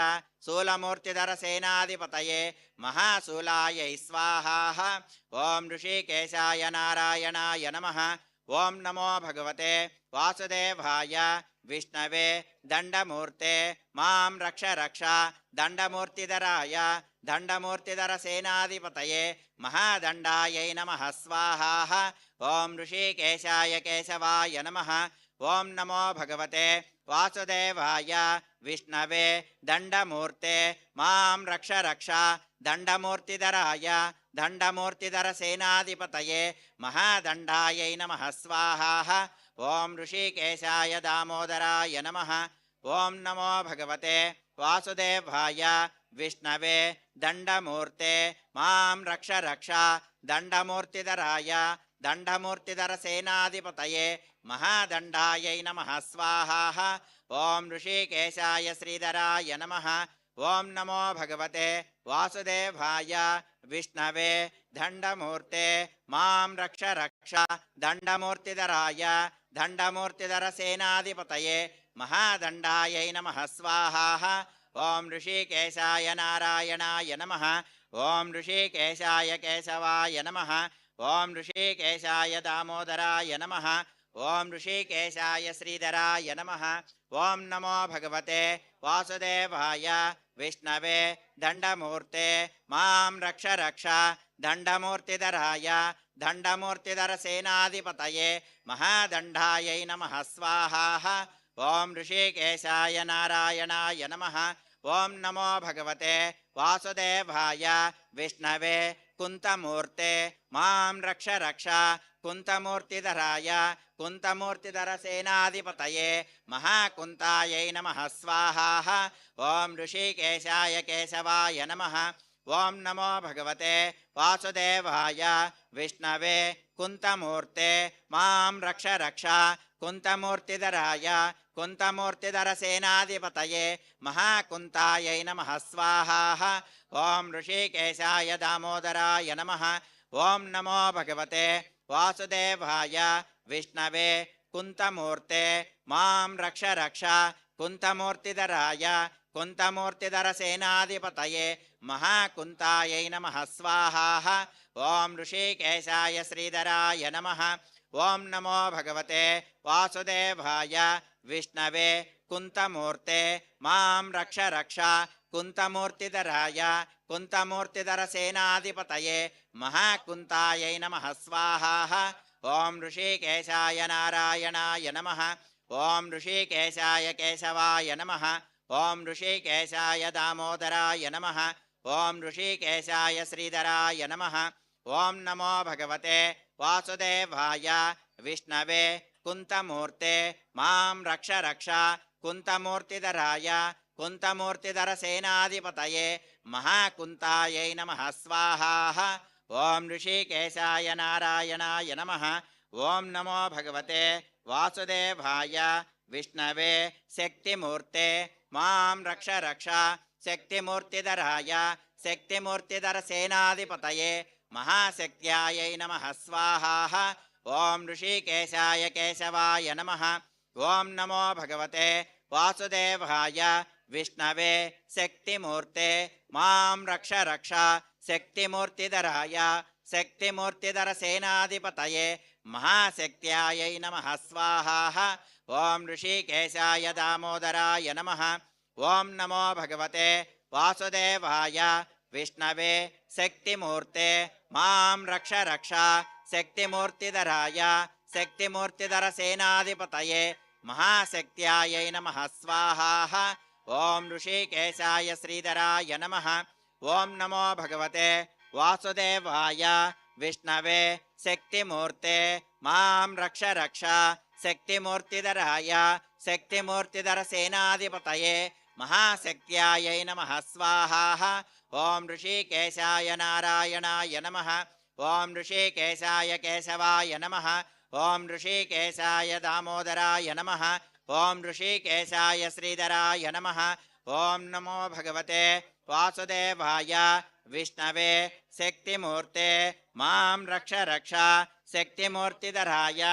శూలమూర్తిధర సేనాధిపతయే మహాశూలాయై స్వాహా. ఓం ఋషికేశాయ నారాయణాయ నమః. ఓం నమో భగవతే వాసుదేవాయ విష్ణవే దండమూర్తే మాం రక్ష రక్ష దండమూర్తిధరాయ దండమూర్తిధర సేనాధిపతయే మహాదండాయై నమః స్వాహా. ఓం ఋషికేశాయ కేశవాయ నమః. ఓం నమో భగవతే వాసుదేవాయ విష్ణవే దండమూర్తే మాం రక్ష రక్ష దండమూర్తిధరాయ దండమూర్తిధర సేనాధిపతయే మహాదండాయై నమః స్వాహా. ఓం ఋషికేశాయ దామోదరాయ నమః. ఓం నమో భగవతే వాసుదేవాయ విష్ణవే దండమూర్తే మాం రక్ష రక్ష దండమూర్తిధరాయ దండమూర్తిధర సేనాధిపతయే మహాదండాయై నమః స్వాహా. ఓం ఋషికేశాయ శ్రీధరాయ నమః. ఓం నమో భగవతే వాసుదేవాయ విష్ణవే దండమూర్తే మాం రక్ష రక్ష దండమూర్తిధరాయ దండమూర్తిధర సేనాధిపతయే మహాదండాయై నమః స్వాహా. ఓం ఋషికేశాయ నారాయణాయ నమః. ఓం ఋషికేశాయ కేశవాయ నమః. ఓం ఋషికేశాయ దామోదరాయ నమః. ఓం ఋషికేశాయ శ్రీధరాయ నమః. ఓం నమో భగవతే వాసుదేవాయ విష్ణవే దండమూర్తే మాం రక్ష రక్ష దండమూర్తిధరాయ దండమూర్తిధర సేనాధిపతయే మహాదండాయై నమః స్వాహా. ఓం ఋషికేశాయ నారాయణాయ నమః. ఓం నమో భగవతే వాసుదేవాయ విష్ణవే కుంతమూర్తే మాం రక్ష రక్ష కుంతమూర్తిధరాయ కుంతమూర్తిధర సేనాధిపతయే మహాకుంతాయై నమః స్వాహా. ఓం ఋషికేశాయ కేశవాయ నమః. ఓం నమో భగవతే వాసుదేవాయ విష్ణవే కుంతమూర్తే మాం రక్ష రక్ష కుంతమూర్తిధరాయ కుంతమూర్తిధర సేనాధిపతయే మహాకుంతాయై నమః స్వాహా. ఓం ఋషికేశాయ దామోదరాయ నమః. ఓం నమో భగవతే వాసుదేవాయ విష్ణవే కుంతమూర్తే మాం రక్ష రక్ష కుంతమూర్తిధరాయ కుంతమూర్తిధర సేనాధిపతయే మహాకుంతాయై నమః స్వాహా. ఓం ఋషికేశాయ శ్రీధరాయ నమః. ఓం నమో భగవతే వాసుదేవాయ విష్ణవే కుంతమూర్తే మాం రక్ష రక్ష కుంతమూర్తిధరాయ కుంతమూర్తిధర సేనాధిపతయే మహాకుంతాయై నమః స్వాహా. ఓం ఋషికేశాయ నారాయణాయ నమః. ఓం ఋషికేశాయ కేశవాయ నమః. ఓం ఋషికేశాయ దామోదరాయ నమః. ఓం ఋషికేశాయ శ్రీధరాయ నమః. ఓం నమో భగవతే వాసుదేవాయ విష్ణవే కుంతమూర్తే మాం రక్ష రక్ష కుంతమూర్తిధరాయ కుంతమూర్తిధర సేనాధిపతయే మహాకుంతాయై నమః స్వాహా. ఓం ఋషికేశాయ నారాయణాయ నమః. ఓం నమో భగవతే వాసుదేవాయ విష్ణవే శక్తిమూర్తే మాం రక్ష రక్ష శక్తిమూర్తిధరాయ శక్తిమూర్తిధర సేనాధిపతయే మహాశక్త్యాయై నమః స్వాహా. ఓం ఋషికేశాయ కేశవాయ నమః. ఓం నమో భగవతే వాసుదేవాయ విష్ణవే శక్తిమూర్తే మాం రక్ష రక్ష శక్తిమూర్తిధరాయ శక్తిమూర్తిధర సేనాధిపతయే మహాశక్త్యాయై నమః స్వాహా. ఓం ఋషికేశాయ దామోదరాయ నమః. ఓం నమో భగవతే వాసుదేవాయ విష్ణవే శక్తిమూర్తే మాం రక్ష రక్ష శక్తిమూర్తిధరాయ శక్తిమూర్తిధర సేనాధిపతయే మహాశక్త్యాయై నమః స్వాహా. ఓం ఋషికేశాయ శ్రీధరాయ నమః. ఓం నమో భగవతే వాసుదేవాయ विष्णवे शक्तिमूर्ते मां रक्ष रक्ष शक्तिमूर्तिधराय शक्तिमूर्तिधर सेनाधिपतये महाशक्त्यायै नमः स्वाहा। ओम ऋषिकेशाय नारायणाय नमः। ओम ऋषिकेशाय केशवाय नमः। ओम ऋषिकेशाय दामोदराय नमः। ओम ऋषिकेशाय श्रीधराय नमः। ओम नमो भगवते वासुदेवाय विष्णवे शक्तिमूर्ते मां रक्ष रक्ष शक्तिमूर्तिधराय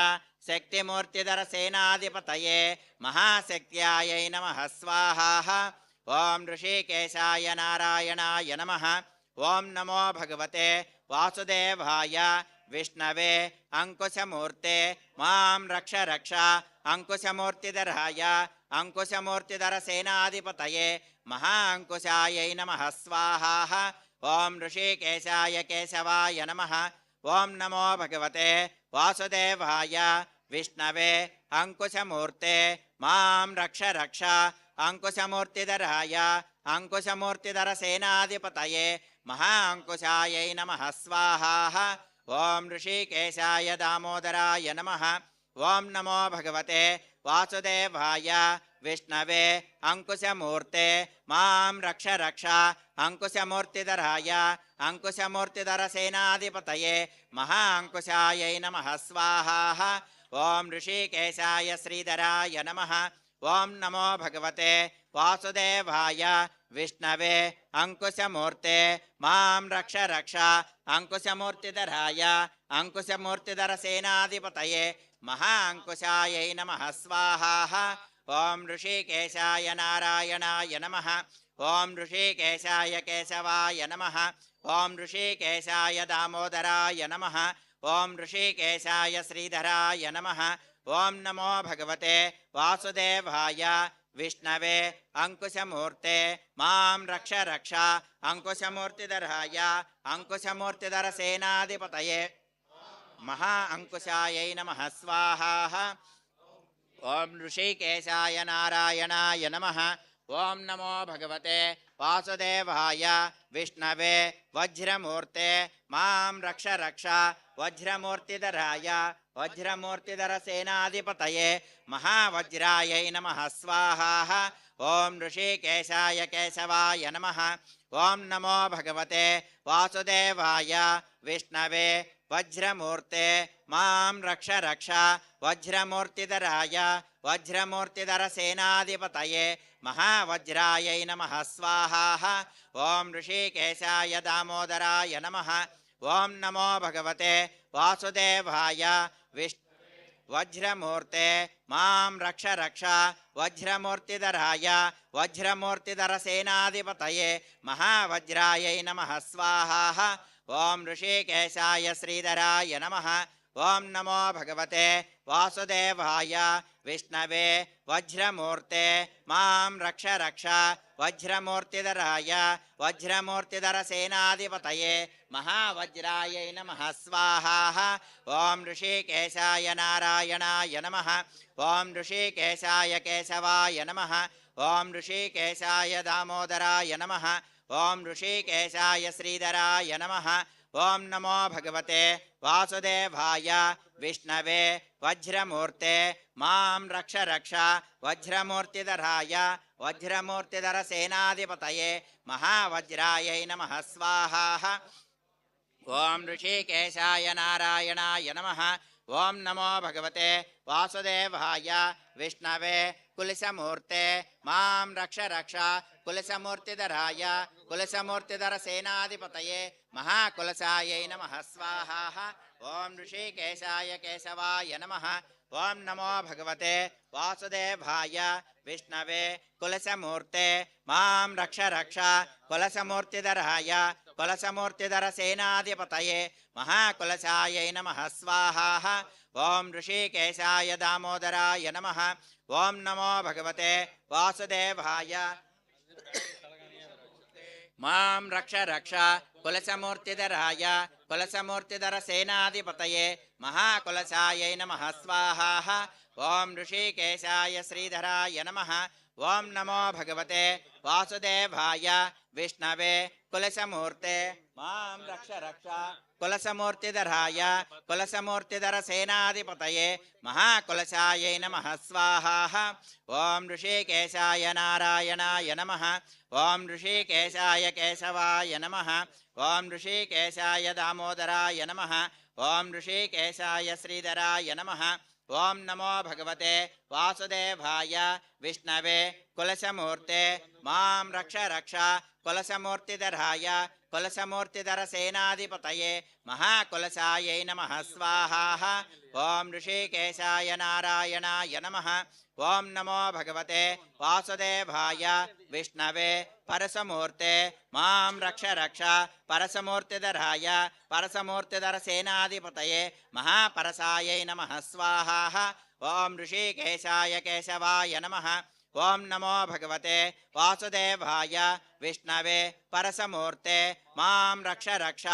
शक्तिमूर्तिधर सेनाधिपतये महाशक्त्यायै नमः स्वाहा। ओम ऋषिकेशाय नारायणाय नमः। ओम नमो भगवते वासुदेवाय विष्णवे अंकुशमूर्ते मां रक्ष रक्ष अंकुशमूर्तिधराय अंकुशमूर्तिधर सेनाधिपतये महाअंकुशायै नमः स्वाहा। ओम ऋषिकेशाय केशवाय नमः। ओम नमो भगवते वासुदेवाय विष्णवे अंकुशमूर्ते मां रक्ष रक्ष अंकुशमूर्तिधराय अंकुशमूर्तिधर सेनाधिपतये महाअंकुशायै नमः स्वाहा। ओम ऋषिकेशाय दामोदराय नमः। ओम नमो भगवते वासुदेवाय विष्णवे अंकुशमूर्ते मां रक्ष रक्ष अंकुशमूर्तिधराय अंकुशमूर्तिधर सेनाधिपतये महाअंकुशायै नमः स्वाहा। ओम ऋषिकेशाय श्रीधराय नमः। ओम नमो भगवते वासुदेवाय विष्णवे अंकुशमूर्ते मां रक्ष रक्ष अंकुशमूर्तिधराय अंकुशमूर्तिधर सेनाधिपतये महाअंकुशायै नमः स्वाहा। ओम ऋषिकेशाय नारायणाय नमः। ओम ऋषिकेशाय केशवाय नमः। ओम ऋषिकेशाय दामोदराय नमः। ओम ऋषिकेशाय श्रीधराय नमः। ओम नमो भगवते वासुदेवाय विष्णवे अंकुशमूर्ते मां रक्ष रक्ष अंकुशमूर्तिधराय अंकुशमूर्तिधर सेनाधिपतये महाअंकुशायै नमः स्वाहा। ओम ऋषिकेशाय नारायणाय नमः। ओम नमो भगवते वासुदेवाय विष्णवे वज्रमूर्ते मां रक्ष रक्ष वज्रमूर्तिधराय वज्रमूर्तिधर सेनाधिपतये महावज्रायै नमः स्वाहा। ओम ऋषिकेशाय केशवाय नमः। ओम नमो भगवते वासुदेवाय विष्णवे वज्रमूर्ते मां रक्ष रक्ष वज्रमूर्तिधराय वज्रमूर्तिधर सेनाधिपतये महावज्रायै नमः स्वाहा। ओम ऋषिकेशाय दामोदराय नमः। ओम नमो भगवते वासुदेवाय वज्रमूर्ते मां रक्ष रक्ष वज्रमूर्तिधराय वज्रमूर्तिधर सेनाधिपतये महावज्रायै नमः स्वाहा। ओम ऋषिकेशाय श्रीधराय नमः। ओम नमो भगवते वासुदेवाय विष्णवे वज्रमूर्ते मां रक्ष रक्ष वज्रमूर्तिधराय वज्रमूर्तिधर सेनाधिपतये महावज्रायै नमः स्वाहा। ओम ऋषिकेशाय नारायणाय नमः। ओम ऋषिकेशाय केशवाय नमः। ओम ऋषिकेशाय दामोदराय नमः। ओम ऋषिकेशाय श्रीधराय नमः। ओम नमो भगवते वासुदेवाय विष्णवे वज्रमूर्ते मां रक्ष रक्ष वज्रमूर्तिधराय वज्रमूर्तिधर सेनाधिपतये महावज्रायै नमः स्वाहा। ओम ऋषिकेशाय नारायणाय नमः। ओम नमो भगवते वासुदेवाय विष्णवे कुलसमूर्ते मां रक्ष रक्ष कुलसमूर्तिधराय कुलसमूर्तिधर सेनाधिपतये महाकुलसायै नमः स्वाहा। ओम ऋषिकेशाय केशवाय नमः। ओम नमो भगवते वासुदेवाय विष्णवे कुलसमूर्ते मां रक्ष रक्ष कुलसमूर्तिधराय कुलसमूर्तिधर सेनाधिपतये महाकुलसायै नमः स्वाहा। ओम ऋषिकेशाय दामोदराय नमः। ओम नमो भगवते वासुदेवाय मां रक्ष रक्ष कुलसमूर्तिधराय कुलसमूर्तिधर सेनाधिपतये महाकुलसायै नमः स्वाहा। ओम ऋषिकेशाय श्रीधराय नमः। ओम नमो भगवते वासुदेवाय विष्णवे कुलसमूर्ते मां रक्ष रक्ष कुलसमूर्तिधराय कुलसमूर्तिधरसेनाधिपतये महाकुलसायै नमः स्वाहा। ॐ ऋषिकेशाय नारायणाय नमः। ॐ ऋषिकेशाय केशवाय नमः। ॐ ऋषिकेशाय दामोदराय नमः। ॐ ऋषिकेशाय श्रीधराय नमः। ॐ नमो भगवते वासुदेवाय विष्णवे कुलसमूर्ते मां रक्ष रक्ष कुलसमूर्तिधराय कुलसमूर्तिधरसेनाधिपतये महाकुलसायै नमः स्वाहा। ॐ ऋषिकेशाय नारायणाय नमः। ॐ नमो भगवते वासुदेवाय विष्णवे परसमूर्ते मां रक्ष रक्ष परसमूर्तिधराय परसमूर्तिधरसेनाधिपतये महापरसायै नमः स्वाहा। ॐ ऋषिकेशाय केशवाय नमः। ॐ नमो भगवते वासुदेवाय विष्णवे परसमूर्ते मां रक्ष रक्ष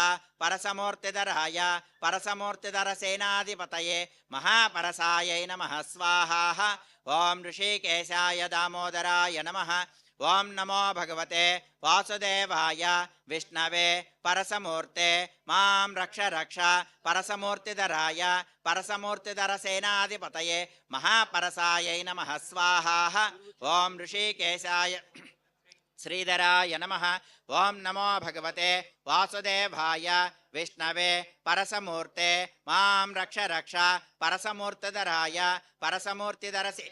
परसमूर्तिधराय परसमूर्तिधरसेनाधिपतये महापरसायै नमः स्वाहा। ॐ ऋषिकेशाय दामोदराय नमः। ॐ नमो भगवते वासुदेवाय विष्णवे परसमूर्ते मां रक्ष रक्ष परसमूर्तिधराय परसमूर्तिधरसेनाधिपतये महापरसायै नमः स्वाहा। ॐ ऋषिकेशाय श्रीधराय नमः। ॐ नमो भगवते वासुदेवाय विष्णवे परसमूर्ते मां रक्ष रक्ष परसमूर्तिधराय परसमूर्तिधरसे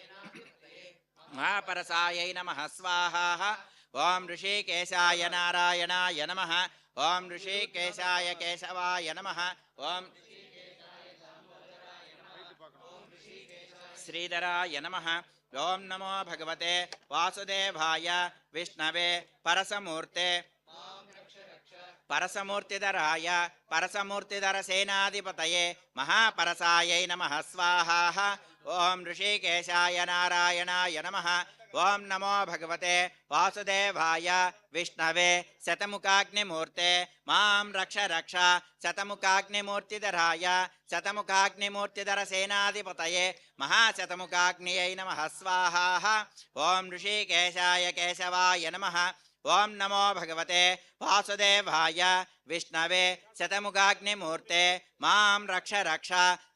महापरसायै नमः स्वाहा। ॐ ऋषिकेशाय नारायणाय नमः। ॐ ऋषिकेशाय केशवाय नमः। ॐ श्रीधराय नमः। ॐ नमो भगवते वासुदेवाय विष्णवे परसमूर्ते परसमूर्तिधराय परसमूर्तिधरसेनाधिपतये महापरसायै नमः स्वाहा। ॐ ऋषिकेशाय नारायणाय नमः। ॐ नमो भगवते वासुदेवाय विष्णवे शतमुखाग्निमूर्ते मां रक्ष रक्ष शतमुखाग्निमूर्तिधराय शतमुखाग्निमूर्तिधरसेनाधिपतये महाशतमुखाग्नियै नमः स्वाहा। ॐ ऋषिकेशाय केशवाय नमः। ॐ नमो भगवते वासुदेवाय विष्णवे शतमुखाग्निमूर्ते मां रक्ष रक्ष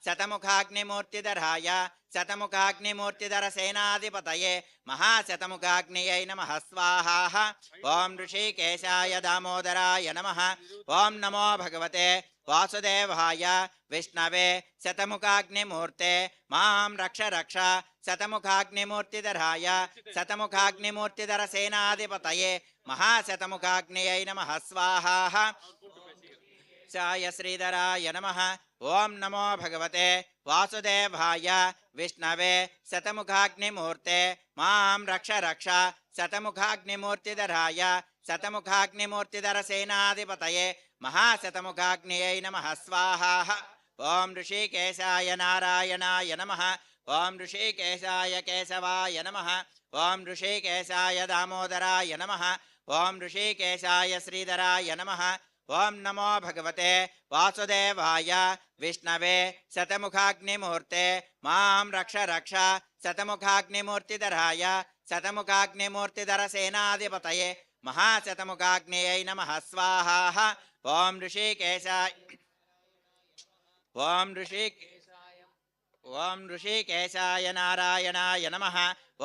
शतमुखाग्निमूर्तिधराय शतमुखाग्निमूर्तिधरसेनाधिपतये महाशतमुखाग्नियै नमः स्वाहा। ॐ ऋषिकेशाय दामोदराय नमः। ॐ नमो भगवते वासुदेवाय विष्णवे शतमुखाग्निमूर्ते मां रक्ष रक्ष शतमुखाग्निमूर्तिधराय शतमुखाग्निमूर्तिधरसेनाधिपतये महाशतमुखाग्नियै नमः स्वाहा। चाय श्रीधराय नमः। ॐ नमो भगवते वासुदेवाय विष्णवे शतमुखाग्निमूर्ते मां रक्ष रक्ष शतमुखाग्निमूर्तिधराय शतमुखाग्निमूर्तिधरसेनाधिपतये महाशतमुखाग्नियै नमः स्वाहा। ॐ ऋषिकेशाय नारायणाय नमः। ॐ ऋषिकेशाय केशवाय नमः। ॐ ऋषिकेशाय दामोदराय नमः। ॐ ऋषिकेशाय श्रीधराय नमः। ॐ नमो भगवते वासुदेवाय विष्णवे शतमुखाग्निमूर्ते मां रक्ष रक्ष शतमुखाग्निमूर्तिधराय शतमुखाग्निमूर्तिधरसेनाधिपतये महाशतमुखाग्नियै नमः स्वाहा। ॐ ऋषिकेशाय नारायणाय नमः।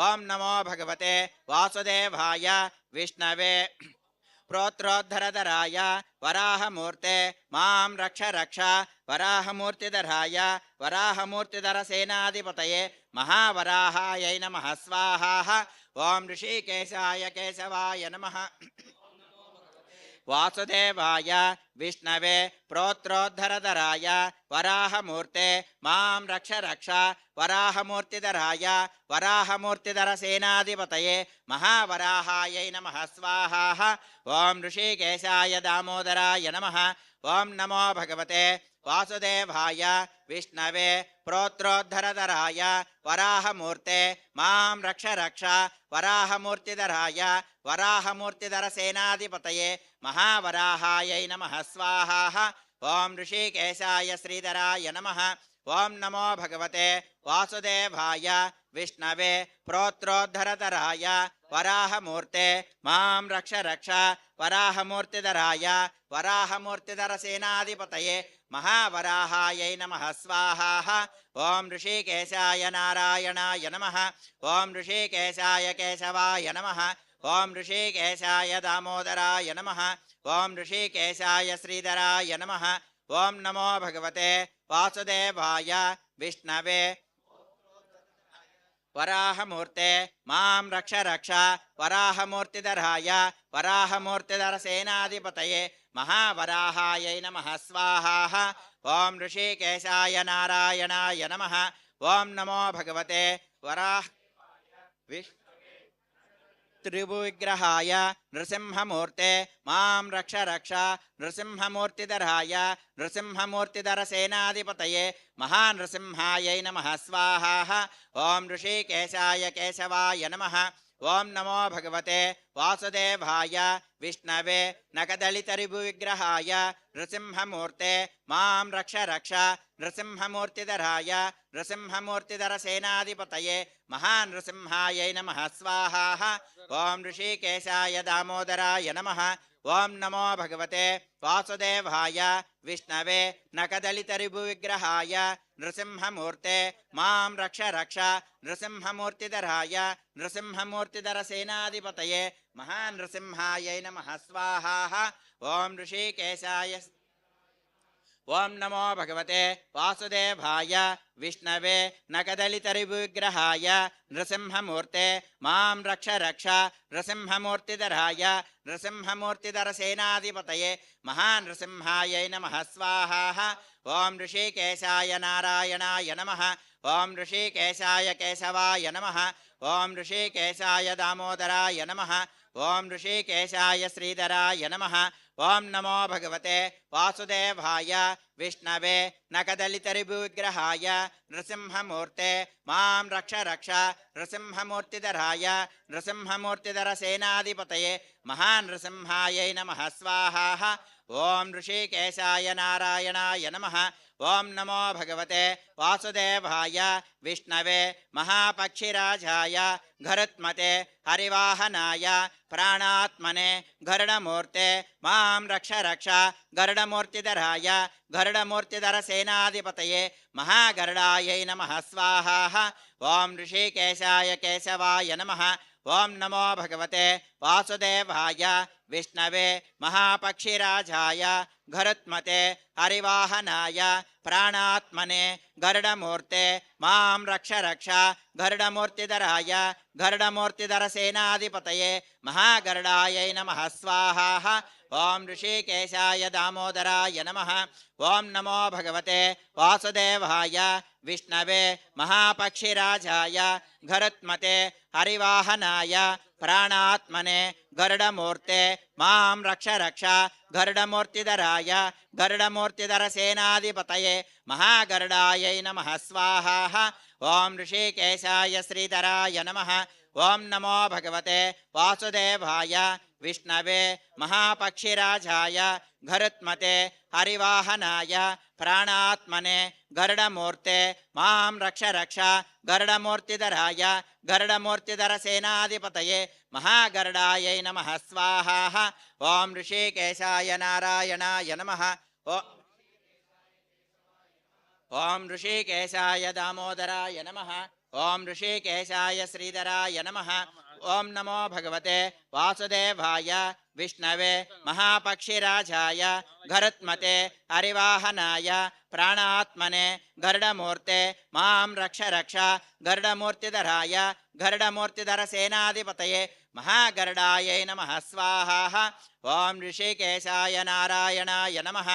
ॐ नमो भगवते वासुदेवाय विष्णवे प्रोत्रोद्धरधराय वराहमूर्ते मां रक्ष रक्ष वराहमूर्तिधराय वराहमूर्तिधरसेनाधिपतये महावराहायै नमः स्वाहा। ॐ ऋषिकेशाय केशवाय नमः। वासुदेवाय विष्णवे प्रोत्रोद्धरधराय वराहमूर्ते मां रक्ष रक्ष वराहमूर्तिधराय वराहमूर्तिधरसेनाधिपतये महावराहायै नमः स्वाहा। ॐ ऋषिकेशाय दामोदराय नमः। ॐ नमो भगवते वासुदेवाय विष्णवे प्रोत्रोद्धरधराय वराहमूर्ते मां रक्ष रक्ष वराहमूर्तिधराय वराहमूर्तिधरसेनाधिपतये महावराहायै नमः स्वाहा। ॐ ऋषिकेशाय श्रीधराय नमः। ॐ नमो भगवते वासुदेवाय विष्णवे प्रोत्रोद्धरधराय వరాహమూర్తే మాం రక్ష రక్ష వరాహమూర్తిధరాయ వరాహమూర్తిధరసేనాధిపతయే మహావరాహాయై నమః స్వాహా. ఓం ఋషికేశాయ నారాయణాయ నమః. ఓం ఋషికేశాయ కేశవాయ నమః. ఓం ఋషికేశాయ దామోదరాయ నమః. ఓం ఋషికేశాయ శ్రీధరాయ నమః. ఓం నమో భగవతే వాసుదేవాయ విష్ణవే వరాహమూర్తే మాం రక్ష రక్ష వరాహమూర్తిధరాయ వరాహమూర్తిధరసేనాధిపతయే మహావరాహాయై నమః స్వాహా. ఓం ఋషికేశాయ నారాయణాయ నమః. ఓం నమో భగవతే వరాహ త్రిభువిగ్రహాయ నృసింహమూర్తే మాం రక్ష రక్ష నృసింహమూర్తిధరాయ నృసింహమూర్తిధరసేనాధిపతయే మహానృసింహాయై నమః స్వాహా. ఓం ఋషికేశాయ కేశవాయ నమః. ఓం నమో భగవతే వాసుదేవాయ విష్ణవే నకదళితరిభువిగ్రహాయ నృసింహమూర్తే మాం రక్ష రక్ష నృసింహమూర్తిధరాయ నృసింహమూర్తిధరసేనాధిపతయే మహానృసింహాయై నమః స్వాహా. ఓం ఋషికేశాయ దామోదరాయ నమః. ఓం నమో భగవతే వాసుదేవాయ విష్ణవే నకదళితరిభువిగ్రహాయ నృసింహమూర్తే మాం రక్ష రక్ష నృసింహమూర్తిధరాయ నృసింహమూర్తిధరసేనాధిపతయే మహానృసింహాయై నమః స్వాహా. ఓం ఋషికేశాయ ఓం నమో భగవతే వాసుదేవాయ విష్ణవే నకదళితరిభువిగ్రహాయ నృసింహమూర్తే మాం రక్ష రక్ష నృసింహమూర్తిధరాయ నృసింహమూర్తిధరసేనాధిపతయే మహానృసింహాయై నమః స్వాహా. ఓం ఋషికేశాయ నారాయణాయ నమః. ఓం ఋషికేశాయ కేశవాయ నమః. ఓం ఋషికేశాయ దామోదరాయ నమః. ఓం ఋషికేశాయ శ్రీధరాయ నమః. ఓం నమో భగవతే వాసుదేవాయ విష్ణవే నకదళితరిభువిగ్రహాయ నృసింహమూర్తే మాం రక్ష రక్ష నృసింహమూర్తిధరాయ నృసింహమూర్తిధరసేనాధిపతయే మహానృసింహాయై నమః స్వాహా. ఓం ఋషికేశాయ నారాయణాయ నమః. ఓం నమో భగవతే వాసుదేవాయ విష్ణవే మహాపక్షిరాజాయ గరుత్మతే హరివాహనాయ ప్రాణాత్మనే గరుడమూర్తే మాం రక్ష రక్ష గరుడమూర్తిధరాయ గరుడమూర్తిధరసేనాధిపతయే మహాగరుడాయై నమః స్వాహా. ఓం ఋషికేశాయ కేశవాయ నమః. ఓం నమో భగవతే వాసుదేవాయ విష్ణవే మహాపక్షిరాజాయ గరుత్మతే హరివాహనాయ ప్రాణాత్మనే గరుడమూర్తే మాం రక్ష రక్ష గరుడమూర్తిధరాయ గరుడమూర్తిధరసేనాధిపతయే మహాగరుడాయై నమః స్వాహా. ఓం ఋషికేశాయ దామోదరాయ నమః. ఓం నమో భగవతే వాసుదేవాయ విష్ణవే మహాపక్షిరాజాయ గరుత్మతే హరివాహనాయ ప్రాణాత్మనే గరుడమూర్తే మాం రక్ష రక్ష గరుడమూర్తిధరాయ గరుడమూర్తిధరసేనాధిపతయే మహాగరుడాయై నమః స్వాహా. ఓం ఋషికేశాయ శ్రీధరాయ నమః. ఓం నమో భగవతే వాసుదేవాయ విష్ణవే మహాపక్షిరాజాయ గరుత్మతే హరివాహనాయ ప్రాణాత్మనే గరుడమూర్తే మాం రక్ష రక్ష గరుడమూర్తిధరాయ గరుడమూర్తిధరసేనాధిపతయే మహాగరుడాయై నమః స్వాహా. ఓం ఋషికేశాయ నారాయణాయ నమః. ఓం ఋషికేశాయ దామోదరాయ నమః. ఓం ఋషికేశాయ శ్రీధరాయ నమః. ఓం నమో భగవతే వాసుదేవాయ విష్ణవే మహాపక్షిరాజాయ గరుత్మతే హరివాహనాయ ప్రాణాత్మనే గరుడమూర్తే మాం రక్ష రక్ష గరుడమూర్తిధరాయ గరుడమూర్తిధరసేనాధిపతయే మహాగరుడాయై నమః స్వాహా. ఓం ఋషికేశాయ నారాయణాయ నమః.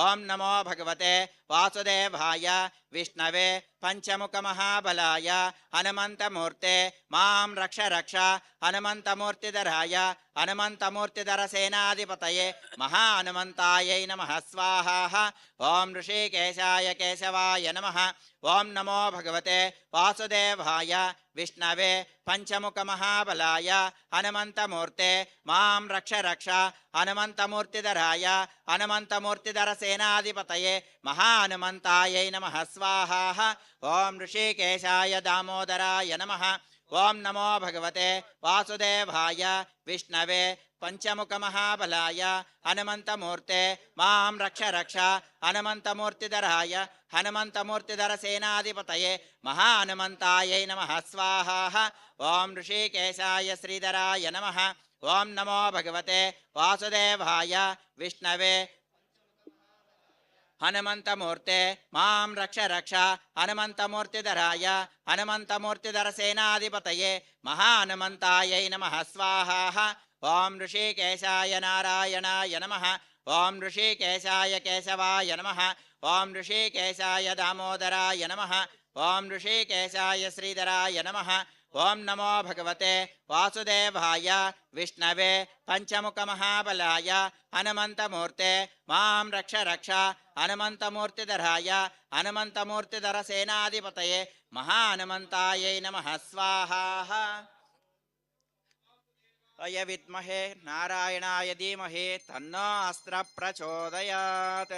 ఓం నమో భగవతే వాసుదేవాయ విష్ణవే పంచముఖమహాబలాయ హనుమంతమూర్తే మాం రక్ష రక్ష హనుమంతమూర్తిధరాయ హనుమంతమూర్తిధరసేనాధిపతయే మహాహనుమంతాయై నమః స్వాహా. ఓం ఋషికేశాయ కేశవాయ నమః. ఓం నమో భగవతే వాసుదేవాయ విష్ణవే పంచముఖమహాబలాయ హనుమంతమూర్తే మాం రక్ష రక్ష హనుమంతమూర్తిధరాయ హనుమంతమూర్తిధరసేనాధిపతయే మహాహనుమంతాయై నమః స్వాహా. ఓం ఋషికేశాయ దామోదరాయ నమః. ओम नमो भगवते वासुदेवाय विष्णवे पंचमुखमहाबलाय हनुमन्तमूर्ते मां रक्ष रक्ष हनुमन्तमूर्तिधराय हनुमन्तमूर्तिधर सेनाधिपतये महाहनुमन्तायै नमः स्वाहा। ओम ऋषिकेशाय श्रीधराय नमः। ओम नमो भगवते वासुदेवाय विष्णवे हनुमन्तमूर्ते मां रक्ष रक्ष हनुमन्तमूर्तिधराय हनुमन्तमूर्तिधर सेनाधिपतये महाहनुमन्तायै नमः स्वाहा। ओम ऋषिकेशाय नारायणाय नमः। ओम ऋषिकेशाय केशवाय नमः। ओम ऋषिकेशाय दामोदराय नमः। ओम ऋषिकेशाय श्रीधराय नमः। ओम नमो भगवते वासुदेवाय विष्णवे पंचमुखमहाबलाय हनुमन्तमूर्ते मां रक्ष रक्ष हनुमन्तमूर्तिधराय हनुमन्तमूर्तिधर सेनाधिपतये महाहनुमन्तायै नमः स्वाहा। अय विद्महे नारायणाय धीमहि तन्नो अस्त्र प्रचोदयात्।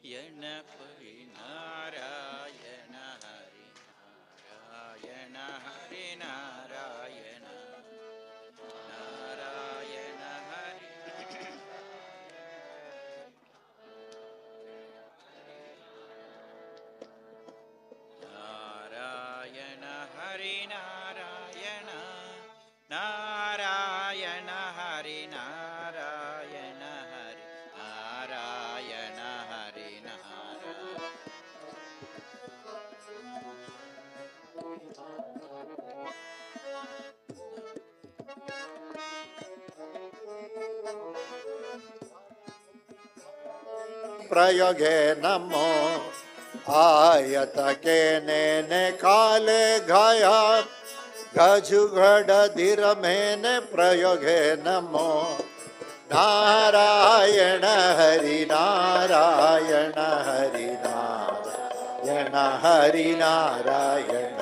नारायण हरि नारायण हरि नारायण हरि नारायण नारायण हरि नारायण हरि नारायण नारायण हरि नारायण हरि नारायण हरि नारायण प्रयोगे नमो आयतके ने काले घाया गजुगढ़ धीर मेने प्रयोगे नमो नारायण हरि नारायण हरि नारायण हरि नारायण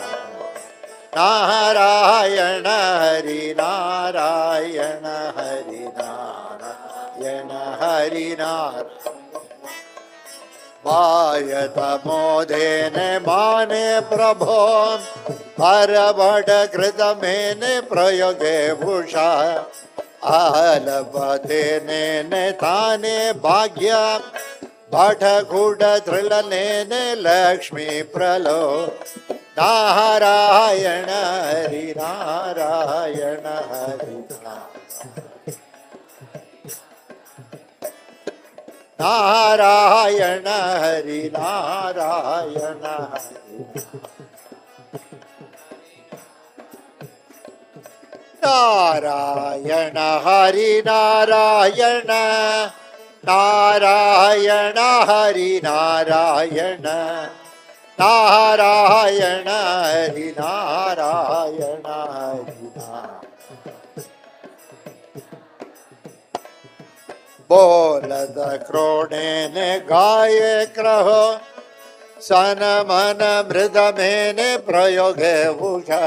नारायण हरि नारायण हरि नारायण हरि नारायण वायत मोदेने माने प्रभो परबड कृत मेने प्रयोगे भूषा आलपते ने ताने भाग्य भट कुड त्रिलने ने लक्ष्मी प्रलो नारायण हरि नारायण हरि नारायण हरि नारायण हरि नारायण हरि नारायण नारायण हरि नारायण नारायण हरि नारायण हरि बोलत क्रोणे ने गाये क्रहो सन मन मृदमेने प्रयोगे भूषा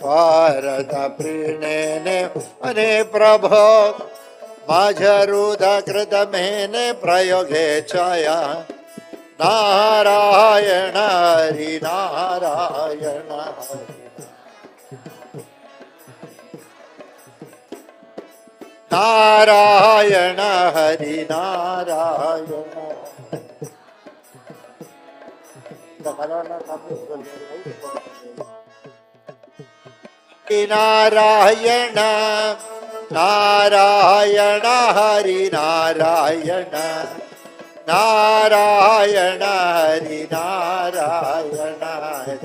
भारत प्रीणेने अने प्रभो माझरुदकृतमेने प्रयोगे छाया नारायण हरि नारायण हरि नारायण हरि नारायण नारायण नारायण हरि नारायण नारायण हरि नारायण हरि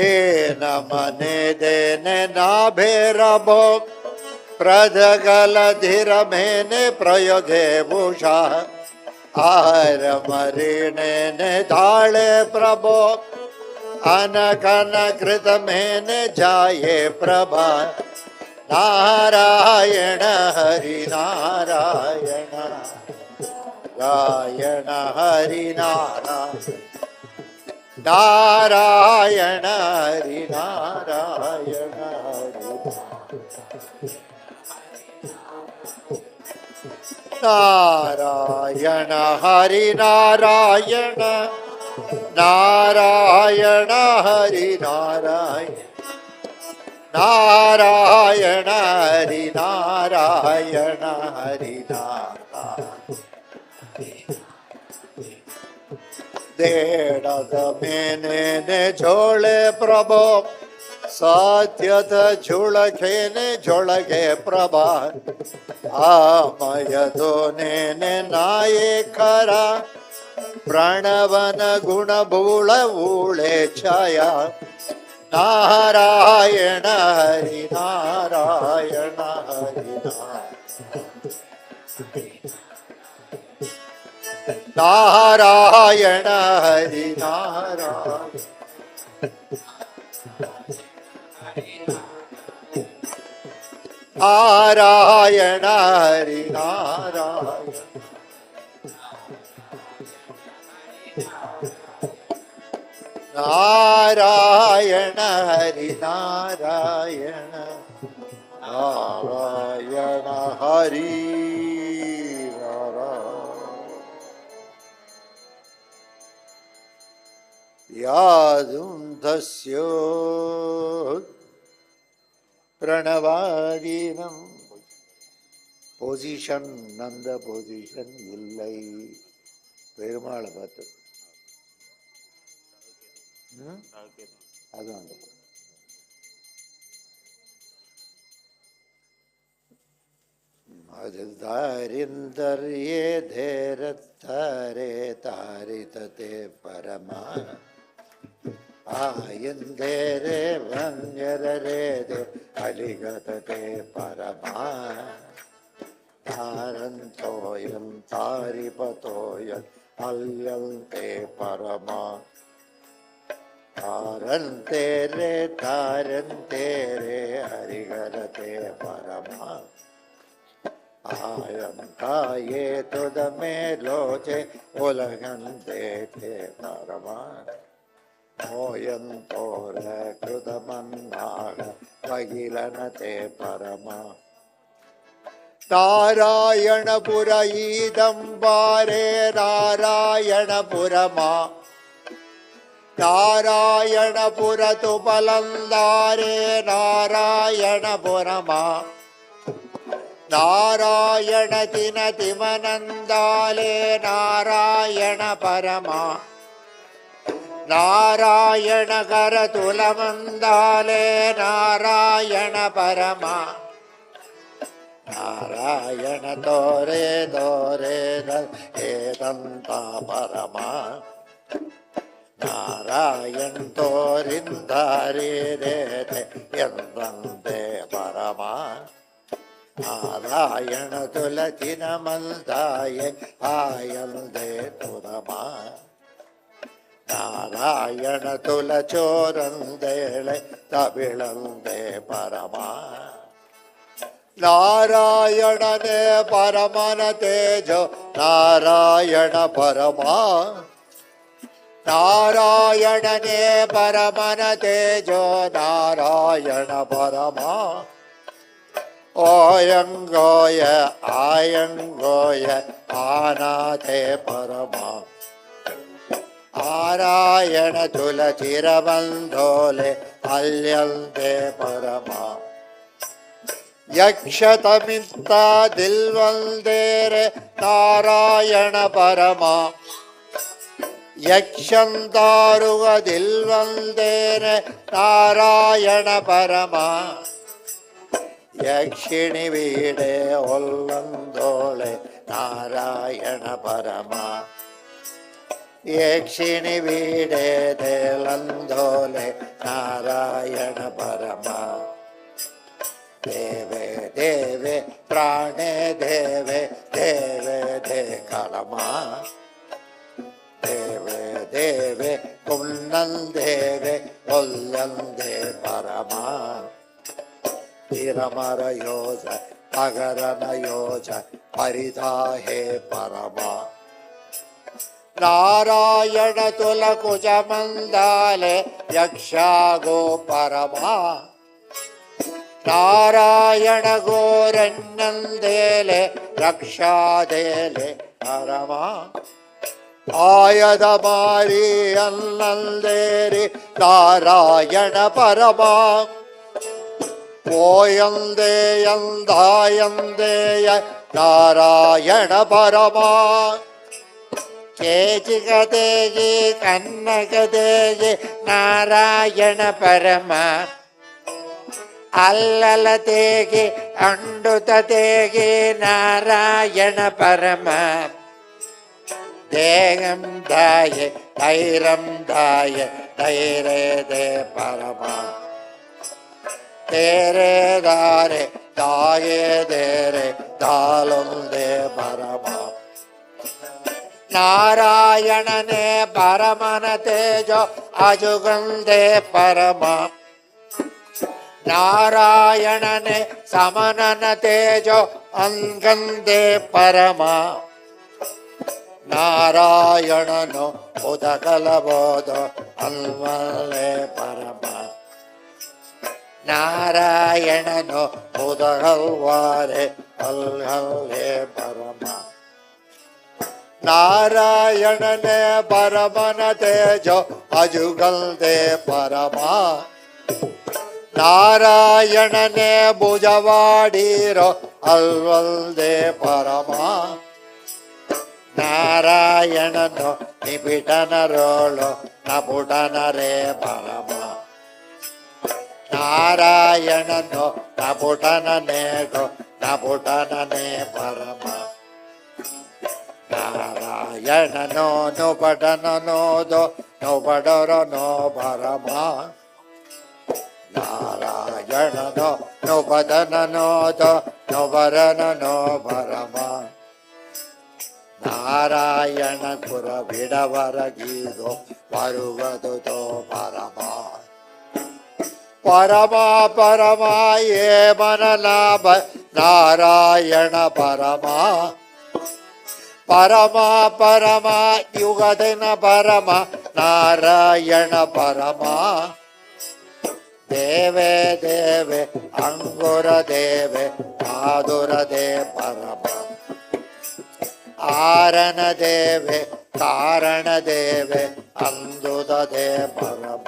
एन मने देने नाभेरभो प्रजगल धीर मेने प्रयोगे भूषा आर मरीने ने धाळे प्रभो अनकन कृत मेने जाये प्रभा नारायण हरि नारायण नारायण हरि नारायण नारायण हरि नारायण हरि नारायण हरि नारायण नारायण हरि नारायण नारायण हरि नारायण हरि नारायण देड़द मेने झोले प्रभो सत्यत झुळखे ने झोळगे प्रभा आमय दोने नाये खरा प्रणवन गुण भूळ ऊळे छाया नारायण हरि नारायण हरि नारायण हरि नारायण नारायण हरि नारायण नारायण हरि नारायण नारायण हरि यादुंधस्यो प्रणवादीनं பொசிஷன் அந்த பொசிஷன் இல்லை பெருமாளை பார்த்து அதுவும் அந்த அது தாரிந்தர்யே தேரத்தாரே தாரிததே பரமா ஆயந்தேரே வஞ்சரரே தே அலிகததே பரமா தாரந்தோயம் தாரிபதோயம் அல்யந்தே பரமா தாரந்தேரே தாரந்தேரே ஹரிகரதே பரமா ஆயந்தாயே துதமே லோச்சே உலகந்தே தே பரமா ஓயந்தோர கிருதமன்னாக பகிலனதே பரமா நாராயணபுர ஈதம்பாரே நாராயணபுரமா நாராயணபுர துபலந்தாரே நாராயணபுரமா நாராயண தினதிமனந்தாலே நாராயண பரமா நாராயண கரதுலமந்தாலே நாராயண பரமா நாராயண தோரே தோரே ஏதந்தா பரமா நாராயண் தோரிந்தாரே ரேதே எந்தந்தே பரமா நாராயண துலதினமல்தாயே ஆயல்தே துரமா நாராயண துலச்சோரந்தேளை தவிழந்தே பரமா ನಾರಾಯಣನೇ ಪರಮನ ತೇಜೋ ನಾರಾಯಣ ಪರಮ ನಾರಾಯಣನೇ ಪರಮನ ತೇಜೋ ನಾರಾಯಣ ಪರಮ ಓಯಂಗೋಯ ಆಯಂಗೋಯ ಆನಾಥೇ ಪರಮ ನಾರಾಯಣ ತುಲಚಿರಬಂಧೋಲೆ ಅಲ್ಯಂತೆ ಪರಮ ಯಕ್ಷತಮಿತ್ತ ದಿಲ್ವಂದೇರೆ ನಾರಾಯಣ ಪರಮ ಯಕ್ಷಂತಾರುವ ದಿಲ್ವಂದೇರೆ ನಾರಾಯಣ ಪರಮ ಯಕ್ಷಿಣಿ ವೀಡೆ ಒಲ್ಲಂದೋಳೆ ನಾರಾಯಣ ಪರಮ ಯಕ್ಷಿಣಿ ವೀಡೆ ದೇಲಂದೋಲೆ ನಾರಾಯಣ ಪರಮ ದೇವೆ ದೇವೆ ಪ್ರಾಣೇ ದೇವೆ ದೇವೆ ದೇ ಕಳಮ ದೇವೆ ದೇವೆ ಕುಣ್ಣಂದೇವೆ ಒಲ್ಲಂದೇ ಪರಮ ತಿರಮರ ಯೋಜ ಪಗರನ ಯೋಜ ಪರಿಧಾಹೇ ಪರಮ ನಾರಾಯಣ ತುಲ ಕುಜ ಮಂದಾಲೆ ಯಕ್ಷಾಗೋ ಪರಮ ನಾರಾಯಣ ಗೋರಣ್ಣಂದೇಲೆ ರಕ್ಷಾದೇಲೆ ಪರಮ ಆಯದ ಮಾರಿ ಅನ್ನಂದೇರಿ ನಾರಾಯಣ ಪರಮ ಓಯಂದೇಯಂದಾಯಂದೇಯ ನಾರಾಯಣ ಪರಮ ಕೇಚಿಗದೇಗಿ ಕನ್ನಗದೇಗಿ ನಾರಾಯಣ ಪರಮ ಅಲ್ಲಲ ತೇಗಿ ಅಂಡುತ ತೇಗಿ ನಾರಾಯಣ ಪರಮ ದೇಹಂ ದಾಯ ಧೈರ್ಯಂ ದಾಯ ಧೈರ್ಯ ದೇ ಪರಮ ತೇರೆ ದಾರೆ ದಾಯೇ ದೇರೆ ದಾಲೊಂದೇ ಪರಮ ನಾರಾಯಣನೇ ಪರಮನ ತೇಜೋ ಅಜುಗಂಧೇ ಪರಮ ನಾರಾಯಣನೇ ಸಮನನ ತೇಜೋ ಅಂಗಂಧೇ ಪರಮ ನಾರಾಯಣನು ಉದಕಲಬೋಧ ಅಲ್ವಲ್ಲೇ ಪರಮ ನಾರಾಯಣನು ಉದಗಲ್ವಾರೆ ಅಲ್ಹಲ್ಲೇ ಪರಮ ನಾರಾಯಣನೇ ಪರಮನ ತೇಜೋ ಅಜುಗಲ್ದೇ ಪರಮ ನಾರಾಯಣನೇ ಭುಜವಾಡಿರೋ ಅಲ್ವಲ್ದೇ ಪರಮ ನಾರಾಯಣನು ನಿಬಿಟನರೋಳು ನಪುಟನರೇ ಪರಮ ನಾರಾಯಣನು ನಪುಟನನೇಡು ನಪುಟನನೇ ಪರಮ ನಾರಾಯಣನೋ ನುಪಟನನೋದೋ ನುಪಡರೋ ನೋ ಪರಮ ನಾರಾಯಣನೋ ನುಪದನನೋದೋ ನುಪರನನೋ ಪರಮ ನಾರಾಯಣ ಪುರ ಬಿಡವರಗೀದೋ ಬರುವುದುದೋ ಪರಮ ಪರಮ ಪರಮ ಏ ಮನಲಾಭ ನಾರಾಯಣ ಪರಮ ಪರಮ ಪರಮ ಯುಗದಿನ ಪರಮ ನಾರಾಯಣ ಪರಮ ದೇವೆ ದೇವೆ ಅಂಗುರ ದೇವೆ ಮಾಧುರ ದೇ ಪರಮ ಆರಣ ದೇವೆ ಕಾರಣ ದೇವೆ ಅಂದುದ ದೇ ಪರಮ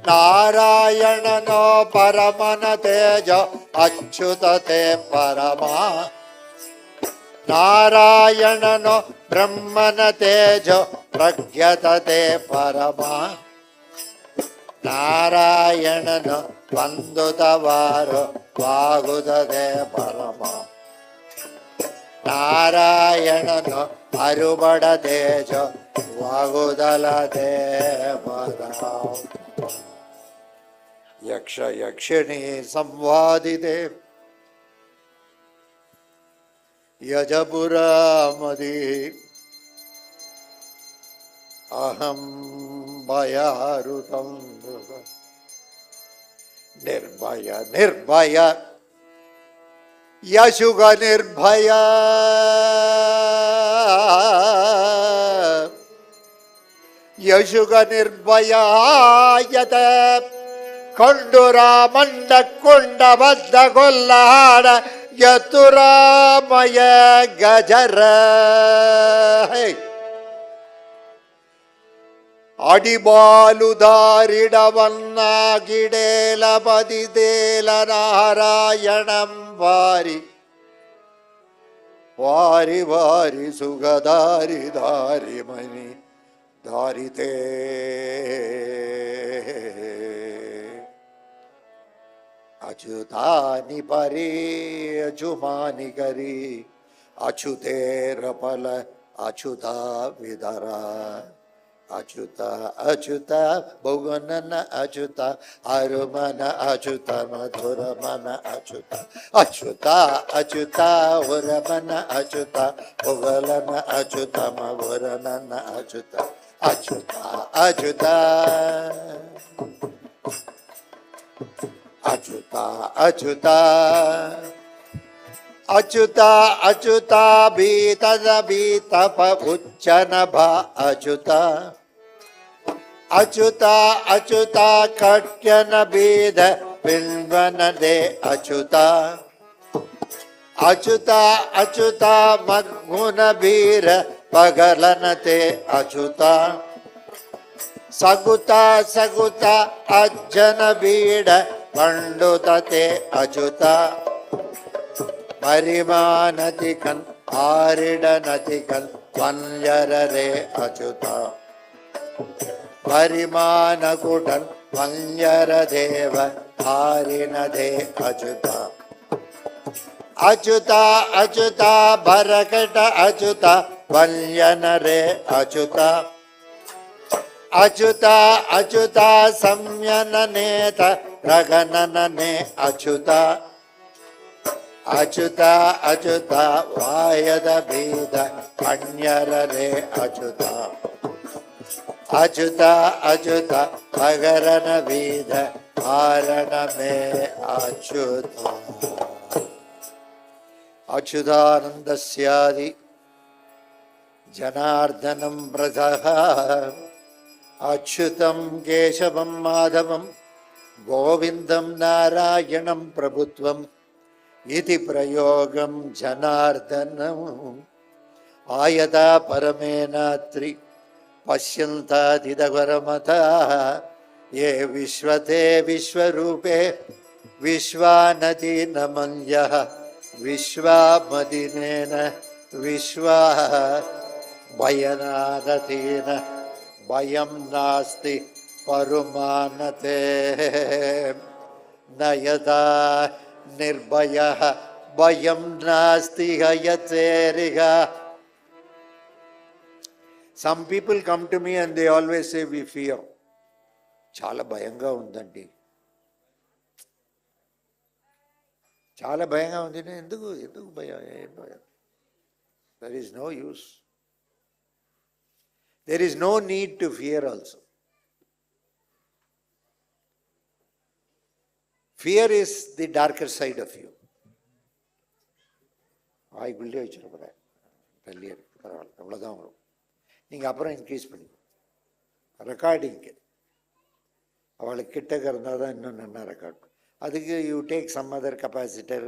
ನಾರಾಯಣನೋ ಪರಮನ ತೇಜೋ ಅಚ್ಯುತತೆ ಪರಮ ನಾರಾಯಣನೋ ಬ್ರಹ್ಮನ ತೇಜೋ ಪ್ರಜ್ಞತತೆ ಪರಮ ನಾರಾಯಣನು ವಂದುತವಾರು ವಾಗುತ್ತದೆ ಪರಮ ನಾರಾಯಣನು ಅರುಬಡ ತೇಜೋ ವಾಗುದಲದೇ ಪರಮ ಯಕ್ಷ ಯಕ್ಷಿಣಿ ಸಂವಾದಿದೆ ಯಜಪುರ ಮದಿ ಅಹಂ ಭಯಾರುತಂ ನಿರ್ಭಯ ನಿರ್ಭಯ ಯಶುಗ ನಿರ್ಭಯ ಯಶುಗ ನಿರ್ಭಯಾಯತ ಕೊಂಡುರ ಮಂಡ ಕೊಂಡ ಬದ್ದ ಕೊಲ್ಲಾಡ ಯತುರಾಮಯ ಗಜರ ಅಡಿಬಾಲು ದಾರಿಡವನ್ನಾಗಿಡೇಲ ಬದಿದೇಲ ನಾರಾಯಣಂ ವಾರಿ ವಾರಿ ವಾರಿ ಸುಗದಾರಿ ದಾರಿ ಮನಿ ದಾರಿತೇ ಅಚ್ಯುತಾನಿ ಪರಿ ಅಚುಮಾನಿ ಕರಿ ಅಚ್ಯುತೇರ ಫಲ ಅಚ್ಯುತ ವಿದರ ಅಚ್ಯುತ ಅಚ್ಯುತ ಭುವನನ ಅಚ್ಯುತ ಅರುಮನ ಅಚ್ಯುತ ಮಧುರ ಮನ ಅಚ್ಯುತ ಅಚ್ಯುತ ಅಚ್ಯುತ ಉರಮನ ಅಚ್ಯುತ ಭುಗಲನ ಅಚ್ಯುತ ಮಧುರನನ ಅಚ್ಯುತ ಅಚ್ಯುತ ಅಚ್ಯುತ ಅಚ್ಯುತ ಅಚ್ಯುತ ಅಚ್ಯುತ ಅಚ್ಯುತ ಭೀತದ ಭೀತಪ ಉಚ್ಚನಭ ಅಚ್ಯುತ ಅಚ್ಯುತ ಅಚ್ಯುತ ಕಟ್ಯನ ಭೇದ ಬಿಲ್ವನದೆ ಅಚ್ಯುತ ಅಚ್ಯುತ ಅಚ್ಯುತ ಮಗ್ಗುನ ಬೀರ ಪಗಲನತೆ ಅಚ್ಯುತ ಸಗುತ ಸಗುತ ಅಜ್ಜನ ಬೀಡ ಪಂಡುತತೆ ಅಚ್ಯುತ ಪರಿಮಾನತಿ ಕನ್ ಆರಿಡನತಿ ಕನ್ ಪಂಜರರೆ ಅಚ್ಯುತ ಪರಿಮಾನ ಕುಟನ್ ಪಂಜರ ದೇವ ಹಾರಿನದೆ ಅಚ್ಯುತ ಅಚ್ಯುತ ಅಚ್ಯುತ ಭರಕಟ ಅಚ್ಯುತ ಪಂಜನರೆ ಅಚ್ಯುತ ಅಚ್ಯುತ ಅಚ್ಯುತ ಸಂಯನನೇತ ರಗನನನೆ ಅಚ್ಯುತ ಅಚ್ಯುತ ಅಚ್ಯುತ ವಾಯದ ಭೇದ ಅಣ್ಯರರೆ ಅಚ್ಯುತ ಅಚ್ಯುತ ಅಚ್ಯುತ ಭಗರನ ಭೇದ ಹಾರಣ ಮೇ ಅಚ್ಯುತ ಅಚ್ಯುತಾನಂದಸ್ಯಾದಿ ಜನಾರ್ದನಂ ಪ್ರಸಹ ಅಚ್ಯುತಂ ಕೇಶವಂ ಮಾಧವಂ ಗೋವಿಂದಂ ನಾರಾಯಣಂ ಪ್ರಭುತ್ವಂ ಇತಿ ಪ್ರಯೋಗಂ ಜನಾರ್ದನಂ ಆಯತಾ ಪರಮೇನಾತ್ರಿ ಪಶ್ಯಂತಾದಿದವರಮತಃ ಯೇ ವಿಶ್ವತೆ ವಿಶ್ವರೂಪೇ ವಿಶ್ವಾನತಿ ನಮನ್ಯಃ ವಿಶ್ವಾಮದಿನೇನ ವಿಶ್ವಾ ಭಯನಾನತೀನ ಭಯಂ ನಾಸ್ತಿ ಪರುಮಾನತೆ ನಯದಾ ನಿರ್ಭಯ ಭಯಂ ನಾಸ್ತಿ ಹಯತೇರಿಗ. Some people come to me and they always say we fear. చాలా భయంగా ఉందండి, చాలా భయంగా ఉంది. ఎందుకు ఎందుకు భయం? ఏం భయం? There is no use. There is no need to fear also. Fear is the darker side of you. வாய்க்குள்ளே வச்சுருப்பேன் தள்ளி பரவாயில்ல, அவ்வளோதான் வரும். நீங்கள் அப்புறம் இன்க்ரீஸ் பண்ணி ரெக்கார்டிங்கு அவளுக்கு கிட்டக்க இருந்தால் தான் இன்னும் நல்லா ரெக்கார்ட். அதுக்கு you take some other capacitor,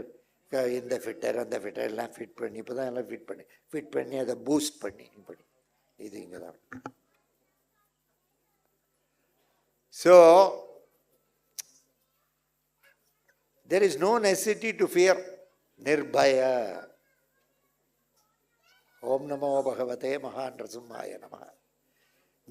இந்த ஃபிட்டர் அந்த ஃபிட்டர் எல்லாம் ஃபிட் பண்ணி இப்போ தான் எல்லாம் ஃபிட் பண்ணி அதை பூஸ்ட் பண்ணி இது இங்கே தான். So there is no necessity to fear. Nirbhaya. Om Namo Bhagavate Mahan Nrusimhaya Namaha.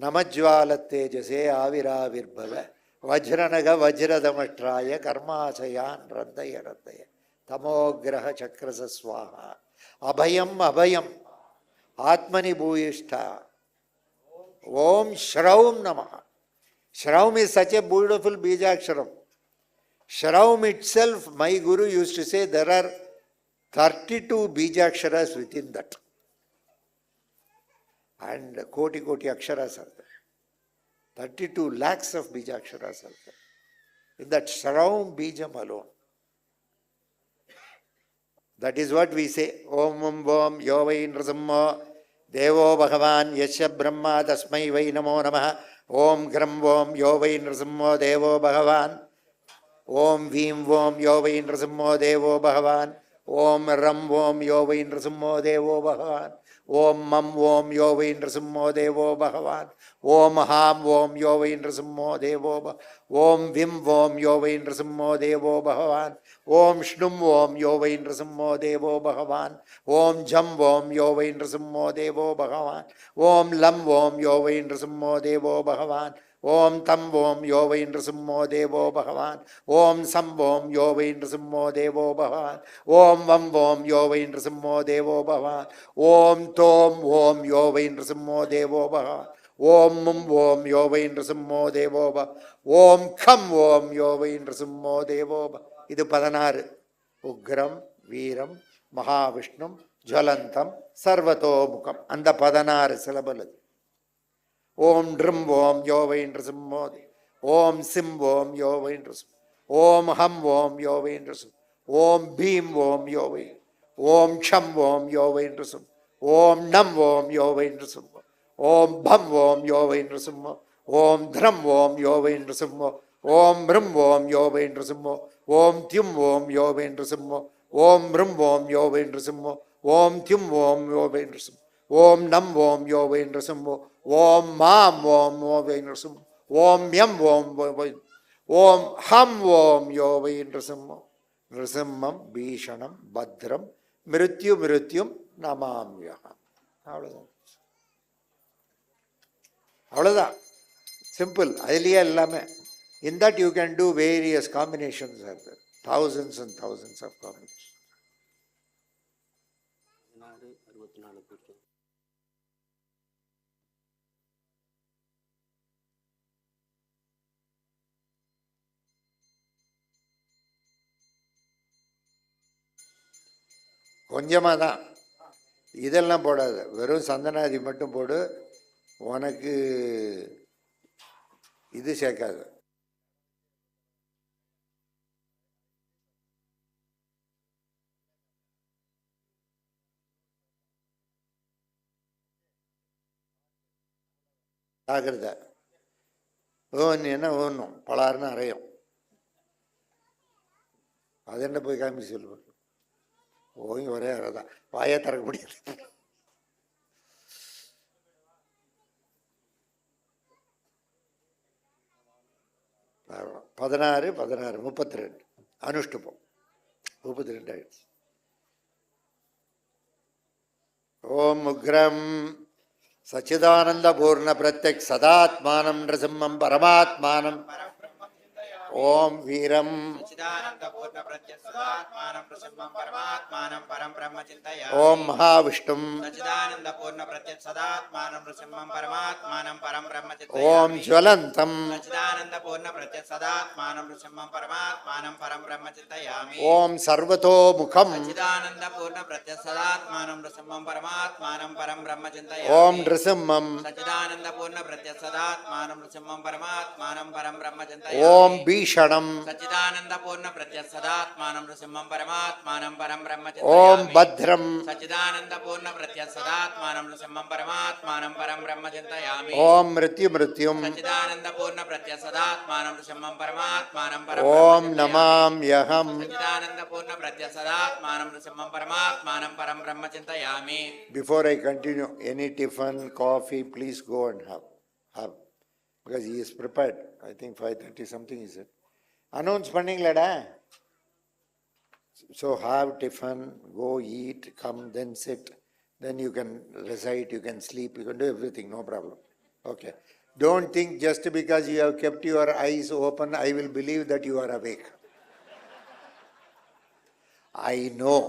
Namajvalatejase Aviravirbhava Vajranaga Vajradamatraya Karmasayan Randaya Randaya Tamograha Chakrasa Swaha Abhayam Abhayam Atmani Bhuyishta. Om Shraum Namaha. Shraum is such a beautiful Bijaksharam. Shraum itself, my Guru used to say, there are 32 Bijaksharas within that. And Koti Aksharas are there. 32 lakhs of Bijaksharas are there. In that Shraum Bijam alone. That is what we say. Om Om Yo Vai Nrusimha Devo Bhagavan Yasya Brahma Tasmai Vai Namo Namaha. Om Gram Om Yo Vai Nrusimha Devo Bhagavan. Om Vim Om Yo Vai Nrusimha Devo Bhagavan. Om Ram Om Yo Vai Nrusimha Devo Bhagavan. Om Mam Om Yo Vai Nrusimha Devo Bhagavan. Om Ham Om Yo Vai Nrusimha Devo Bhagavan. Om Vim Om Yo Vai Nrusimha Devo Bhagavan. Om Shnum Om Yo Vai Nrusimha Devo Bhagavan. Om Jam Om Yo Vai Nrusimha Devo Bhagavan. Om Lam Om Yo Vai Nrusimha Devo Bhagavan. Om Tam Om Yo Vai Nrusimha Devo Bhagavan. Om Sam Om Yo Vai Nrusimha Devo Bhagavan. Om Vam Om Yo Vai Nrusimha Devo Bhagavan. Om Tom Om Yo Vai Nrusimha Devo Bhagavan. Om Mum Om Yo Vai Nrusimha Devo Bhagavan. Om Kham Om Yo Vai Nrusimha Devo Bhagavan. இது 16. உக்ரம் வீரம் மகாவிஷ்ணும் ஜுவலந்தம் சர்வதோமுகம். அந்த 16 syllable அது. ஓம் ட்ரும் ஓம் யோவை நிருசிம்மோ. ஓம் sim ஓம் யோவை நிருசிம். ஓம் ஹம் ஓம் யோவை நிருசிம். ஓம் beam ஓம் யோவை. ஓம் ஷம் ஓம் யோவை நிருசிம். ஓம் நம் ஓம் யோவை நிருசிம். ஓம் பம் ஓம் யோவை நிருசிம்மோ. ஓம் த்ரம் ஓம் யோவை நிருசிம்மோ. ஓம் ரும் ஓம் யோவை நிருசிம்மோ. ஓம் தியும் ஓம் யோவை நிருசிம்மோ. ஓம் ரும் ஓம் யோவை நிருசிம்மோ. ஓம் தியும் ஓம் யோவை நிருசிம். ஓம் நம் ஓம் யோவை நிருசிம்மோ. ஓம் மாம் ஓம் யோவை நிருசிம். ஓம் யம் ஓம் ஓம் ஹம் ஓம் யோவை நிருசிம்மோ. நிருசிம்மம் பீஷணம் பத்ரம் மிருத்யு மிருத்யும் நமாம்யகம். அவ்வளோதான், அவ்வளோதான், சிம்பிள். அதுலேயே எல்லாமே. In that you can do various combinations are there. Thousands and thousands of combinations. கொஞ்சமாக தான், இதெல்லாம் போடாது, வெறும் சந்தனாதி மட்டும் போடு. உனக்கு இது சேர்க்காது. ஜாகிரதை. என்ன ஓடணும், பலாருன்னு அறையும். அது என்ன போய் காமிச்சு சொல்லுவாங்க. ஓய் ஒரே அறைதான், வாயே திறக்க முடியாது. 16 16 32 அனுஷ்டுப்போம். 32 ஆயிடுச்சு. ஓம் உக்ரம் சச்சிதானந்த பூர்ண பிரத்யக் சதாத்மானம் நிருசிம்மம் பரமாத்மானம். ஓம் வீரம் ஓம் மகாவிஷ்ணும் ஓம் ஜுவலந்தம் ஓம் சர்வதோமுகம் ஓம் நிருசிம்மம் ஓம் பீஷணம் சச்சிதானந்தபூர்ண பிரத்யசதாத்மானம் நிருசிம்மம் பரமாத்மானம் பரம் பிரம்ம சிந்தயாமி. ஓம் பத்ரம் சச்சிதானந்தபூர்ண பிரத்யசதாத்மானம் நிருசிம்மம் பரமாத்மானம் பரம் பிரம்ம சிந்தயாமி. ஓம் மிருத்யு மிருத்யும் சச்சிதானந்தபூர்ண பிரத்யசதாத்மானம் நிருசிம்மம் பரமாத்மானம் பரம் ஓம் நமாம்யகம். சச்சிதானந்தபூர்ண பிரத்யசதாத்மானம் நிருசிம்மம் பரமாத்மானம் பரம் பிரம்ம சிந்தயாமி. Before I continue, any tiffin, coffee, please go and have. Because he is prepared. I think 5:30 something is it. Announce பண்ணீங்களடா. So have tiffin, go eat, come, then sit. Then you can recite, you can sleep, you can do everything, no problem. Okay. Don't think just because you have kept your eyes open, I will believe that you are awake. I know.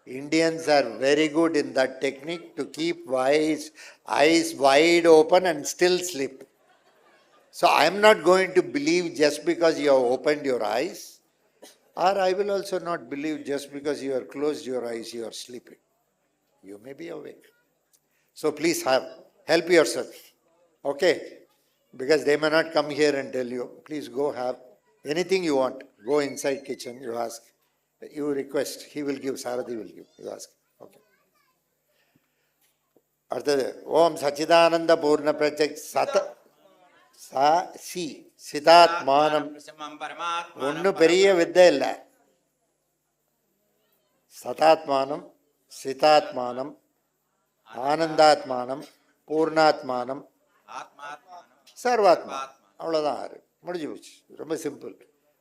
Indians are very good in that technique to keep eyes wide open and still sleep. So I am not going to believe just because you have opened your eyes, or I will also not believe just because you have closed your eyes, you are sleeping. You may be awake. So please help yourself. Okay? Because they may not come here and tell you. Please go have anything you want. Go inside kitchen, you ask. You request, he will give, Saradi will give. You ask. Okay. அடுத்தது ஓம் சச்சிதானந்த பூர்ண பிரத்யக் சத சா C சிதாத்மானம். நృసింహం పరమాత్మానం ஒன்றும் பெரிய வித்தை இல்லை. சதாத்மானம், சிதாத்மானம், ஆனந்தாத்மானம், பூர்ணாத்மானம், ఆత్మాత్మానం சர்வாத்மா. அவ்வளோதான், முடிஞ்சு போச்சு. ரொம்ப சிம்பிள்.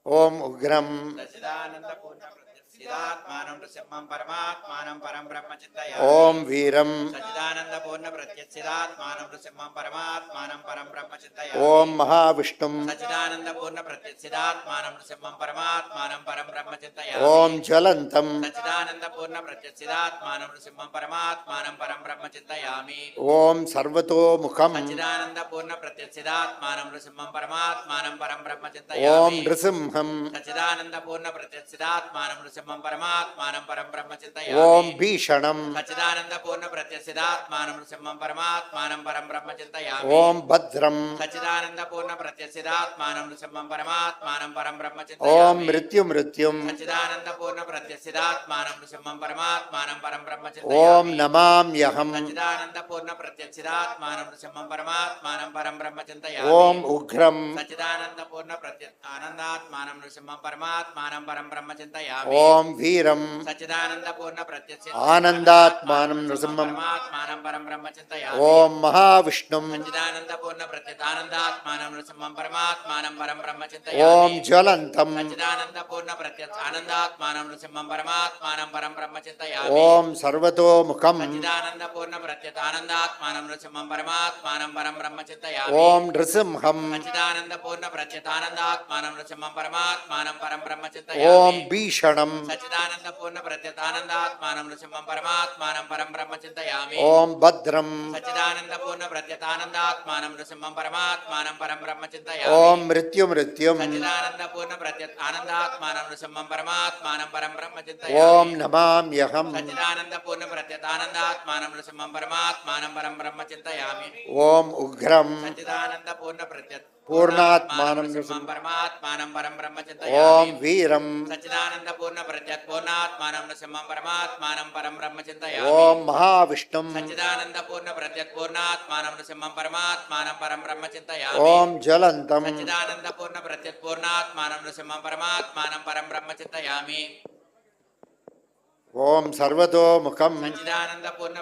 ஓம் உக்ரம் సచ్చిదానంద పూర్ణ ప్రత్యక్షిదాత్మానం నృసింహం పరమాత్మానం పరం బ్రహ్మ చింతయామి. ஓம் வீரம் సచ్చిదానంద పూర్ణ ప్రత్యక్షిదాత్మానం నృసింహం పరమాత్మానం పరం బ్రహ్మ చింతయామి. ஓம் மகாவிஷ்ணும் సచ్చిదానంద పూర్ణ ప్రత్యక్షిదాత్మానం నృసింహం పరమాత్మానం పరం బ్రహ్మ చింతయామి. ஓம் ஜலந்தம் సచ్చిదానంద పూర్ణ ప్రత్యక్షిదాత్మానం నృసింహం పరమాత్మానం పరం బ్రహ్మ చింతయామి. ஓம் சர்வதோமுகம் సచ్చిదానంద పూర్ణ ప్రత్యక్షిదాత్మానం నృసింహం పరమాత్మానం పరం బ్రహ్మ ஓம் చింతయామి. நிருசிம்ஹம் సచ్చిదానంద పూర్ణ ప్రత్యక్షిదాత్మానం నృసింహం పరమాత్మానం పరం బ్రహ్మ చింతయామి. ஓம் பீஷணம் సచ్చిదానంద పూర్ణ ప్రత్యక్షిదాత్మానం నృసింహం పరమాత్మానం పరం బ్రహ్మ చింతయామి. ஓம் பத்ரம் సచ్చిదానంద పూర్ణ ప్రత్యక్షిదాత్మానం నృసింహం పరమాత్మానం పరం బ్రహ్మ ஓம் చింతయామి. மிருத்யும் సచ్చిదానంద పూర్ణ ప్రత్యక్షిదాత్మానం నృసింహం పరమాత్మానం పరం బ్రహ్మ ஓம் చింతయామి. நமாம்யகம் సచ్చిదానంద పూర్ణ ప్రత్యక్షిదాత్మానం నృసింహం పరమాత్మానం పరం బ్రహ్మ చింతయామి. ஓம் உக்ரம் సచ్చిదానంద పూర్ణ ఆనందాత్మానం నృసింహం పరమాత్మానం పరం బ్రహ్మ చింతయామి. ஓம் வீரம் సచ్చిదానంద పూర్ణ ప్రత్యక్ష ஆனந்தாத்மானம் நிருசிம்மம் పరమాత్మానం పరం బ్రహ్మ చింతయామి. ஓம் மகாவிஷ்ணும் సచ్చిదానంద పూర్ణ ఆనందాత్మానం నృసింహం పరమాత్మానం పరం బ్రహ్మ చింతయామి. ஓம் ஜலந்தம் సచ్చిదానంద పూర్ణ ఆనందాత్మానం నృసింహం పరమాత్మానం పరం బ్రహ్మ చింతయామి. ஓம் சர்வதோமுகம் సచ్చిదానంద పూర్ణ ఆనందాత్మానం నృసింహం పరమాత్మానం పరం బ్రహ్మ చింతయామి. ஓம் நிருசிம்ஹம் సచ్చిదానంద పూర్ణ ఆనందాత్మానం నృసింహం పరమాత్మానం పరం బ్రహ్మ చింతయామి. ஓம் பீஷணம் సచ్చిదానంద పూర్ణ ఆనందాత్మానం నృసింహం పరమాత్మానం పరం బ్రహ్మ చింతయామి. ஓம் பத்ரம் సచ్చిదానంద పూర్ణ ఆనందాత్మానం నృసింహం పరమాత్మానం పరం బ్రహ్మ చింతయామి. ஓம் மிருத்யும் సచ్చిదానంద పూర్ణ ఆనందాత్మానం నృసింహం పరమాత్మానం పరం బ్రహ్మ చింతయామి. ஓம் நமாம்யகம் సచ్చిదానంద పూర్ణ ఆనందాత్మానం నృసింహం పరమాత్మానం పరం బ్రహ్మ చింతయామి. ஓம் உக்ரம் సచ్చిదానంద పూర్ణ పూర్ణాత్మానం నృసింహం పరమాత్మానం పరం బ్రహ్మ ஓம் చింతయామి. வீரம் సచ్చిదానంద పూర్ణ పూర్ణాత్మానం నృసింహం పరమాత్మానం పరం బ్రహ్మ చింతయామి. ஓம் மகாவிஷ்ணும் సచ్చిదానంద పూర్ణ పూర్ణాత్మానం నృసింహం పరమాత్మానం పరం బ్రహ్మ చింతయామి. ஓம் ஜலந்தம் సచ్చిదానంద పూర్ణ పూర్ణాత్మానం నృసింహం పరమాత్మానం పరం బ్రహ్మ చింతయామి. ஓம் சர்வதோமுகம் సచ్చిదానంద పూర్ణ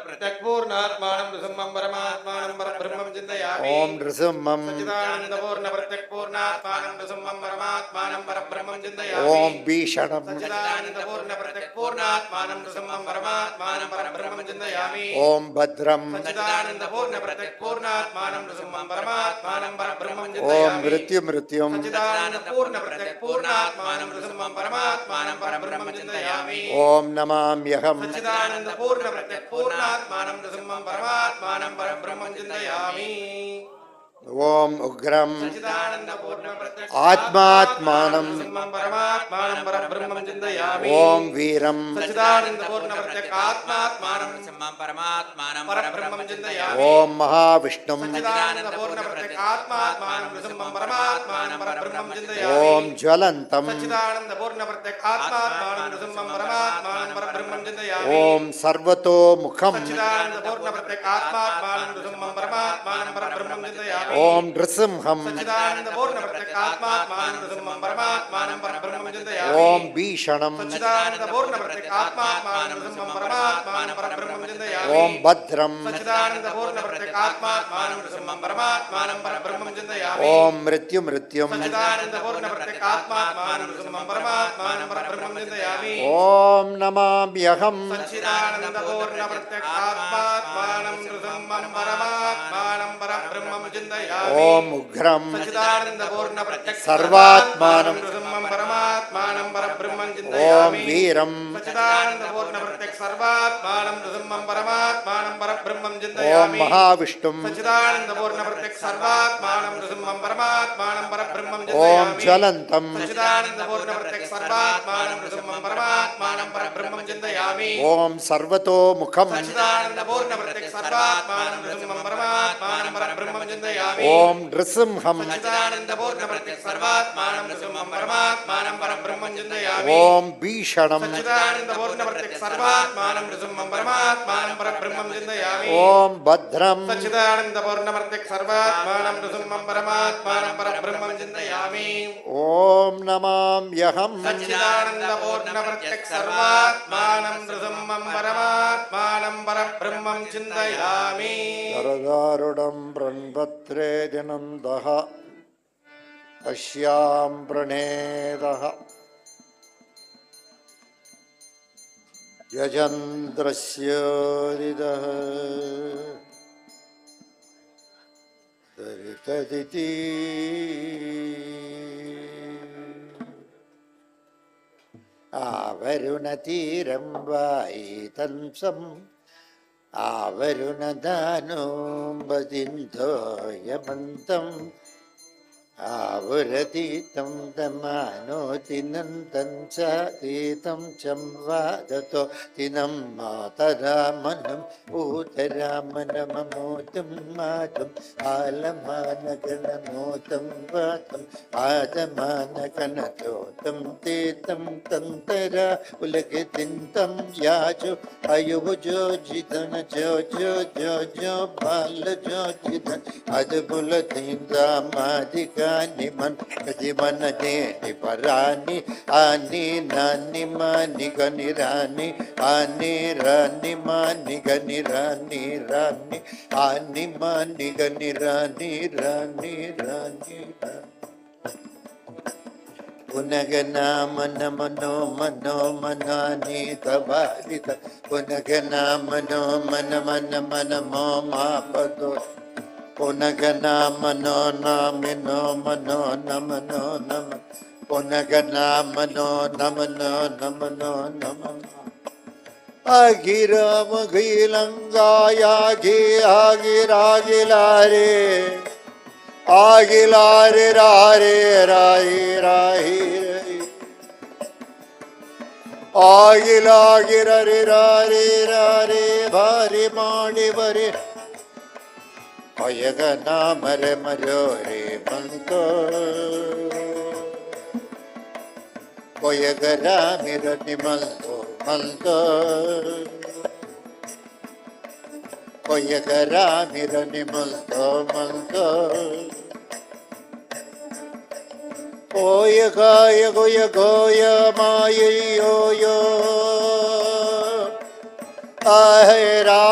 పూర్ణాత్మానం నృసింహం పరమాత్మానం పరబ్రహ్మం చింతయామి. ஓம் நிருசிம்மம் సచ్చిదానంద పూర్ణ పూర్ణాత్మానం నృసింహం పరమాత్మానం పరబ్రహ్మం చింతయామి. ஓம் பீஷணம் సచ్చిదానంద పూర్ణ పూర్ణాత్మానం నృసింహం పరమాత్మానం పరబ్రహ్మం చింతయామి. ஓம் பத்ரம் సచ్చిదానంద పూర్ణ పూర్ణాత్మానం నృసింహం పరమాత్మానం పరబ్రహ్మం ஓம் చింతయామి. மிருத்யும் సచ్చిదానంద పూర్ణ పూర్ణాత్మానం నృసింహం పరమాత్మానం పరబ్రహ్మం చింతయామి. ஓம் நமாம்யகம் సచ్చిదానంద పూర్ణ పూర్ణాత్మానం నృసింహం పరమాత్మానం పరబ్రహ్మం చింతయామి. ஓம் உக்ரம் సచ్చిదానంద పూర్ణ ఆత్మాత్మానం నృసింహం పరమాత్మానం పరబ్రహ్మం చింతయామి. ஓம் வீரம் సచ్చిదానంద పూర్ణ ఆత్మాత్మానం నృసింహం పరమాత్మానం పరబ్రహ్మం చింతయామి. ஓம் మహావిష్ణుం సచ్చిదానంద పూర్ణ ఆత్మాత్మానం నృసింహం పరమాత్మానం పరబ్రహ్మం చింతయామి. ஓம் ஜலந்தம் సచ్చిదానంద పూర్ణ ఆత్మాత్మానం నృసింహం పరమాత్మానం పరబ్రహ్మం చింతయామి. ஓம் సర్వతోముఖం సచ్చిదానంద పూర్ణ ఆత్మాత్మానం నృసింహం పరమాత్మానం పరబ్రహ్మం చింతయామి. ஓம் நிருசிம்ஹம் సచ్చిదానంద పూర్ణ ఆత్మాత్మానం నృసింహం పరమాత్మానం పరబ్రహ్మం చింతయామి. ஓம் பீஷணம் సచ్చిదానంద పూర్ణ ఆత్మాత్మానం నృసింహం పరమాత్మానం పరబ్రహ్మం చింతయామి. ஓம் பத்ரம் సచ్చిదానంద పూర్ణ ఆత్మాత్మానం నృసింహం పరమాత్మానం పరబ్రహ్మం చింతయామి. ஓம் மிருத்யும் సచ్చిదానంద పూర్ణ ఆత్మాత్మానం నృసింహం పరమాత్మానం పరబ్రహ్మం చింతయామి. ஓம் நமாம்யகம் సచ్చిదానంద పూర్ణ ఆత్మాత్మానం నృసింహం పరమాత్మానం పరబ్రహ్మం చింతయామి. ஓம் உக்ரம் సచ్చిదానంద పూర్ణ సర్వాత్మానం నృసింహం పరమాత్మానం పరబ్రహ్మం ஓம் చింతయామి. வீரம் सच्चिदानन्दपूर्णप्रत्यक्ष सर्वात्मानं नृसिंहं परमात्मानं परब्रह्मं ओम चिन्तयामि महाविष्णुम सच्चिदानन्दपूर्णप्रत्यक्ष सर्वात्मानं नृसिंहं परमात्मानं परब्रह्मं ओम चिन्तयामि ज्वलंतम सच्चिदानन्दपूर्णप्रत्यक्ष सर्वात्मानं नृसिंहं परमात्मानं परब्रह्मं चिन्तयामि ओम सर्वतो मुखम सच्चिदानन्दपूर्णप्रत्यक्ष सर्वात्मानं नृसिंहं परमात्मानं परब्रह्मं चिन्तयामि ओम नृसिंहम सच्चिदानन्दपूर्णप्रत्यक्ष सर्वात्मानं नृसिंहं परमात्मानं परब्रह्मं चिन्तयामि ओम भीषणम सच्चिदानन्दपूर्णप्रत्यक्ष सर्वात्मानं नृसिंहं परमात्मानं परब्रह्मं चिन्तयामि ओम भद्रम सच्चिदानन्दपूर्णप्रत्यक्ष सर्वात्मानं नृसिंहं परमात्मानं परब्रह्मं चिन्तयामि ओम नमाम्यहम् सच्चिदानन्दपूर्णप्रत्यक्ष सर्वात्मानं नृसिंहं परमात्मानं परब्रह्मं चिन्तयामि नरदारुडं ब्रह्मत्रे जनन्दः अश्यां प्रणेदः यजन्द्रस्योदिदः दरितदिति आवरुणतीरं वायितंसम् आवरुणदानोऽम्बदिन्धोयमन्तम् आवुरतीतं दमानोतिनन्तं च तीतं चं वादतो तिनं मातरामनं ऊतरामनममोतं मातुम् आलमानगणमोतं वातं आदमानगणतोतं तीतं तन्तरा उलगतिन्तं याजो अयुभुजो जिदन जो जो जो जो बाल जो जिदन अदबुलतीन्द्रामादिका निमन कजिमन नेनि परानि आनि नानि मानि गनि रानि आनि रानि मानि गनि रानि रानि आनि मानि गनि रानि रानि रानि पुनगनामन मनो मनो मनानि तवारित पुनगनामनो मन मन मन मो मापदो पुनगनामनो नामिनो मनो नमनो नम पुनगनामनो नमनो नमनो नमः अगिरम गिलंगायागि आगिरागिलारे आगिलारे रारे राही राही आगिलागिरे रारे रारे भारी माड़ी बरे अयग नामरे मरोरे बंतो कोयग रामिर निमंतो मंतो कोयग रामिर निमंतो मंतो ओय गाय गोय गोय माय यो यो आहेरा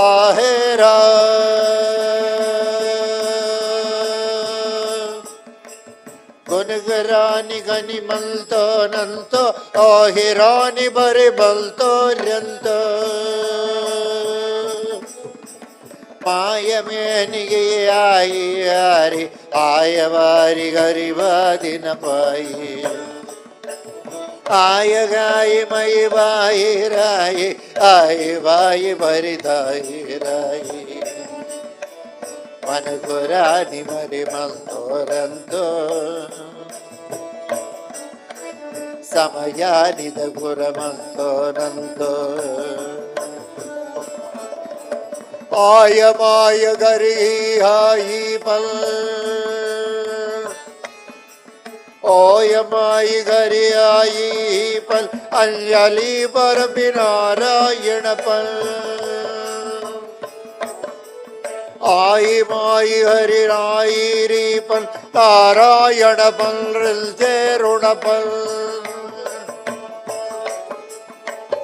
आहेरा गुनगरानि गनि मल्तो नंतो आहिरानि बरे बल्तो ल्यंतो मायमेनिगे आई आरी आयवारी गरीबादिन पाई आय गाय मई बाई राई आय बाई भरी दाई राई मन गुरानी मरी मंतोरंतो समयानि दगुर मंतोरंतो आय माय गरी हाई पल ओय माई घरी आई पल अंजलि पर नारायण पल आई माई हरि राई री पल नारायण पल रिल्जे ऋण पल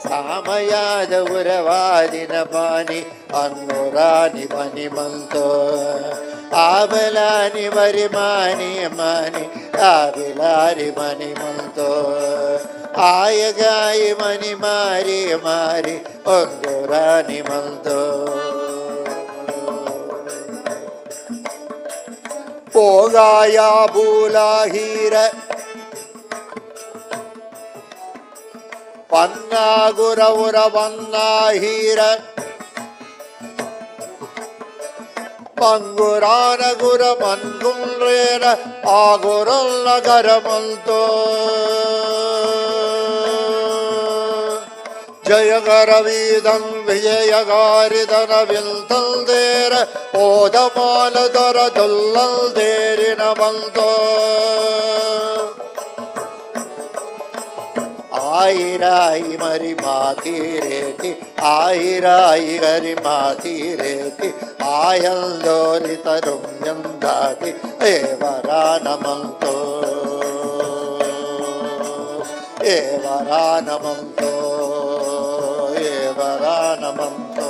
सामयाद उरवादिन पानी अन्नुरानि मनि मंतो आबलानि मरि मानि मानि आबिलारि मनि मंतो आय गाय मनि मारि मारि अन्नुरानि मंतो ಭೋಗಾಯ ಭೂಲಾಹೀರ ಪನ್ನಾಗುರವುರ ವನ್ನಾಹೀರ ಮಂಗುರಾನ ಗುರ ಮನ್ಗುಂಡ್ರೇನ ಆಗುರಲ್ ನಗರಮಂತೋ ಜಯಗರವೀದಂ ವಿಜಯಗಾರಿದನ ವಿಲ್ತಲ್ದೇರ ಓದಮಾಲದರ ದೊಲ್ಲಲ್ದೇರಿನ ಬಂತೋ ಆಯಿರಾಯಿ ಮರಿ ಮಾತೀರೇತಿ ಆಯಿರಾಯಿ ಗರಿ ಮಾತೀರೇತಿ ಆಯಲ್ದೋರಿ ತರುಣ್ಯಂದಾತಿ ಏವರಾನಮಂತೋ ಏವರಾನಮಂತೋ ಏವರಾನಮಂತೋ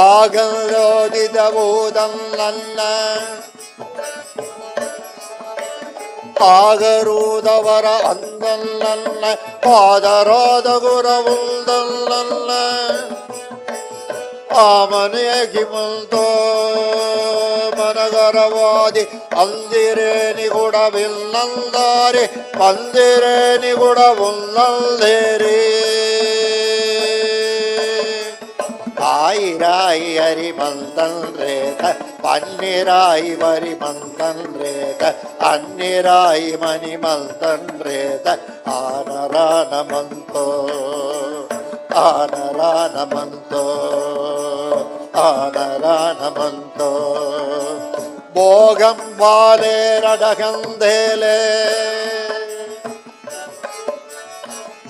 ಆಗಲೋದಿದವೂದಂ ನನ್ನ ஆகரூதவர அந்தல்ல பாதராத குரவுந்தல்ல ஆமனேகிமந்தோ மனகரவாதி அந்திரேனி குடவில்லந்தாரி பந்திரேனி குடவுல்லந்தேரே ஆயிராய் அரிமந்தன் ரேத பன்னிராய் வரிமந்தன் ரேத அந்நிராய் மணிமந்தன் ரேத ஆனரானமந்தோ ஆனரானமந்தோ ஆனரானமந்தோ போகம் பாலேரடகந்தேலே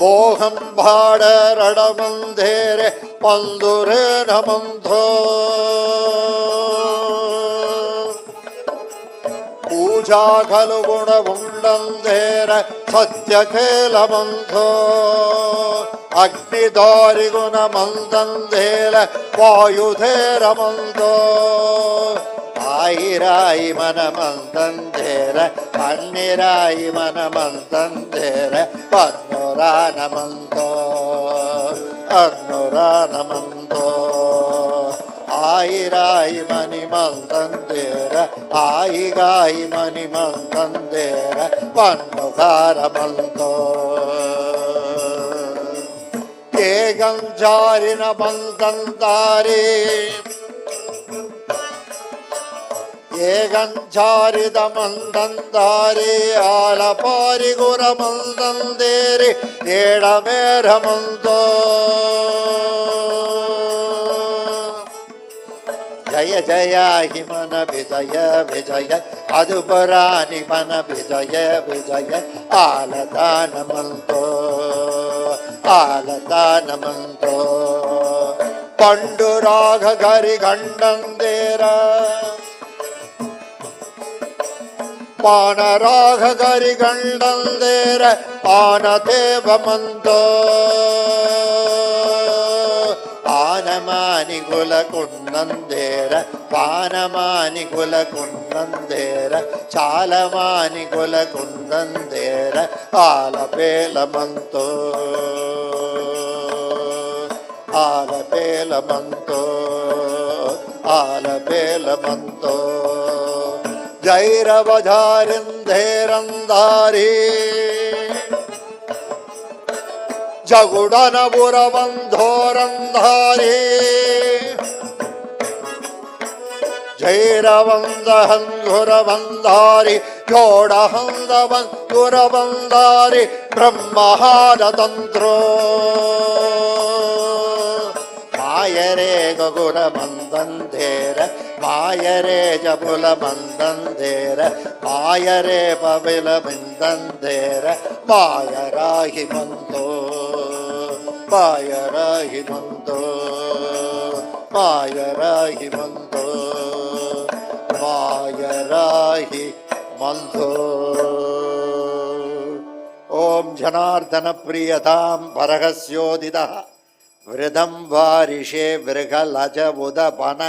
போகம் பாடரடமந்தேரே பந்துரே நமந்தோ பூஜா கலு குண உண்டந்தேர சத்யகேலமந்தோ அக்னிதாரி குண மந்தந்தேல வாயுதேரமந்தோ ஆயிராய் மனமந்தந்தேர பன்னிராய் மனமந்தந்தேர பன்னுரானமந்தோ அன்னுரானமந்தோ ஆயிராய் மணிமந்தந்தேர ஆயிகாய் மணிமந்தந்தேர பன்னுகாரமந்தோ ஏகஞ்சாரின மந்தந்தாரே ஏகஞ்சாரித மந்தந்தாரே ஆலபாரி குரமந்தந்தேரே ஏடமேரமந்தோ ஜய ஜய ஹிமன விஜய விஜய அதுபராணி மன விஜய விஜய ஆலதானமந்தோ ஆலதானமந்தோ பண்டுராக கரி கண்டந்தேர பானராக கரி கண்டந்தேர ஆனதேவமந்தோ ஆனமானி குல குன்னந்தேர பானமானி குல குன்னந்தேர சாலமானி குல குன்னந்தேர ஆலபேலமந்தோ ஆலபேலமந்தோ ஆலபேலமந்தோ ஜைரவதாரிந்தேரந்தாரி ஜகுடனபுரவந்தோரந்தாரி ஜைரவந்தஹந்துரவந்தாரி ஜோடஹந்தவந்துரவந்தாரி பிரம்மஹாரதந்திரோ மாயரே ககுர மந்தந்தேர மாயரே ஜபுல மந்தந்தேர மாயரே பபில பிந்தந்தேர மாயராகி மந்தோ மாயராகி மந்தோ மாயராகி மந்தோ மாயராகி மந்தோ ஓம் ஜனார்தன பிரியதாம் பரகஸ்யோதிதா விரதம் வாரிஷே விருகலஜ உதபன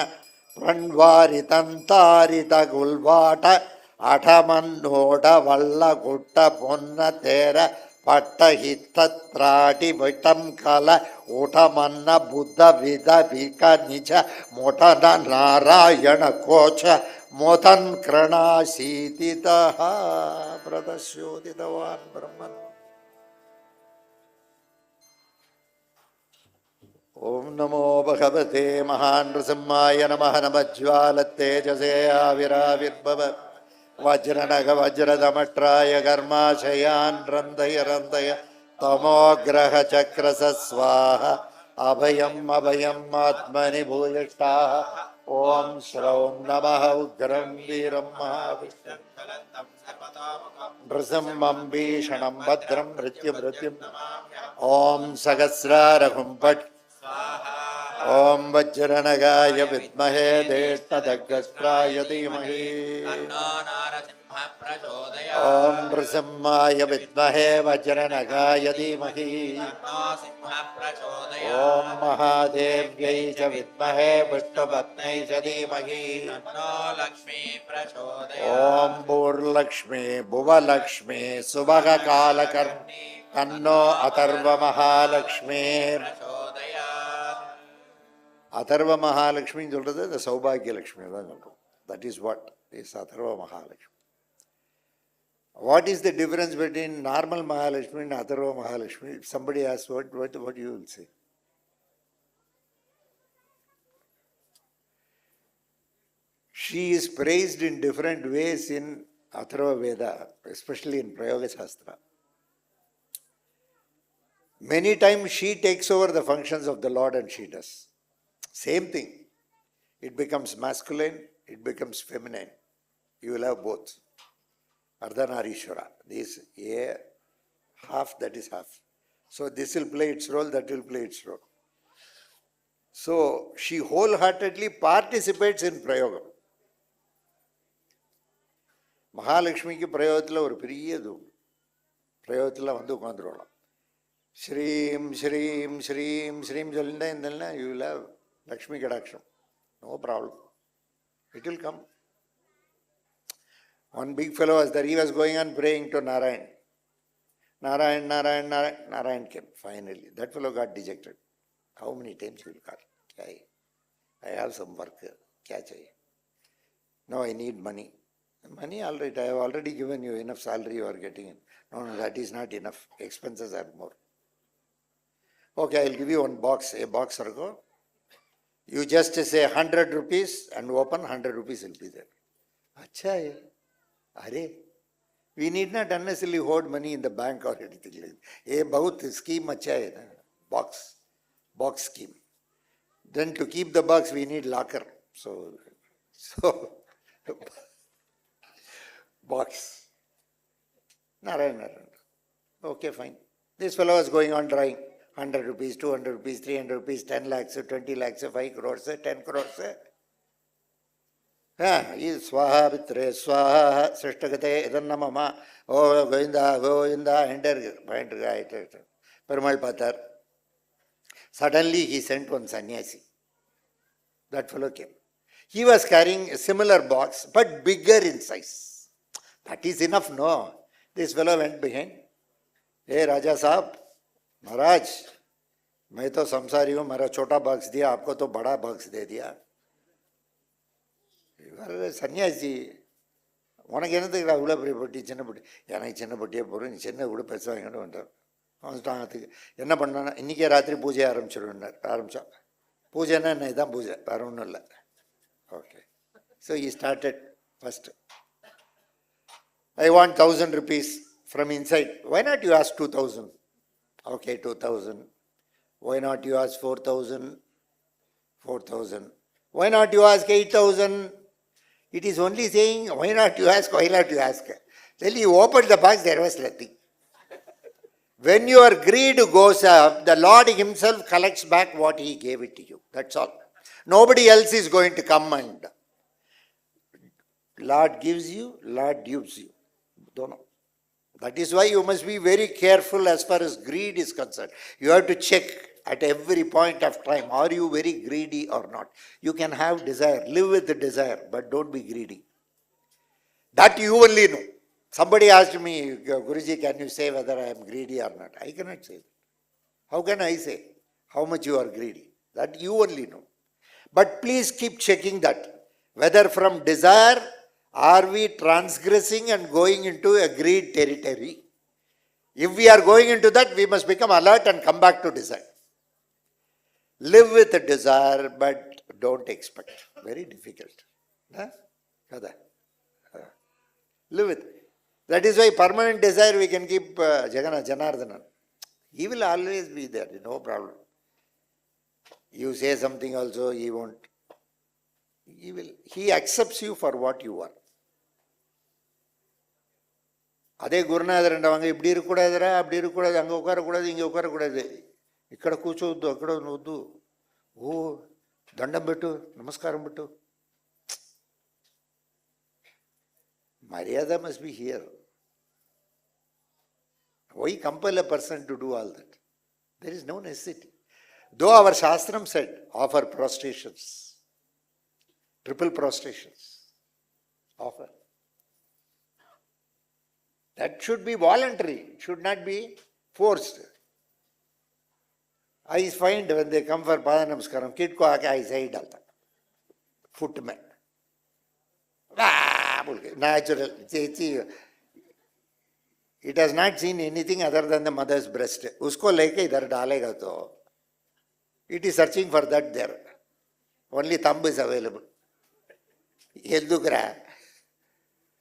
பிரண்வாரி தந்தாரித குல்வாட அடமன்னோட வல்ல குட்ட பொன்ன தேர பட்டஹித்தாடி விட்டம் கல உடமன்ன புத்த வித விக நிஜ முடன நாராயண கோச்ச मोथन कृणाशीतितः प्रदस्योदितवान् ब्रह्मन्। ओम नमो भगवते महानृसिंहाय नमः। नमः ज्वालतेजसे आविराविर्भव वज्रनग वज्रदमट्राय कर्माशयान् रन्दय रन्दय तमोग्रह चक्रस स्वाहा। अभयम् अभयम् आत्मनि भूयिष्ठाः। ओम श्रौं नमः उग्रं वीरं महाविष्णुं नृसिंहं भीषणं भद्रं मृत्युमृत्युम्। ओम सहस्रारहुं फट्। ओम वज्रनगाय विद्महे देष्टदग्गस्त्राय धीमहि। ओम नृसिंहाय विद्महे वज्रनगाय धीमहि। ओम महादेव्यै च विद्महे विष्णुपत्न्यै च धीमहि। ओम भूर्लक्ष्मी भुवलक्ष्मी सुभगकालकर्णी तन्नो अथर्वमहालक्ष्मी। Atharva Mahalakshmi சொல்றது the Saubhagya Lakshmi தான் சொல்றோம். That is what is Atharva Mahalakshmi. What is the difference between normal Mahalakshmi and Atharva Mahalakshmi? If somebody asks what you will say? She is praised in different ways in Atharva Veda, especially in Prayoga Shastra. Many times she takes over the functions of the Lord and she does. Same thing. It becomes masculine, it becomes feminine. You will have both. Ardhanarishwara. This a half, that is half. So this will play its role, that will play its role. So she wholeheartedly participates in Prayogam. மகாலட்சுமிக்கு பிரயோகத்தில் ஒரு பெரிய இது உண்டு. பிரயோகத்தில் வந்து உட்காந்துருவோம். ஸ்ரீம் ஸ்ரீம் ஸ்ரீம் ஸ்ரீம் சொல்லிட்டே இருந்தேன்னா you will have Lakshmi Kadaksham. No problem. It will come. One big fellow was there. He was going on praying to Narayan. Narayan, Narayan, Narayan. Narayan came finally. That fellow got dejected. How many times he will call? I have some work. No, I need money. Money, all right. I have already given you enough salary you are getting in. No, that is not enough. Expenses are more. Okay, I will give you one box. A box or go. You just say 100 rupees and open, 100 rupees will be there. Acha hai. Are, we need not unnecessarily hold money in the bank or anything like that. A bahut scheme acha hai na. Box scheme. Then to keep the box we need locker. So box. Narayan. Okay, fine. This fellow was going on drawing. 100 rupees, 200 rupees, 300 rupees, 10 lakhs, 20 lakhs, 5 crores, 10 crores. Swaha Vitre, Swaha, Srishtagate, Idannamama, oh, Govinda, enter, point right. Perumal Patar. Suddenly he sent one sannyasi. That fellow came. He was carrying a similar box, but bigger in size. That is enough, no. This fellow went behind. Hey, Raja Sahab, महाराज मैं तो संसारी हूँ मेरा छोटा box दिया आपको तो बड़ा बॉक्स दे दिया சன்னியாசி உனக்கு என்னதுக்கு அவ்வளோ பெரிய பொட்டி சின்ன பொட்டி எனக்கு சின்ன பொட்டியே போகிறோம் நீ சின்ன கூட பெருசாக வாங்கிட்டு வந்துட்டார் வந்துட்டாங்கிறதுக்கு என்ன பண்ணான்னா இன்றைக்கே ராத்திரி பூஜை ஆரம்பித்தான் பூஜைன்னா என்ன இதுதான் பூஜை வேறு ஒன்றும் இல்லை okay so he started first I want 1000 rupees from inside. Why not you ask 2000? Okay, 2000. Why not you ask 4000? 4000. Why not you ask 8000? It is only saying, why not you ask, why not you ask? Till you opened the box, there was nothing. When your greed goes up, the Lord himself collects back what he gave it to you. That's all. Nobody else is going to come and Lord gives you, Lord gives you. Don't know. That is why you must be very careful as far as greed is concerned. You have to check at every point of time, are you very greedy or not? You can have desire, live with the desire, but don't be greedy. That you only know. Somebody asked me, Guruji, can you say whether I am greedy or not? I cannot say that. How can I say how much you are greedy? That you only know. But please keep checking that. Whether from desire, are we transgressing and going into a greed territory? If we are going into that, we must become alert and come back to desire. Live with a desire, but don't expect. Very difficult. Huh? Live with. That is why permanent desire we can keep Janardhanan. He will always be there, no problem. You say something also, he won't. He accepts you for what you are. அதே குருநாதர் அவங்க இப்படி இருக்கக்கூடாதுரா, அப்படி இருக்கக்கூடாது, அங்கே உட்காரக்கூடாது, இங்கே உட்காரக்கூடாது, ఇక్కడ కూర్చోవద్దు, అక్కడ వద్దు, ఓ దండం పెట్టు, నమస్కారం పెట్టు. Maryada must be here. Why compel a person to do all that? There is no necessity. Though our Shastram said, offer prostrations, triple prostrations, offer. That should be voluntary, it should not be forced. I find when they come for Pada Namaskaram, kid ko aake I say dalta. Foot mein. Natural. It has not seen anything other than the mother's breast. Usko leke idhar dalega to. It is searching for that there. Only thumb is available. Yeldukra.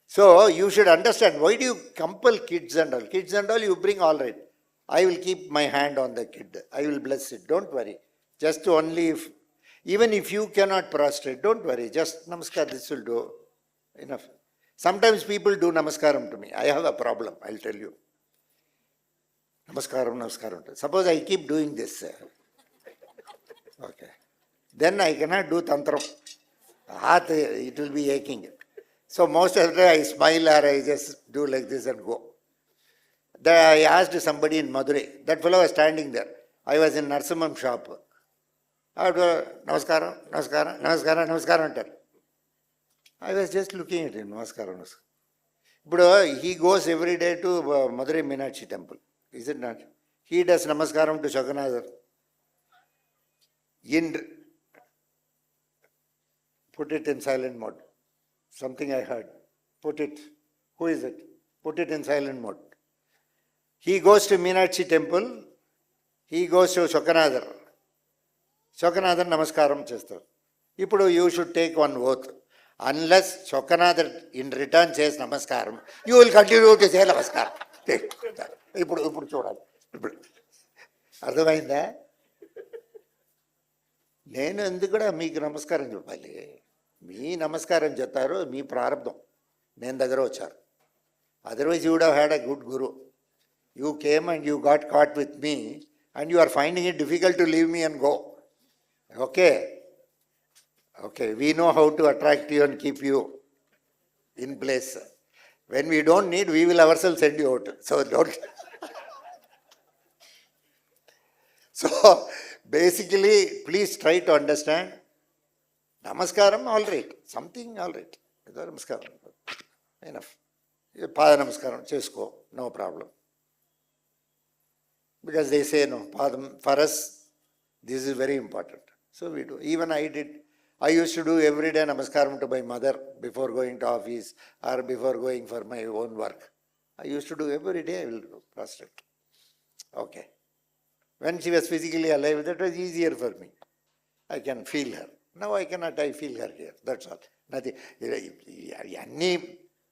So you should understand, why do you compel kids and all? Kids and all you bring all right. I will keep my hand on the kid. I will bless it. Don't worry. Just only if, even if you cannot prostrate, don't worry. Just namaskar, this will do. Enough. Sometimes people do namaskaram to me. I have a problem, I'll tell you. Namaskaram, namaskaram. Suppose I keep doing this. Okay. Then I cannot do tantram. Heart, it will be aching. So most of the time I smile or I just do like this and go. I asked somebody in Madurai. That fellow was standing there. I was in Nrusimha shop. Namaskaram, namaskaram, namaskaram, namaskaram. I was just looking at him. Namaskaram, namaskaram. But he goes every day to Madurai Meenakshi temple. Is it not? He does namaskaram to Shaganadhar. Put it in silent mode. Something I heard. Put it. Who is it? Put it in silent mode. He goes to Meenakshi temple. He goes to Shakanadhar. Shakanadhar namaskaram chestar. Ipudu you should take one oath. Unless Shakanadhar in return says namaskaram, you will continue to say namaskaram. Ipudu chodali. అర్థమైందా? నేను ఎందుకు కూడా మీకు నమస్కారం చెప్పాలి? మీ నమస్కారం చెప్తారు, మీ ప్రారంభం. నేను దగ్గర వచ్చారు. Otherwise you would have had a good guru. You came and you got caught with me and you are finding it difficult to leave me and go. Okay. Okay, we know how to attract you and keep you in place. When we don't need, we will ourselves send you out. So don't. So basically, please try to understand. Namaskaram, all right. Something, all right. Namaskaram. Enough. Pada Namaskaram, chesko, no problem. Because they say, no, Padam, for us, this is very important. So we do. Even I did. I used to do every day Namaskaram to my mother before going to office or before going for my own work. I used to do every day, I will do prostrate. Okay. When she was physically alive, that was easier for me. I can feel her. Now I cannot, I feel her here. That's all. Nothing.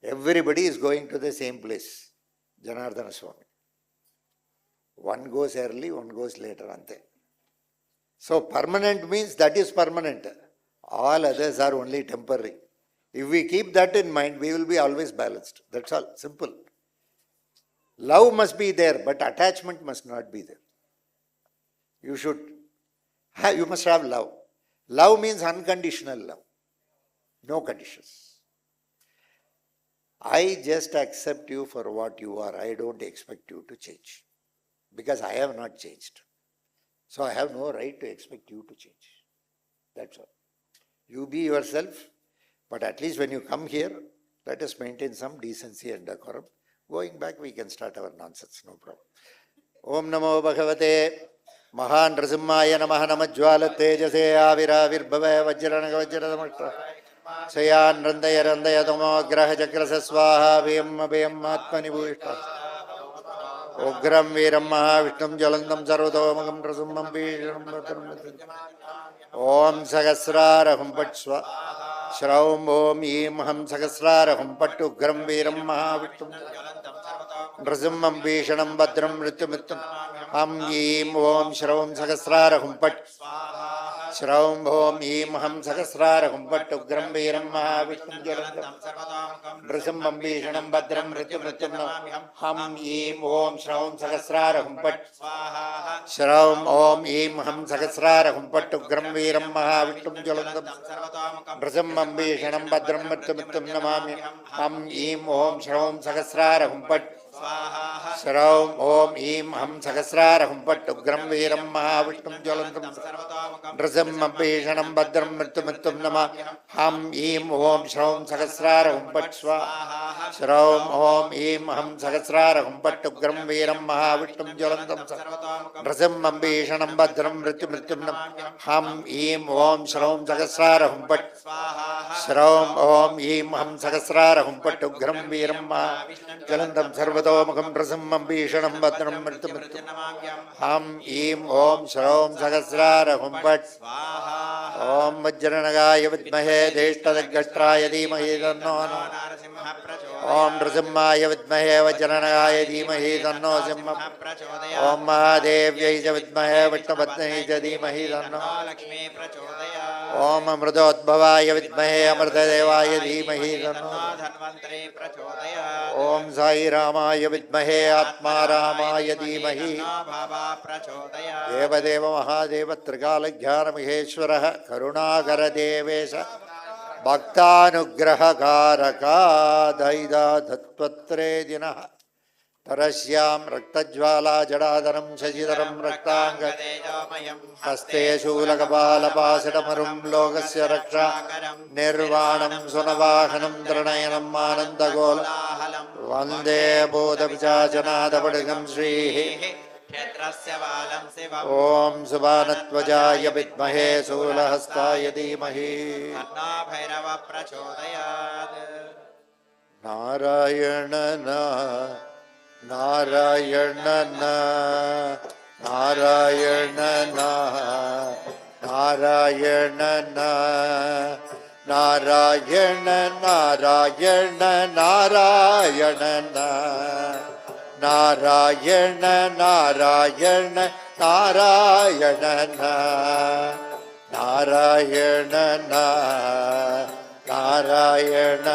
Everybody is going to the same place. Janardhana Swami. One goes early, one goes later. Ante. So permanent means that is permanent. All others are only temporary. If we keep that in mind, we will be always balanced. That's all. Simple. Love must be there, but attachment must not be there. You must have love. Love means unconditional love. No conditions. I just accept you for what you are. I don't expect you to change. Because I have not changed. So I have no right to expect you to change. That's all. You be yourself, but at least when you come here, let us maintain some decency and decorum. Going back, we can start our nonsense, no problem. Om Namo Bhagavate Nrusimhaya Namaha Namajjvala Tejase Aviravirbhava Vajranaga Vajradamatra शयान् रन्दय रन्दय तमोग्रहचक्रस स्वाहा अभयम् अभयम् आत्मनि भूयिष्ठ उग्रं वीरं महाविष्णुं ज्वलन्तं सर्वतोमुखं नृसिंहं भीषणं भद्रं ॐ सहस्रारहं पट् स्व श्रौं ॐ ईं हं सहस्रारहं पट् उग्रं वीरं महाविष्णुं नृसिंहं भीषणं भद्रं मृत्युमृत्युं हं ईं ॐ श्रौं सहस्रारहं पट् श्रौं ॐ ईं हं सहस्रारहं पट् उग्रं वीरं महाविष्णुं ज्वलन्तं नृसिंहं भीषणं भद्रं मृत्युमृत्युं हं ईं ॐ श्रौं सहस्रारहं पट् श्रौं ॐ ईं हं सहस्रारहं पट् उग्रं वीरं महाविष्णुं ज्वलन्तं नृसिंहं भीषणं भद्रं मृत्युमृत्युं नमामि हं ईं ॐ श्रौं सहस्रारहं पट् श्रौं ॐ ईं हं सहस्रारहं पट् उग्रं वीरं महाविष्णुं ज्वलन्तं नृसिंहं भीषणं भद्रं मृत्युमृत्युं नमामि हं ईं ॐ श्रौं सहस्रारहं पट् श्रौं ॐ ईं हं सहस्रारहं पट् उग्रं वीरं महाविष्णुं ज्वलन्तं नृसिंहं भीषणं भद्रं मृत्युमृत्युं नमामि हं ईं ॐ श्रौं सहस्रारहं पट् श्रौं ॐ ईं हं सहस्रारहं पट् उग्रं वीरं महाविष्णुं ज्वलन्तं सर्वतोमुखं नृसिंहं भीषणं भद्रं मृत्युमृत्युं हं ईं ॐ श्रौं सहस्रारहं पट् ॐ वज्रनगाय विद्महे ज्येष्ठदिग्गष्ट्राय धीमहि तन्नो ॐ नृसिंहाय विद्महे वज्रनगाय धीमहि तन्नो सिंहः ॐ महादेव्यै च विद्महे विष्णुपत्न्यै च धीमहि तन्नो ॐ अमृतोद्भवाय विद्महे अमृतदेवाय धीमहि तन्नो ॐ साईरामाय विद्महे आत्मारामाय धीमहि देवदेव महादेव त्रिकालज्ञानमहेश्वरः करुणाकरदेवेश भक्तानुग्रहकारका दैदाधत्वत्रे दिनः तरस्यां रक्तज्वाला जडाधरं शशिधरं रक्ताङ्ग हस्ते शूलकपालपाशडमरुं लोकस्य रक्षा निर्वाणं सुनवाहनं त्रिनयनम् आनन्दगोल वन्दे बोधविचाचनादपडिगं श्रीः ॐ सुबानत्वजाय विद्महे शूलहस्ताय धीमहि नारायण नारायण नारायण नारायण नारायण नारायण नारायण नारायण नारायण नारायण नारायण नारायण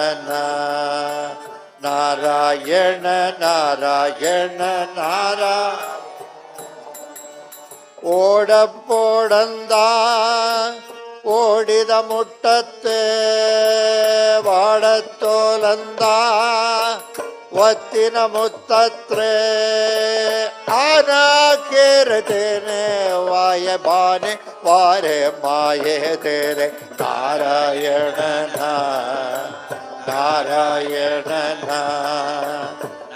नारायण नारायण नारायण ஓடப்போடந்தா ஓடித முட்டத்தே வாடத்தோலந்தா ಒತ್ತಿನ ಮುತ್ತತ್ರೆ ಆನ ಕೇರತೇನೆ ವಾಯ ಬಾನೆ ವಾರೆ ಮಾಯೆ ತೇರೆ ನಾರಾಯಣ ನಾರಾಯಣ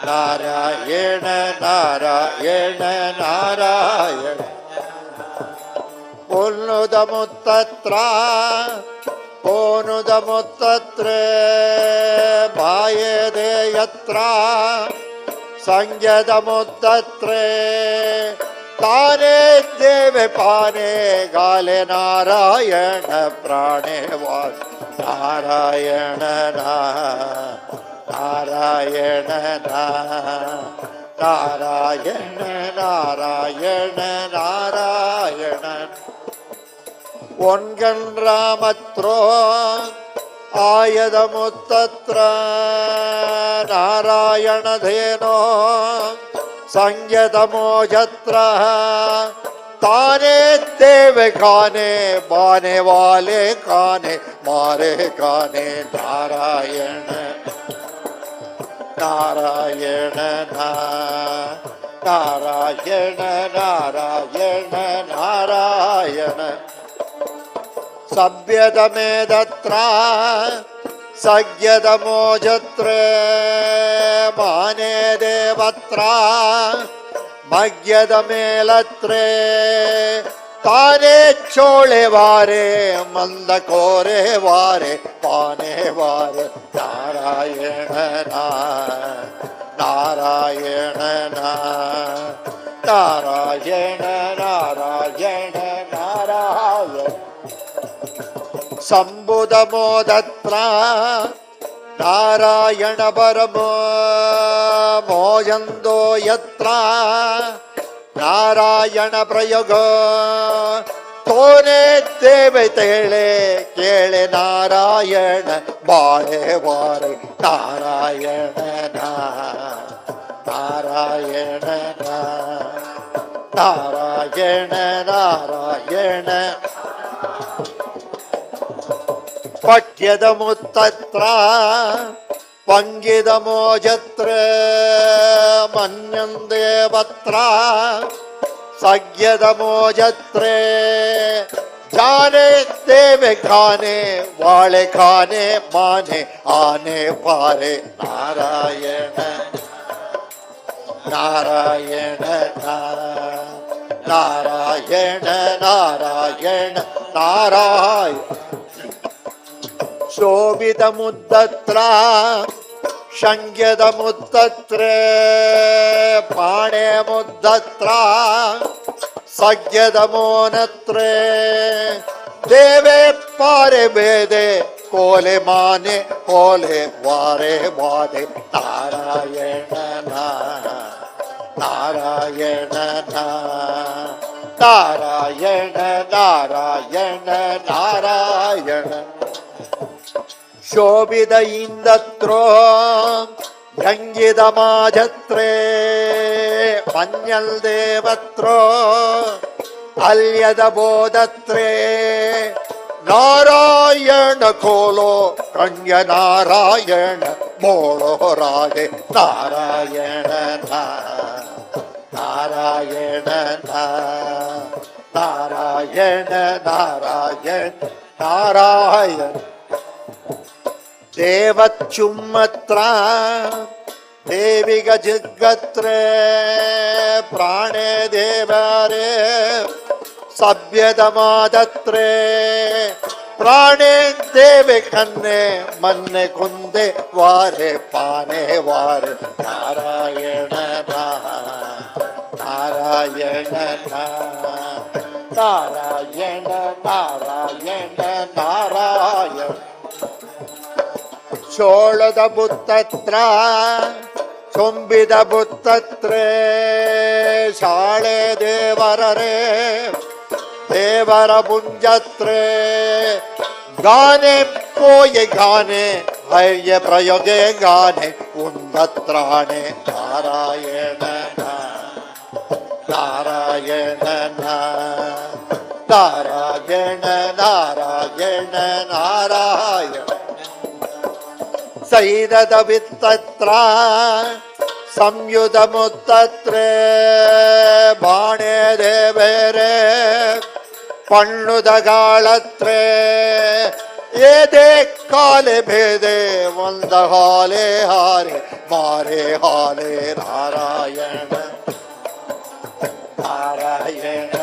ನಾರಾಯಣ ನಾರಾಯಣ ನಾರಾಯಣ ಪೊನ್ನುದ ಮುತ್ತತ್ರ ಪೋನುದ ಮುತ್ತತ್ರೆ ಬಾಯದೆ ಯತ್ರ ಸಂಜ್ಞದ ಮುತ್ತತ್ರೆ ತಾನೇ ದೇವೆ ಪಾನೆ ಗಾಲೆ ನಾರಾಯಣ ಪ್ರಾಣೆ ವಾಸ ನಾರಾಯಣ ನಾರಾಯಣ ನಾರಾಯಣ ನಾರಾಯಣ ನಾರಾಯಣ ஒன்கண் ராமத்ரோ ஆயத முத்தத்ர நாராயணதேனோ சங்கதமோஜத்ர தானே தேவே கானே பானே வாலே கானே மாரே கானே நாராயண நாராயண நாராயண நாராயண நாராயண ಸಭ್ಯದಮೇದತ್ರ ಸಜ್ಞದಮೋಜತ್ರ ಮಾನೇ ದೇವತ್ರ ಮಗ್ಯದ ಮೇಲತ್ರ ತಾನೇ ಚೋಳೆ ವಾರೆ ಮಂದ ಕೋರೆ ವಾರೆ ಪಾನೆ ವಾರೆ ನಾರಾಯಣನ ನಾರಾಯಣನ ನಾರಾಯಣ ನಾರಾಯಣ ನಾರಾಯಣ ಸಂಬುಧ ಮೋದತ್ರ ನಾರಾಯಣ ಪರಮೋ ಮೋಜಂದೋ ಯತ್ರ ನಾರಾಯಣ ಪ್ರಯೋಗ ತೋನೆ ದೇವತೆಳೆ ಕೇಳೆ ನಾರಾಯಣ ಬಾಳೆ ಬಾರೆ ನಾರಾಯಣನ ನಾರಾಯಣನ ನಾರಾಯಣ ನಾರಾಯಣ ಪಠ್ಯದ ಮುತ್ತತ್ರ ಪಂಗಿದ ಮೋಜತ್ರ ಮನ್ಯಂದೇವತ್ರ ಸಗ್ಯದ ಮೋಜತ್ರೆ ಜಾನೆ ದೇವೆ ಖಾನೆ ವಾಳೆ ಖಾನೆ ಮಾನೆ ಆನೆ ಪಾರೆ ನಾರಾಯಣ ನಾರಾಯಣ ನಾರಾಯಣ ನಾರಾಯಣ ನಾರಾಯಣ ಶೋಭಿತ ಮುದ್ದತ್ರ ಶಂಗ್ಯದ ಮುದ್ದತ್ರ ಪಾಣೆ ಮುದ್ದತ್ರ ಸಗ್ಯದ ಮೋನತ್ರ ದೇವೆ ಪಾರೆ ಬೇದೆ ಕೋಲೆ ಮಾನೆ ಕೋಲೆ ವಾರೆ ವಾದೆ ನಾರಾಯಣನ ನಾರಾಯಣನ ನಾರಾಯಣ ನಾರಾಯಣ ನಾರಾಯಣ ಶೋಭಿದ ಇಂದತ್ರೋ ಭಂಗಿದ ಮಾಜತ್ರೇ ಮನ್ಯಲ್ ದೇವತ್ರೋ ಅಲ್ಯದ ಬೋಧತ್ರೇ ನಾರಾಯಣ ಕೋಲೋ ಕಂಗ್ಯ ನಾರಾಯಣ ಮೋಳೋ ರಾಜೆ ನಾರಾಯಣನ ನಾರಾಯಣನ ನಾರಾಯಣ ನಾರಾಯಣ ನಾರಾಯಣ ದೇವಚುಮ್ಮತ್ರ ದೇವಿಗ ಜಿಗತ್ರ ಪ್ರಾಣೇ ದೇವರೇ ಸಭ್ಯದ ಮಾದತ್ರೇ ಪ್ರಾಣೇ ದೇವೆ ಕನ್ನೆ ಮನ್ನೆ ಕುಂದೆ ವಾರೆ ಪಾನೆ ವಾರೆ ನಾರಾಯಣನ ನಾರಾಯಣನ ನಾರಾಯಣ ನಾರಾಯಣ ನಾರಾಯಣ ಚೋಳದ ಬುತ್ತತ್ರ ಚೊಂಬಿದ ಬುತ್ತತ್ರೇ ಶಾಳೆ ದೇವರರೇ ದೇವರ ಪುಂಜತ್ರೇ ಗಾನೆ ಪೋಯೆ ಗಾನೆ ಹಯ್ಯ ಪ್ರಯೋಗೆ ಗಾನೆ ಉಂದತ್ರಾಣೆ ನಾರಾಯಣನ ನಾರಾಯಣನ ನಾರಾಯಣ ನಾರಾಯಣ ನಾರಾಯಣ ಸೈದದ ವಿತ್ತತ್ರ ಸಂಯುಧ ಮುತ್ತತ್ರೇ ಬಾಣೆ ದೇವರೇ ಪಣ್ಣುದ ಗಾಳತ್ರೇ ಏದೇ ಕಾಲೆ ಭೇದೆ ಒಂದ ಹಾಲೆ ಹಾರೆ ಮಾರೆ ಹಾಲೆ ನಾರಾಯಣ ನಾರಾಯಣ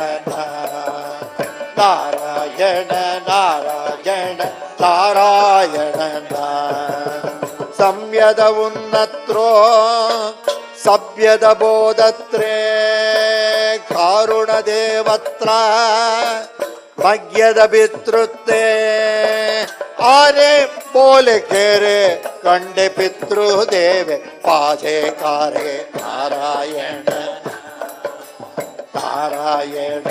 ನಾರಾಯಣ ನಾರಾಯಣ ನಾರಾಯಣ ಸಂಯದ ಉನ್ನತ್ರೋ ಸಭ್ಯದ ಬೋಧತ್ರೇ ಕಾರುಣ ದೇವತ್ರ ಮಗ್ಯದ ಪಿತೃತ್ತೇ ಆನೆ ಬೋಲೆ ಕೇರೆ ಕಂಡೆ ಪಿತೃ ದೇವೆ ಪಾಜೆ ಕಾರೆ ನಾರಾಯಣ ನಾರಾಯಣ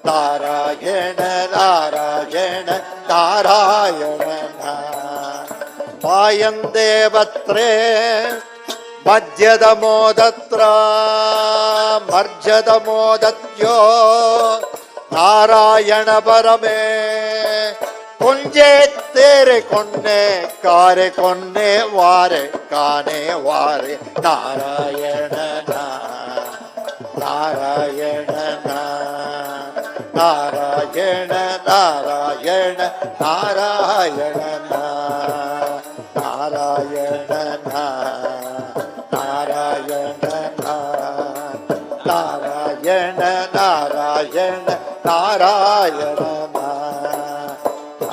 ನಾರಾಯಣ ನಾರಾಯಣ ನಾರಾಯಣ ಮಾಯಂದೇವತ್ರೇ ಮಧ್ಯದ ಮೋದತ್ರ ಮರ್ಜದ ಮೋದತ್ಯೋ ನಾರಾಯಣ ಪರಮೇ ಕುಂಜೆ ತೇರೆ ಕೊನ್ನೆ ಕಾರೆ ಕೊನ್ನೆ ವಾರೆ ಕಾನೆ ವಾರೆ ನಾರಾಯಣನ ನಾರಾಯಣನ ನಾರಾಯಣ ನಾರಾಯಣ ನಾರಾಯಣನ ನಾರಾಯಣನ ನಾರಾಯಣನ Narayana Narayana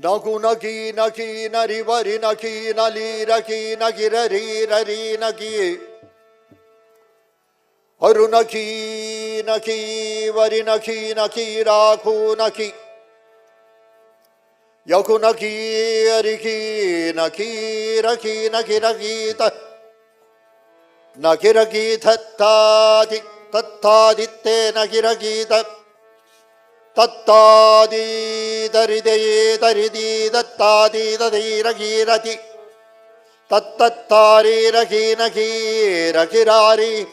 Nagu nagi nagi nari vari nagi nali raki nagi rari rari nagi Aru nagi nagi vari nagi nagi raku nagi Yaku nagi ariki nagi raki nagi raki ta Nagi raki tattadi tattadi te nagi raki ta Tattadi daride daridi dattadi dadiragirati Tattattari ragi nagi ragirari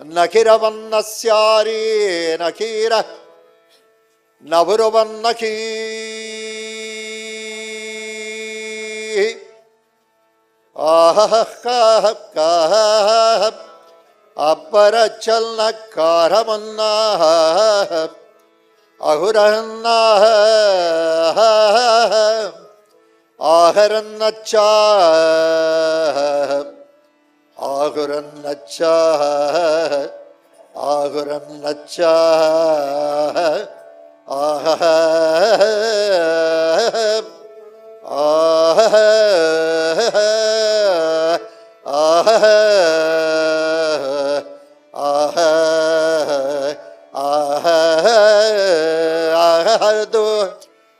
Nakiravannasyari nakira Navuruvannaki Apparachal nakaramanna Ahuranna Aharannacha Ahurannacha Ahurannacha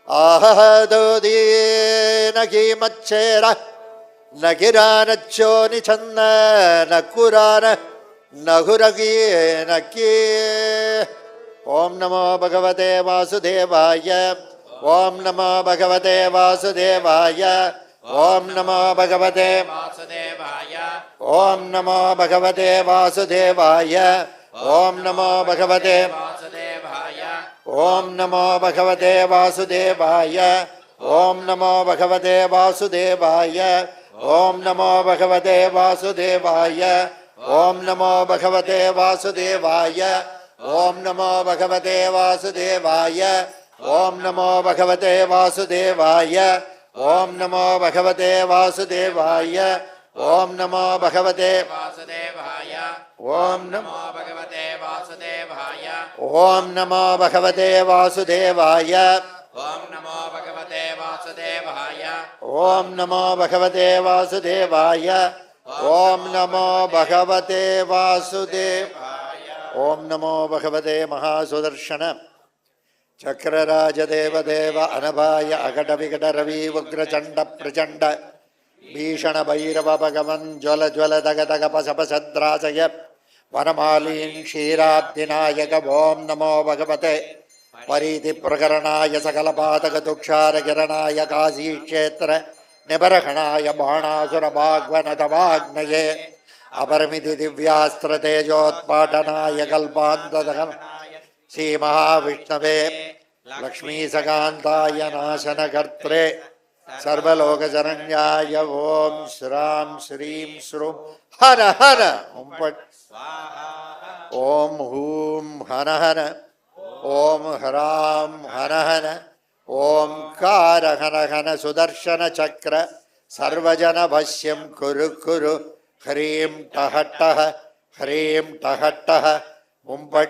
Ahadu di nagi machera Nagirana choni channa Nakurana Nahuragi naki Om Namo Bhagavate Vasudevaya Om Namo Bhagavate Vasudevaya Om Namo Bhagavate Vasudevaya Om Namo Bhagavate Vasudevaya Om Namo Bhagavate Vasudevaya Om Namo Bhagavate Vasudevaya Om Namo Bhagavate Vasudevaya Om Namo Bhagavate Vasudevaya Om Namo Bhagavate Vasudevaya Om Namo Bhagavate Vasudevaya Om Namo Bhagavate Vasudevaya Om Namo Bhagavate Vasudevaya Om Namo Bhagavate Vasudevaya Om Namo Bhagavate Vasudevaya Om Namo Bhagavate Vasudevaya Om Namo Bhagavate Vasudevaya Om Namo Bhagavate Vasudevaya Om Namo Bhagavate Vasudevaya Om Namo Bhagavate Mahasudarshana Chakraraja Deva Deva Anabhaya Agada Vigada Ravi Ugra Chanda Prachanda Bhishana Bhairava Bhagavan Jwala Jwala Daga Daga Pasapasadrajaya Vanamalin Kshirabdinayaka Om Namo Bhagavate Pariti Prakaranaya Sakalapataka Tukshara Kiranaya Kasi Kshetra Nibarakanaya Bhanasura Bhagvanata Bhagnaye Aparamiti Divyastra Tejotpatanaya Kalpanta Sri Mahavishnave Lakshmi Sakantaya Nasana Kartre Sarvaloka Jaranyaya Om Shram Shrim Shrum Hara Hara Om Hum Hana Hana Om Haram Hana Hana Om Kara Hana Hana Sudarshana Chakra Sarvajana Bhasyam Kuru Kuru Hrim Tahattaha Hrim Tahattaha Umpat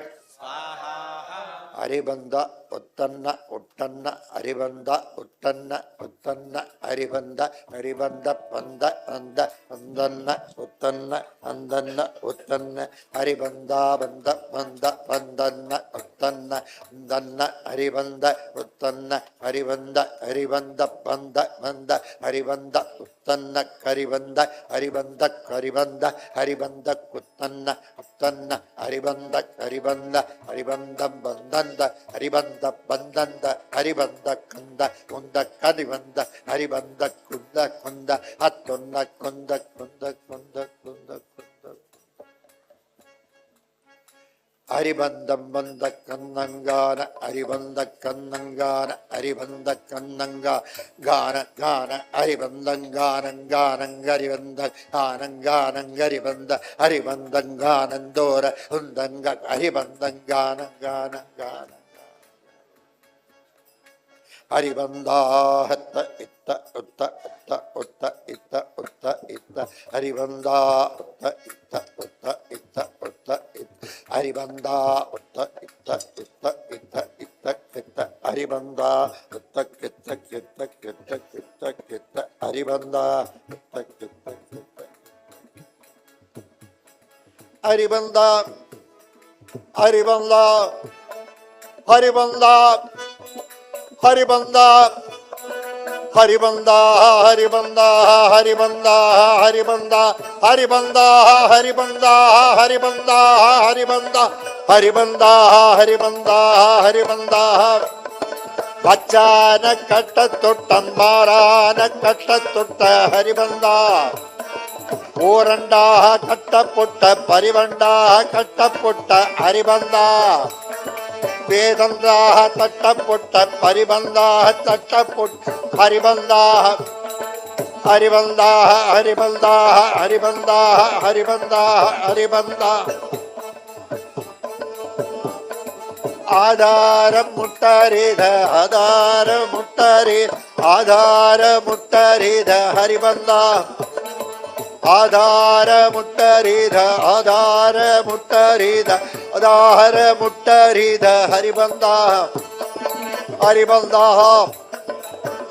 Aribanda Uttanna Uttanna Aribanda Uttanna Uttanna Aribanda Aribanda Panda Anda Andanna Uttanna Andanna Uttanna Aribanda Banda Banda Pandanna Uttanna Andanna Aribanda Uttanna Aribanda Aribanda Panda Banda Aribanda Uttanna Karibanda Aribanda Karibanda Aribanda Uttanna Uttanna Aribanda Karibanda Aribanda Bandanda Aribanda Bandanda Aribanda Kunda Kunda Karibanda Aribanda Kunda Kunda Atonna Kunda Kunda Kunda Kunda Kunda Aribandam Banda Kannangana Aribanda Kannangana Aribanda Kannanga Gana Gana Aribandangana Ganangaribanda Gananganangaribanda Aribandangandora Undanga Aribandangana Gana Gana Aribanda Hatta Itta Utta Utta Utta Itta Utta Itta Aribanda Utta Itta Utta Itta Utta Itta Aribanda Utta Itta Itta Itta Itta Itta Aribanda Utta Itta kitta kitta kitta kitta Haribanda kitta kitta kitta Haribanda Haribanda Haribanda Haribanda Haribanda Haribanda Haribanda Haribanda Haribanda Haribanda Haribanda Haribanda Haribanda Haribanda Haribanda Bachana katta tutta marana katta tutta Haribanda Oranda katta putta parivanda katta putta Haribanda Vedanda tatta putta paribanda tatta putta haribanda haribanda haribanda haribanda haribanda haribanda Adara muttarida adara muttarida haribanda Adara muttarida haribanda haribanda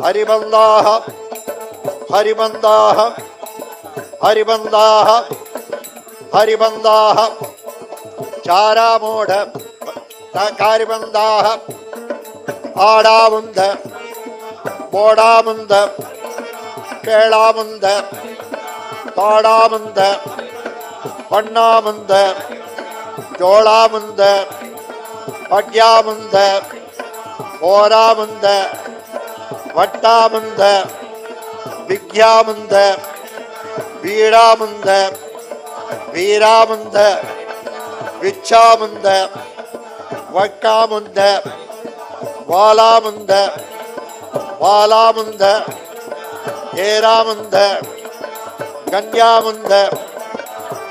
haribanda haribanda haribanda haribanda chara moda takaribanda adavunda bodamunda kelamunda Tadamunda, Pannamunda, Jolamunda, Padyamunda, Oramunda, Vattamunda, Vigyamunda, Veeramunda, Veeramunda, Vichamunda, Vakkamunda, Valamunda, Valamunda, Eramunda, Ganyamunda,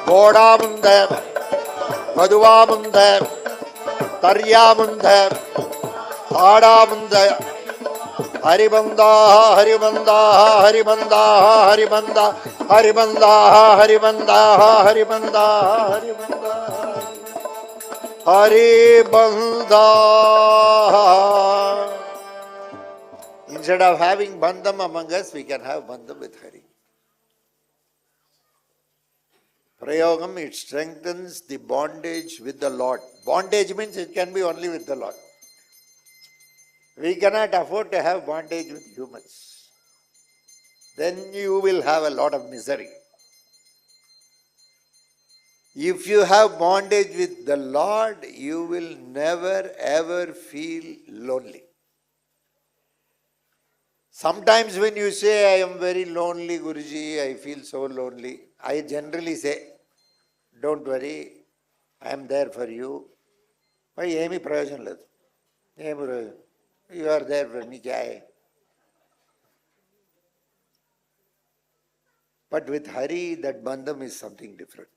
Godamunda, Madhuvamunda, Taryamunda, Adamunda, Haribanda, Haribanda, Haribanda, Haribanda, Haribanda, Haribanda, Haribanda, Haribanda, Haribanda. Instead of having bandham among us, we can have bandham with Hari. Prayogam, it strengthens the bondage with the Lord. Bondage means it can be only with the Lord. We cannot afford to have bondage with humans. Then you will have a lot of misery. If you have bondage with the Lord, you will never ever feel lonely. Sometimes when you say, I am very lonely, Guruji, I feel so lonely, I generally say, don't worry, I am there for you. Why, Emi prayojan ledu. You are there for me, kya hai? But with Hari, that bandham is something different.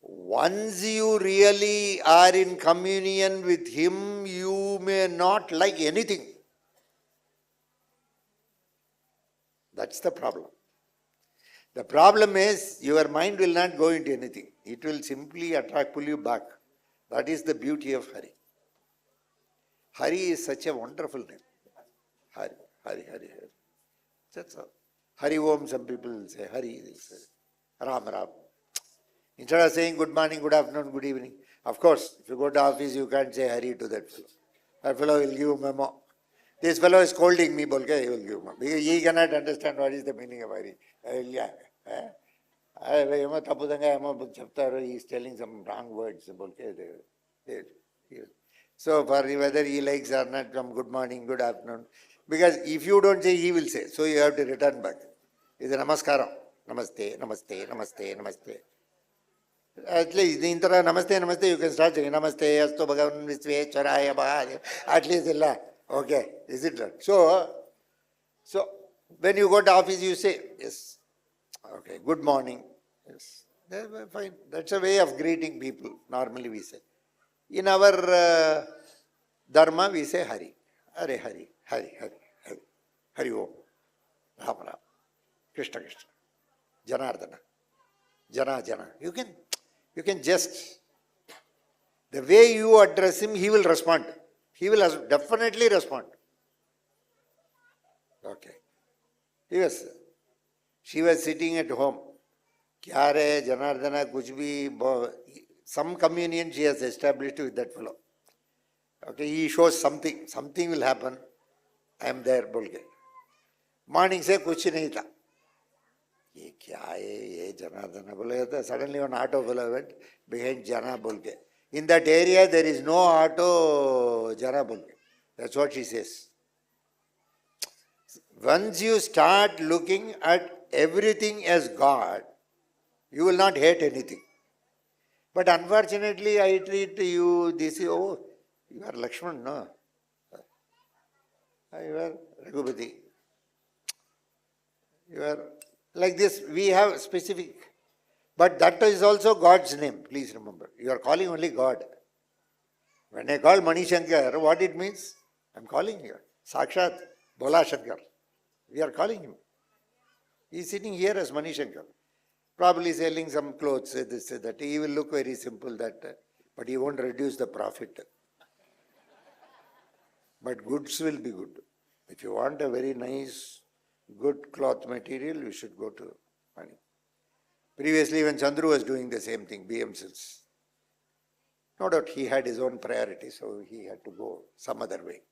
Once you really are in communion with Him, you may not like anything. That's the problem. The problem is your mind will not go into anything. It will simply pull you back. That is the beauty of Hari. Hari is such a wonderful name. Hari, Hari, Hari, Hari. That's all. Hari Om, some people will say. Hari, they say. Ram, Ram. Instead of saying good morning, good afternoon, good evening. Of course, if you go to office, you can't say Hari to that fellow. That fellow will give you memo. This fellow is scolding me, bolke, he will give memo. Because he cannot understand what is the meaning of Hari. He is telling some wrong words. So, for whether he likes or not, from good morning, good afternoon. Because if you don't say, he will say. So, you have to return back. It's a namaskaram. Namaste, namaste, namaste, namaste. At least, in namaste, namaste, you can start saying namaste, astu bhagavan visvecharaya bhagavad. At least, okay, is it right? So, when you go to office, you say, yes, okay, good morning, yes, fine. That's a way of greeting people, normally we say. In our dharma, we say Hari, Hare Hari, Hari, Hari, Hari, Hari Om, Ram Ram, Krishna Krishna, Janardana, Jana Jana. You can just, the way you address him, he will respond. He will definitely respond. Okay. She was sitting at home. Kya re, Janardana, kuch bhi, some communion she has established with that fellow. Okay, he shows something will happen. I am there, bolke. Morning se kuch nahi tha. Ye kya hai, ye Janardana, bolke. Suddenly one auto fellow went behind Jana, bolke. In that area there is no auto, Jana, bolke. That's what she says. Once you start looking at everything as God, you will not hate anything. But unfortunately, I treat you, this is, oh, you are Lakshman, no? You are Raghupati. You are like this, we have specific. But that is also God's name, please remember. You are calling only God. When I call Mani Shankar, what it means? I am calling you. Sakshat, Bola Shankar. We are calling him. He is sitting here as Mani Shankar. Probably selling some clothes, this, that. He will look very simple, but he won't reduce the profit. But goods will be good. If you want a very nice, good cloth material, you should go to Mani. Previously, when Chandru was doing the same thing, BM Silks, no doubt he had his own priorities, so he had to go some other way.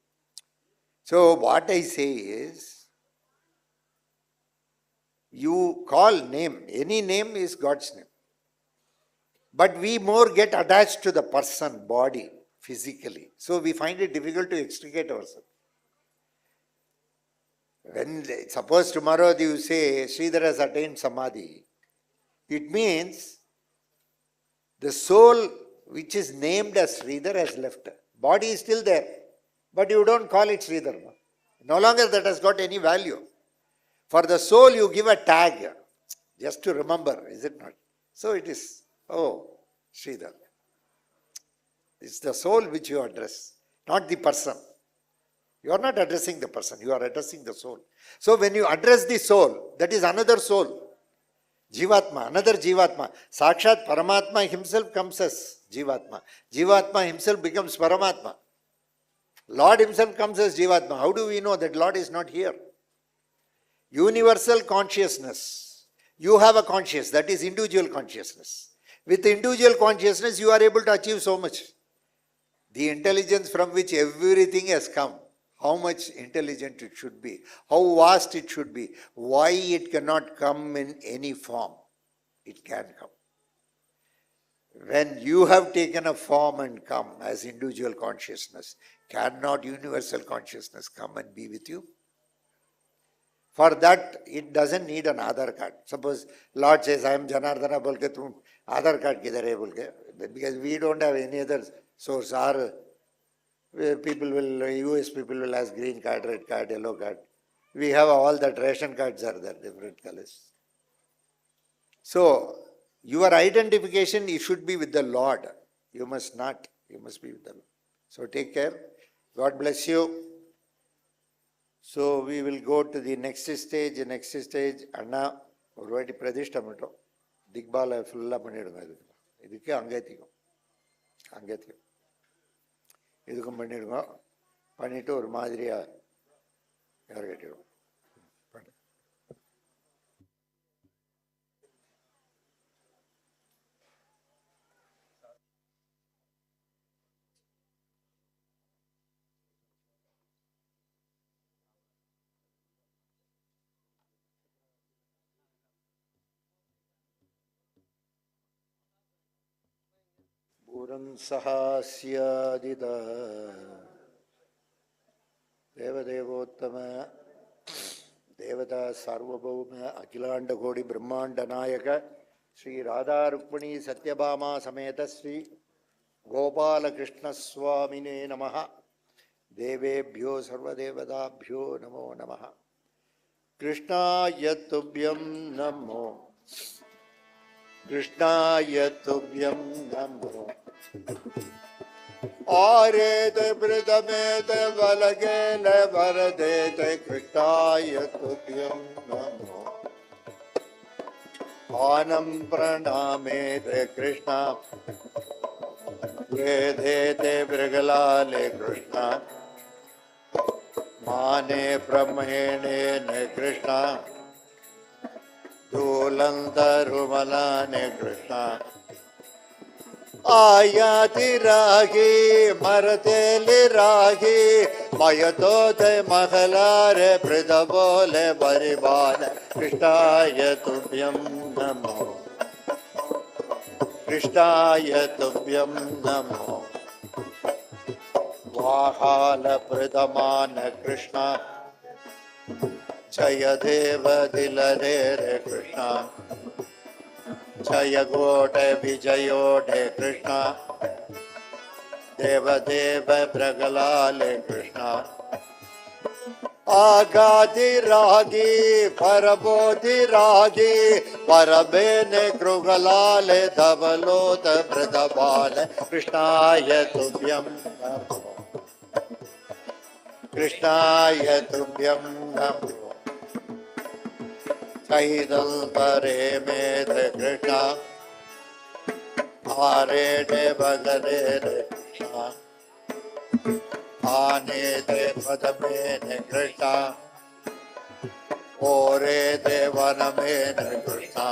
So what I say is, you call name, any name is God's name. But we more get attached to the person, body, physically. So we find it difficult to extricate ourselves. When, suppose tomorrow you say, Sridhar has attained Samadhi, it means the soul which is named as Sridhar has left. Body is still there, but you don't call it Sridhar. No longer that has got any value. For the soul you give a tag, just to remember, is it not? So it is, oh, Sridhar. It's the soul which you address, not the person. You are not addressing the person, you are addressing the soul. So when you address the soul, that is another soul. Jivatma, another Jivatma. Sakshat Paramatma himself comes as Jivatma. Jivatma himself becomes Paramatma. Lord himself comes as Jivatma. How do we know that Lord is not here? Universal consciousness. You have a consciousness, that is individual consciousness. With individual consciousness, you are able to achieve so much. The intelligence from which everything has come, how much intelligent it should be, how vast it should be, why it cannot come in any form. It can come. When you have taken a form and come as individual consciousness, cannot universal consciousness come and be with you? For that, it doesn't need an Aadhaar card. Suppose Lord says, I am Janardana, bolke tum Aadhaar card kidhar hai bolke. Because we don't have any other source. Our people will, US people will ask green card, red card, yellow card. We have all that ration cards are there, different colors. So, your identification, it should be with the Lord. You must not. You must be with the Lord. So, take care. God bless you. So, we will go to the next stage. Anna, ஒரு வாட்டி பிரதிஷ்டை மட்டும் திக்பாலை ஃபுல்லாக பண்ணிவிடுங்க இதுக்கு அங்கேத்திக்கும் இதுக்கும் பண்ணிவிடுங்க பண்ணிவிட்டு ஒரு மாதிரியாக யார் கட்டிடுவோம் सहास्यादिद देवदेवोत्तम देवता सार्वभौम अखिलांड कोटि ब्रह्मांड नायक श्री राधा रुक्मिणी सत्यभामा समेत श्री गोपाल कृष्ण स्वामिने नमः देवेभ्यो सर्वदेवताभ्यो नमो नमः कृष्णाय तुभ्यं नमो कृष्णाय तुभ्यं नमो आरेत प्रथमेत बलगेल वरदेत कृष्णाय तुभ्यं नमो आनं प्रणामेत कृष्ण वेदे ते मृगलाले कृष्ण माने ब्रह्मेणे न कृष्ण दूलंतरुमलाने कृष्ण आयाति रागी मरतेली रागी मयतो ते महलारे प्रदबोले बरिबाल कृष्णाय तुभ्यं नमो कृष्णाय तुभ्यं नमो वाहाल प्रदमान कृष्ण जय देव दिलरे रे कृष्ण जय गोड विजयोडे कृष्ण देव देव प्रगलाले कृष्ण आगादि रागी परबोधि रागी परबेने कृगलाले धवलोत प्रदबाल कृष्णाय तुभ्यं नमो कृष्णाय तुभ्यं नमो कैदल परे मेध कृष्ण आरे डे बगरे रे कृष्ण आने दे पद में कृष्ण ओरे दे वन में कृष्ण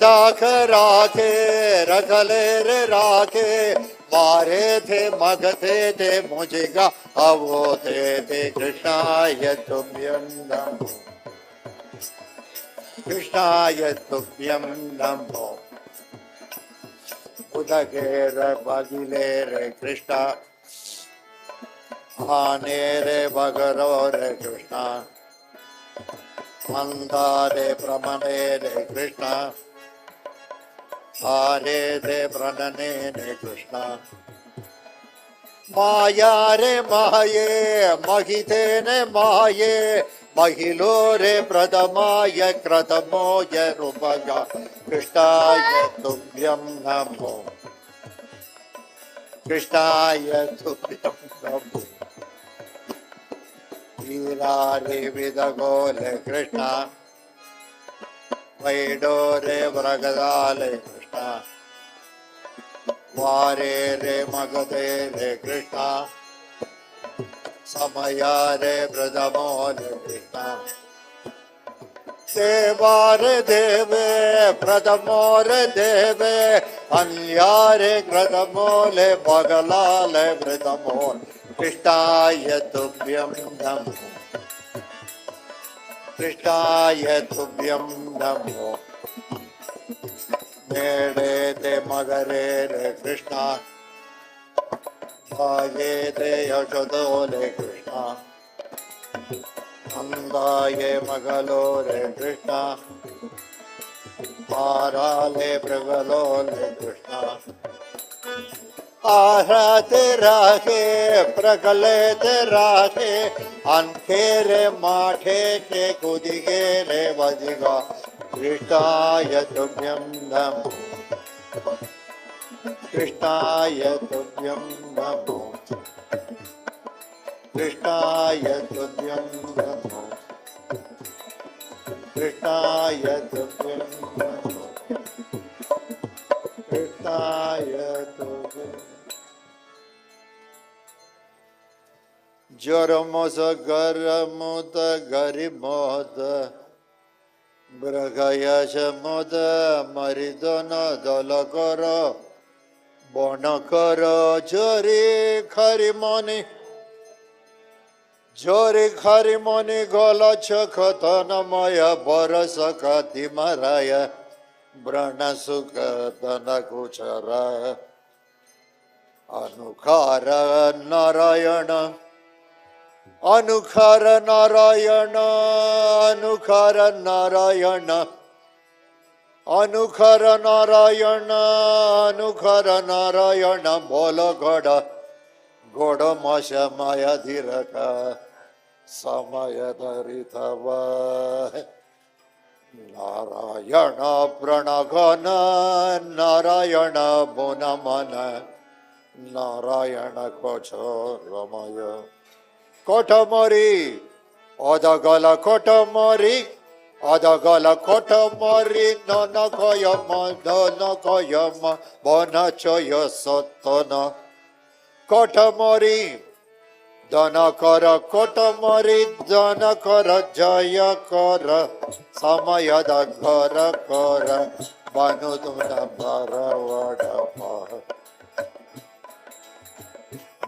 दाख राखे रखले रे राखे मारे थे मगथे थे मुझगा अवो थे कृष्णाय तुभ्यं नमो कृष्णाय तुभ्यं नमो उदगे रे बगिले रे कृष्ण आने रे बगरो रे कृष्ण मंदारे प्रमणे रे कृष्ण आरे रे प्रणने रे कृष्ण माया रे माये महिते ने माये महिलो रे प्रथमाय क्रतमोय रूपगा कृष्णाय तुभ्यं नमो कृष्णाय तुभ्यं नमो वीरारे विदगोले कृष्ण वैडोरे व्रगदाले कृष्ण वारे रे मगधे रे कृष्ण समयारे प्रथमोले कृष्ण देवारे देवे प्रथमोरे देवे अन्यारे प्रथमोले बगलाले प्रथमोल कृष्णाय तुभ्यं नमो कृष्णाय तुभ्यं नमो मेरे ते मगरे रे कृष्ण भागे ते यशोदोले कृष्ण अंगाये मगलो रे कृष्ण माराले प्रगलोले कृष्ण आहते राखे प्रगलेते राखे अनखेरे माठे के कुदिगे रे वजिगा कृष्णाय तुभ्यं नमो कृष्णाय तुभ्यं नमो कृष्णाय तुभ्यं नमो कृष्णाय तुभ्यं नमो कृष्णाय तुभ्यं Jormos garamut garimod bragayashamod maridona dalakara bonakara jori kharimoni gola chakatana maya barasakati maraya branasukatana kuchara anukara narayana Anukhara Narayana, Anukhara Narayana, Anukhara Narayana, Anukhara Narayana, Bola Goda, Goda Masha Maya Dhiraka, Samaya Dharitava, Narayana Pranagana, Narayana Bonamana, Narayana Kocha Ramaya. Kotamori, Odagala Kotamori, Adagala kota mori nana koyama nana koyama bona choyo sotona kota mori dana kara kota mori dana kara jaya kara samayada kara kara banuduna baravada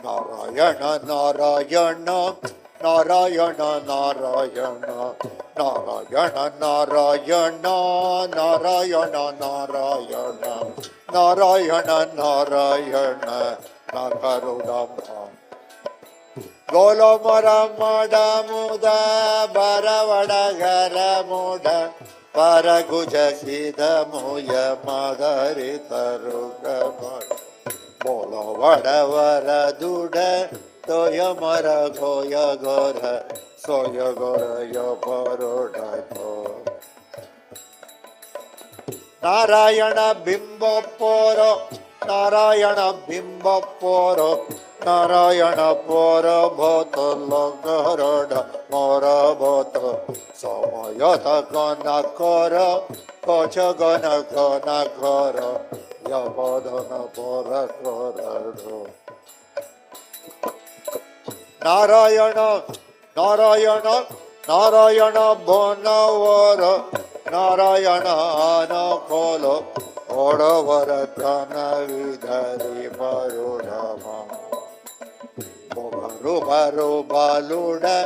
Narayana Narayana Narayana Narayana Narayana Narayana Narayana Narayana Narayana Narayana Nakarudama Golomaramada Muda Baravada Garamuda Paragujagida Muya Madari Tarugamada Bola vada vara duda toya mara goya gora soya gora yo paroda po Narayana bimbo poro Narayana bimbo poro Narayana poro bhoto logoroda mora bhoto samayata gana kora kocha gana gana kora Yabadana pora kora Narayana Narayana Narayana Bonavara Narayana Anakolo Odavaratana Vidhari Parudama Bogaru Baru Baluda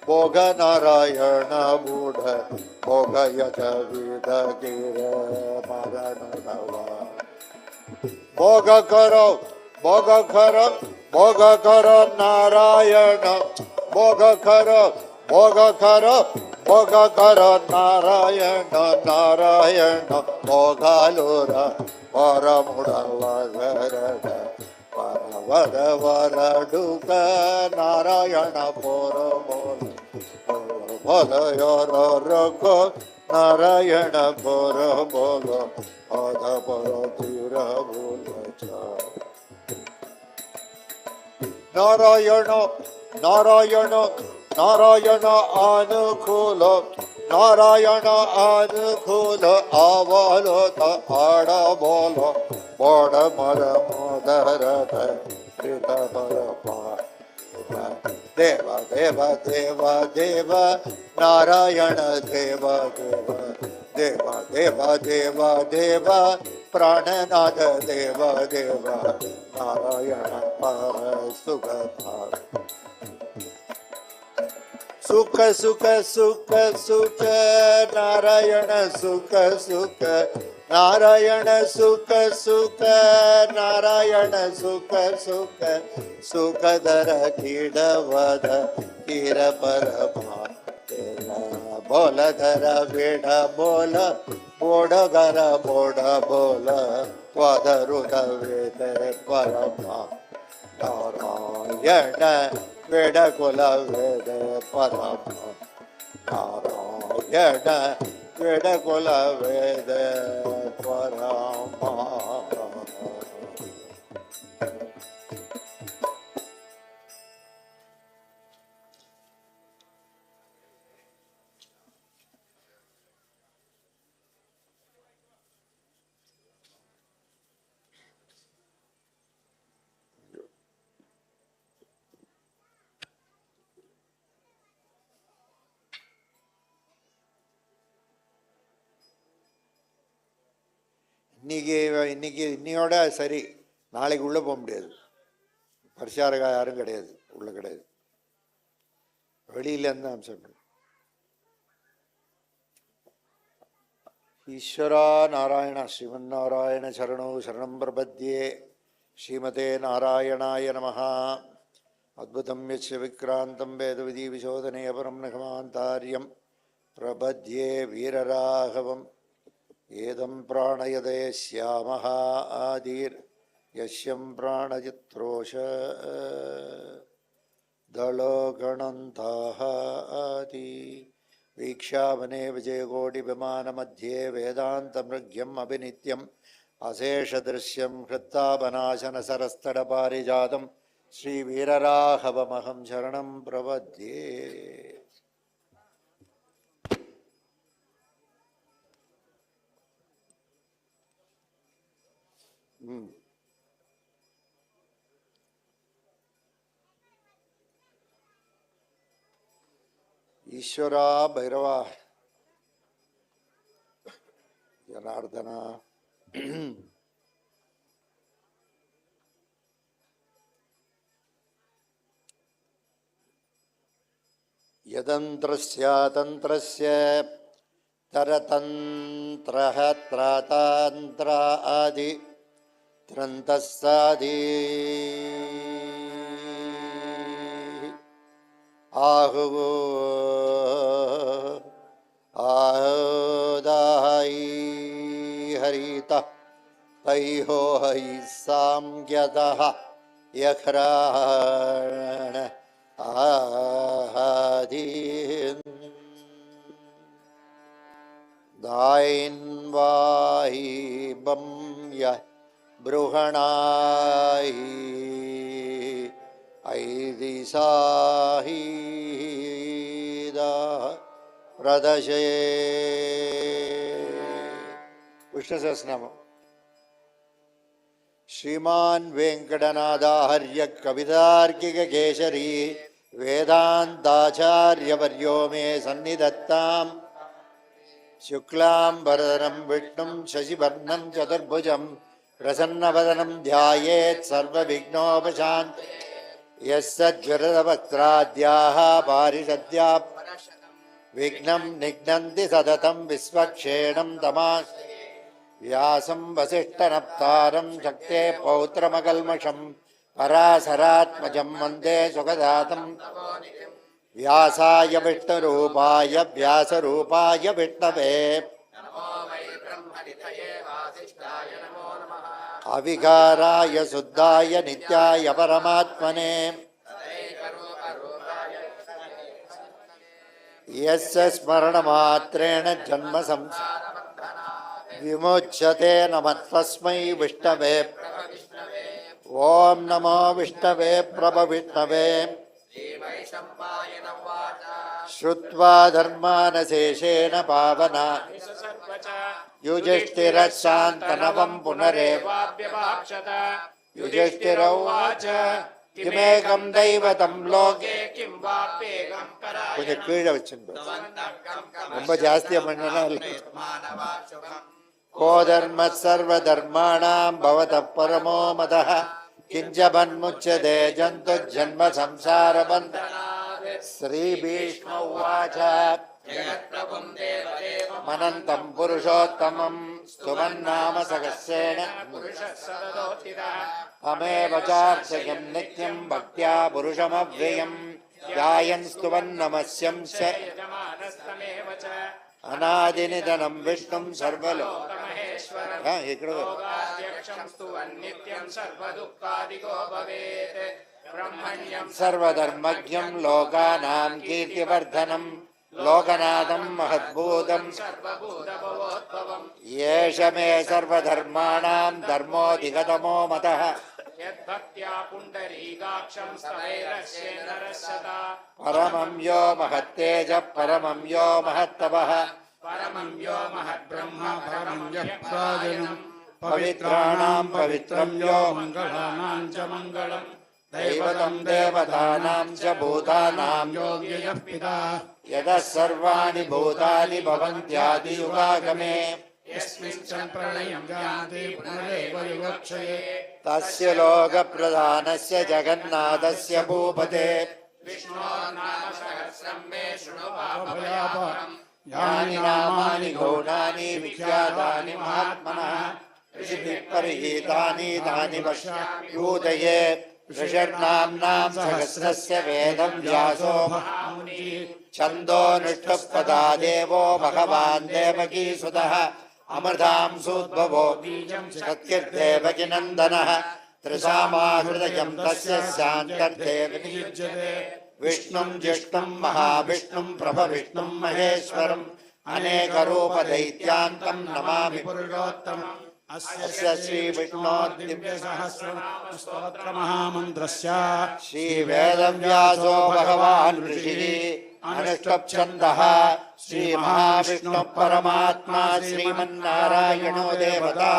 Boga Narayana Buddha Boga Yata Vidhagire Maranava Boga Karo Boga Karo Boga Karo Narayana Boga Karo Boga Karo Boga Karo Narayana Narayana Boga Lura Paramuda Vagarada Paravada Varaduka Narayana Poro Bola Yara Rako Narayana Poro Bola Ada Poro Tira Bola Narayana Narayana Narayana Anukula Narayana Anukula Avalota Ada Bola Boda Mara Modarata Rita Parapa Deva Deva Deva Deva Narayana Deva Deva Deva Deva Deva Deva Prananada Deva Deva Narayana Para Sukha Sukha Sukha Sukha Sukha Narayana Sukha Sukha Narayana Sukha Sukha Narayana Sukha Sukha Sukhadara Kidavada Kira Parama Bola Dara Veda Bola Boda Gara Boda Bola Vadaruda Veda Parama Narayana Veda Kula Veda Parama Narayana Veda Kula Veda Parama இன்னையோட சரி, நாளைக்கு உள்ளே போக முடியாது. பரிசாரகா யாரும் கிடையாது, உள்ளே கிடையாது, வெளியிலேருந்து அம்சம். ஈஸ்வரா நாராயண ஸ்ரீமன் நாராயண சரணோ சரணம் பிரபத்யே ஸ்ரீமதே நாராயணாய நமஹ. அத்புதம் யஸ்ய விக்ராந்தம் வேதவிதி விசோதனே அபரம் நகமாந்தாரியம் பிரபத்யே வீரராகவம் ஏதம் பிராணயதே ஸ்யாமஹ ஆதீர் யஸ்யம் பிராணஜித்ரோஷ தளோகணந்தாஹ ஆதி வீக்ஷாவனே விஜயகோடிவிமானமத்யே வேதாந்தமிருக்யம் அபிநித்யம் அசேஷதிருஷ்யம் ஹிருத்தாபநாசனசரஸ்தடபாரிஜாதம் ஸ்ரீவீரராகவமகம் சரணம் பிரபத்யே. ಈಶ್ವರ ಭೈರವ ಜನಾರ್ದನ ಯದಂತ್ರಸ್ಯ ತಂತ್ರಸ್ಯ ತರತಂತ್ರಃ ತ್ರಾತಾಂತ್ರ ಆದಿ ತ್ರಂತಸ್ಸಾದಿ ಆಹುವು ಆಹುದಾಯಿ ಹರಿತ ತೈಹೋ ಹೈ ಸಾಂಗ್ಯತಃ ಯಖ್ರಾಣ ಆದೀನ್ ದಾಯಿನ್ವಾಹಿ ಬಂ ಯ ಬೃಹಣಾಯಿ ಐದಿಸಾಹೀದ ಪ್ರದಶೇ ವಿಷ್ಣು ಸಹಸ್ರನಾಮ. ಶ್ರೀಮಾನ್ ವೆಂಕಟನಾಥಾರ್ಯ ಕವಿತಾರ್ಕಿಕ ಕೇಸರಿ ವೇದಾಂತಾಚಾರ್ಯವರ್ಯೋ ಮೇ ಸನ್ನಿಧತ್ತಾಂ ಶುಕ್ಲಾಂಬರಧರಂ ವಿಷ್ಣುಂ ಶಶಿವರ್ಣಂ ಚತುರ್ಭುಜಂ ಪ್ರಸನ್ನವದನಂ ಧ್ಯಾಯೇತ್ ಸರ್ವವಿಘ್ನೋಪಶಾಂತಯೇ. ಯಸ್ಸಜ್ವರದವಕ್ತ್ರಾದ್ಯಾಃ ಪಾರಿಷದ್ಯಾಃ ವಿಘ್ನಂ ನಿಘ್ನಂತಿ ಸತತಂ ವಿಶ್ವಕ್ಷೇಣಂ ತಮಾಶ್ರಯೇ. ವ್ಯಾಸಂ ವಸಿಷ್ಠನಪ್ತಾರಂ ಶಕ್ತೇ ಪೌತ್ರಮಕಲ್ಮಷಂ ಪರಾಶರಾತ್ಮಜಂ ವಂದೇ ಸುಖದಾತಂ ವ್ಯಾಸಾಯ ವಿಷ್ಣುರೂಪಾಯ ವ್ಯಾಸರೂಪಾಯ ವಿಷ್ಣವೇ. ಅವಿಕಾರಾಯ ಶುದ್ಧಾಯ ನಿತ್ಯಾಯ ಪರಮಾತ್ಮನೇ. ಯಸ್ಯ ಸ್ಮರಣಮಾತ್ರೇಣ ಜನ್ಮ ಸಂಸಾರ ವಿಮುಚ್ಯತೆ ನಮಃ ತಸ್ಮೈ ವಿಷ್ಣವೇ. ಓಂ ನಮೋ ವಿಷ್ಣವೇ ಪ್ರಭವಿಷ್ಣವೇ. ಶ್ರುತ್ವಾ ಧರ್ಮಾನಶೇಷೇಣ ಪಾವನಾ ಯುಧಿಷ್ಠಿರಶಾಂತನವಂ ಪುನರೇವಾಭ್ಯಭಾಕ್ಷತ. ಯುಧಿಷ್ಠಿರೌವಾಚ கிமேகம் தெய்வதம் லோகே கிம் வாப்யேகம் கராய. கொஞ்சம் கீழே வச்சுங்க, ரொம்ப ஜாஸ்தியா பண்ணனா இல்ல. கோதர்ம சர்வ தர்மாணாம் பவதः பரமோ மதः கிஞ்ச பன்முச்யதே ஜந்து ஜன்ம சம்சார பந்தனாத். ஸ்ரீ பீஷ்ம உவாச மனந்தம் புருஷோத்தமம் ஸ்துவன்னாம சகஸ்ரேண தமேவ சார்ச்சயம் நித்யம் பக்த்யா புருஷமவ்யயம் ध्यायन् स्तुवन् नमस्यंस अनादिनिधनं विष्णुं सर्वलोकमहेश्वरं लोकाध्यक्षं स्तुवन् नित्यं सर्वदुःखादिको भवेत् ब्रह्मण्यं सर्वधर्मज्ञं लोकानां कीर्तिवर्धनं लोकनाथं महद्भूतं सर्वभूतभवोद्भवं येष मे सर्वधर्माणां धर्मोऽधिगतमो मतः यद्भक्त्या पुण्डरीकाक्षं स्तवैरस्येन्द्ररस्यता परमं यो महत्तेजः परमं यो महत्तपः परमं यो महद्ब्रह्म परमं यः प्राजनं पवित्राणां पवित्रं यो मङ्गलानां च मङ्गलं दैवतं देवतानां च भूतानां यो व्ययः पिता यतः सर्वाणि भूतानि भवन्त्यादियुगागमे यस्मिन् प्रलयं यान्ति पुनरेव युगक्षये तस्य लोकप्रधानस्य जगन्नाथस्य भूपते विष्णोर्नाम सहस्रं मे शृणु पापभयापहरं यानि नामानि गौणानि विख्यातानि महात्मनः ऋषिभिः परिगीतानि तानि पश्यामि भूतये ऋषिर्नाम्नां सहस्रस्य वेदं व्यासो महामुनिः छन्दोऽनुष्ठुप्पदा देवो भगवान् देवकीसुतः अमृतां सूद्भवो बीजं शक्तिर्देवकीनन्दनः त्रिसामाहृदयं तस्य शान्तर्थे विनियुज्यते विष्णुं जिष्णुं महाविष्णुं प्रभविष्णुं महेश्वरम् अनेकरूपदैत्यान्तं नमामि पुरुषोत्तमम् अस्य श्रीविष्णोर्दिव्यसहस्रनामस्तोत्रमहामन्त्रस्य श्रीवेदव्यासो भगवान् ऋषिः अनुष्टुप्छन्दः श्रीमहाविष्णुः परमात्मा श्रीमन्नारायणो देवता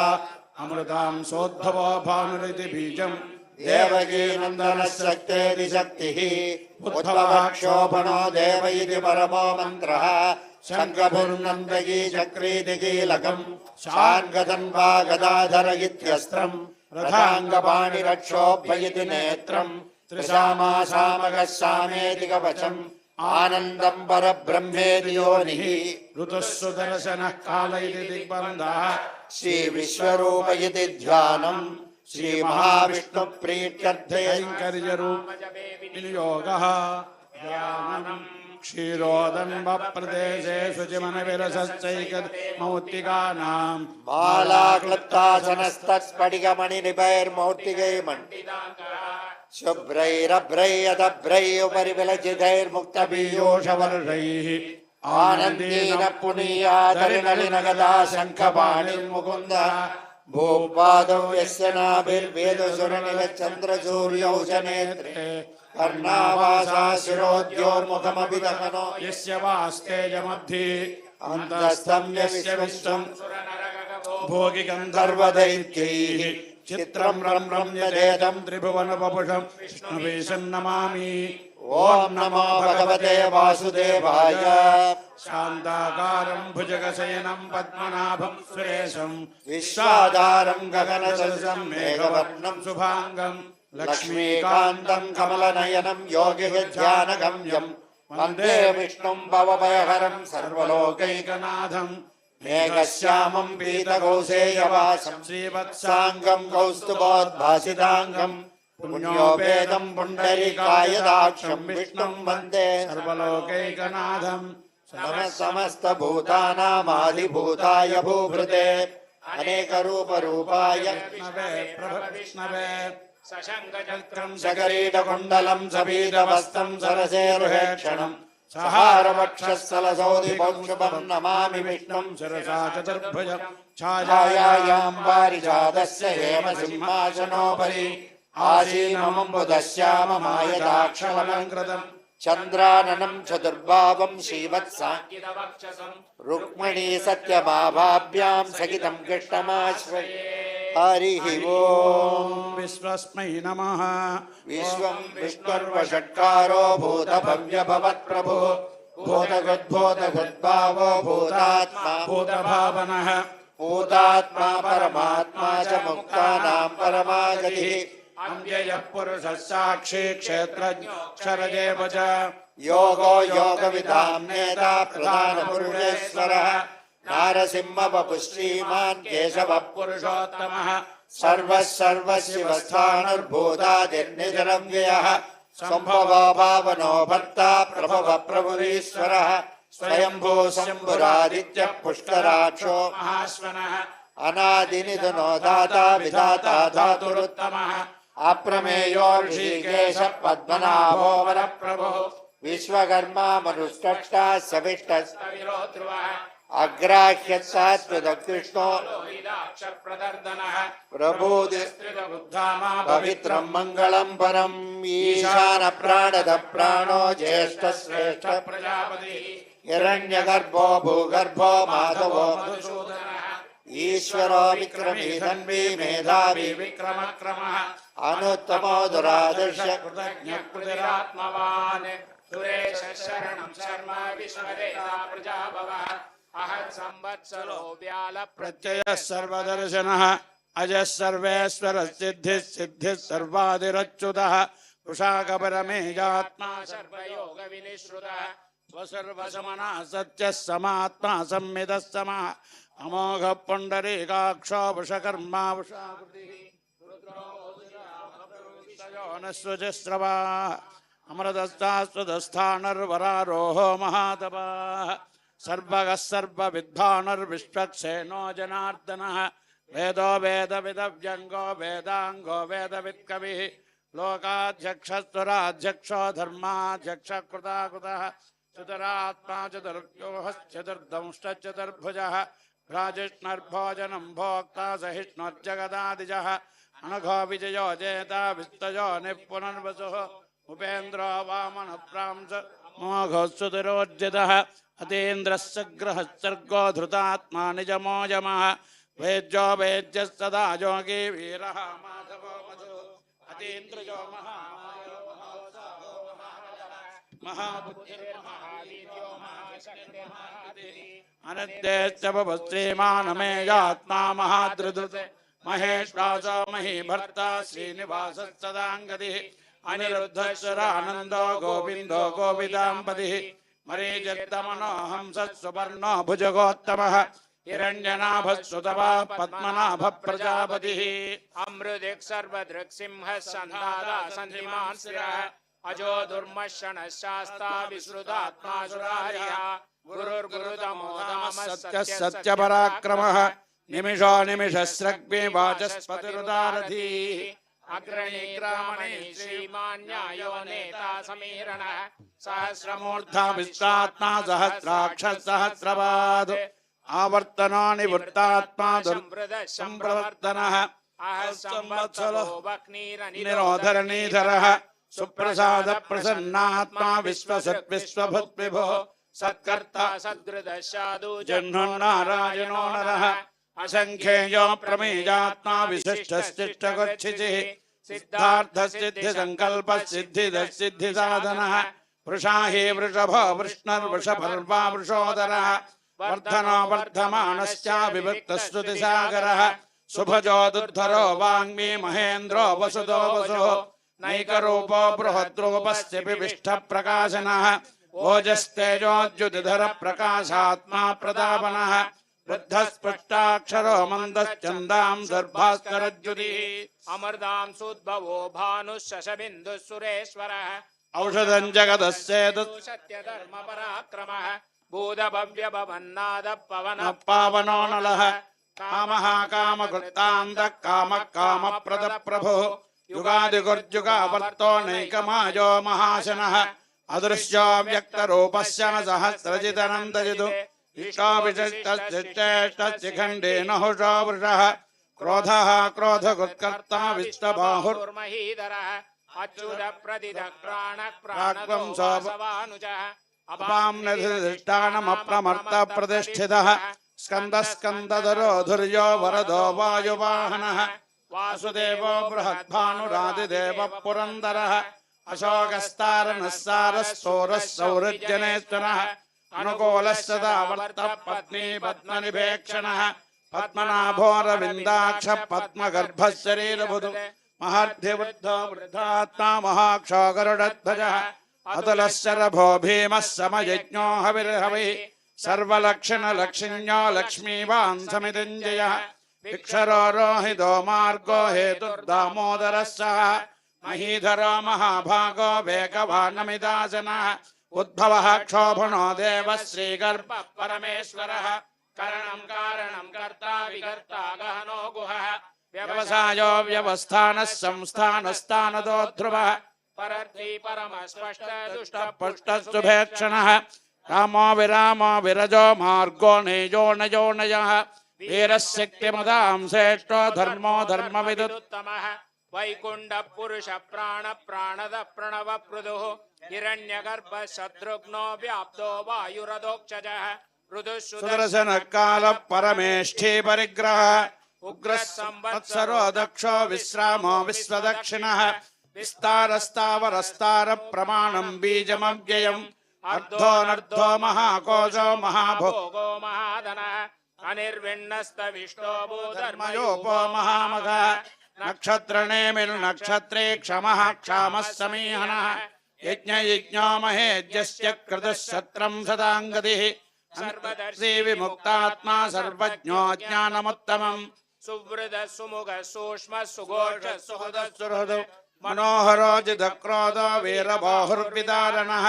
అమృతాం సోద్భవో భానురితి బీజం దేవకీ నందనశక్తేతి శక్తిః ఉద్భవః క్షోభణో దేవ ఇతి పరమో మంత్రః శంఖపుర్నందకీ చక్రీతి కీలకం శార్గధన్వా గదాధర ఇత్యస్త్రం రథాంగపాణిరక్షోభయతి నేత్రం త్రిశామాసామగः సామేతి కవచం ఆనందం పరబ్రహ్మేతి యోనిః ఋతుః సుదర్శనః కాల ఇతి దిగ్బంధః శ్రీ విశ్వరూప ఇతి ధ్యానం శ్రీ మహావిష్ణు ప్రీత్యర్థే వినియోగः ధ్యానం క్షీరోదన్వ ప్రదేశే శుచిమన విరసైక మౌక్తికానాం మాలాక్లుప్తాసనస్తస్ఫటికమణి నిభైర్మౌక్తికైర్మండితాంగః శుభ్రైరభ్రైరదభ్రైరుపరి విలచితైర్ముక్త పీయూషవర్షైః ఆనందేన పునీయాదరినలిన గదా శంఖపాణిర్ముకుంద భూపాదౌ యస్య నాభిర్వేదసురనిల చంద్రసూర్యౌ చ నేత్రే కర్ణావాసా శిరోద్యోర్ముఖమపి దహనో యస్య వాస్తేజమబ్ధి అంతస్థం యస్య విశ్వం భోగి గంధర్వదైత్యైః చిత్రం రం రమ్యదేదం త్రిభువన వపుషం విష్ణువేశం నమామి. ఓం నమో భగవతే వాసుదేవాయ. శాంతాకారం భుజగశయనం పద్మనాభం సురేశం విశ్వాధారం గగనసదృశం మేఘవర్ణం శుభాంగం లక్ష్మీకాంతం కమలనయనం యోగిధ్యానగమ్యం వందే విష్ణుం భవభయహరం సర్వలోకైకనాథం మేఘశ్యామం పీతకౌసేయవాసం శ్రీవత్సాంగం కౌస్తుభోద్భాసితాంగం పుణ్యోపేతం పుండరీకాయదాక్షం విష్ణుం వందే సర్వలోకైకనాథం సమస్త భూతానామాదిభూతాయ భూభృతే అనేక రూపాయ విష్ణవే చక్రం సకరీటకుండలం సపీతవస్తం సరసేరుహేక్షణం సహారవక్షస్థలసౌదిపౌషుభం నమామి విష్ణుం శిరసా చతుర్భుజం ఛాయాయాం పారిజాతస్య హేమసింహాసనోపరి ఆసీనమంబుదశ్యామమాయదాక్షలలంకృతం చంద్రాననం చతుర్భావం శ్రీవత్సాంకితవక్షసం రుక్మిణీ సత్యభాభాభ్యాం సహితం కృష్ణమాశ్రయే. హరి ఓం. విశ్వస్మై నమః. విశ్వం విష్ణుర్వషట్కారో భూతభవ్యభవత్ప్రభో భూతగద్భూతగద్భావో భూతాత్మా భూతభావనః భూతాత్మా పరమాత్మా చ ముక్తానాం పరమాగతిః అవ్యయః పురుషः సాక్షి క్షేత్రజ్ఞోక్షరజేవ చ యోగో యోగవిదాం నేతా ప్రధానపురుషేశ్వరः నారసింహవపుః శ్రీమాన్ కేశవః పురుషోత్తమః సర్వశర్వశివస్థానుర్భూతాదిర్నిజరం వ్యయः సంభవో భావనో భర్తా ప్రభవ ప్రభురీశ్వరः స్వయంభూ శంభురాదిత్యః పుష్కరాక్షో మహాశ్వనః అనాదినిధనో దాతా విధాతా ధాతురుత్తమః అప్రమేయో ఋషికేశ పద్మనాభో వరప్రభో విశ్వకర్మా మనుష్టా సవిష్టస్తవిరో ధ్రువః అగ్రాహ్య సాత్విదకృష్ణో ప్రభూతిస్త్రితబుద్ధామా పవిత్రం మంగళం పరం ఈశాన ప్రాణద ప్రాణో జ్యేష్ఠ శ్రేష్ఠ ప్రజాపతి హిరణ్యగర్భో భూగర్భో మాధవో మధుసూదనః ఈశ్వరో విక్రమీ ధన్వీ మేధావి విక్రమక్రమః అనుత్తమో దురాదర్శ కృతజ్ఞకృతిరాత్మవాన్ సురేశ శరణం శర్మ విశ్వదేవా ప్రజాభవః అహత్ సంవత్సరో వ్యాల ప్రత్యయ సర్వదర్శనః అజः సర్వేశ్వర సిద్ధిः సర్వాదిరచ్యుతః వృషాకపరమేయాత్మా సర్వయోగ వినిశ్రుతః స్వసర్వసమనా సత్యः సమాత్మా సంమితः సమः అమోఘ పుండరీకాక్షో వృషకర్మా వృషాకృతిః రుద్రో అమృతస్థాస్వదస్థానర్వరారోహో మహాతపాః సర్వగः సర్వవిద్వానుర్విశ్వక్సేనో జనార్దనः వేదో వేదవిదవ్యంగో వేదాంగో వేదవిత్కవిः లోకాధ్యక్షస్వరాధ్యక్షో ధర్మాధ్యక్షకృతాకృతः చతురాత్మా చతుర్వ్యూహశ్చతుర్దంష్టచతుర్భుజः రాజిష్ణుర్భోజనం భోక్తా సహిష్ణుర్జగదాదిజः అనఘో విజయో జేత విస్తయో నిపునర్వసుః ఉపేంద్రో వామన ప్రాంస మోఘోత్సుతిరోర్జితः అతీంద్రస్య గ్రహస్సర్గో ధృతాత్మా నిజమోజమः वेद्यो वेद्यः सदा योगी वीरः माधवो मधु अतीन्द्रियो महामायो महोत्साहो महाबलः महाबुद्धिर्महावीर्यो महाशक्तिर्महागतिः अनद्यश्च भवश्रीमानमेयात्मा महाद्रुदुः महेश्वासो महीभर्ता श्रीनिवासः सदाङ्गतिः अनिरुद्धश्वरानन्दो गोविन्दो गोविदाम्पतिः मरीचिर्दमनो हंसः सुपर्णो भुजगोत्तमः हिरण्यनाभस्तुतवा पद्मनाभ प्रजापतिः अमृदिक् सर्वदृक् सिंहः सन्धाता सन्धिमान् स्थिरः अजो दुर्मशनः शास्ता विश्रुतात्मा सुरार्यः गुरुर्गुरुतमो धामः सत्यः सत्यपराक्रमः निमिषो निमिषस्रग्भि वाचस्पतिरुदारधीः अग्रणीग्रामणे श्रीमान् न्यायो नेता समीरणः सहस्रमूर्धा विश्वात्मा सहस्राक्षः सहस्रपाद आवर्तनो निवृत्तात्मा दुर्संप्रवर्तनः संवत्सरो निरोधरणीधरः सुप्रसाद प्रसन्नात्मा विश्वसद्विश्वभूत् विभुः सत्कर्ता सद्गृदः साधु जह्नुर्नारायणो नरः असंख्येयो प्रमेयात्मा विशिष्टश्चिष्टगच्छितिः सिद्धार्थसिद्धिसङ्कल्पः सिद्धिदः सिद्धिसाधनः वृषा हि वृषभो वृष्णर्वृषभर्वा वृषोदरः वर्धनो वर्धमानश्च विभक्तश्रुतिसागरः शुभजो दुर्धरो वाङ्मी महेन्द्रो वसुदो वसुः नैकरूपो बृहद्रूपस्य विविष्टप्रकाशनः ओजस्तेजोद्युतिधर प्रकाशात्मा प्रतापनः वृद्धस्पष्टाक्षरो मन्दश्चन्दां दुर्भास्करद्युतिः अमर्दां सुद्भवो भानुः शशबिन्दुः सुरेश्वरः औषधं जगदस्येतु सत्यधर्म पराक्रमः भूतभव्य भवन्नाद पवनः पावनो नलः कामः कामकृतान्तः कामः कामप्रदः प्रभुः युगादिगुर्युगावर्तो नैकमायो महाशनः अदृश्यो व्यक्तरूपस्य सहस्रजिदनन्दजितु इष्टाविशिष्टश्चेष्टशिखण्डेन हुषो वृषः क्रोधः क्रोधगुत्कर्ता विश्वबाहुर्महीधरः अच्युत प्रदिद प्राणः प्राणध्वंसवानुजः अपाम्नधिष्ठानमप्रमर्त प्रतिष्ठितः स्कन्दः स्कन्दधरो धुर्यो वरदो वायुवाहनः वासुदेवो बृहद्भानुरादिदेवः पुरन्दरः अशोकस्तारणः सारः सौरः सौरजनेश्वरः अनुकूलः सदा वर्तः पत्नी पद्मनिभेक्षणः पद्मनाभोरविन्दाक्षः पद्मगर्भः शरीरबुधुः महर्धिवृद्धो वृद्धात्मा महाक्षो गरुडध्वजः अतुलः शरभो भीमः समयज्ञो हविर्हविः सर्वलक्षणलक्षिण्यो लक्ष्मीवान् समितिञ्जयः विक्षरो रोहितो मार्गो हेतुर्दामोदरः सः महीधरो महाभागो वेगवानमिदासनः उद्भवः क्षोभणो देवः श्रीगर्भः परमेश्वरः करणं कारणं कर्ता विकर्ता गहनो गुहः व्यवसायो व्यवस्थानः संस्थानस्तानदो ध्रुवः परर्थी परमस्पष्ट दुष्ट पुष्टशुभेक्षणः रामो विरामो विरजो मार्गो नेजो नजो नयः वीरशक्तिमदां श्रेष्ठो धर्मो धर्मविदुत्तमः वैकुण्ठ पुरुष प्राण प्राणद प्रणव पृदुः हिरण्यगर्भ शत्रुघ्नो व्याप्तो वायुरदोक्षजः सुदर्शन काल परमेष्ठी परिग्रह उग्र संवत्सरो दक्षो विश्रामो विश्वदक्षिणः विस्तारस्तावरस्तार प्रमाणं बीजमव्ययम् अर्धोऽनर्धो महाकोशो महाभोगो महाधनः अनिर्विण्णस्तविष्टो धर्मयोपो महामघः नक्षत्रनेमिर्नक्षत्रे क्षमः क्षामः समीहनः यज्ञयज्ञो महेज्यस्य कृतः सत्रं सदाङ्गतिः विमुक्तात्मा सर्वज्ञो ज्ञानमुत्तमम् सुवृद सुमुख सूक्ष्म सुघोष सुहृद सुहृद मनोहरो जिदक्रोधो वीरबाहुर्विदारणः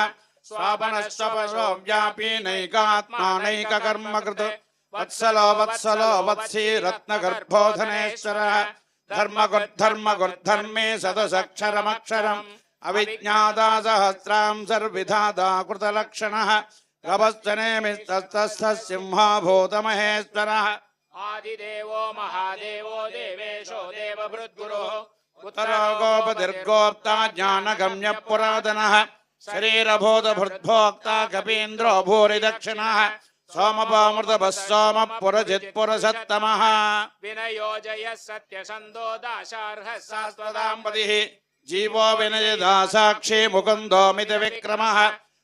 स्वापनश्वपरो व्यापी नैकात्मा नैककर्मकृत् वत्सलो वत्सलो वत्सी रत्नगर्भोधनेश्वरः धर्मगुर्धर्मे सदसक्षरमक्षरम् अविज्ञाता सहस्रां सर्विधाता कृतलक्षणः गभस्तनेमिस्तस्थः सिंहाभूतमहेश्वरः आदिदेवो महादेवो देवेशो देवभृद्गुरुः उत्तरो गोपतिर्गोप्ता ज्ञानगम्य पुरातनः शरीरभूतभृद्भोक्ता कपीन्द्रो भूरिदक्षिणः सोमपामृतभः सोमः पुरजित्पुरसत्तमः विनयोजय सत्यसन्धो दाशार्हः शाश्वताम्पतिः जीवो विनयदा साक्षी मुकुन्दो मितविक्रमः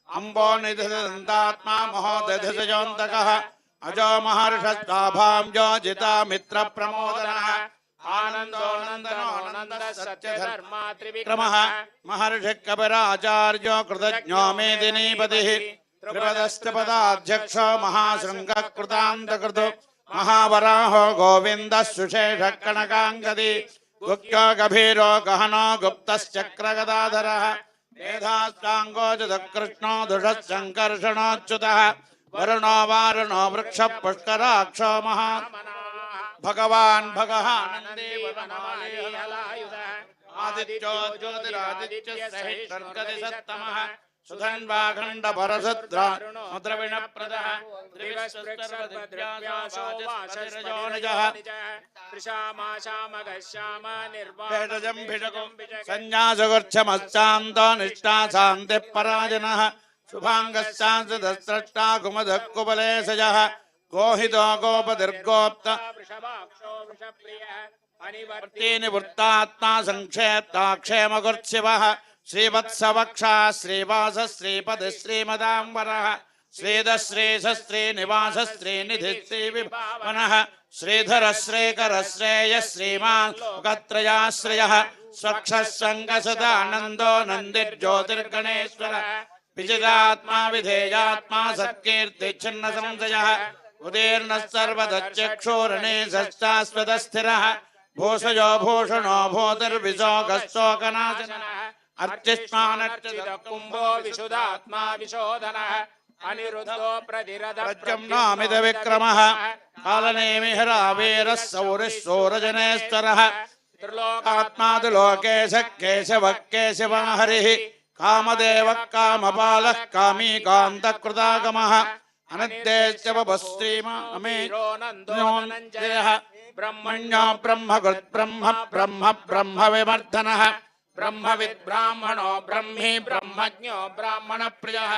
अम्बो निधदन्तात्मा महोदधिजयोऽन्तकः अजो महर्षस्ताभांजो जिता मित्रप्रमोदनः आनन्दो नन्दनो नन्दः सत्यधर्मा क्रमः महर्षि कपिराचार्यो कृतज्ञो मेदिनीपतिः त्रिपदस्त्रिपदाध्यक्षो महाशृङ्गः कृतान्तकृतु महावराहो गोविन्दः सुशेषः कनकाङ्गदी गुह्यो गभीरो गहनो गुप्तश्चक्रगदाधरः मेधास्ताङ्गोचितकृष्णो दुषः वरुणो वारुणो वृक्षः पुष्कराक्षो महा भगवान् भगवानन्दे आदित्यो ज्योतिरादित्य सहिष्णुर्गति सत्तमः सुधन्वाखण्ड परसुद्रा मुद्रविणप्रदः संन्यासगुर्च्छमश्चान्तो निष्ठा शान्तिः पराजनः शुभाङ्गश्चान्सदस्रष्टा कुमदः कुबलेशजः गोहितो गोपदीर्गोप्त निवृत्तात्मा संक्षेप्ता क्षेमगुर्शिवः श्रीवत्सवक्षा श्रीवास श्रीपदि श्रीमदाम्बरः श्रीधश्रीश श्रीनिवास श्रीनिधि श्रीविभावनः श्रीधर श्रीकर श्रेय श्रीमान् लोकत्रयाश्रयः स्वक्षः सङ्गसदानन्दो नन्दिर्ज्योतिर्गणेश्वरः विजितात्मा विधेयात्मा सत्कीर्तिच्छिन्न संशयः उदीर्णः सर्वदक्षक्षोरणेशश्चास्वतस्थिरः भूषयो भूषणो भूतिर्विशोकशोकनाशनः अर्चिष्मानर्चितकुम्भो विशुदात्मा विशोधनः अनिरुद्धो प्रद्युम्नामित विक्रमः कालनेमिहरावीरः सौरिः सूरजनेश्वरः त्रिलोकात्मा त्रिलोकेशः केशवः केशवः हरिः कामदेवः कामपालः कामी कान्तकृतागमः अनद्देश्यवश्रीमामेजः ब्रह्मण्यो ब्रह्मकृत् ब्रह्म ब्रह्म ब्रह्म विवर्धनः ब्रह्मविद् ब्राह्मणो ब्रह्मी ब्रह्मज्ञो ब्राह्मणप्रियः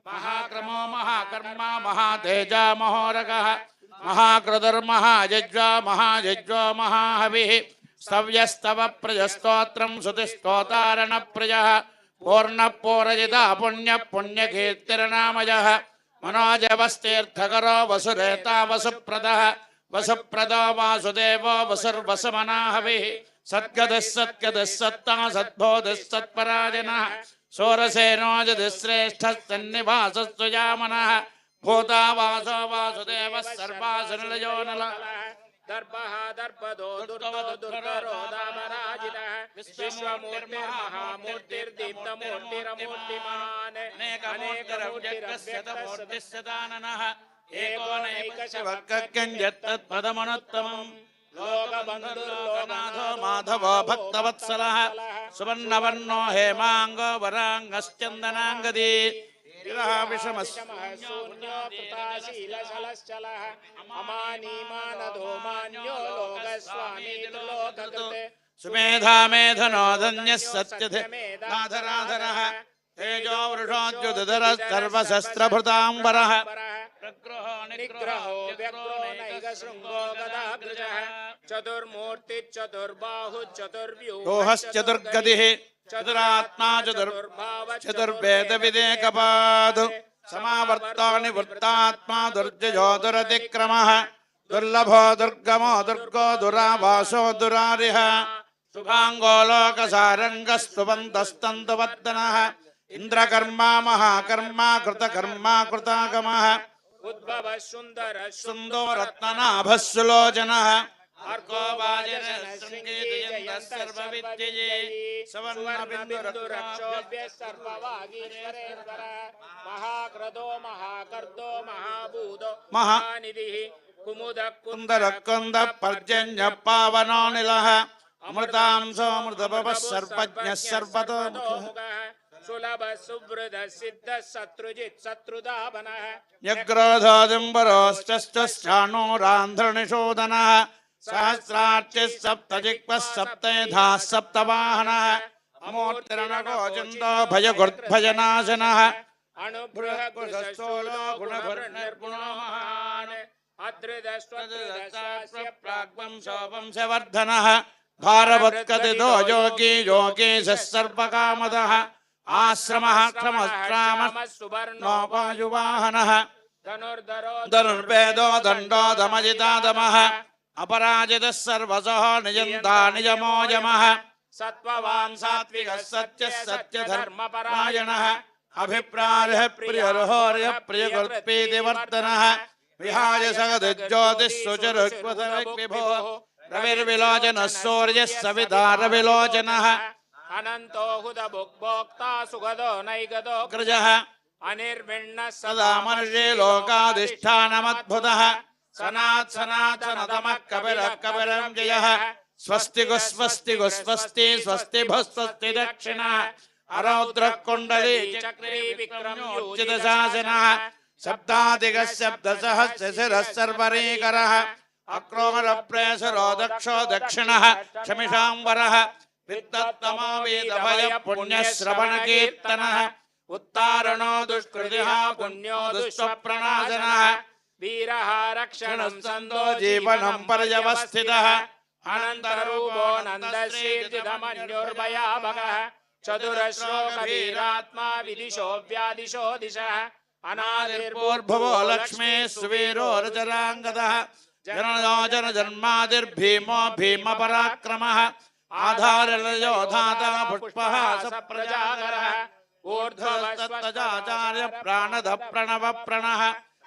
महाक्रमो महाकर्मा महातेजा महोरगः महाकृतर्महायज्वा महायज्वो महाहविः स्तव्यस्तव प्रजस्तोत्रं श्रुतिस्तोतारणप्रियः पूर्णपूरजिता पुण्यः पुण्यकीर्तिर्नामयः मनोजवस्तीर्थकरो वसुरेता वसुप्रदः वसुप्रदो वासुदेवो वसुर्वसुमनाहविः सद्गतिः सत्गतिः सत्ता सद्बोधिः सत्पराजनः शोरसेनोजतिः श्रेष्ठः सन्निवासस्तु यामनः भूता वासो वासुदेवः सर्वासुनिलयो नलः दर्पः दर्पदो दुर्गो दुर्गरो दामराजितः विश्वमूर्तिर्महामूर्तिर्दीप्तमूर्तिरमूर्तिमान् अनेकमूर्तिरव्यक्तशतमूर्तिशताननः एकोनैकशवक्कञ्जत्तत्पदमनुत्तमम् लोकबन्धुर्लोकनाथो माधवो भक्तवत्सलः सुवर्णवर्णो हेमाङ्गो वराङ्गश्चन्दनाङ्गदी शून्यो कृताशीलशलश्चलः अमानीमानधो मान्यो लोकस्वामी लोककृते सुमेधा मेधनो धन्यः सत्यधिराधरः तेजो वृषोद्युतधरः सर्वशस्त्रभृताम्बरः निग्रहो व्यग्रो नैकशृङ्गो गदाग्रजः चतुर्मूर्तिश्चतुर्बाहुश्चतुर्व्यूहश्चतुर्गतिः चतुरात्मा चतुर्वेदविदेकपादु समावर्तो निवृत्तात्मा दुर्जयो दुरतिक्रमः दुर्लभो दुर्गमो दुर्गो दुरावासो दुरारिः शुभाङ्गो लोकसारङ्गस्तुवन्तस्तन्तुवर्धनः इन्द्रकर्मा महाकर्मा कृतकर्मा कृतागमः उद्भवः सुन्दरः सुन्दो रत्ननाभः सुलोचनः अर्को वाजिनः सर्वविद्यये सुवर्णबिन्दुरक्षोभ्यः सर्ववागीश्वरेश्वरः महाक्रदो महाकर्दो महाभूतो महानिधिः कुमुदः कुन्दरः कुन्दः पर्जन्यः पावनो निलः अमृतांसोऽमृतभवः सर्वज्ञः सर्वतोमुखः सुलभः सुवृधः सिद्धः शत्रुजित् शत्रुधावनः यग्रोधोदिम्बरोश्चाणोरान्ध्रनिषोदनः सहस्रार्चिः सप्तजिह्वः सप्तैधाः सप्तवाहनः अमूर्तिरणको चन्दो भयगुर्भयनाशनः अनुबृहद्दृशशूलो गुणभर्निर्गुणो महान् अद्रिदस्त्वद्रिदस्स्य प्राग्वं शोभंसवर्धनः भारवत्कथितो योगी योगीशः सर्वकामदः आश्रमः क्रमश्रामः सुवर्णोपायुवाहनः धनुर्वेदो दण्डो दमजितादमः अपराजितः सर्वशः नियन्ता नियमोयमः सत्त्ववान् सात्विकः सत्यः सत्यधर्मपरायणः अभिप्रायः प्रियर्होर्यः प्रियकल्पीतिवर्तनः विहाय सगज्योतिः सुचिरुक्वसविभोः रविर्विलोचनः सूर्यः सविता रविलोचनः अनन्तो हुतभुग्भोक्ता सुगतो नैगतो कृजः अनिर्विण्णः सदा मनुष्ये लोकाधिष्ठानमद्भुतः सनातनतमः कपिलः कपिलं जयः स्वस्ति स्वस्ति स्वस्ति स्वस्ति स्वस्ति दक्षिणः अरौद्रः कुण्डली चक्रे विक्रम्योचितशासनः शब्दादिगः शब्दसहस्रशिरः सर्वरीकरः अक्रोमरप्रेसरो दक्षो दक्षिणः क्षमिषाम्बरः विद्वत्तमो वेदभयः पुण्यश्रवणकीर्तनः उत्तारणो दुष्कृतिः पुण्यो दुष्प्रणाशनः वीरः रक्षणं सन्दो जीवनं पर्यवस्थितः अनन्तरूपो नन्दशीर्जितमन्युर्भयाभगः चतुरश्लोकवीरात्मा विदिशो व्यादिशो दिशः अनादिर्भूर्भुवो लक्ष्मी सुवीरो रचराङ्गदः जनयो जनजन्मादिर्भीमो भीमपराक्रमः आधारलयो धाता पुष्पः सप्रजागरः ऊर्ध्वस्तजाचार्य प्राणद प्रणव प्रणः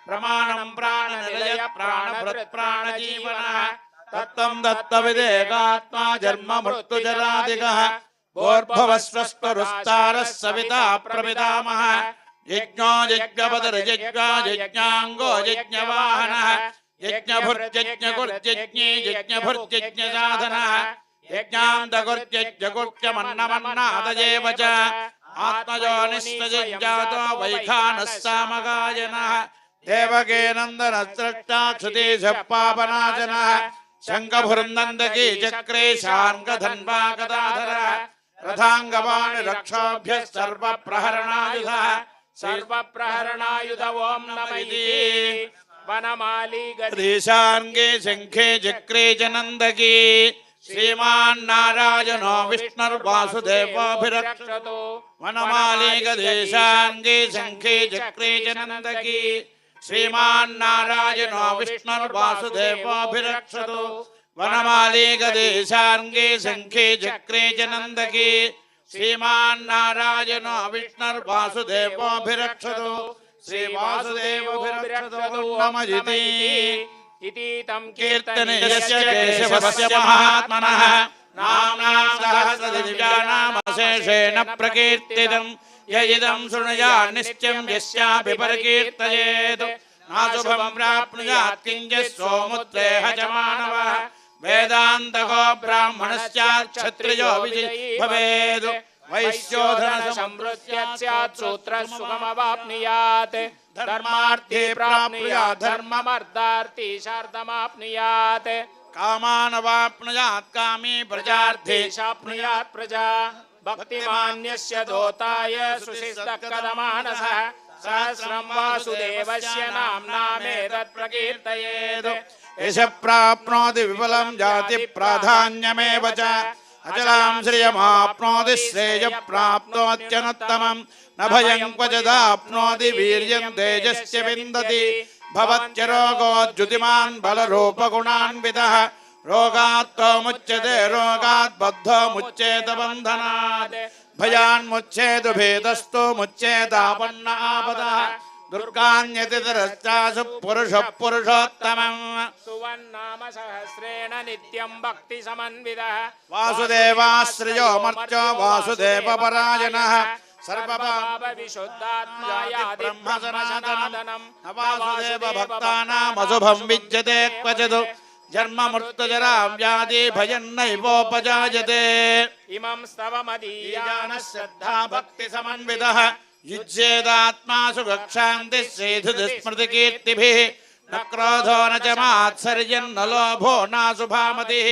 प्रमाणं प्राणनिलय प्राणभृत् प्राणजीवनः तत्त्वं दत्तविदेकात्मा जन्म मृत्युजरादिगः भूर्भुवस्वस्वरुस्तारः सविता प्रपितामहः यज्ञो यज्ञपतिर्यज्ञो यज्ञाङ्गो यज्ञवाहनः यज्ञभुर्यज्ञकुर्यज्ञे यज्ञभुर्यज्ञसाधनः यज्ञान्तकुर्यज्ञकुर्यमन्नमन्नादयेव च आत्मजोनिस्तजातो वैखानः सामगायनः देवकीनन्दनस्रष्टा क्षुतीशः पापनाशनः शङ्खभुर्नन्दकी चक्रे शार्ङ्गधन्वा गदाधरः रथाङ्गवाणि रक्षोभ्यः सर्वप्रहरणायुधः सर्वप्रहरणायुध ओं नमः इति वनमाली गदीशार्ङ्गे शङ्खे चक्रे च नन्दकी श्रीमान्नारायणो विष्णुर्वासुदेवोऽभिरक्षतु वनमाली गदेशार्ङ्गे शङ्खे चक्रे च नन्दकी श्रीमान्नारायणो विष्णुर्वासुदेवोऽभिरक्षतु वनमाली गदेशार्ङ्गे शङ्खे चक्रे च नन्दकी श्रीमान्नारायणो विष्णुर्वासुदेवोऽभिरक्षतु श्रीवासुदेवोऽभिरक्षतु नमः इति तं कीर्तने यस्य केशवस्य महात्मनः नाम्नां सहस्रदिव्यानामशेषेण प्रकीर्तितं य इदं शृणुयात् नित्यं यस्यापि परिकीर्तयेत् नाशुभं प्राप्नुयात् किञ्चित् सोमुत्रेह च मानवः वेदान्तको ब्राह्मणश्चात् क्षत्रियो विजयी भवेत् वैश्योधनसमृद्ध्या स्यात् सूत्रः सुखमवाप्नुयात् धर्मार्थी प्राप्नुयात् धर्ममर्धार्थी शार्दमाप्नुयात् कामानवाप्नुयात् कामी प्रजार्थी शाप्नुयात् प्रजा भक्तिमान्यस्य दोताय सुशिष्टकदमानसः सहस्रं वासुदेवस्य नाम्नामेतत् प्रकीर्तयेत् यश प्राप्नोति विपुलं जाति प्राधान्यमेव च अचलां श्रियमाप्नोति श्रेयः प्राप्नोत्यनुत्तमं न भयं क्वचिदाप्नोति वीर्यं तेजस्य विन्दति भवत्यरोगोज्जुतिमान् बलरूपगुणान्वितः रोगात्तो मुच्यते रोगात् बद्धो मुच्येत बन्धनात् भयान्मुच्येत भेदस्तु मुच्येतापन्न आपदः दुर्गान्यतितरश्चासु पुरुषः पुरुषोत्तमम् सुवन्नाम सहस्रेण नित्यं भक्ति समन्वितः वासुदेवाश्रयो मर्त्यो वासुदेवपरायणः सर्वपाप विशुद्धात्मा याति ब्रह्म सनातनं वासुदेव भक्तानाम् अशुभं विद्यते क्वचित् जन्म मृत्युजरा व्याधि भयं नैवोपजायते इमं स्तवमदीयानः श्रद्धा भक्ति समन्वितः युज्येदात्मा सुखशान्तिः सेधुस्मृतिकीर्तिभिः न क्रोधो न च मात्सर्यं न लोभो नाशुभामतिः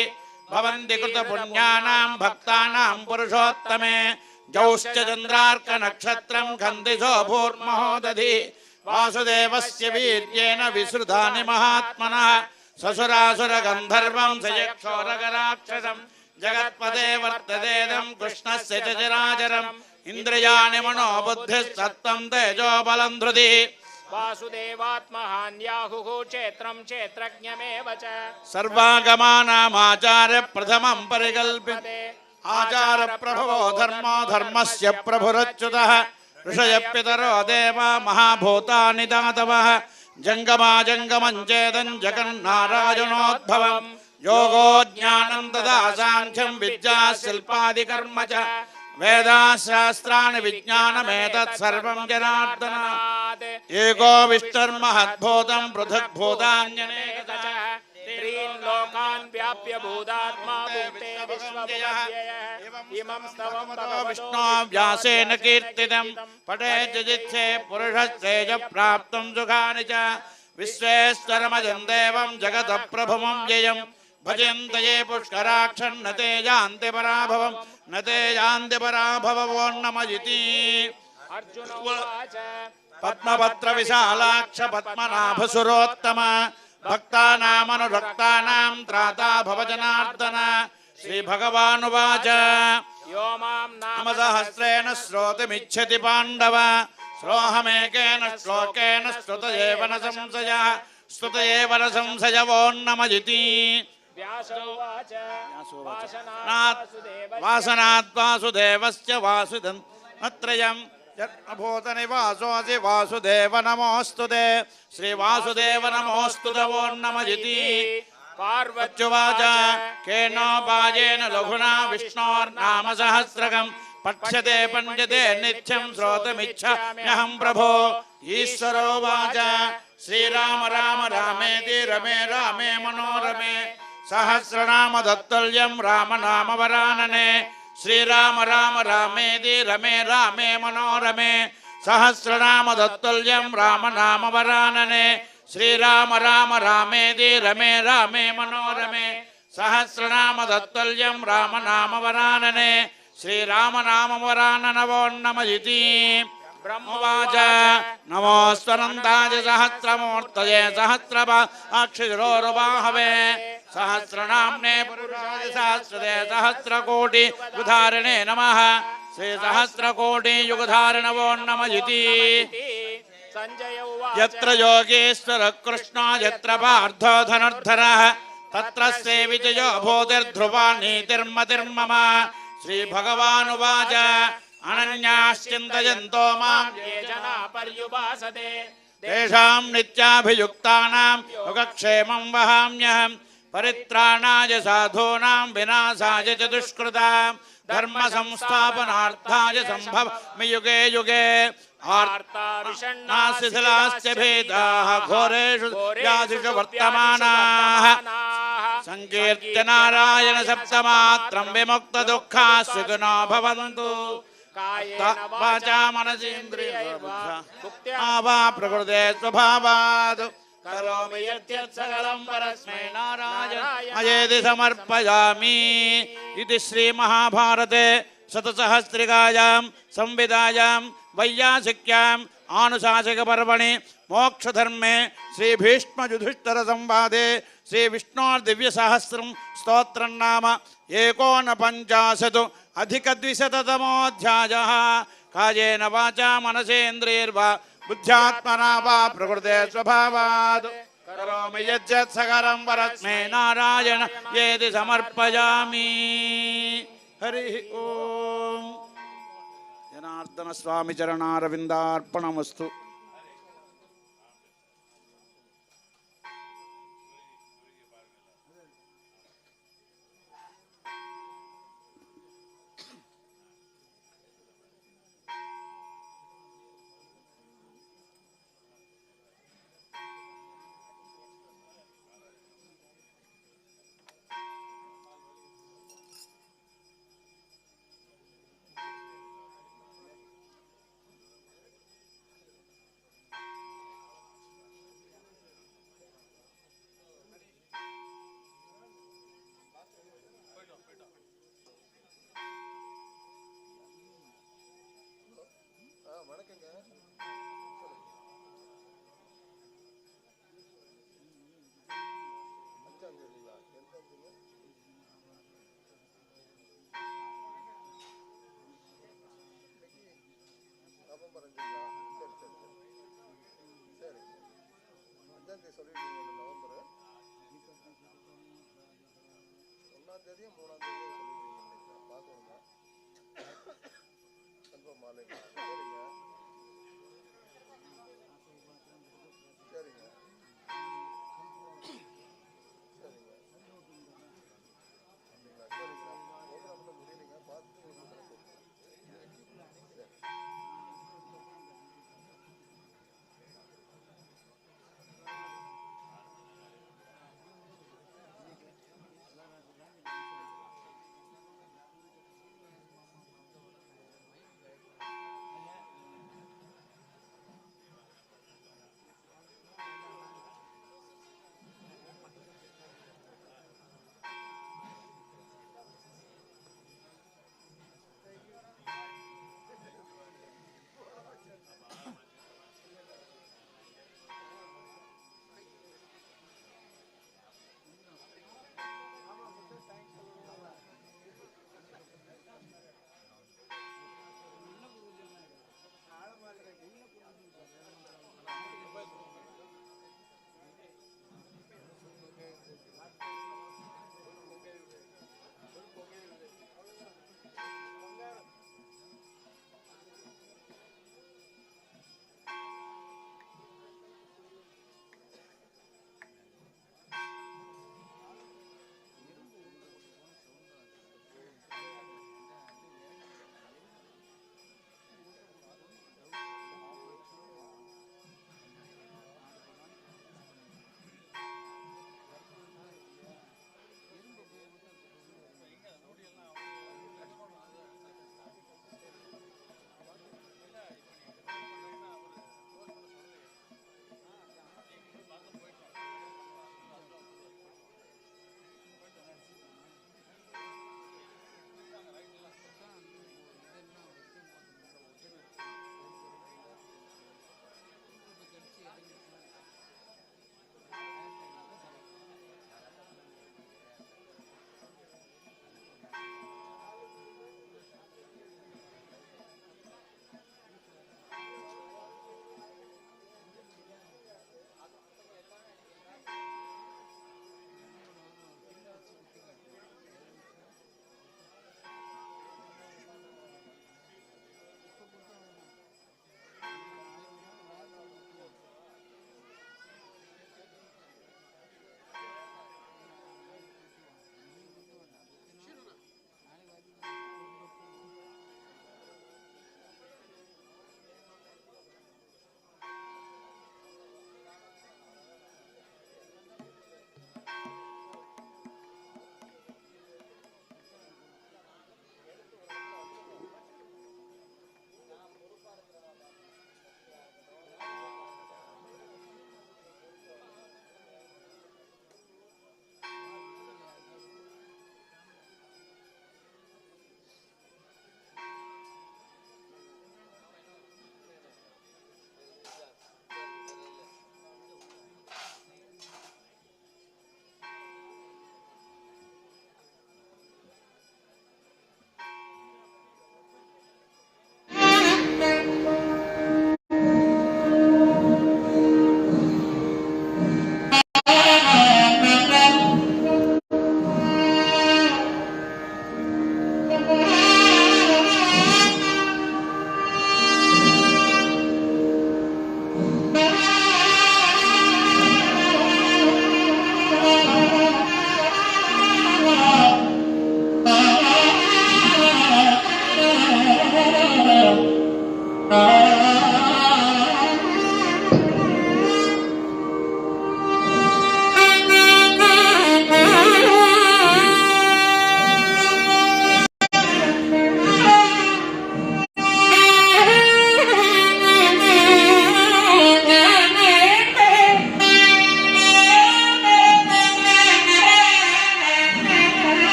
भवन्ति कृतपुण्यानां भक्तानां पुरुषोत्तमे जौश्च चन्द्रार्कनक्षत्रं खन्दिशो भूर्महोदधि वासुदेवस्य वीर्येण विसृतानि महात्मनः ससुरासुरगन्धर्वं स यक्षोरगराक्षसं जगत्पदे वर्ततेदं कृष्णस्य च चराचरम् इन्द्रियाणि मनोबुद्धिस्सत्त्वं तेजो बलं धृतिः वासुदेवात्महान्याहुः क्षेत्रं क्षेत्रज्ञमेव च सर्वागमानामाचार्य प्रथमं परिकल्पिते आचार प्रभवो धर्मो धर्मस्य प्रभुरच्युतः ऋषयः पितरो देवा महाभूतानि दातवः जङ्गमाजङ्गमं चेदं जगन्नारायणोद्भवम् योगो ज्ञानं तदा साङ्ख्यं विद्या शिल्पादिकर्म च वेदाशास्त्राणि विज्ञानमेतत् सर्वं जनार्दनात् एको विष्णुर्महद्भूतं पृथग्भूतान्यनेकतः त्रीन् लोकान् व्याप्य भूतात्मा भूते विश्वव्ययः इमं स्तवं विष्णो व्यासेन कीर्तितं पठेत् जित्से पुरुषस्तेज प्राप्तं सुखानि च विश्वेश्वरमजं देवं जगतः प्रभुमं व्ययं भजन्त ये पुष्कराक्षं न ते यान्ति पराभवं न ते यान्ति पराभवोन्नमयिति अर्जुन उवाच पद्मपत्र विशालाक्ष पद्मनाभसुरोत्तम भक्तानामनुरक्तानां त्राता भवजनार्दन श्रीभगवानुवाच यो मां नाम सहस्रेण श्रोतुमिच्छति पाण्डव श्रोऽहमेकेन श्लोकेन स्तुत एव न संशयः स्तुत एव न संशयवोन्नमयिति व्यास उवाच वासनात् वासुदेवस्य वासुदं अत्रयं जन्मभूतनिवासोऽसि वासुदेव नमोऽस्तु ते श्रीवासुदेव नमोऽस्तु तवोन्नमयिति पार्वत्युवाच केनोपायेन लघुना विष्णोर्नाम सहस्रकं पठ्यते पण्यते नित्यं श्रोतुमिच्छाम्यहं प्रभो ईश्वरोवाच श्रीराम राम रामेति रमे रामे मनोरमे सहस्रनाम तत्तुल्यं राम नाम वरानने श्रीराम राम रामेति रमे रामे मनोरमे सहस्रनाम तत्तुल्यं राम नाम वरानने श्रीराम राम रामेति रमे रामे मनोरमे सहस्रनाम तत्तुल्यं राम नाम वरानने श्रीराम नाम वराननवोन्नमयिति ब्रह्मवाच नमोऽस्त्वनन्ताय सहस्रमूर्तये सहस्रपाक्षिरोरुबाहवे सहस्रनाम्ने पुरुषाय सहस्रदे सहस्रकोटि युगधारिणे नमः श्रीसहस्रकोटि युगधारिणवोन्नमयिति संजय उवाच यत्र योगेश्वर कृष्णो यत्र पार्थो धनुर्धरः तत्र सेवितयो भूतिर्ध्रुवा नीतिर्मतिर्मम श्रीभगवानुवाच अनन्याश्चिन्तयन्तो मां ये जना पर्युपासते तेषां नित्याभियुक्तानां योगक्षेमं वहाम्यहं परित्राणाय साधूनां विनाशाय च दुष्कृतां धर्म संस्थापनार्थाय सम्भवामि युगे युगे आर्ताविषण्णाशिथिलाश्च भेदाः घोरेषु व्याधिषु वर्तमानाः संकीर्त्य नारायण सप्तमात्रं विमुक्तदुःखाः सुखिनो भवन्तु वाचा मनसीन्द्रियैर्वा प्रकृते स्वभावात् करोमि यद्यत् सकलं परस्मै नारायणायेति समर्पयामि इति श्रीमहाभारते शतसहस्रिकायां संविदायां वैयासिक्याम् आनुशासिकपर्वणि मोक्षधर्मे श्रीभीष्मयुधिष्ठिरसंवादे श्रीविष्णोर्दिव्यसहस्रं स्तोत्रं नाम 59 अधिकद्विशततमोऽध्यायः कायेन वाचा मनसेन्द्रियैर्वा बुद्ध्यात्मना वा प्रकृते स्वभावात् करोमि यद्यत् सकलं परस्मै नारायण येति समर्पयामि हरिः ओम् जनार्दन स्वामी चरणारविन्दार्पणमस्तु நவம்பர் 5ங்களா? சரி சரி சரி சரி 5ஆம் தேதி சொல்லிட்டீங்க. நவம்பர் 1ஆம் தேதியும் 3ஆம் தேதியும் சொல்லிட்டீங்க. பார்க்கணுங்க. கன்ஃபார்ம் ஆலைங்களா? சரிங்க சரிங்க சரிங்க அப்படிங்களா? சரிங்க. ப்ரோக்ராமில் முடியலைங்க. பார்த்துட்டு உங்களுக்கு கொடுக்குறேன். சரி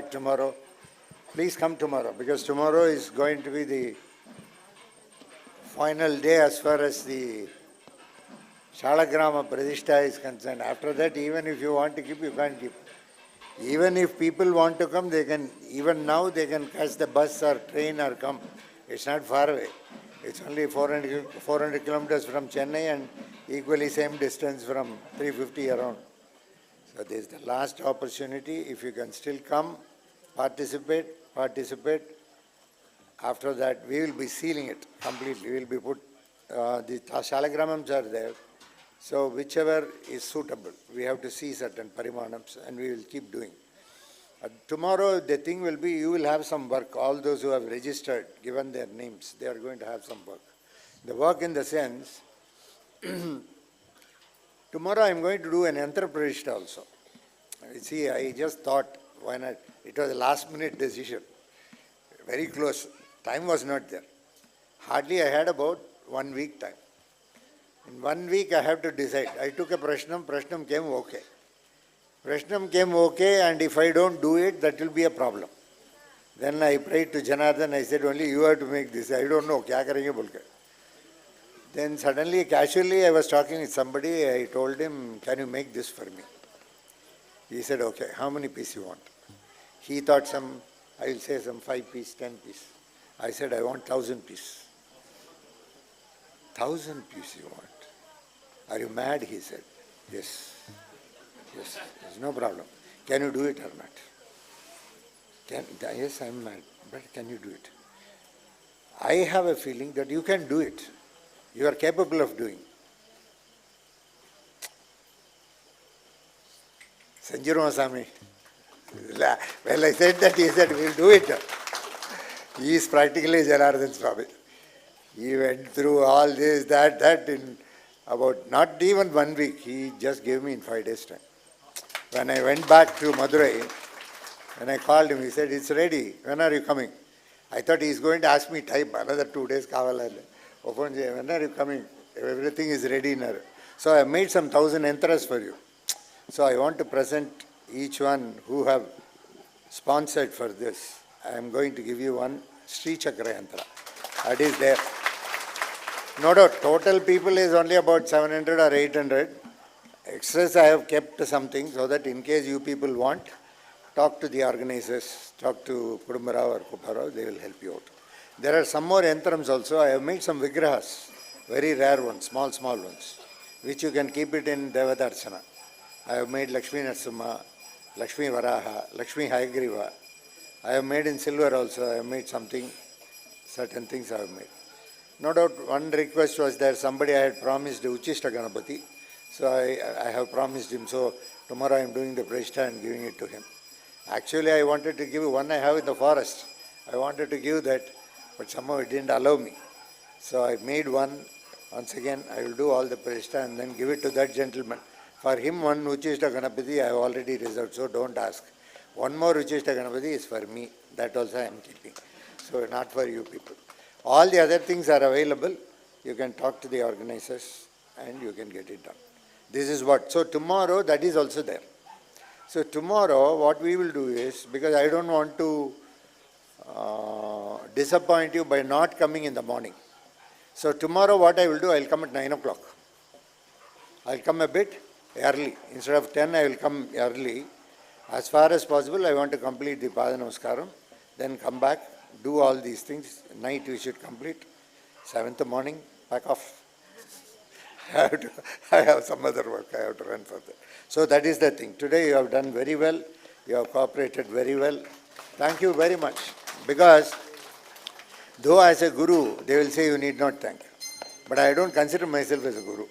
back tomorrow. Please come tomorrow, because tomorrow is going to be the final day as far as the Shalagrama Pradishta is concerned. After that, even if you want to keep, you can't keep. Even if people want to come, they can, even now they can catch the bus or train or come. It's not far away. It's only 400 kilometers from Chennai and equally same distance from 350 around. So this is the last opportunity. If you can still come, participate. After that, we will be sealing it completely. We will be put, the Shalagramams are there. So whichever is suitable, we have to see certain parimanams and we will keep doing. Tomorrow the thing will be, you will have some work. All those who have registered, given their names, they are going to have some work. The work in the sense, tomorrow I am going to do an Yantra also. You see, I just thought, why not? It was a last minute decision. Very close. Time was not there. Hardly I had about 1 week time. In 1 week I have to decide. I took a Prashnam came okay. Prashnam came okay, and if I don't do it, that will be a problem. Then I prayed to Janardhan, I said, only you have to make this. I don't know, kya karenge bolke. Then suddenly, casually, I was talking with somebody, I told him, can you make this for me? He said, okay, how many pieces you want? He thought I will say some 5 piece, 10 piece. I said, I want 1,000 piece. 1,000 piece you want? Are you mad? He said. Yes. Yes, there's no problem. Can you do it or not? Yes, I'm mad, but can you do it? I have a feeling that you can do it. You are capable of doing. Sanjirama Swami. Well, I said that, he said, we'll do it. He is practically Janardhan Swami. He went through all this, that in about not even 1 week. He just gave me in 5 days' time. When I went back to Madurai, when I called him, he said, it's ready. When are you coming? I thought he's going to ask me time, another 2 days. When are you coming? Everything is ready now. So I made some 1,000 yantras for you. So I want to present each one who have sponsored for this. I am going to give you one Sri Chakra yantra. That is there. No doubt, total people is only about 700 or 800. Extras I have kept something so that in case you people want, talk to the organizers, talk to Kudumbarao or Kuparao, they will help you out. There are some more yantrams also. I have made some vigrahas, very rare ones, small ones, which you can keep it in Devadarshana. I have made Lakshmi Nrusimha, Lakshmi Varaha, Lakshmi Hayagriva. I have made in silver also. I have made something, certain things I have made. No doubt, one request was there, somebody I had promised Uchishta Ganapati. So I have promised him. So tomorrow I am doing the Prashta and giving it to him. Actually, I wanted to give one I have in the forest. I wanted to give that, but somehow it didn't allow me. So I made one. Once again, I will do all the Prashta and then give it to that gentleman. For him, one Uchishta Ganapati I have already reserved, so don't ask. One more Uchishta Ganapati is for me. That also I am keeping. So not for you people. All the other things are available. You can talk to the organizers and you can get it done. This is what. So tomorrow, that is also there. So tomorrow, what we will do is, because I don't want to disappoint you by not coming in the morning. So tomorrow what I will do, I will come at 9 o'clock. I will come a bit early. Instead of 10, I will come early. As far as possible, I want to complete the Pada Namaskaram, then come back, do all these things. Night we should complete. 7th morning, back off. I have some other work I have to run for that. So that is the thing. Today you have done very well. You have cooperated very well. Thank you very much. Because though as a guru, they will say you need not thank. But I don't consider myself as a guru.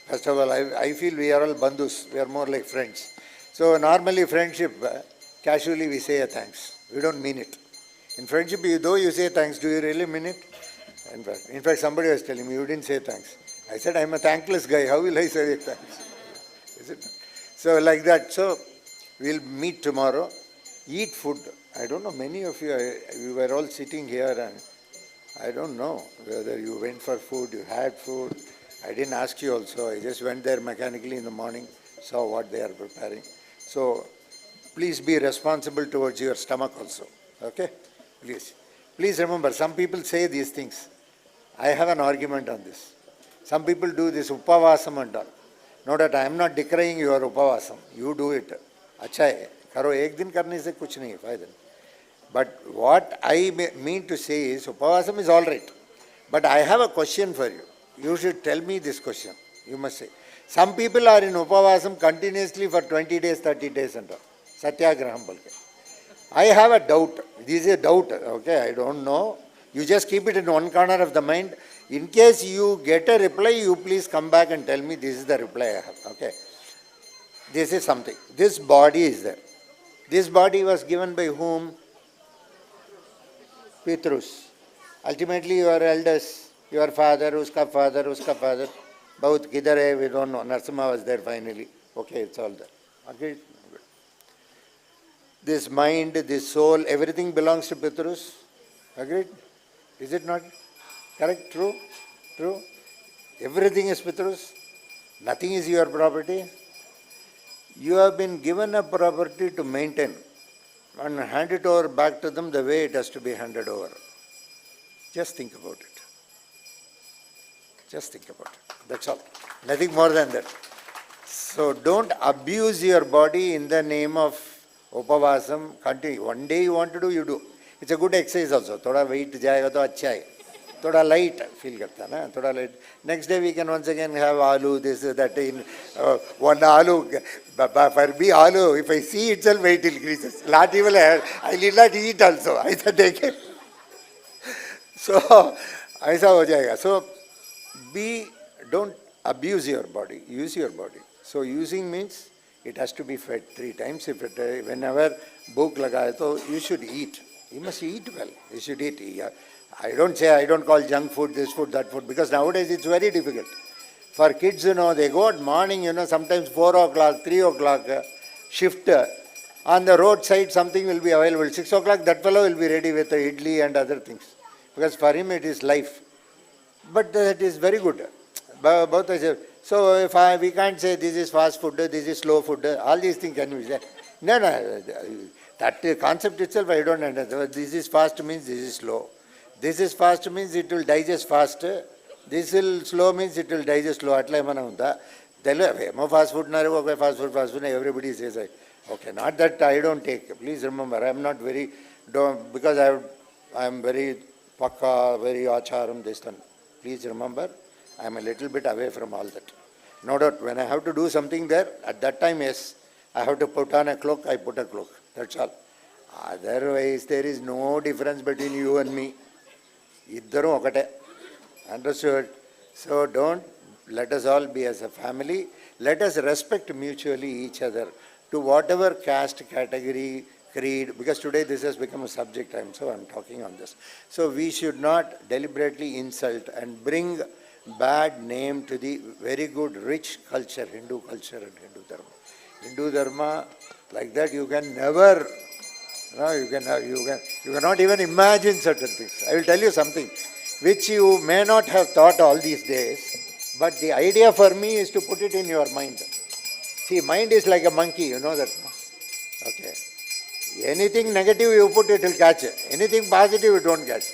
First of all, I feel we are all bandhus. We are more like friends. So normally friendship, casually we say a thanks. We don't mean it. In friendship, though you say thanks, do you really mean it? In fact, somebody was telling me, you didn't say thanks. I said, I'm a thankless guy. How will I say thanks? Is it? So like that. So we'll meet tomorrow. Eat food. I don't know, many of you, we were all sitting here and I don't know whether you went for food, you had food. I didn't ask you also. I just went there mechanically in the morning, saw what they are preparing. So please be responsible towards your stomach also. Okay? Please. Please remember, some people say these things. I have an argument on this. Some people do this upavasam and all. No doubt, I am not decrying your upavasam. You do it. Acha hai. Karo ek din karne se kuch nahi hai, fayda. But what I mean to say is, upavasam is all right. But I have a question for you. You should tell me this question. You must say. Some people are in upavasam continuously for 20 days, 30 days and all. Satyagraham bolke. I have a doubt. This is a doubt. Okay, I don't know. You just keep it in one corner of the mind. In case you get a reply, you please come back and tell me this is the reply I have. Okay. This is something. This body is there. This body was given by whom? Pitrus. Ultimately, your elders, your father, uska father, uska father. Both kidhar hai, we don't know. Nrusimha was there finally. Okay, it's all there. Okay. This mind, this soul, everything belongs to Pitrus. Agreed? Is it not? Correct? True? True? Everything is Pitrus. Nothing is your property. You have been given a property to maintain and hand it over back to them the way it has to be handed over. Just think about it. Just think about it. That's all. Nothing more than that. So don't abuse your body in the name of upavasam. Continue. One day you want to do, you do. It's a good exercise also. Thoda weight jayega to acha hai. Thoda light feel karta na. Thoda light. Next day we can once again have aloo, this, that. In one aloo. For me aloo, if I see itself, weight increases. Lot even I need not eat also. I said take it. So, aisa ho jayega. So, don't abuse your body. Use your body. So, using means it has to be fed 3 times. If it, whenever bhook laga hai, to you should eat. You must eat well. You should eat. I don't call junk food, this food, that food, because nowadays it's very difficult. For kids, they go out morning, sometimes 4 o'clock, 3 o'clock, shift. On the roadside, something will be available. 6 o'clock, that fellow will be ready with the idli and other things. Because for him it is life. But that is very good. Both are, so if we can't say this is fast food, this is slow food, all these things can be said. No, that concept itself I don't understand. This is fast means this is slow. This is fast means it will digest fast. This will slow means it will digest slow. Atla emana unda. Tell fast food fast food. Everybody says okay. Not that I don't take. Please remember, I am not very because I am very pakka, very acharam, this one. Please remember, I am a little bit away from all that. No doubt, when I have to do something there, at that time, yes, I have to put on a cloak, I put a cloak. That's all. Otherwise, there is no difference between you and me. Iddaru okate. Understood? So don't let us all be as a family. Let us respect mutually each other to whatever caste, category, creed, because today this has become a subject, so I'm talking on this. So we should not deliberately insult and bring bad name to the very good, rich culture, Hindu culture and Hindu Dharma. Hindu Dharma, like that you can never, you cannot even imagine certain things. I will tell you something which you may not have thought all these days, but the idea for me is to put it in your mind. See, mind is like a monkey, you know that. Okay. Anything negative you put, it will catch. Anything positive, you don't catch.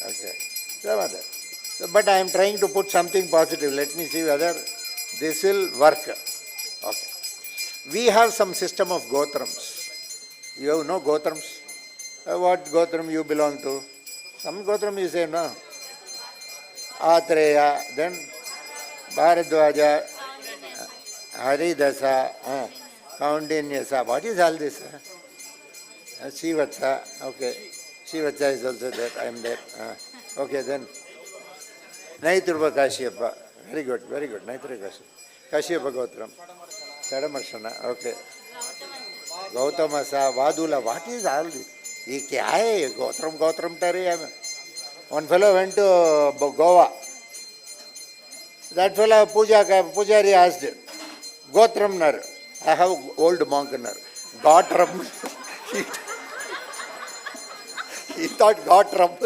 Okay. So, but I am trying to put something positive. Let me see whether this will work. Okay. We have some system of gotrams. You know gotrams? What gotram you belong to? Some gotram you say, no? Atreya, then Bharadwaja, Haridasa, Kaundinyasa. What is all this? Shivatsa, okay. Shivatsa is also there, I am there. Okay, then. Naitruva Kashyapa. Very good, very good. Naitruva Kashyapa Gotram. Sadamarshana, okay. Gautamasa, Vadula. What is all this? Ye kya hai? Gotram tare. One fellow went to Goa. That fellow Pujari asked, Gotram nar. I have old monk nar. Gotram. He thought Gotram.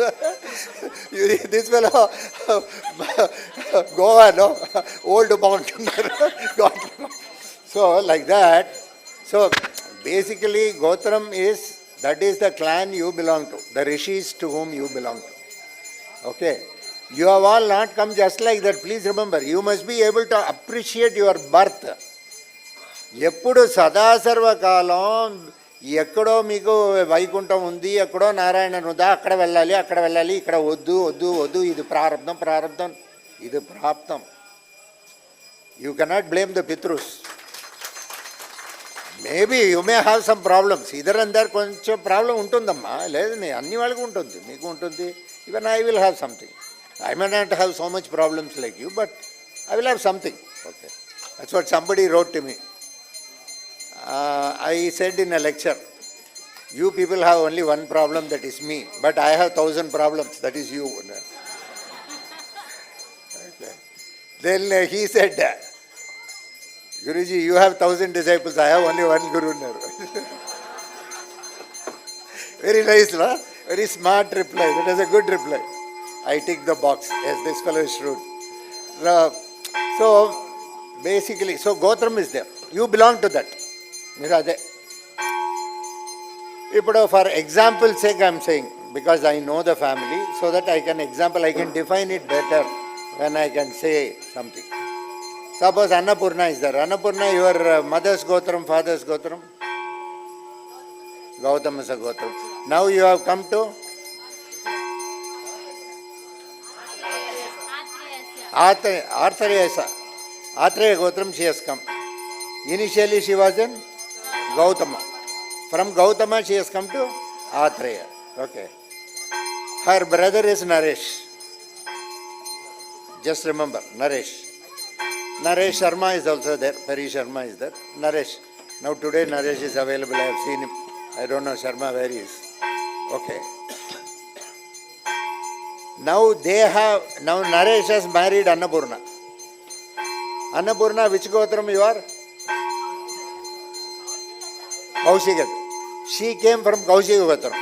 This fellow, Goa, no? Old monk nar. Gotram. So, like that. So, Basically, Gotram is, that is the clan you belong to, the rishis to whom you belong to. Okay? You have all not come just like that. Please remember, you must be able to appreciate your birth. ఎప్పుడు సదాసర్వకాలం ఎక్కడో మీకు వైకుంఠం ఉంది, ఎక్కడో నారాయణ ఉందా, అక్కడ వెళ్ళాలి, ఇక్కడ వద్దు, ఇది ప్రారంధం, ఇది ప్రాప్తం. You cannot blame the Pitrus. Maybe you may have some problems. Either and there కొంచెం ప్రాబ్లం ఉంటుందమ్మా, లేదు అన్ని వాళ్ళకి ఉంటుంది, మీకు ఉంటుంది. Even I will have something. I may not have so much problems like you, but I will have something. Okay. That's what somebody wrote to me. I said in a lecture, you people have only one problem, that is me, but I have 1,000 problems, that is you. Okay. Then he said, Guruji, you have 1,000 disciples, I have only one Guru. Very nice, no? Very smart reply. That is a good reply. I tick the box. Yes, this fellow is shrewd. So, basically, so Gotram is there. You belong to that. For example sake, I am saying, because I know the family, so that I can define it better when I can say something. Suppose Annapurna is there. Annapurna, your mother's Gotram, father's Gotram? Gautam is a Gotram. Now you have come to? Atreya Gotram, she has come. Initially she was in Gautama. From Gautama she has come to Atreya. Okay. Her brother is Naresh. Just remember, Naresh. Naresh Sharma is also there. Pari Sharma is there. Naresh. Now today Naresh is available. I have seen him. I don't know Sharma where he is. Okay. Now Naresh has married Annapurna. Annapurna, which Gotram you are? Kaushika. She came from Kaushika Gotram.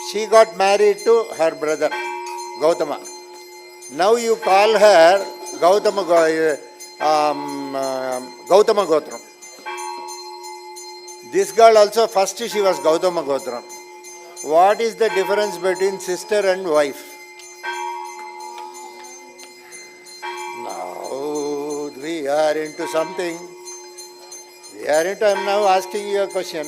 She got married to her brother, Gautama. Now you call her Gautama Gotram. This girl also, first she was Gautama Gotram. What is the difference between sister and wife? Now we are into something. I am now asking you a question.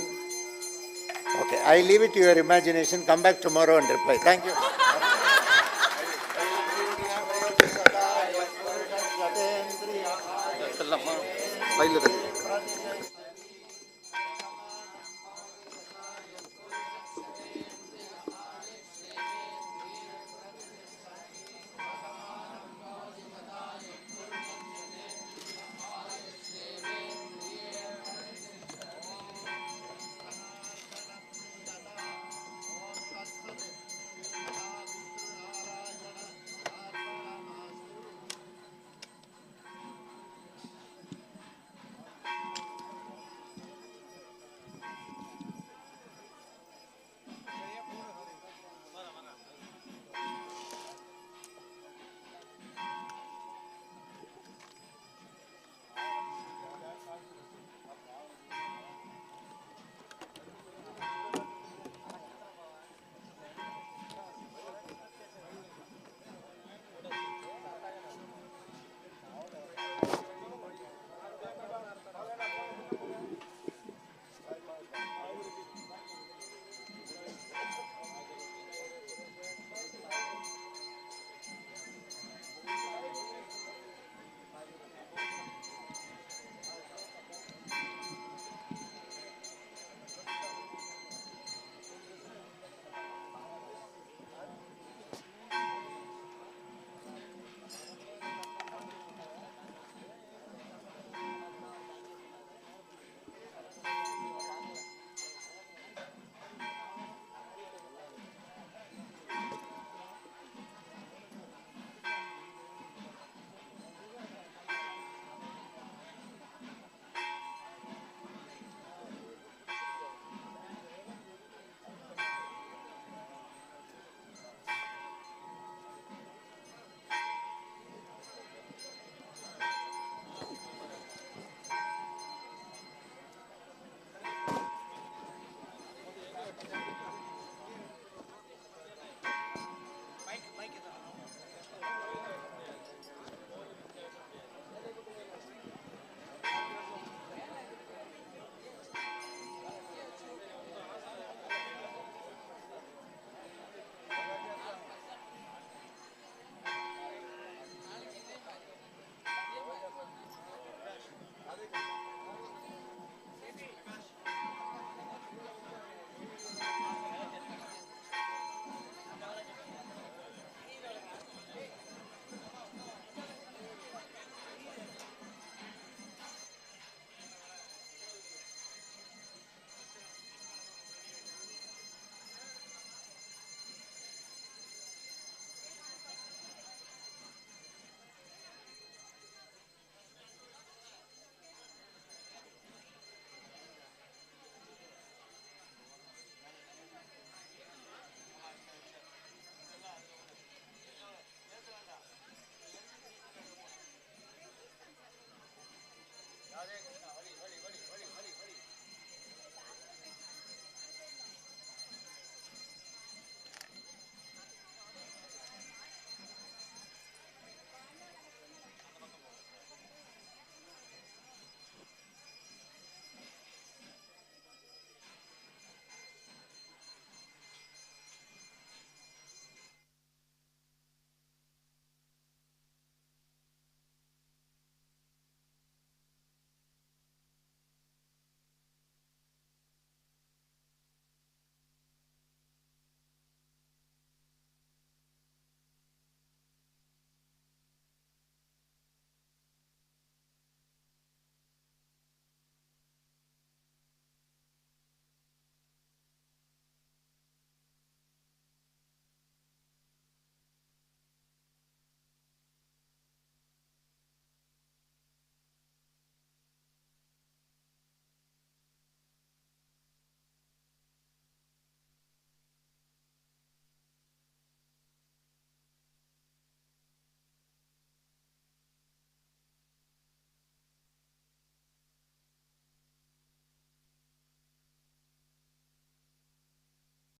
Okay, I leave it to your imagination. Come back tomorrow and reply. Thank you.